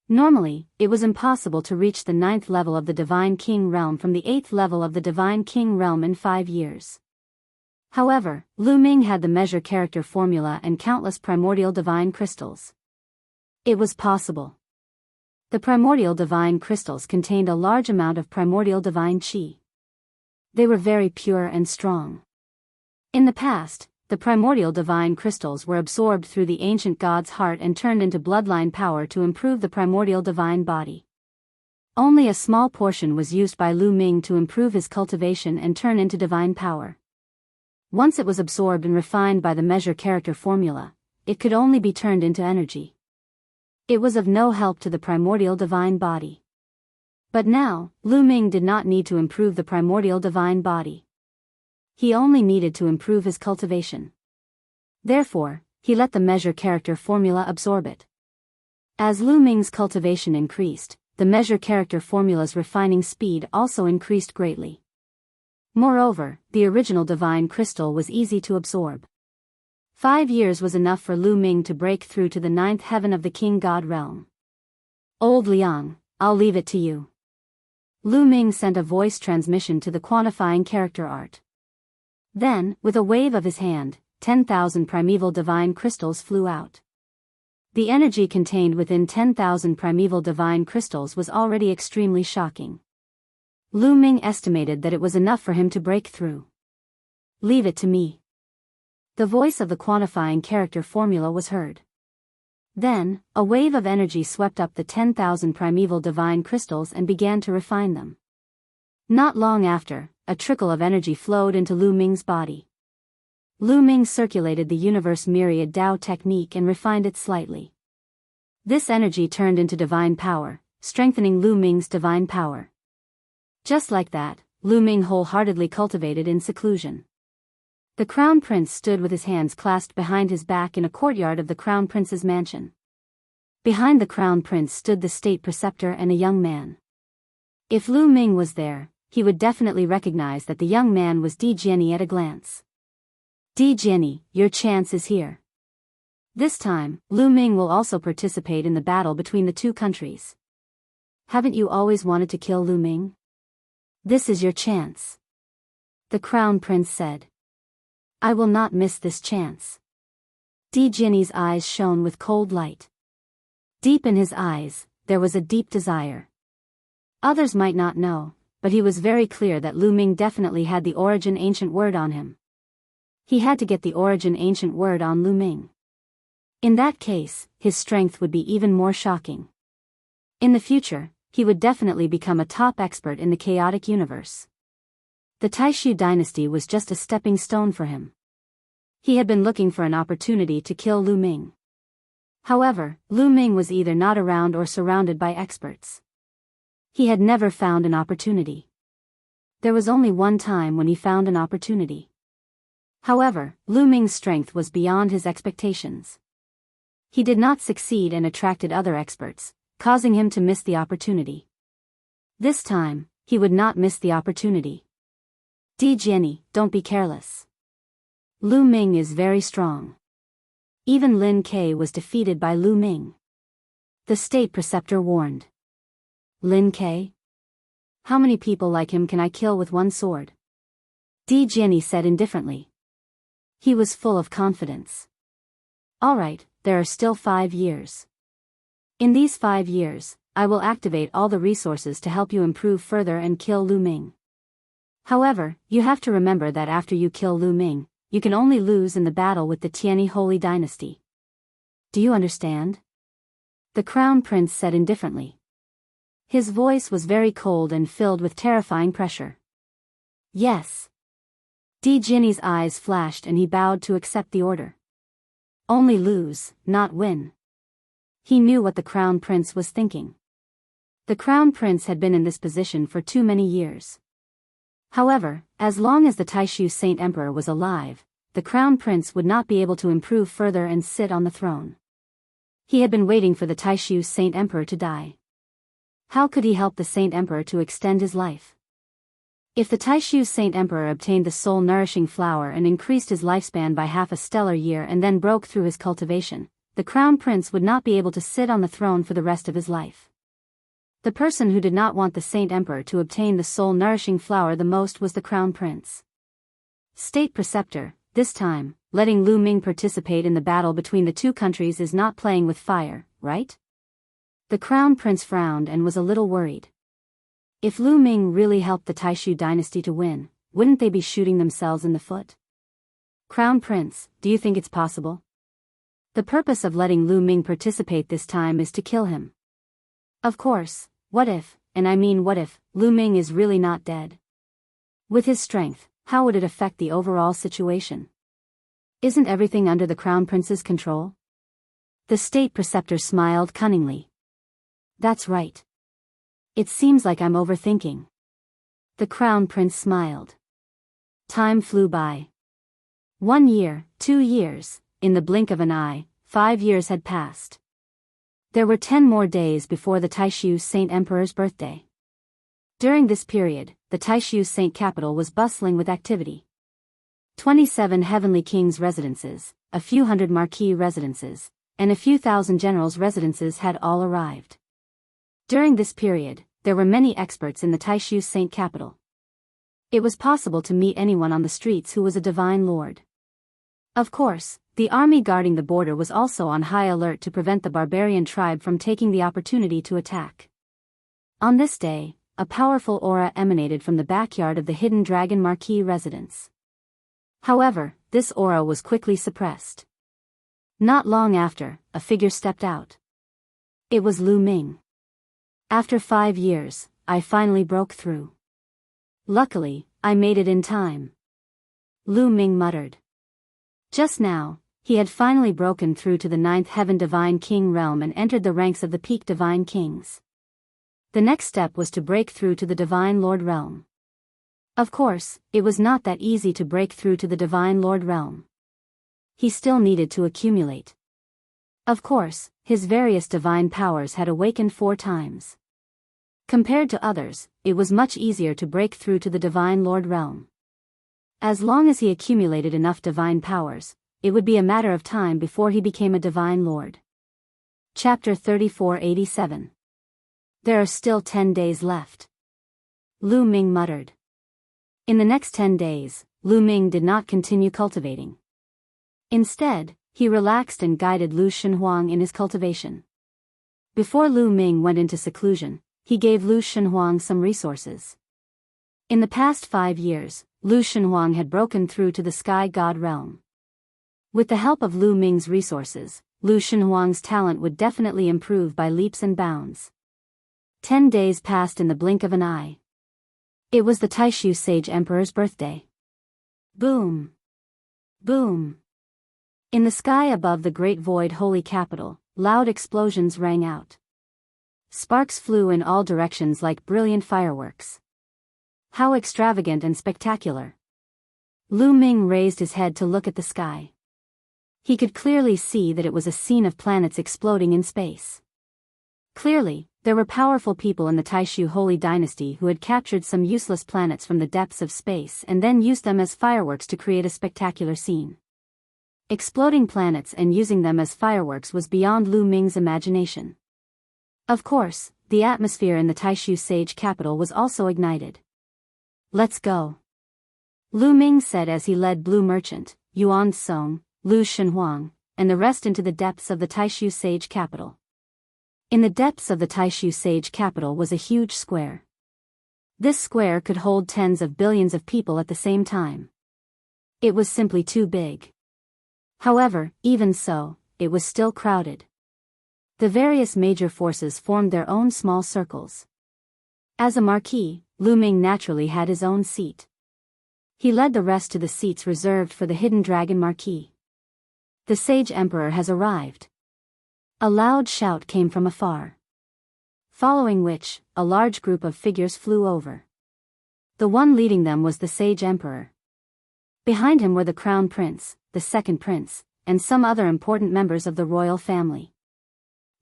Normally, it was impossible to reach the 9th level of the Divine King realm from the 8th level of the Divine King realm in 5 years. However, Lu Ming had the measure character formula and countless primordial divine crystals. It was possible. The primordial divine crystals contained a large amount of primordial divine qi. They were very pure and strong. In the past, the primordial divine crystals were absorbed through the ancient god's heart and turned into bloodline power to improve the primordial divine body. Only a small portion was used by Lu Ming to improve his cultivation and turn into divine power. Once it was absorbed and refined by the measure character formula, it could only be turned into energy. It was of no help to the primordial divine body. But now, Lu Ming did not need to improve the primordial divine body. He only needed to improve his cultivation. Therefore, he let the measure character formula absorb it. As Lu Ming's cultivation increased, the measure character formula's refining speed also increased greatly. Moreover, the original divine crystal was easy to absorb. 5 years was enough for Lu Ming to break through to the 9th heaven of the King God realm. Old Liang, I'll leave it to you. Lu Ming sent a voice transmission to the quantifying character art. Then, with a wave of his hand, 10,000 primeval divine crystals flew out. The energy contained within 10,000 primeval divine crystals was already extremely shocking. Lu Ming estimated that it was enough for him to break through. Leave it to me. The voice of the quantifying character formula was heard. Then, a wave of energy swept up the 10,000 primeval divine crystals and began to refine them. Not long after, a trickle of energy flowed into Lu Ming's body. Lu Ming circulated the universe myriad Tao technique and refined it slightly. This energy turned into divine power, strengthening Lu Ming's divine power. Just like that, Lu Ming wholeheartedly cultivated in seclusion. The Crown Prince stood with his hands clasped behind his back in a courtyard of the Crown Prince's mansion. Behind the Crown Prince stood the state preceptor and a young man. If Lu Ming was there, he would definitely recognize that the young man was Di Jianyi at a glance. Di Jianyi, your chance is here. This time, Lu Ming will also participate in the battle between the two countries. Haven't you always wanted to kill Lu Ming? This is your chance. The Crown Prince said. I will not miss this chance. Di Jianyi's eyes shone with cold light. Deep in his eyes, there was a deep desire. Others might not know, but he was very clear that Lu Ming definitely had the origin ancient word on him. He had to get the origin ancient word on Lu Ming. In that case, his strength would be even more shocking. In the future, he would definitely become a top expert in the chaotic universe. The Taishu dynasty was just a stepping stone for him. He had been looking for an opportunity to kill Lu Ming. However, Lu Ming was either not around or surrounded by experts. He had never found an opportunity. There was only one time when he found an opportunity. However, Lu Ming's strength was beyond his expectations. He did not succeed and attracted other experts, causing him to miss the opportunity. This time, he would not miss the opportunity. Di Jianyi, don't be careless. Lu Ming is very strong. Even Lin Ke was defeated by Lu Ming. The state preceptor warned. Lin Ke? How many people like him can I kill with one sword? Di Jianyi said indifferently. He was full of confidence. All right, there are still 5 years. In these 5 years, I will activate all the resources to help you improve further and kill Lu Ming. However, you have to remember that after you kill Lu Ming, you can only lose in the battle with the Tianyi Holy Dynasty. Do you understand? The Crown Prince said indifferently. His voice was very cold and filled with terrifying pressure. Yes. Di Jianyi's eyes flashed and he bowed to accept the order. Only lose, not win. He knew what the Crown Prince was thinking. The Crown Prince had been in this position for too many years. However, as long as the Taishu Saint Emperor was alive, the Crown Prince would not be able to improve further and sit on the throne. He had been waiting for the Taishu Saint Emperor to die. How could he help the Saint Emperor to extend his life? If the Taishu Saint Emperor obtained the soul-nourishing flower and increased his lifespan by half a stellar year and then broke through his cultivation, the Crown Prince would not be able to sit on the throne for the rest of his life. The person who did not want the Saint Emperor to obtain the soul-nourishing flower the most was the Crown Prince. State Preceptor, this time, letting Lu Ming participate in the battle between the two countries is not playing with fire, right? The crown prince frowned and was a little worried. If Lu Ming really helped the Taishu dynasty to win, wouldn't they be shooting themselves in the foot? Crown Prince, do you think it's possible? The purpose of letting Lu Ming participate this time is to kill him. Of course, what if, and I mean what if, Lu Ming is really not dead? With his strength, how would it affect the overall situation? Isn't everything under the Crown Prince's control? The state preceptor smiled cunningly. That's right. It seems like I'm overthinking. The Crown Prince smiled. Time flew by. 1 year, 2 years, in the blink of an eye, 5 years had passed. There were 10 more days before the Taishu Saint Emperor's birthday. During this period, the Taishu Saint capital was bustling with activity. 27 heavenly kings' residences, a few hundred marquis residences, and a few thousand generals' residences had all arrived. During this period, there were many experts in the Taishu Saint capital. It was possible to meet anyone on the streets who was a divine lord. Of course, the army guarding the border was also on high alert to prevent the barbarian tribe from taking the opportunity to attack. On this day, a powerful aura emanated from the backyard of the hidden dragon marquis residence. However, this aura was quickly suppressed. Not long after, a figure stepped out. It was Lu Ming. After 5 years, I finally broke through. Luckily, I made it in time. Lu Ming muttered. Just now, he had finally broken through to the 9th Heaven Divine King realm and entered the ranks of the Peak Divine Kings. The next step was to break through to the Divine Lord realm. Of course, it was not that easy to break through to the Divine Lord realm. He still needed to accumulate. Of course, his various divine powers had awakened 4 times. Compared to others, it was much easier to break through to the Divine Lord realm. As long as he accumulated enough divine powers, it would be a matter of time before he became a Divine Lord. Chapter 3487. There are still 10 days left. Lu Ming muttered. In the next 10 days, Lu Ming did not continue cultivating. Instead, he relaxed and guided Lu Shenhuang in his cultivation. Before Lu Ming went into seclusion, he gave Lu Shenhuang some resources. In the past 5 years, Lu Shenhuang had broken through to the Sky God realm. With the help of Lu Ming's resources, Lu Shenhuang's talent would definitely improve by leaps and bounds. 10 days passed in the blink of an eye. It was the Taishu Sage Emperor's birthday. Boom! Boom! In the sky above the Great Void Holy Capital, loud explosions rang out. Sparks flew in all directions like brilliant fireworks. How extravagant and spectacular! Lu Ming raised his head to look at the sky. He could clearly see that it was a scene of planets exploding in space. Clearly, there were powerful people in the Taishu Holy Dynasty who had captured some useless planets from the depths of space and then used them as fireworks to create a spectacular scene. Exploding planets and using them as fireworks was beyond Lu Ming's imagination. Of course, the atmosphere in the Taishu Sage capital was also ignited. Let's go. Lu Ming said as he led Blue Merchant, Yuan Song, Lu Shenhuang, and the rest into the depths of the Taishu Sage capital. In the depths of the Taishu Sage capital was a huge square. This square could hold tens of billions of people at the same time. It was simply too big. However, even so, it was still crowded. The various major forces formed their own small circles. As a marquis, Lu Ming naturally had his own seat. He led the rest to the seats reserved for the hidden dragon marquis. The Sage Emperor has arrived. A loud shout came from afar. Following which, a large group of figures flew over. The one leading them was the Sage Emperor. Behind him were the Crown Prince, the Second Prince, and some other important members of the royal family.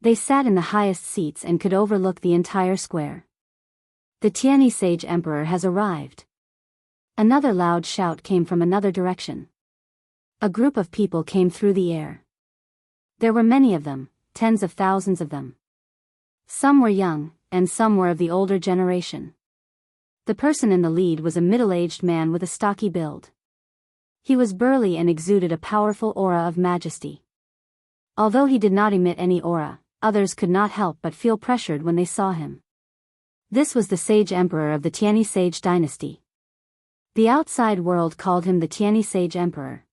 They sat in the highest seats and could overlook the entire square. The Tianyi Sage Emperor has arrived. Another loud shout came from another direction. A group of people came through the air. There were many of them, tens of thousands of them. Some were young, and some were of the older generation. The person in the lead was a middle-aged man with a stocky build. He was burly and exuded a powerful aura of majesty. Although he did not emit any aura, others could not help but feel pressured when they saw him. This was the Sage Emperor of the Tianyi Sage dynasty. The outside world called him the Tianyi Sage Emperor.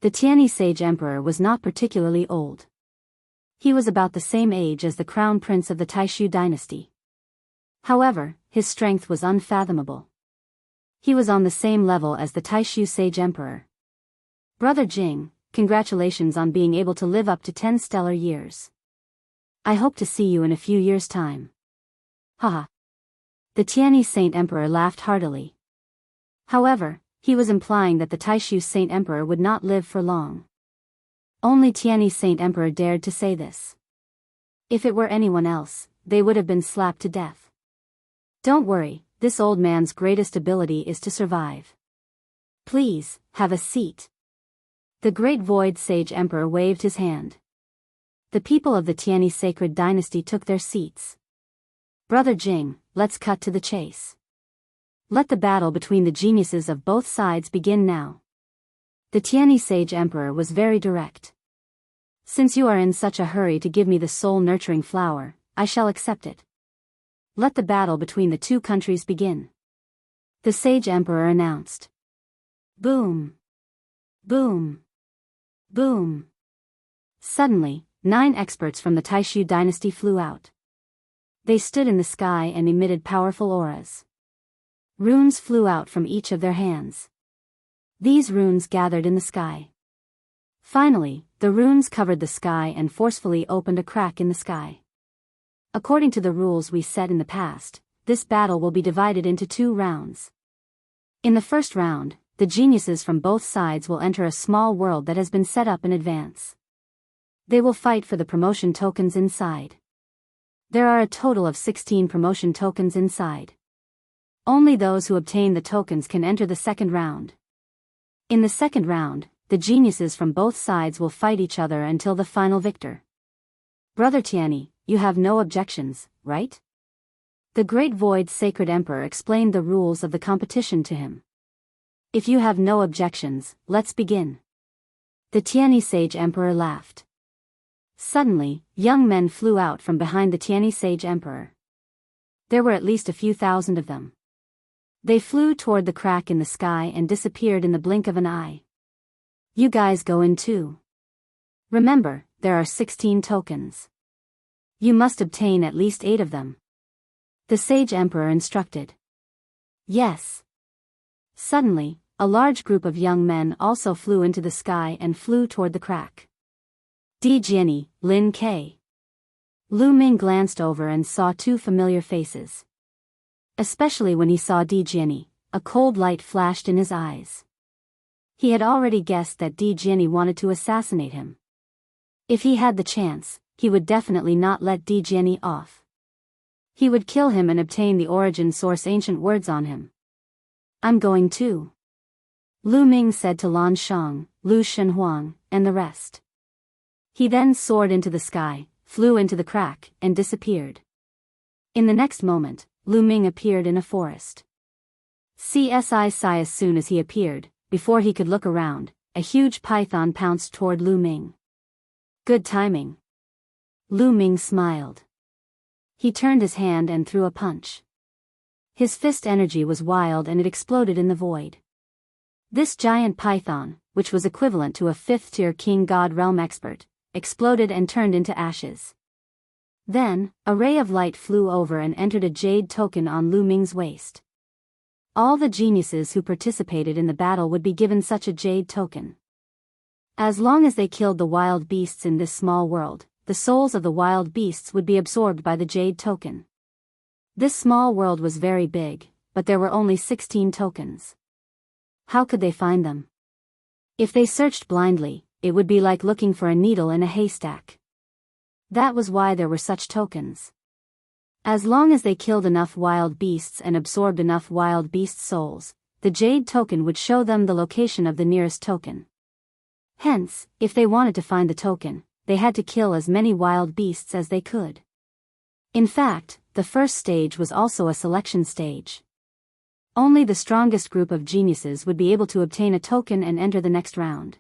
The Tianyi Sage Emperor was not particularly old. He was about the same age as the crown prince of the Taishu dynasty. However, his strength was unfathomable. He was on the same level as the Taishu Sage Emperor. Brother Jing, congratulations on being able to live up to 10 stellar years. I hope to see you in a few years' time. Haha. The Tianyi Saint Emperor laughed heartily. However, he was implying that the Taishu Saint Emperor would not live for long. Only Tianyi Saint Emperor dared to say this. If it were anyone else, they would have been slapped to death. Don't worry, this old man's greatest ability is to survive. Please, have a seat. The Great Void Sage Emperor waved his hand. The people of the Tianyi Sacred Dynasty took their seats. Brother Jing, let's cut to the chase. Let the battle between the geniuses of both sides begin now. The Tianyi Sage Emperor was very direct. Since you are in such a hurry to give me the soul-nurturing flower, I shall accept it. Let the battle between the two countries begin. The Sage Emperor announced. Boom. Boom. Boom. Suddenly, 9 experts from the Taishu dynasty flew out. They stood in the sky and emitted powerful auras. Runes flew out from each of their hands. These runes gathered in the sky. Finally, the runes covered the sky and forcefully opened a crack in the sky. According to the rules we set in the past, this battle will be divided into 2 rounds. In the first round, the geniuses from both sides will enter a small world that has been set up in advance. They will fight for the promotion tokens inside. There are a total of 16 promotion tokens inside. Only those who obtain the tokens can enter the second round. In the second round, the geniuses from both sides will fight each other until the final victor. Brother Tianyi, you have no objections, right? The Great Void Sacred Emperor explained the rules of the competition to him. If you have no objections, let's begin. The Tianyi Sage Emperor laughed. Suddenly, young men flew out from behind the Tianyi Sage Emperor. There were at least a few thousand of them. They flew toward the crack in the sky and disappeared in the blink of an eye. You guys go in too. Remember, there are 16 tokens. You must obtain at least 8 of them. The Sage Emperor instructed. Yes. Suddenly, a large group of young men also flew into the sky and flew toward the crack. Di Jianyi, Lin Ke. Lu Ming glanced over and saw 2 familiar faces. Especially when he saw Di Jianyi, a cold light flashed in his eyes. He had already guessed that Di Jianyi wanted to assassinate him. If he had the chance, he would definitely not let Di Jianyi off. He would kill him and obtain the origin source ancient words on him. I'm going too. Lu Ming said to Lan Shang, Lu Shenhuang, and the rest. He then soared into the sky, flew into the crack, and disappeared. In the next moment, Lu Ming appeared in a forest. As soon as he appeared, before he could look around, a huge python pounced toward Lu Ming. Good timing. Lu Ming smiled. He turned his hand and threw a punch. His fist energy was wild and it exploded in the void. This giant python, which was equivalent to a 5th-tier King God Realm expert, exploded and turned into ashes. Then, a ray of light flew over and entered a jade token on Lu Ming's waist. All the geniuses who participated in the battle would be given such a jade token. As long as they killed the wild beasts in this small world, the souls of the wild beasts would be absorbed by the jade token. This small world was very big, but there were only 16 tokens. How could they find them? If they searched blindly, it would be like looking for a needle in a haystack. That was why there were such tokens. As long as they killed enough wild beasts and absorbed enough wild beast souls, the jade token would show them the location of the nearest token. Hence, if they wanted to find the token, they had to kill as many wild beasts as they could. In fact, the first stage was also a selection stage. Only the strongest group of geniuses would be able to obtain a token and enter the next round.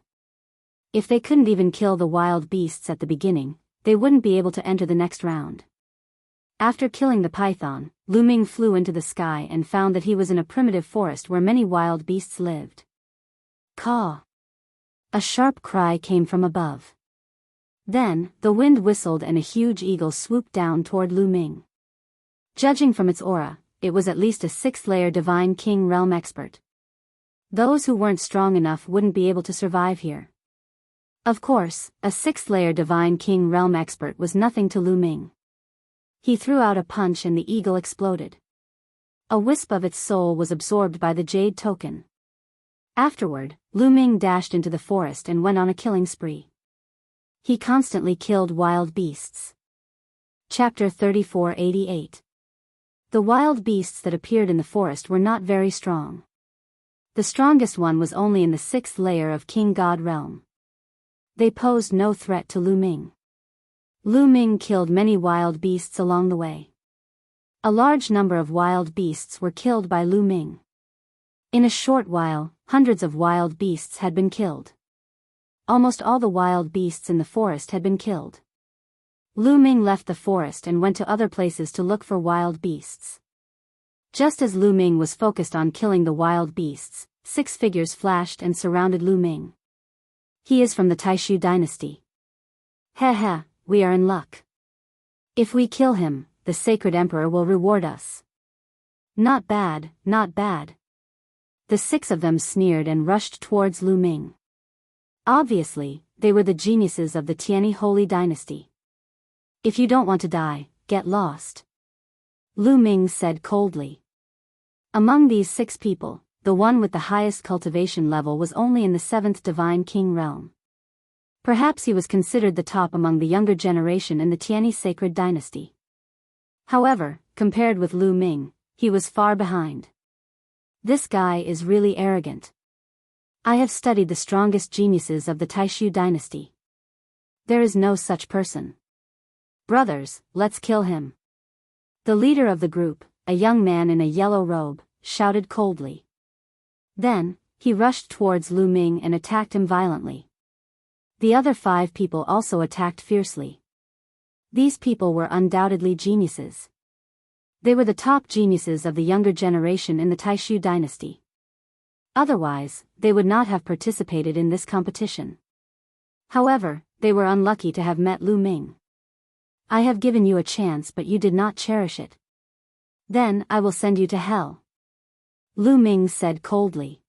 If they couldn't even kill the wild beasts at the beginning, they wouldn't be able to enter the next round. After killing the python, Lu Ming flew into the sky and found that he was in a primitive forest where many wild beasts lived. Caw! A sharp cry came from above. Then, the wind whistled and a huge eagle swooped down toward Lu Ming. Judging from its aura, it was at least a 6th-layer Divine King Realm expert. Those who weren't strong enough wouldn't be able to survive here. Of course, a 6th-layer Divine King Realm expert was nothing to Lu Ming. He threw out a punch and the eagle exploded. A wisp of its soul was absorbed by the jade token. Afterward, Lu Ming dashed into the forest and went on a killing spree. He constantly killed wild beasts. Chapter 3488. The wild beasts that appeared in the forest were not very strong. The strongest one was only in the 6th layer of King God realm. They posed no threat to Lu Ming. Lu Ming killed many wild beasts along the way. A large number of wild beasts were killed by Lu Ming. In a short while, hundreds of wild beasts had been killed. Almost all the wild beasts in the forest had been killed. Lu Ming left the forest and went to other places to look for wild beasts. Just as Lu Ming was focused on killing the wild beasts, 6 figures flashed and surrounded Lu Ming. He is from the Taishu dynasty. Heh, we are in luck. If we kill him, the sacred emperor will reward us. Not bad, not bad. The 6 of them sneered and rushed towards Lu Ming. Obviously, they were the geniuses of the Tianyi Holy Dynasty. If you don't want to die, get lost. Lu Ming said coldly. Among these 6 people, the one with the highest cultivation level was only in the 7th Divine King realm. Perhaps he was considered the top among the younger generation in the Tianyi Sacred Dynasty. However, compared with Lu Ming, he was far behind. This guy is really arrogant. I have studied the strongest geniuses of the Taishu dynasty. There is no such person. Brothers, let's kill him. The leader of the group, a young man in a yellow robe, shouted coldly. Then, he rushed towards Lu Ming and attacked him violently. The other 5 people also attacked fiercely. These people were undoubtedly geniuses. They were the top geniuses of the younger generation in the Taishu dynasty. Otherwise, they would not have participated in this competition. However, they were unlucky to have met Lu Ming. I have given you a chance but you did not cherish it. Then I will send you to hell. Lu Ming said coldly.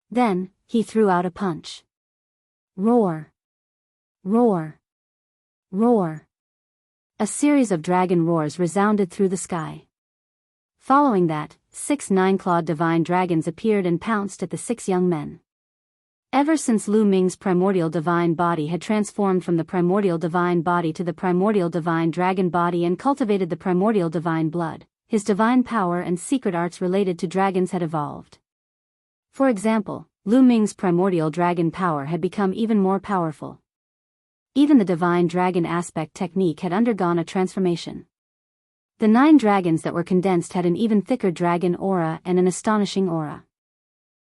Then, he threw out a punch. Roar! Roar! Roar! A series of dragon roars resounded through the sky. Following that, 6 9-clawed divine dragons appeared and pounced at the 6 young men. Ever since Lu Ming's primordial divine body had transformed from the primordial divine body to the primordial divine dragon body and cultivated the primordial divine blood, his divine power and secret arts related to dragons had evolved. For example, Lu Ming's primordial dragon power had become even more powerful. Even the divine dragon aspect technique had undergone a transformation. The 9 dragons that were condensed had an even thicker dragon aura and an astonishing aura.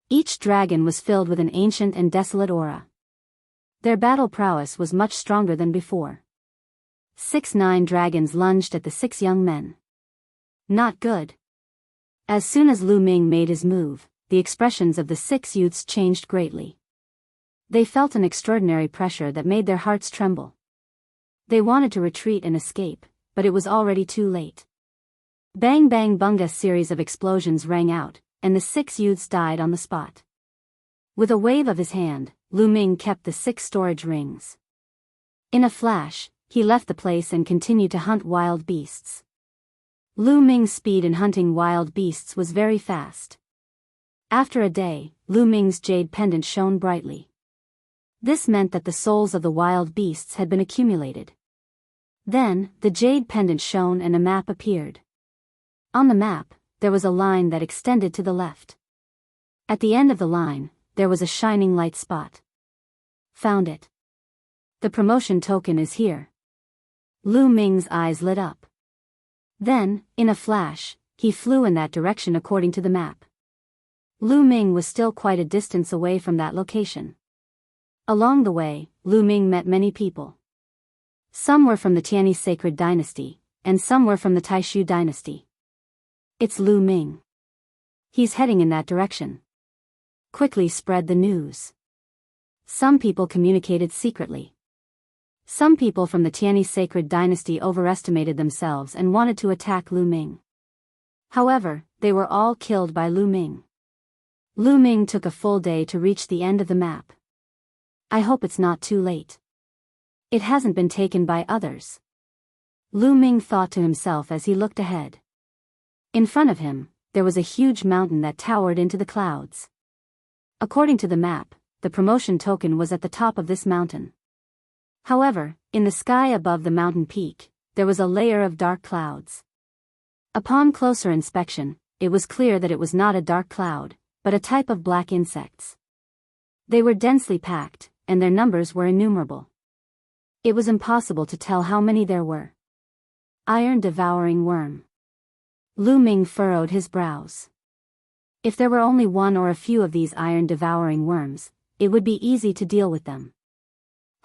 Each dragon was filled with an ancient and desolate aura. Their battle prowess was much stronger than before. 6 9 dragons lunged at the 6 young men. Not good. As soon as Lu Ming made his move, the expressions of the 6 youths changed greatly. They felt an extraordinary pressure that made their hearts tremble. They wanted to retreat and escape, but it was already too late. Bang bang bunga series of explosions rang out, and the 6 youths died on the spot. With a wave of his hand, Lu Ming kept the 6 storage rings. In a flash, he left the place and continued to hunt wild beasts. Lu Ming's speed in hunting wild beasts was very fast. After a day, Lu Ming's jade pendant shone brightly. This meant that the souls of the wild beasts had been accumulated. Then, the jade pendant shone and a map appeared. On the map, there was a line that extended to the left. At the end of the line, there was a shining light spot. Found it. The promotion token is here. Lu Ming's eyes lit up. Then, in a flash, he flew in that direction according to the map. Lu Ming was still quite a distance away from that location. Along the way, Lu Ming met many people. Some were from the Tianyi sacred dynasty, and some were from the Taishu dynasty. It's Lu Ming. He's heading in that direction. Quickly spread the news. Some people communicated secretly. Some people from the Tianyi sacred dynasty overestimated themselves and wanted to attack Lu Ming. However, they were all killed by Lu Ming. Lu Ming took a full day to reach the end of the map. I hope it's not too late. It hasn't been taken by others. Lu Ming thought to himself as he looked ahead. In front of him, there was a huge mountain that towered into the clouds. According to the map, the promotion token was at the top of this mountain. However, in the sky above the mountain peak, there was a layer of dark clouds. Upon closer inspection, it was clear that it was not a dark cloud, but a type of black insects. They were densely packed, and their numbers were innumerable. It was impossible to tell how many there were. Iron-devouring worm. Lu Ming furrowed his brows. If there were only one or a few of these iron-devouring worms, it would be easy to deal with them.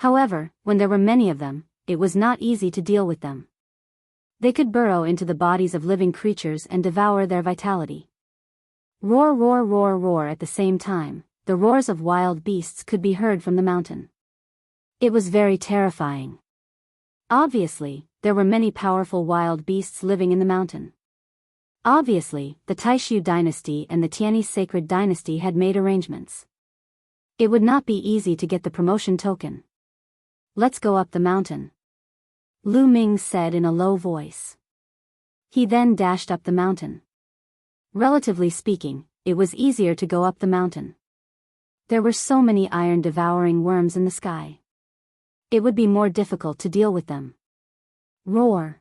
However, when there were many of them, it was not easy to deal with them. They could burrow into the bodies of living creatures and devour their vitality. Roar, roar, roar, roar. At the same time, the roars of wild beasts could be heard from the mountain. It was very terrifying. Obviously, there were many powerful wild beasts living in the mountain. Obviously, the Taishu dynasty and the Tianyi sacred dynasty had made arrangements. It would not be easy to get the promotion token. Let's go up the mountain, Lu Ming said in a low voice. He then dashed up the mountain. Relatively speaking, it was easier to go up the mountain. There were so many iron-devouring worms in the sky. It would be more difficult to deal with them. Roar.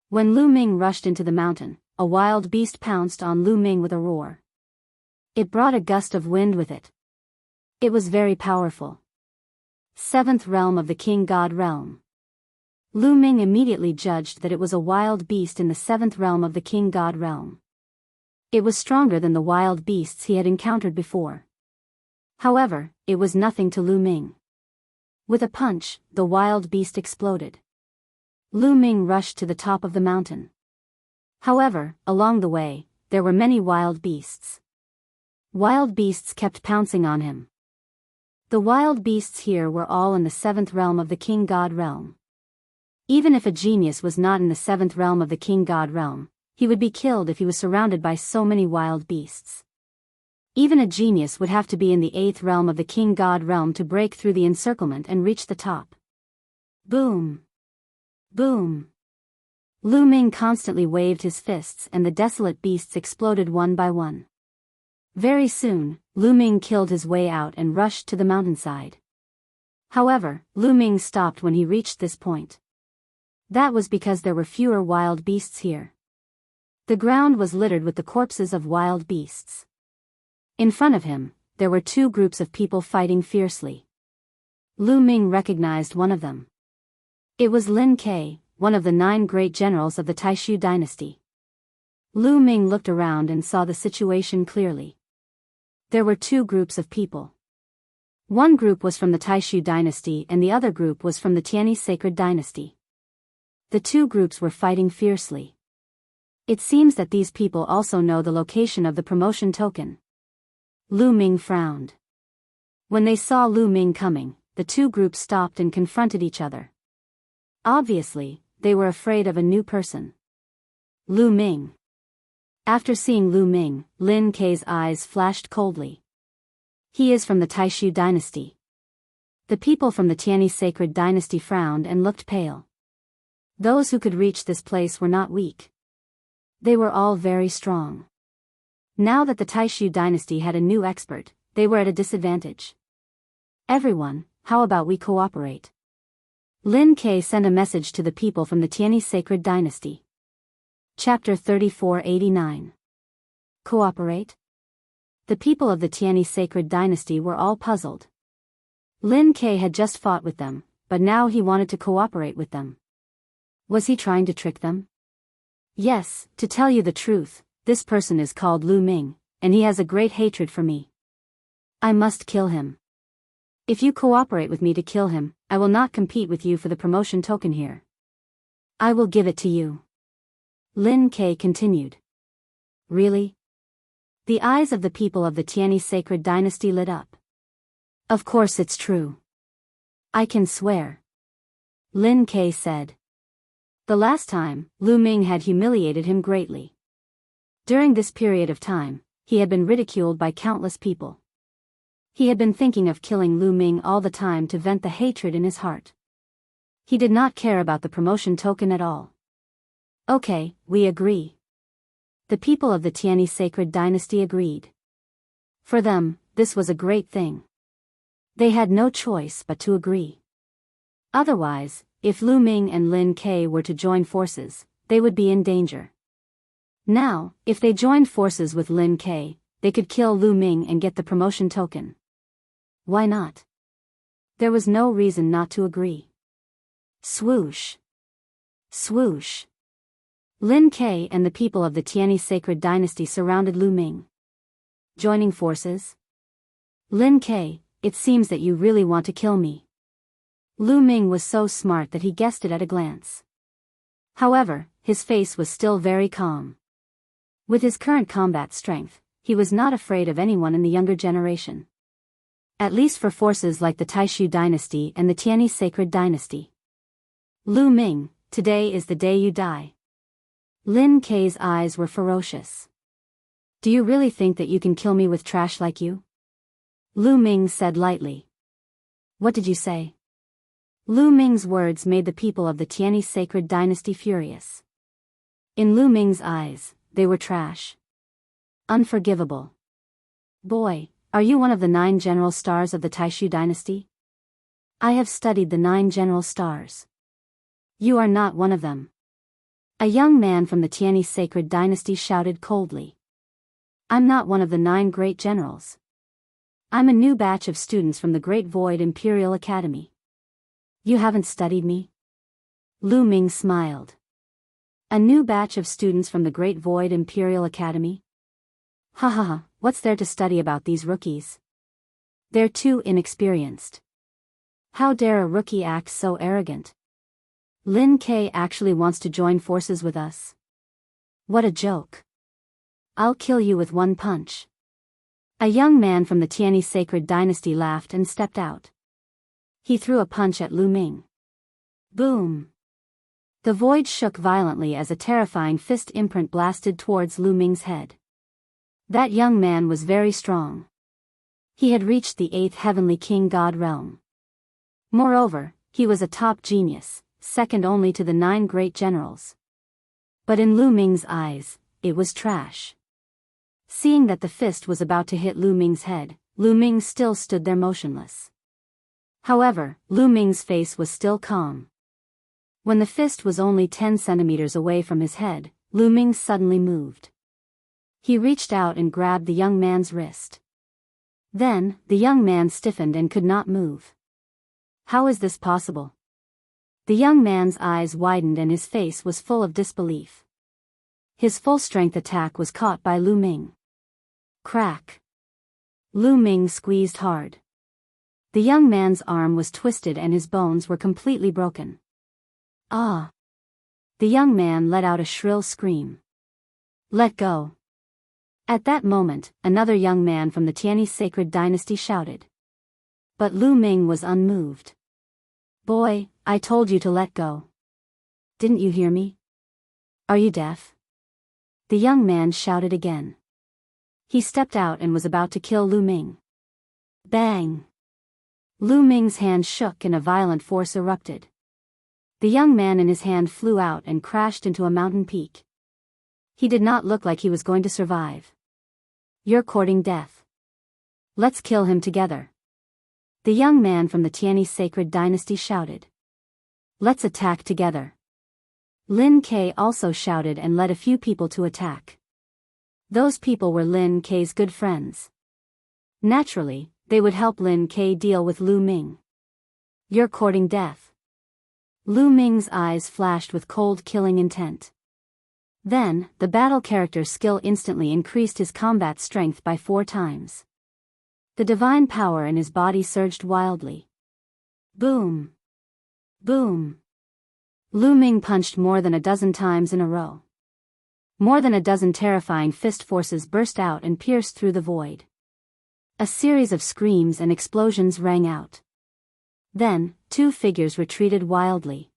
When Lu Ming rushed into the mountain, a wild beast pounced on Lu Ming with a roar. It brought a gust of wind with it. It was very powerful. Seventh realm of the King God realm. Lu Ming immediately judged that it was a wild beast in the seventh realm of the King God realm. It was stronger than the wild beasts he had encountered before. However, it was nothing to Lu Ming. With a punch, the wild beast exploded. Lu Ming rushed to the top of the mountain. However, along the way, there were many wild beasts. Wild beasts kept pouncing on him. The wild beasts here were all in the seventh realm of the King God realm. Even if a genius was not in the seventh realm of the King God realm, he would be killed if he was surrounded by so many wild beasts. Even a genius would have to be in the eighth realm of the King God realm to break through the encirclement and reach the top. Boom! Boom! Lu Ming constantly waved his fists and the desolate beasts exploded one by one. Very soon, Lu Ming killed his way out and rushed to the mountainside. However, Lu Ming stopped when he reached this point. That was because there were fewer wild beasts here. The ground was littered with the corpses of wild beasts. In front of him, there were two groups of people fighting fiercely. Lu Ming recognized one of them. It was Lin Ke, one of the 9 great generals of the Taishu dynasty. Lu Ming looked around and saw the situation clearly. There were two groups of people. One group was from the Taishu dynasty and the other group was from the Tianyi sacred dynasty. The two groups were fighting fiercely. It seems that these people also know the location of the promotion token. Lu Ming frowned. When they saw Lu Ming coming, the two groups stopped and confronted each other. Obviously, they were afraid of a new person. Lu Ming. After seeing Lu Ming, Lin Ke's eyes flashed coldly. He is from the Taishu dynasty. The people from the Tianyi sacred dynasty frowned and looked pale. Those who could reach this place were not weak. They were all very strong. Now that the Taishu dynasty had a new expert, they were at a disadvantage. Everyone, how about we cooperate? Lin Ke sent a message to the people from the Tianyi sacred dynasty. Chapter 3489. Cooperate? The people of the Tianyi sacred dynasty were all puzzled. Lin Ke had just fought with them, but now he wanted to cooperate with them. Was he trying to trick them? Yes, to tell you the truth, this person is called Lu Ming, and he has a great hatred for me. I must kill him. If you cooperate with me to kill him, I will not compete with you for the promotion token here. I will give it to you. Lin Kei continued. Really? The eyes of the people of the Tianyi sacred dynasty lit up. Of course it's true. I can swear. Lin Kei said. The last time, Lu Ming had humiliated him greatly. During this period of time, he had been ridiculed by countless people. He had been thinking of killing Lu Ming all the time to vent the hatred in his heart. He did not care about the promotion token at all. Okay, we agree. The people of the Tianyi sacred dynasty agreed. For them, this was a great thing. They had no choice but to agree. Otherwise, if Lu Ming and Lin Kei were to join forces, they would be in danger. Now, if they joined forces with Lin Kei, they could kill Lu Ming and get the promotion token. Why not? There was no reason not to agree. Swoosh. Swoosh. Lin Kei and the people of the Tianyi sacred dynasty surrounded Lu Ming. Joining forces? Lin Kei, it seems that you really want to kill me. Lu Ming was so smart that he guessed it at a glance. However, his face was still very calm. With his current combat strength, he was not afraid of anyone in the younger generation. At least for forces like the Taishu dynasty and the Tianyi sacred dynasty. Lu Ming, today is the day you die. Lin Kei's eyes were ferocious. Do you really think that you can kill me with trash like you? Lu Ming said lightly. What did you say? Lu Ming's words made the people of the Tianyi sacred dynasty furious. In Lu Ming's eyes, they were trash. Unforgivable. Boy, are you one of the 9 general stars of the Taishu dynasty? I have studied the 9 general stars. You are not one of them. A young man from the Tianyi sacred dynasty shouted coldly. I'm not one of the 9 great generals. I'm a new batch of students from the Great Void Imperial Academy. You haven't studied me? Lu Ming smiled. A new batch of students from the Great Void Imperial Academy? Ha ha ha, what's there to study about these rookies? They're too inexperienced. How dare a rookie act so arrogant? Lin Kei actually wants to join forces with us. What a joke. I'll kill you with one punch. A young man from the Tianyi sacred dynasty laughed and stepped out. He threw a punch at Lu Ming. Boom. The void shook violently as a terrifying fist imprint blasted towards Lu Ming's head. That young man was very strong. He had reached the 8th heavenly king god realm. Moreover, he was a top genius, second only to the 9 great generals. But in Lu Ming's eyes, it was trash. Seeing that the fist was about to hit Lu Ming's head, Lu Ming still stood there motionless. However, Lu Ming's face was still calm. When the fist was only 10 centimeters away from his head, Lu Ming suddenly moved. He reached out and grabbed the young man's wrist. Then, the young man stiffened and could not move. How is this possible? The young man's eyes widened and his face was full of disbelief. His full-strength attack was caught by Lu Ming. Crack. Lu Ming squeezed hard. The young man's arm was twisted and his bones were completely broken. Ah! The young man let out a shrill scream. Let go. At that moment, another young man from the Tianyi sacred dynasty shouted. But Lu Ming was unmoved. Boy, I told you to let go. Didn't you hear me? Are you deaf? The young man shouted again. He stepped out and was about to kill Lu Ming. Bang! Lu Ming's hand shook and a violent force erupted. The young man in his hand flew out and crashed into a mountain peak. He did not look like he was going to survive. You're courting death. Let's kill him together. The young man from the Tianyi sacred dynasty shouted. Let's attack together. Lin Kei also shouted and led a few people to attack. Those people were Lin Kei's good friends. Naturally, they would help Lin Kei deal with Lu Ming. You're courting death. Lu Ming's eyes flashed with cold killing intent. Then, the battle character's skill instantly increased his combat strength by 4 times. The divine power in his body surged wildly. Boom! Boom! Lu Ming punched more than a dozen times in a row. More than a dozen terrifying fist forces burst out and pierced through the void. A series of screams and explosions rang out. Then, two figures retreated wildly.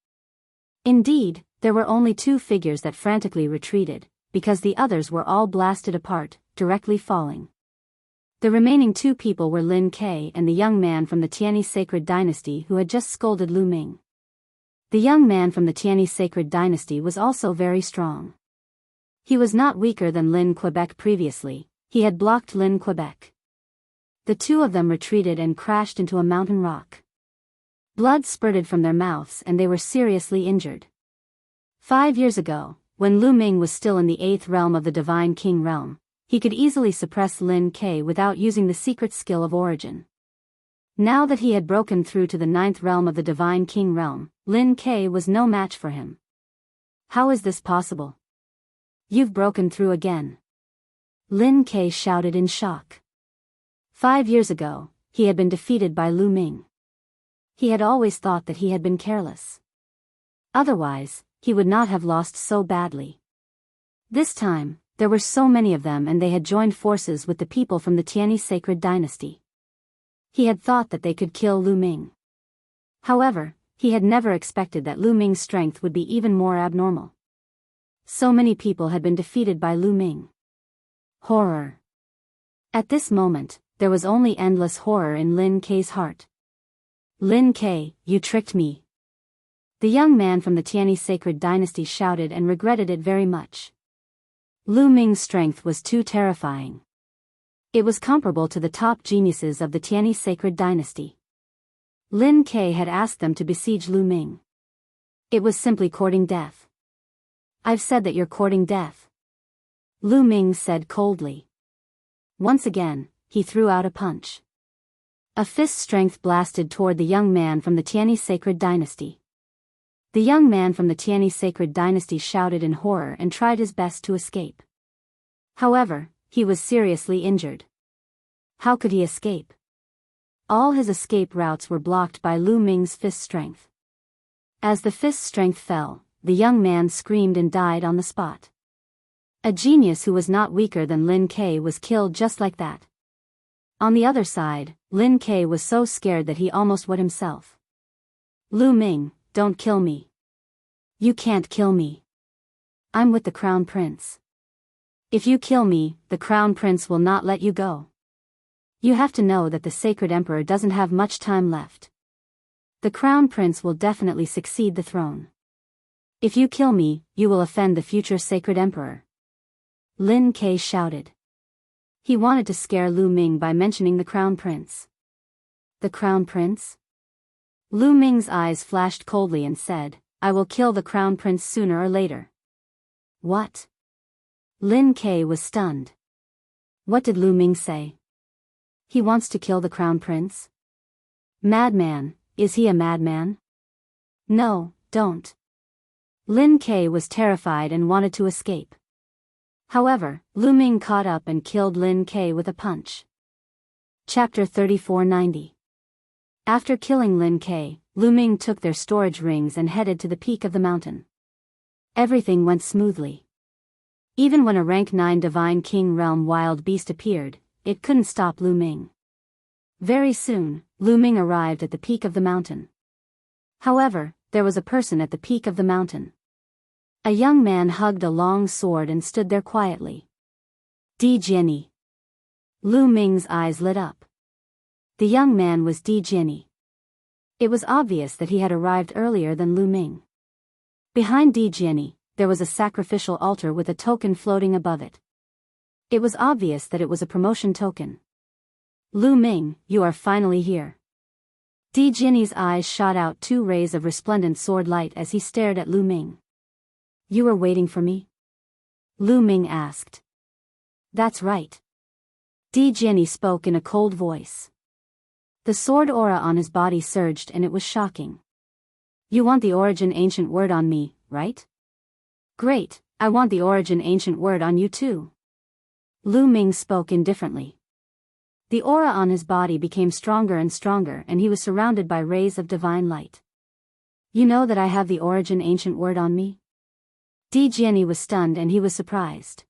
Indeed, there were only two figures that frantically retreated, because the others were all blasted apart, directly falling. The remaining two people were Lin Ke and the young man from the Tianyi Sacred Dynasty who had just scolded Lu Ming. The young man from the Tianyi Sacred Dynasty was also very strong. He was not weaker than Lin Quebec previously, he had blocked Lin Quebec. The two of them retreated and crashed into a mountain rock. Blood spurted from their mouths and they were seriously injured. 5 years ago, when Lu Ming was still in the 8th realm of the Divine King realm, he could easily suppress Lin Ke without using the secret skill of origin. Now that he had broken through to the 9th realm of the Divine King realm, Lin Ke was no match for him. How is this possible? You've broken through again. Lin Ke shouted in shock. 5 years ago, he had been defeated by Lu Ming. He had always thought that he had been careless. Otherwise, he would not have lost so badly. This time, there were so many of them and they had joined forces with the people from the Tianyi Sacred Dynasty. He had thought that they could kill Lu Ming. However, he had never expected that Lu Ming's strength would be even more abnormal. So many people had been defeated by Lu Ming. Horror. At this moment, there was only endless horror in Lin Ke's heart. Lin Ke, you tricked me. The young man from the Tianyi Sacred Dynasty shouted and regretted it very much. Lu Ming's strength was too terrifying. It was comparable to the top geniuses of the Tianyi Sacred Dynasty. Lin Ke had asked them to besiege Lu Ming. It was simply courting death. I've said that you're courting death. Lu Ming said coldly. Once again, he threw out a punch. A fist strength blasted toward the young man from the Tianyi Sacred Dynasty. The young man from the Tianyi Sacred Dynasty shouted in horror and tried his best to escape. However, he was seriously injured. How could he escape? All his escape routes were blocked by Lu Ming's fist strength. As the fist strength fell, the young man screamed and died on the spot. A genius who was not weaker than Lin Ke was killed just like that. On the other side, Lin Ke was so scared that he almost wet himself. Lu Ming, don't kill me. You can't kill me. I'm with the Crown Prince. If you kill me, the Crown Prince will not let you go. You have to know that the Sacred Emperor doesn't have much time left. The Crown Prince will definitely succeed the throne. If you kill me, you will offend the future Sacred Emperor. Lin Ke shouted. He wanted to scare Lu Ming by mentioning the Crown Prince. The Crown Prince? Lu Ming's eyes flashed coldly and said, I will kill the Crown Prince sooner or later. What? Lin Ke was stunned. What did Lu Ming say? He wants to kill the Crown Prince? Madman, is he a madman? No, don't. Lin Ke was terrified and wanted to escape. However, Lu Ming caught up and killed Lin Ke with a punch. Chapter 3490. After killing Lin Ke, Lu Ming took their storage rings and headed to the peak of the mountain. Everything went smoothly. Even when a rank 9 Divine King Realm wild beast appeared, it couldn't stop Lu Ming. Very soon, Lu Ming arrived at the peak of the mountain. However, there was a person at the peak of the mountain. A young man hugged a long sword and stood there quietly. Di Jianyi. Lu Ming's eyes lit up. The young man was Di Jianyi. It was obvious that he had arrived earlier than Lu Ming. Behind Di Jianyi, there was a sacrificial altar with a token floating above it. It was obvious that it was a promotion token. Lu Ming, you are finally here. Di Jianyi's eyes shot out 2 rays of resplendent sword light as he stared at Lu Ming. You were waiting for me? Lu Ming asked. That's right. Di Jianyi spoke in a cold voice. The sword aura on his body surged and it was shocking. You want the origin ancient word on me, right? Great, I want the origin ancient word on you too. Lu Ming spoke indifferently. The aura on his body became stronger and stronger, and he was surrounded by rays of divine light. You know that I have the origin ancient word on me? Jiani was stunned and he was surprised.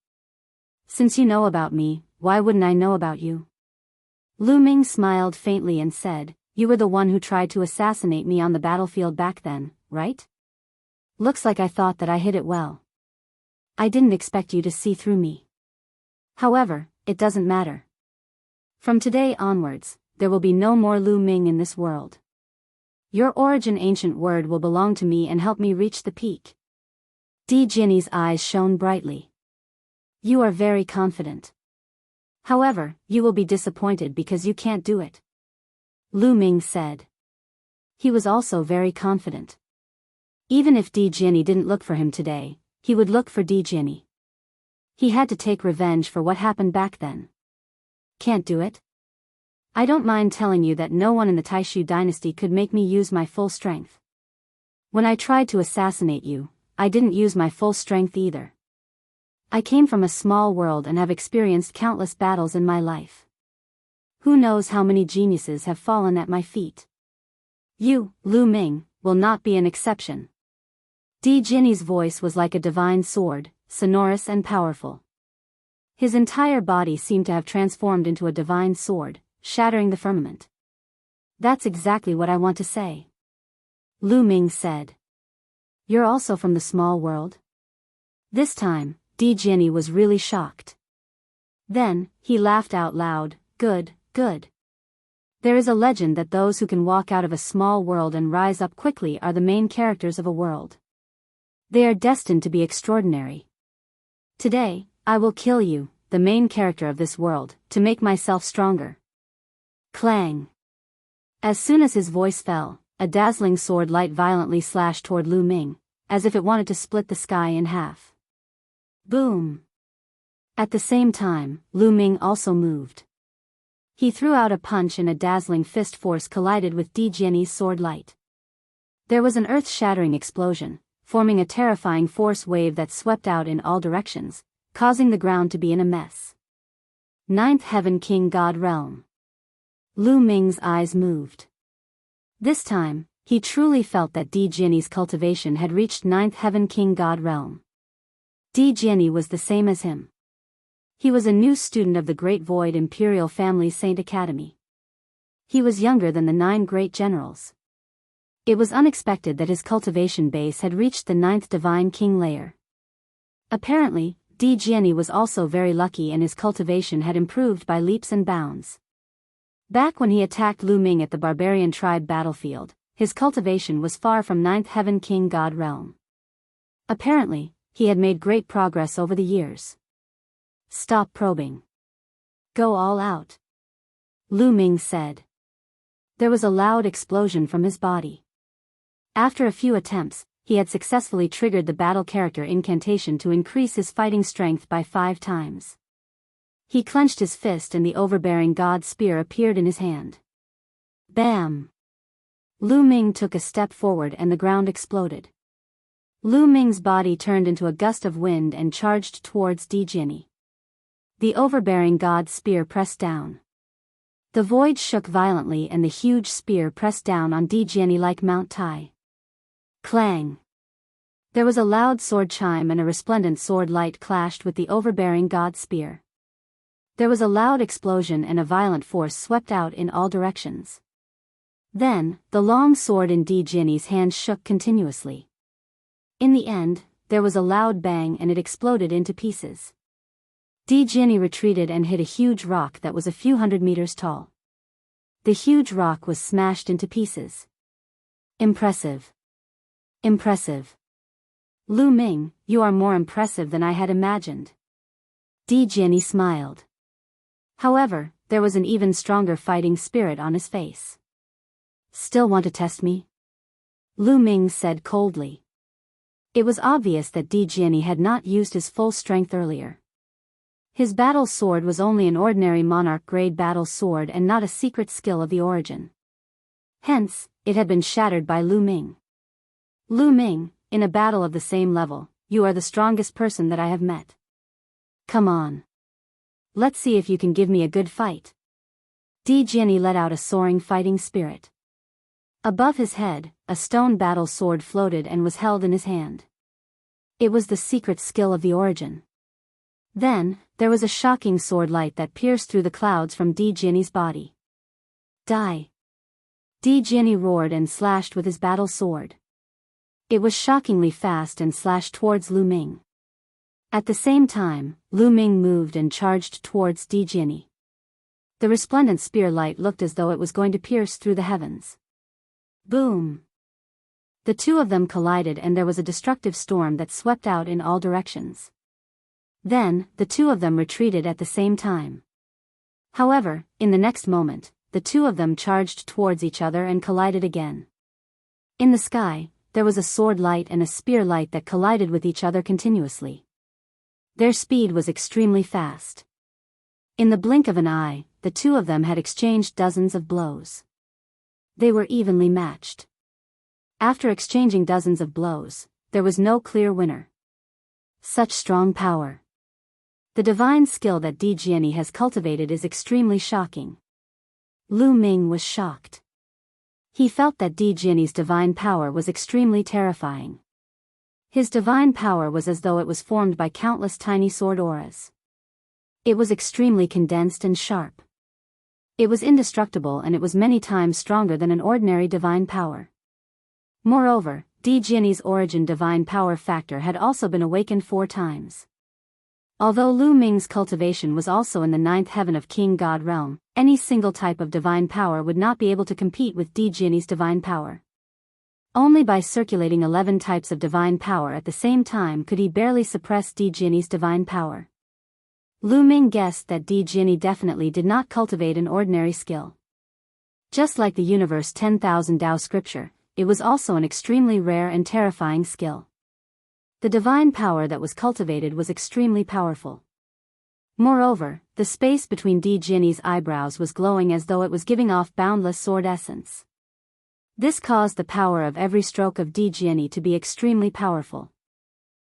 Since you know about me, why wouldn't I know about you? Lu Ming smiled faintly and said, you were the one who tried to assassinate me on the battlefield back then, right? Looks like I thought that I hid it well. I didn't expect you to see through me. However, it doesn't matter. From today onwards, there will be no more Lu Ming in this world. Your origin ancient word will belong to me and help me reach the peak. Jiani's eyes shone brightly. You are very confident. However, you will be disappointed because you can't do it. Lu Ming said. He was also very confident. Even if Jiani didn't look for him today, he would look for Jiani. He had to take revenge for what happened back then. Can't do it? I don't mind telling you that no one in the Taishu dynasty could make me use my full strength. When I tried to assassinate you, I didn't use my full strength either. I came from a small world and have experienced countless battles in my life. Who knows how many geniuses have fallen at my feet? You, Lu Ming, will not be an exception. Jiani's voice was like a divine sword, sonorous and powerful. His entire body seemed to have transformed into a divine sword, shattering the firmament. That's exactly what I want to say. Lu Ming said. You're also from the small world? This time, Jiani was really shocked. Then, he laughed out loud, good, good. There is a legend that those who can walk out of a small world and rise up quickly are the main characters of a world. They are destined to be extraordinary. Today, I will kill you, the main character of this world, to make myself stronger. Clang. As soon as his voice fell, a dazzling sword light violently slashed toward Lu Ming, as if it wanted to split the sky in half. Boom. At the same time, Lu Ming also moved. He threw out a punch and a dazzling fist force collided with Jiani's sword light. There was an earth-shattering explosion, forming a terrifying force wave that swept out in all directions, causing the ground to be in a mess. Ninth Heaven King God Realm. Lu Ming's eyes moved. This time, he truly felt that Jiani's cultivation had reached Ninth Heaven King God Realm. Jiani was the same as him. He was a new student of the Great Void Imperial Family Saint Academy. He was younger than the 9 great generals. It was unexpected that his cultivation base had reached the 9th Divine King layer. Apparently, Jiani was also very lucky and his cultivation had improved by leaps and bounds. Back when he attacked Lu Ming at the barbarian tribe battlefield, his cultivation was far from 9th Heaven King God Realm. Apparently, he had made great progress over the years. Stop probing. Go all out. Lu Ming said. There was a loud explosion from his body. After a few attempts, he had successfully triggered the battle character incantation to increase his fighting strength by 5 times. He clenched his fist and the overbearing god spear appeared in his hand. Bam! Lu Ming took a step forward and the ground exploded. Lu Ming's body turned into a gust of wind and charged towards Jiani. The overbearing god spear pressed down. The void shook violently and the huge spear pressed down on Jiani like Mount Tai. Clang! There was a loud sword chime and a resplendent sword light clashed with the overbearing god spear. There was a loud explosion and a violent force swept out in all directions. Then, the long sword in Jiani's hand shook continuously. In the end, there was a loud bang and it exploded into pieces. Jiani retreated and hit a huge rock that was a few hundred meters tall. The huge rock was smashed into pieces. Impressive. Impressive. Lu Ming, you are more impressive than I had imagined. Jiani smiled. However, there was an even stronger fighting spirit on his face. Still want to test me? Lu Ming said coldly. It was obvious that Jiani had not used his full strength earlier. His battle sword was only an ordinary monarch-grade battle sword and not a secret skill of the origin. Hence, it had been shattered by Lu Ming. Lu Ming, in a battle of the same level, you are the strongest person that I have met. Come on. Let's see if you can give me a good fight. Jinny let out a soaring fighting spirit. Above his head, a stone battle sword floated and was held in his hand. It was the secret skill of the origin. Then, there was a shocking sword light that pierced through the clouds from Jinny's body. Die! Jinny roared and slashed with his battle sword. It was shockingly fast and slashed towards Lu Ming. At the same time, Lu Ming moved and charged towards Jinny. The resplendent spear light looked as though it was going to pierce through the heavens. Boom! The two of them collided and there was a destructive storm that swept out in all directions. Then, the two of them retreated at the same time. However, in the next moment, the two of them charged towards each other and collided again. In the sky, there was a sword light and a spear light that collided with each other continuously. Their speed was extremely fast. In the blink of an eye, the two of them had exchanged dozens of blows. They were evenly matched. After exchanging dozens of blows, there was no clear winner. Such strong power. The divine skill that Jinny has cultivated is extremely shocking. Lu Ming was shocked. He felt that Jinny's divine power was extremely terrifying. His divine power was as though it was formed by countless tiny sword auras. It was extremely condensed and sharp. It was indestructible and it was many times stronger than an ordinary divine power. Moreover, Jinny's origin divine power factor had also been awakened 4 times. Although Lu Ming's cultivation was also in the 9th heaven of King God realm, any single type of divine power would not be able to compete with Jinny's divine power. Only by circulating 11 types of divine power at the same time could he barely suppress Jinny's divine power. Lu Ming guessed that Jinny definitely did not cultivate an ordinary skill. Just like the universe 10,000 Dao scripture, it was also an extremely rare and terrifying skill. The divine power that was cultivated was extremely powerful. Moreover, the space between Jinny's eyebrows was glowing as though it was giving off boundless sword essence. This caused the power of every stroke of Jinny to be extremely powerful.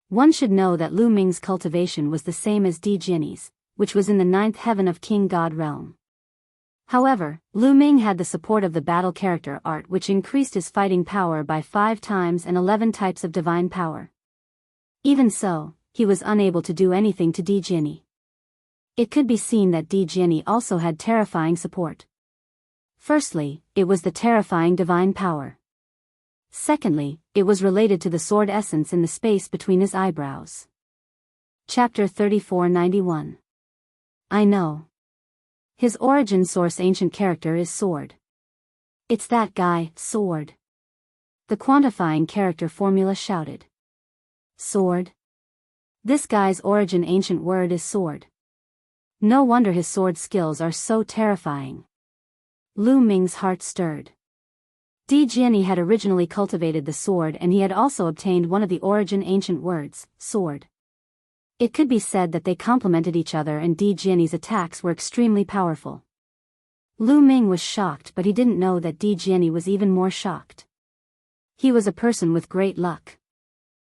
One should know that Lu Ming's cultivation was the same as Jinny's, which was in the 9th heaven of King God realm. However, Lu Ming had the support of the battle character art which increased his fighting power by 5 times and 11 types of divine power. Even so, he was unable to do anything to Jinny. It could be seen that Jinny also had terrifying support. Firstly, it was the terrifying divine power. Secondly, it was related to the sword essence in the space between his eyebrows. Chapter 3491. I know. His origin source ancient character is sword. It's that guy, sword. The quantifying character formula shouted. Sword? This guy's origin ancient word is sword. No wonder his sword skills are so terrifying. Lu Ming's heart stirred. Jinny had originally cultivated the sword and he had also obtained one of the origin ancient words, sword. It could be said that they complemented each other and Jinny's attacks were extremely powerful. Lu Ming was shocked but he didn't know that Jinny was even more shocked. He was a person with great luck.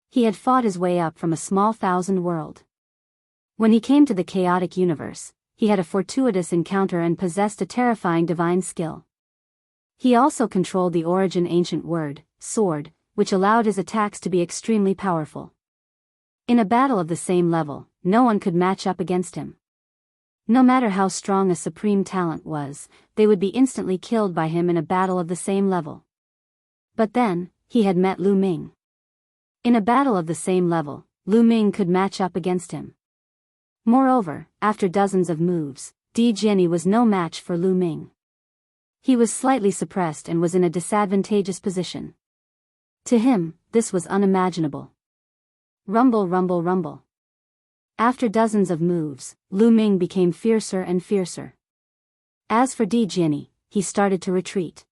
He had fought his way up from a small 1,000 world. When he came to the chaotic universe, he had a fortuitous encounter and possessed a terrifying divine skill. He also controlled the origin ancient word, sword, which allowed his attacks to be extremely powerful. In a battle of the same level, no one could match up against him. No matter how strong a supreme talent was, they would be instantly killed by him in a battle of the same level. But then, he had met Lu Ming. In a battle of the same level, Lu Ming could match up against him. Moreover, after dozens of moves, Jinny was no match for Lu Ming. He was slightly suppressed and was in a disadvantageous position. To him, this was unimaginable. Rumble, rumble, rumble. After dozens of moves, Lu Ming became fiercer and fiercer. As for Jinny, he started to retreat.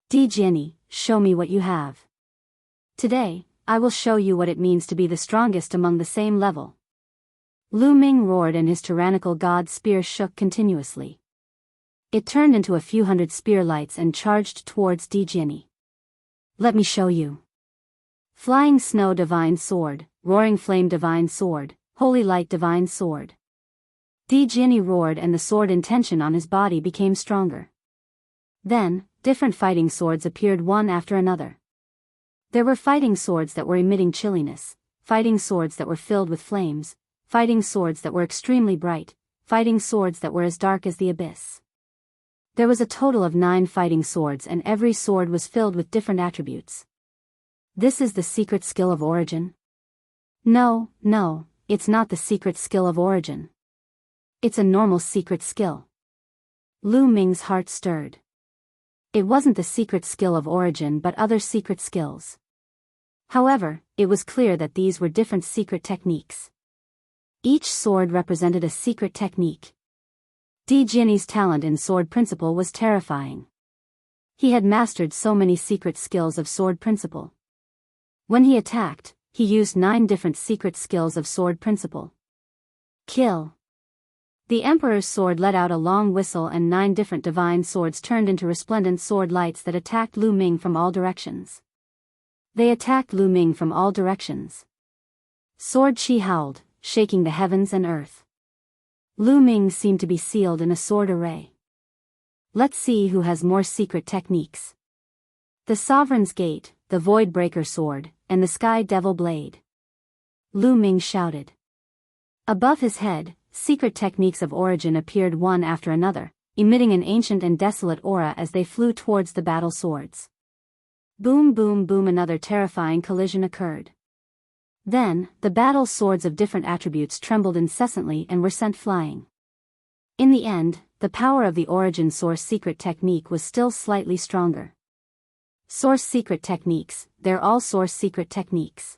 Jinny, show me what you have. Today, I will show you what it means to be the strongest among the same level. Lu Ming roared and his tyrannical god spear shook continuously. It turned into a few hundred spear lights and charged towards Jinny. Let me show you. Flying snow divine sword, roaring flame divine sword, holy light divine sword. Di Jianyi roared, and the sword intention on his body became stronger. Then, different fighting swords appeared one after another. There were fighting swords that were emitting chilliness, fighting swords that were filled with flames, fighting swords that were extremely bright, fighting swords that were as dark as the abyss. There was a total of 9 fighting swords, and every sword was filled with different attributes. This is the secret skill of origin? No, it's not the secret skill of origin. It's a normal secret skill. Lu Ming's heart stirred. It wasn't the secret skill of origin but other secret skills. However, it was clear that these were different secret techniques. Each sword represented a secret technique. Di Jianyi's talent in sword principle was terrifying. He had mastered so many secret skills of sword principle. When he attacked, he used 9 different secret skills of sword principle. Kill. The Emperor's sword let out a long whistle, and 9 different divine swords turned into resplendent sword lights that attacked Lu Ming from all directions. They attacked Lu Ming from all directions. Sword Chi howled, shaking the heavens and earth. Lu Ming seemed to be sealed in a sword array. Let's see who has more secret techniques. The Sovereign's Gate, the Voidbreaker sword, and the Sky Devil blade. Lu Ming shouted. Above his head, secret techniques of origin appeared one after another, emitting an ancient and desolate aura as they flew towards the battle swords. Boom, boom, boom, another terrifying collision occurred. Then, the battle swords of different attributes trembled incessantly and were sent flying. In the end, the power of the origin source secret technique was still slightly stronger. Source secret techniques, they're all source secret techniques.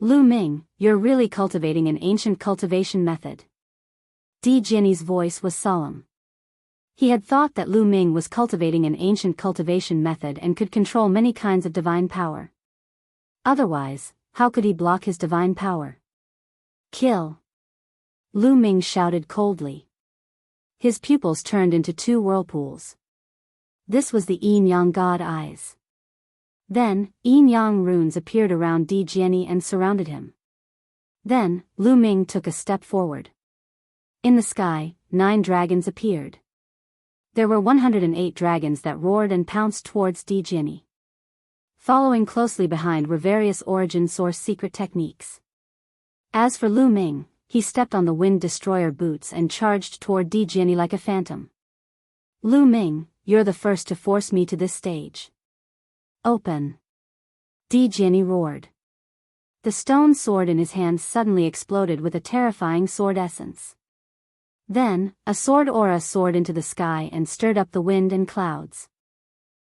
Lu Ming, you're really cultivating an ancient cultivation method. Di Jianyi's voice was solemn. He had thought that Lu Ming was cultivating an ancient cultivation method and could control many kinds of divine power. Otherwise, how could he block his divine power? Kill. Lu Ming shouted coldly. His pupils turned into 2 whirlpools. This was the yin-yang god eyes. Then, yin-yang runes appeared around Di Jianyi and surrounded him. Then, Lu Ming took a step forward. In the sky, 9 dragons appeared. There were 108 dragons that roared and pounced towards Di Jianyi. Following closely behind were various origin source secret techniques. As for Lu Ming, he stepped on the wind destroyer boots and charged toward Di Jianyi like a phantom. Lu Ming, you're the first to force me to this stage. Open. Di Jianyi roared. The stone sword in his hand suddenly exploded with a terrifying sword essence. Then, a sword aura soared into the sky and stirred up the wind and clouds.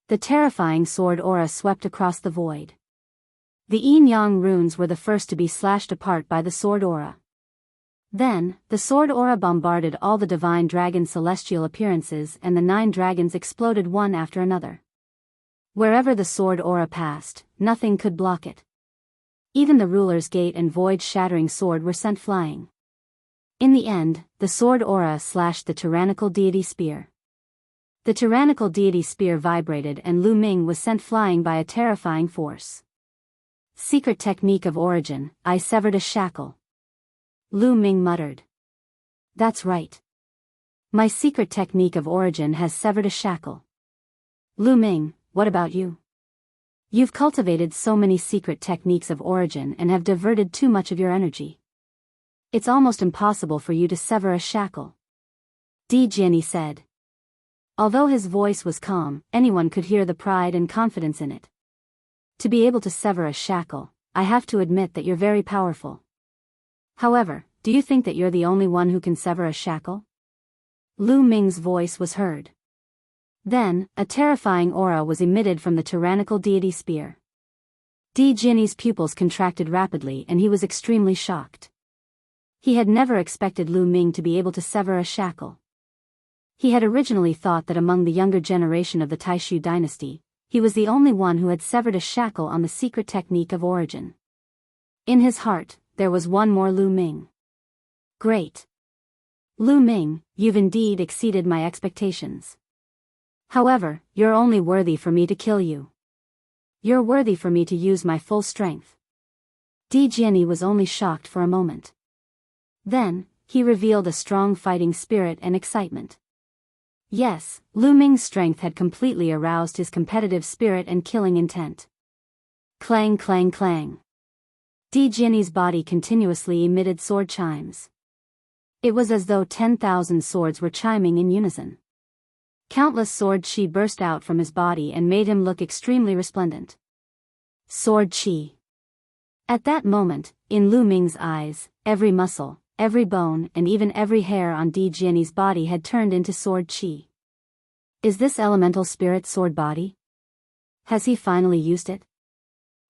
The terrifying sword aura swept across the void. The yin-yang runes were the first to be slashed apart by the sword aura. Then, the sword aura bombarded all the divine dragon celestial appearances, and the 9 dragons exploded one after another. Wherever the sword aura passed, nothing could block it. Even the ruler's gate and void-shattering sword were sent flying. In the end, the sword aura slashed the tyrannical deity spear. The tyrannical deity spear vibrated and Lu Ming was sent flying by a terrifying force. Secret technique of origin, I severed a shackle. Lu Ming muttered. That's right. My secret technique of origin has severed a shackle. Lu Ming, what about you? You've cultivated so many secret techniques of origin and have diverted too much of your energy. It's almost impossible for you to sever a shackle. Di Jianyi said. Although his voice was calm, anyone could hear the pride and confidence in it. To be able to sever a shackle, I have to admit that you're very powerful. However, do you think that you're the only one who can sever a shackle? Lu Ming's voice was heard. Then, a terrifying aura was emitted from the tyrannical deity spear. Di Jianyi's pupils contracted rapidly and he was extremely shocked. He had never expected Lu Ming to be able to sever a shackle. He had originally thought that among the younger generation of the Taishu dynasty, he was the only one who had severed a shackle on the secret technique of origin. In his heart, there was one more Lu Ming. Great. Lu Ming, you've indeed exceeded my expectations. However, you're only worthy for me to kill you. You're worthy for me to use my full strength. Di Jianyi was only shocked for a moment. Then, he revealed a strong fighting spirit and excitement. Yes, Lu Ming's strength had completely aroused his competitive spirit and killing intent. Clang clang clang. Di Jinni's body continuously emitted sword chimes. It was as though 10,000 swords were chiming in unison. Countless sword chi burst out from his body and made him look extremely resplendent. Sword chi. At that moment, in Lu Ming's eyes, every muscle, every bone and even every hair on Di Jinni's body had turned into sword chi. Is this elemental spirit sword body? Has he finally used it?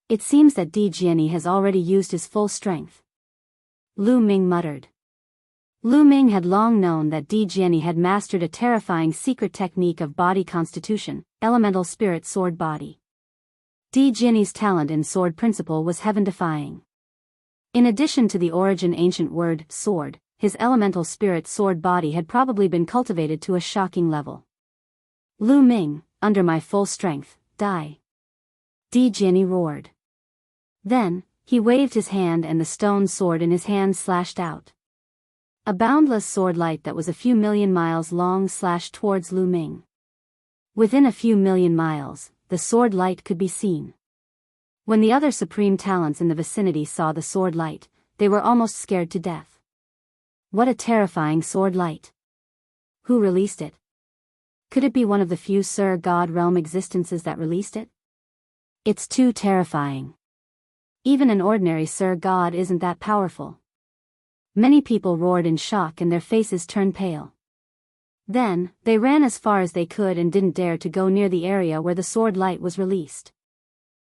It seems that Di Jinni has already used his full strength. Lu Ming muttered. Lu Ming had long known that Di Jinni had mastered a terrifying secret technique of body constitution, elemental spirit sword body. Di Jinni's talent in sword principle was heaven-defying. In addition to the origin ancient word, sword, his elemental spirit sword body had probably been cultivated to a shocking level. Lu Ming, under my full strength, die. Di Jinni roared. Then, he waved his hand and the stone sword in his hand slashed out. A boundless sword light that was a few million miles long slashed towards Lu Ming. Within a few million miles, the sword light could be seen. When the other supreme talents in the vicinity saw the sword light, they were almost scared to death. What a terrifying sword light. Who released it? Could it be one of the few Sur God realm existences that released it? It's too terrifying. Even an ordinary Sur God isn't that powerful. Many people roared in shock and their faces turned pale. Then, they ran as far as they could and didn't dare to go near the area where the sword light was released.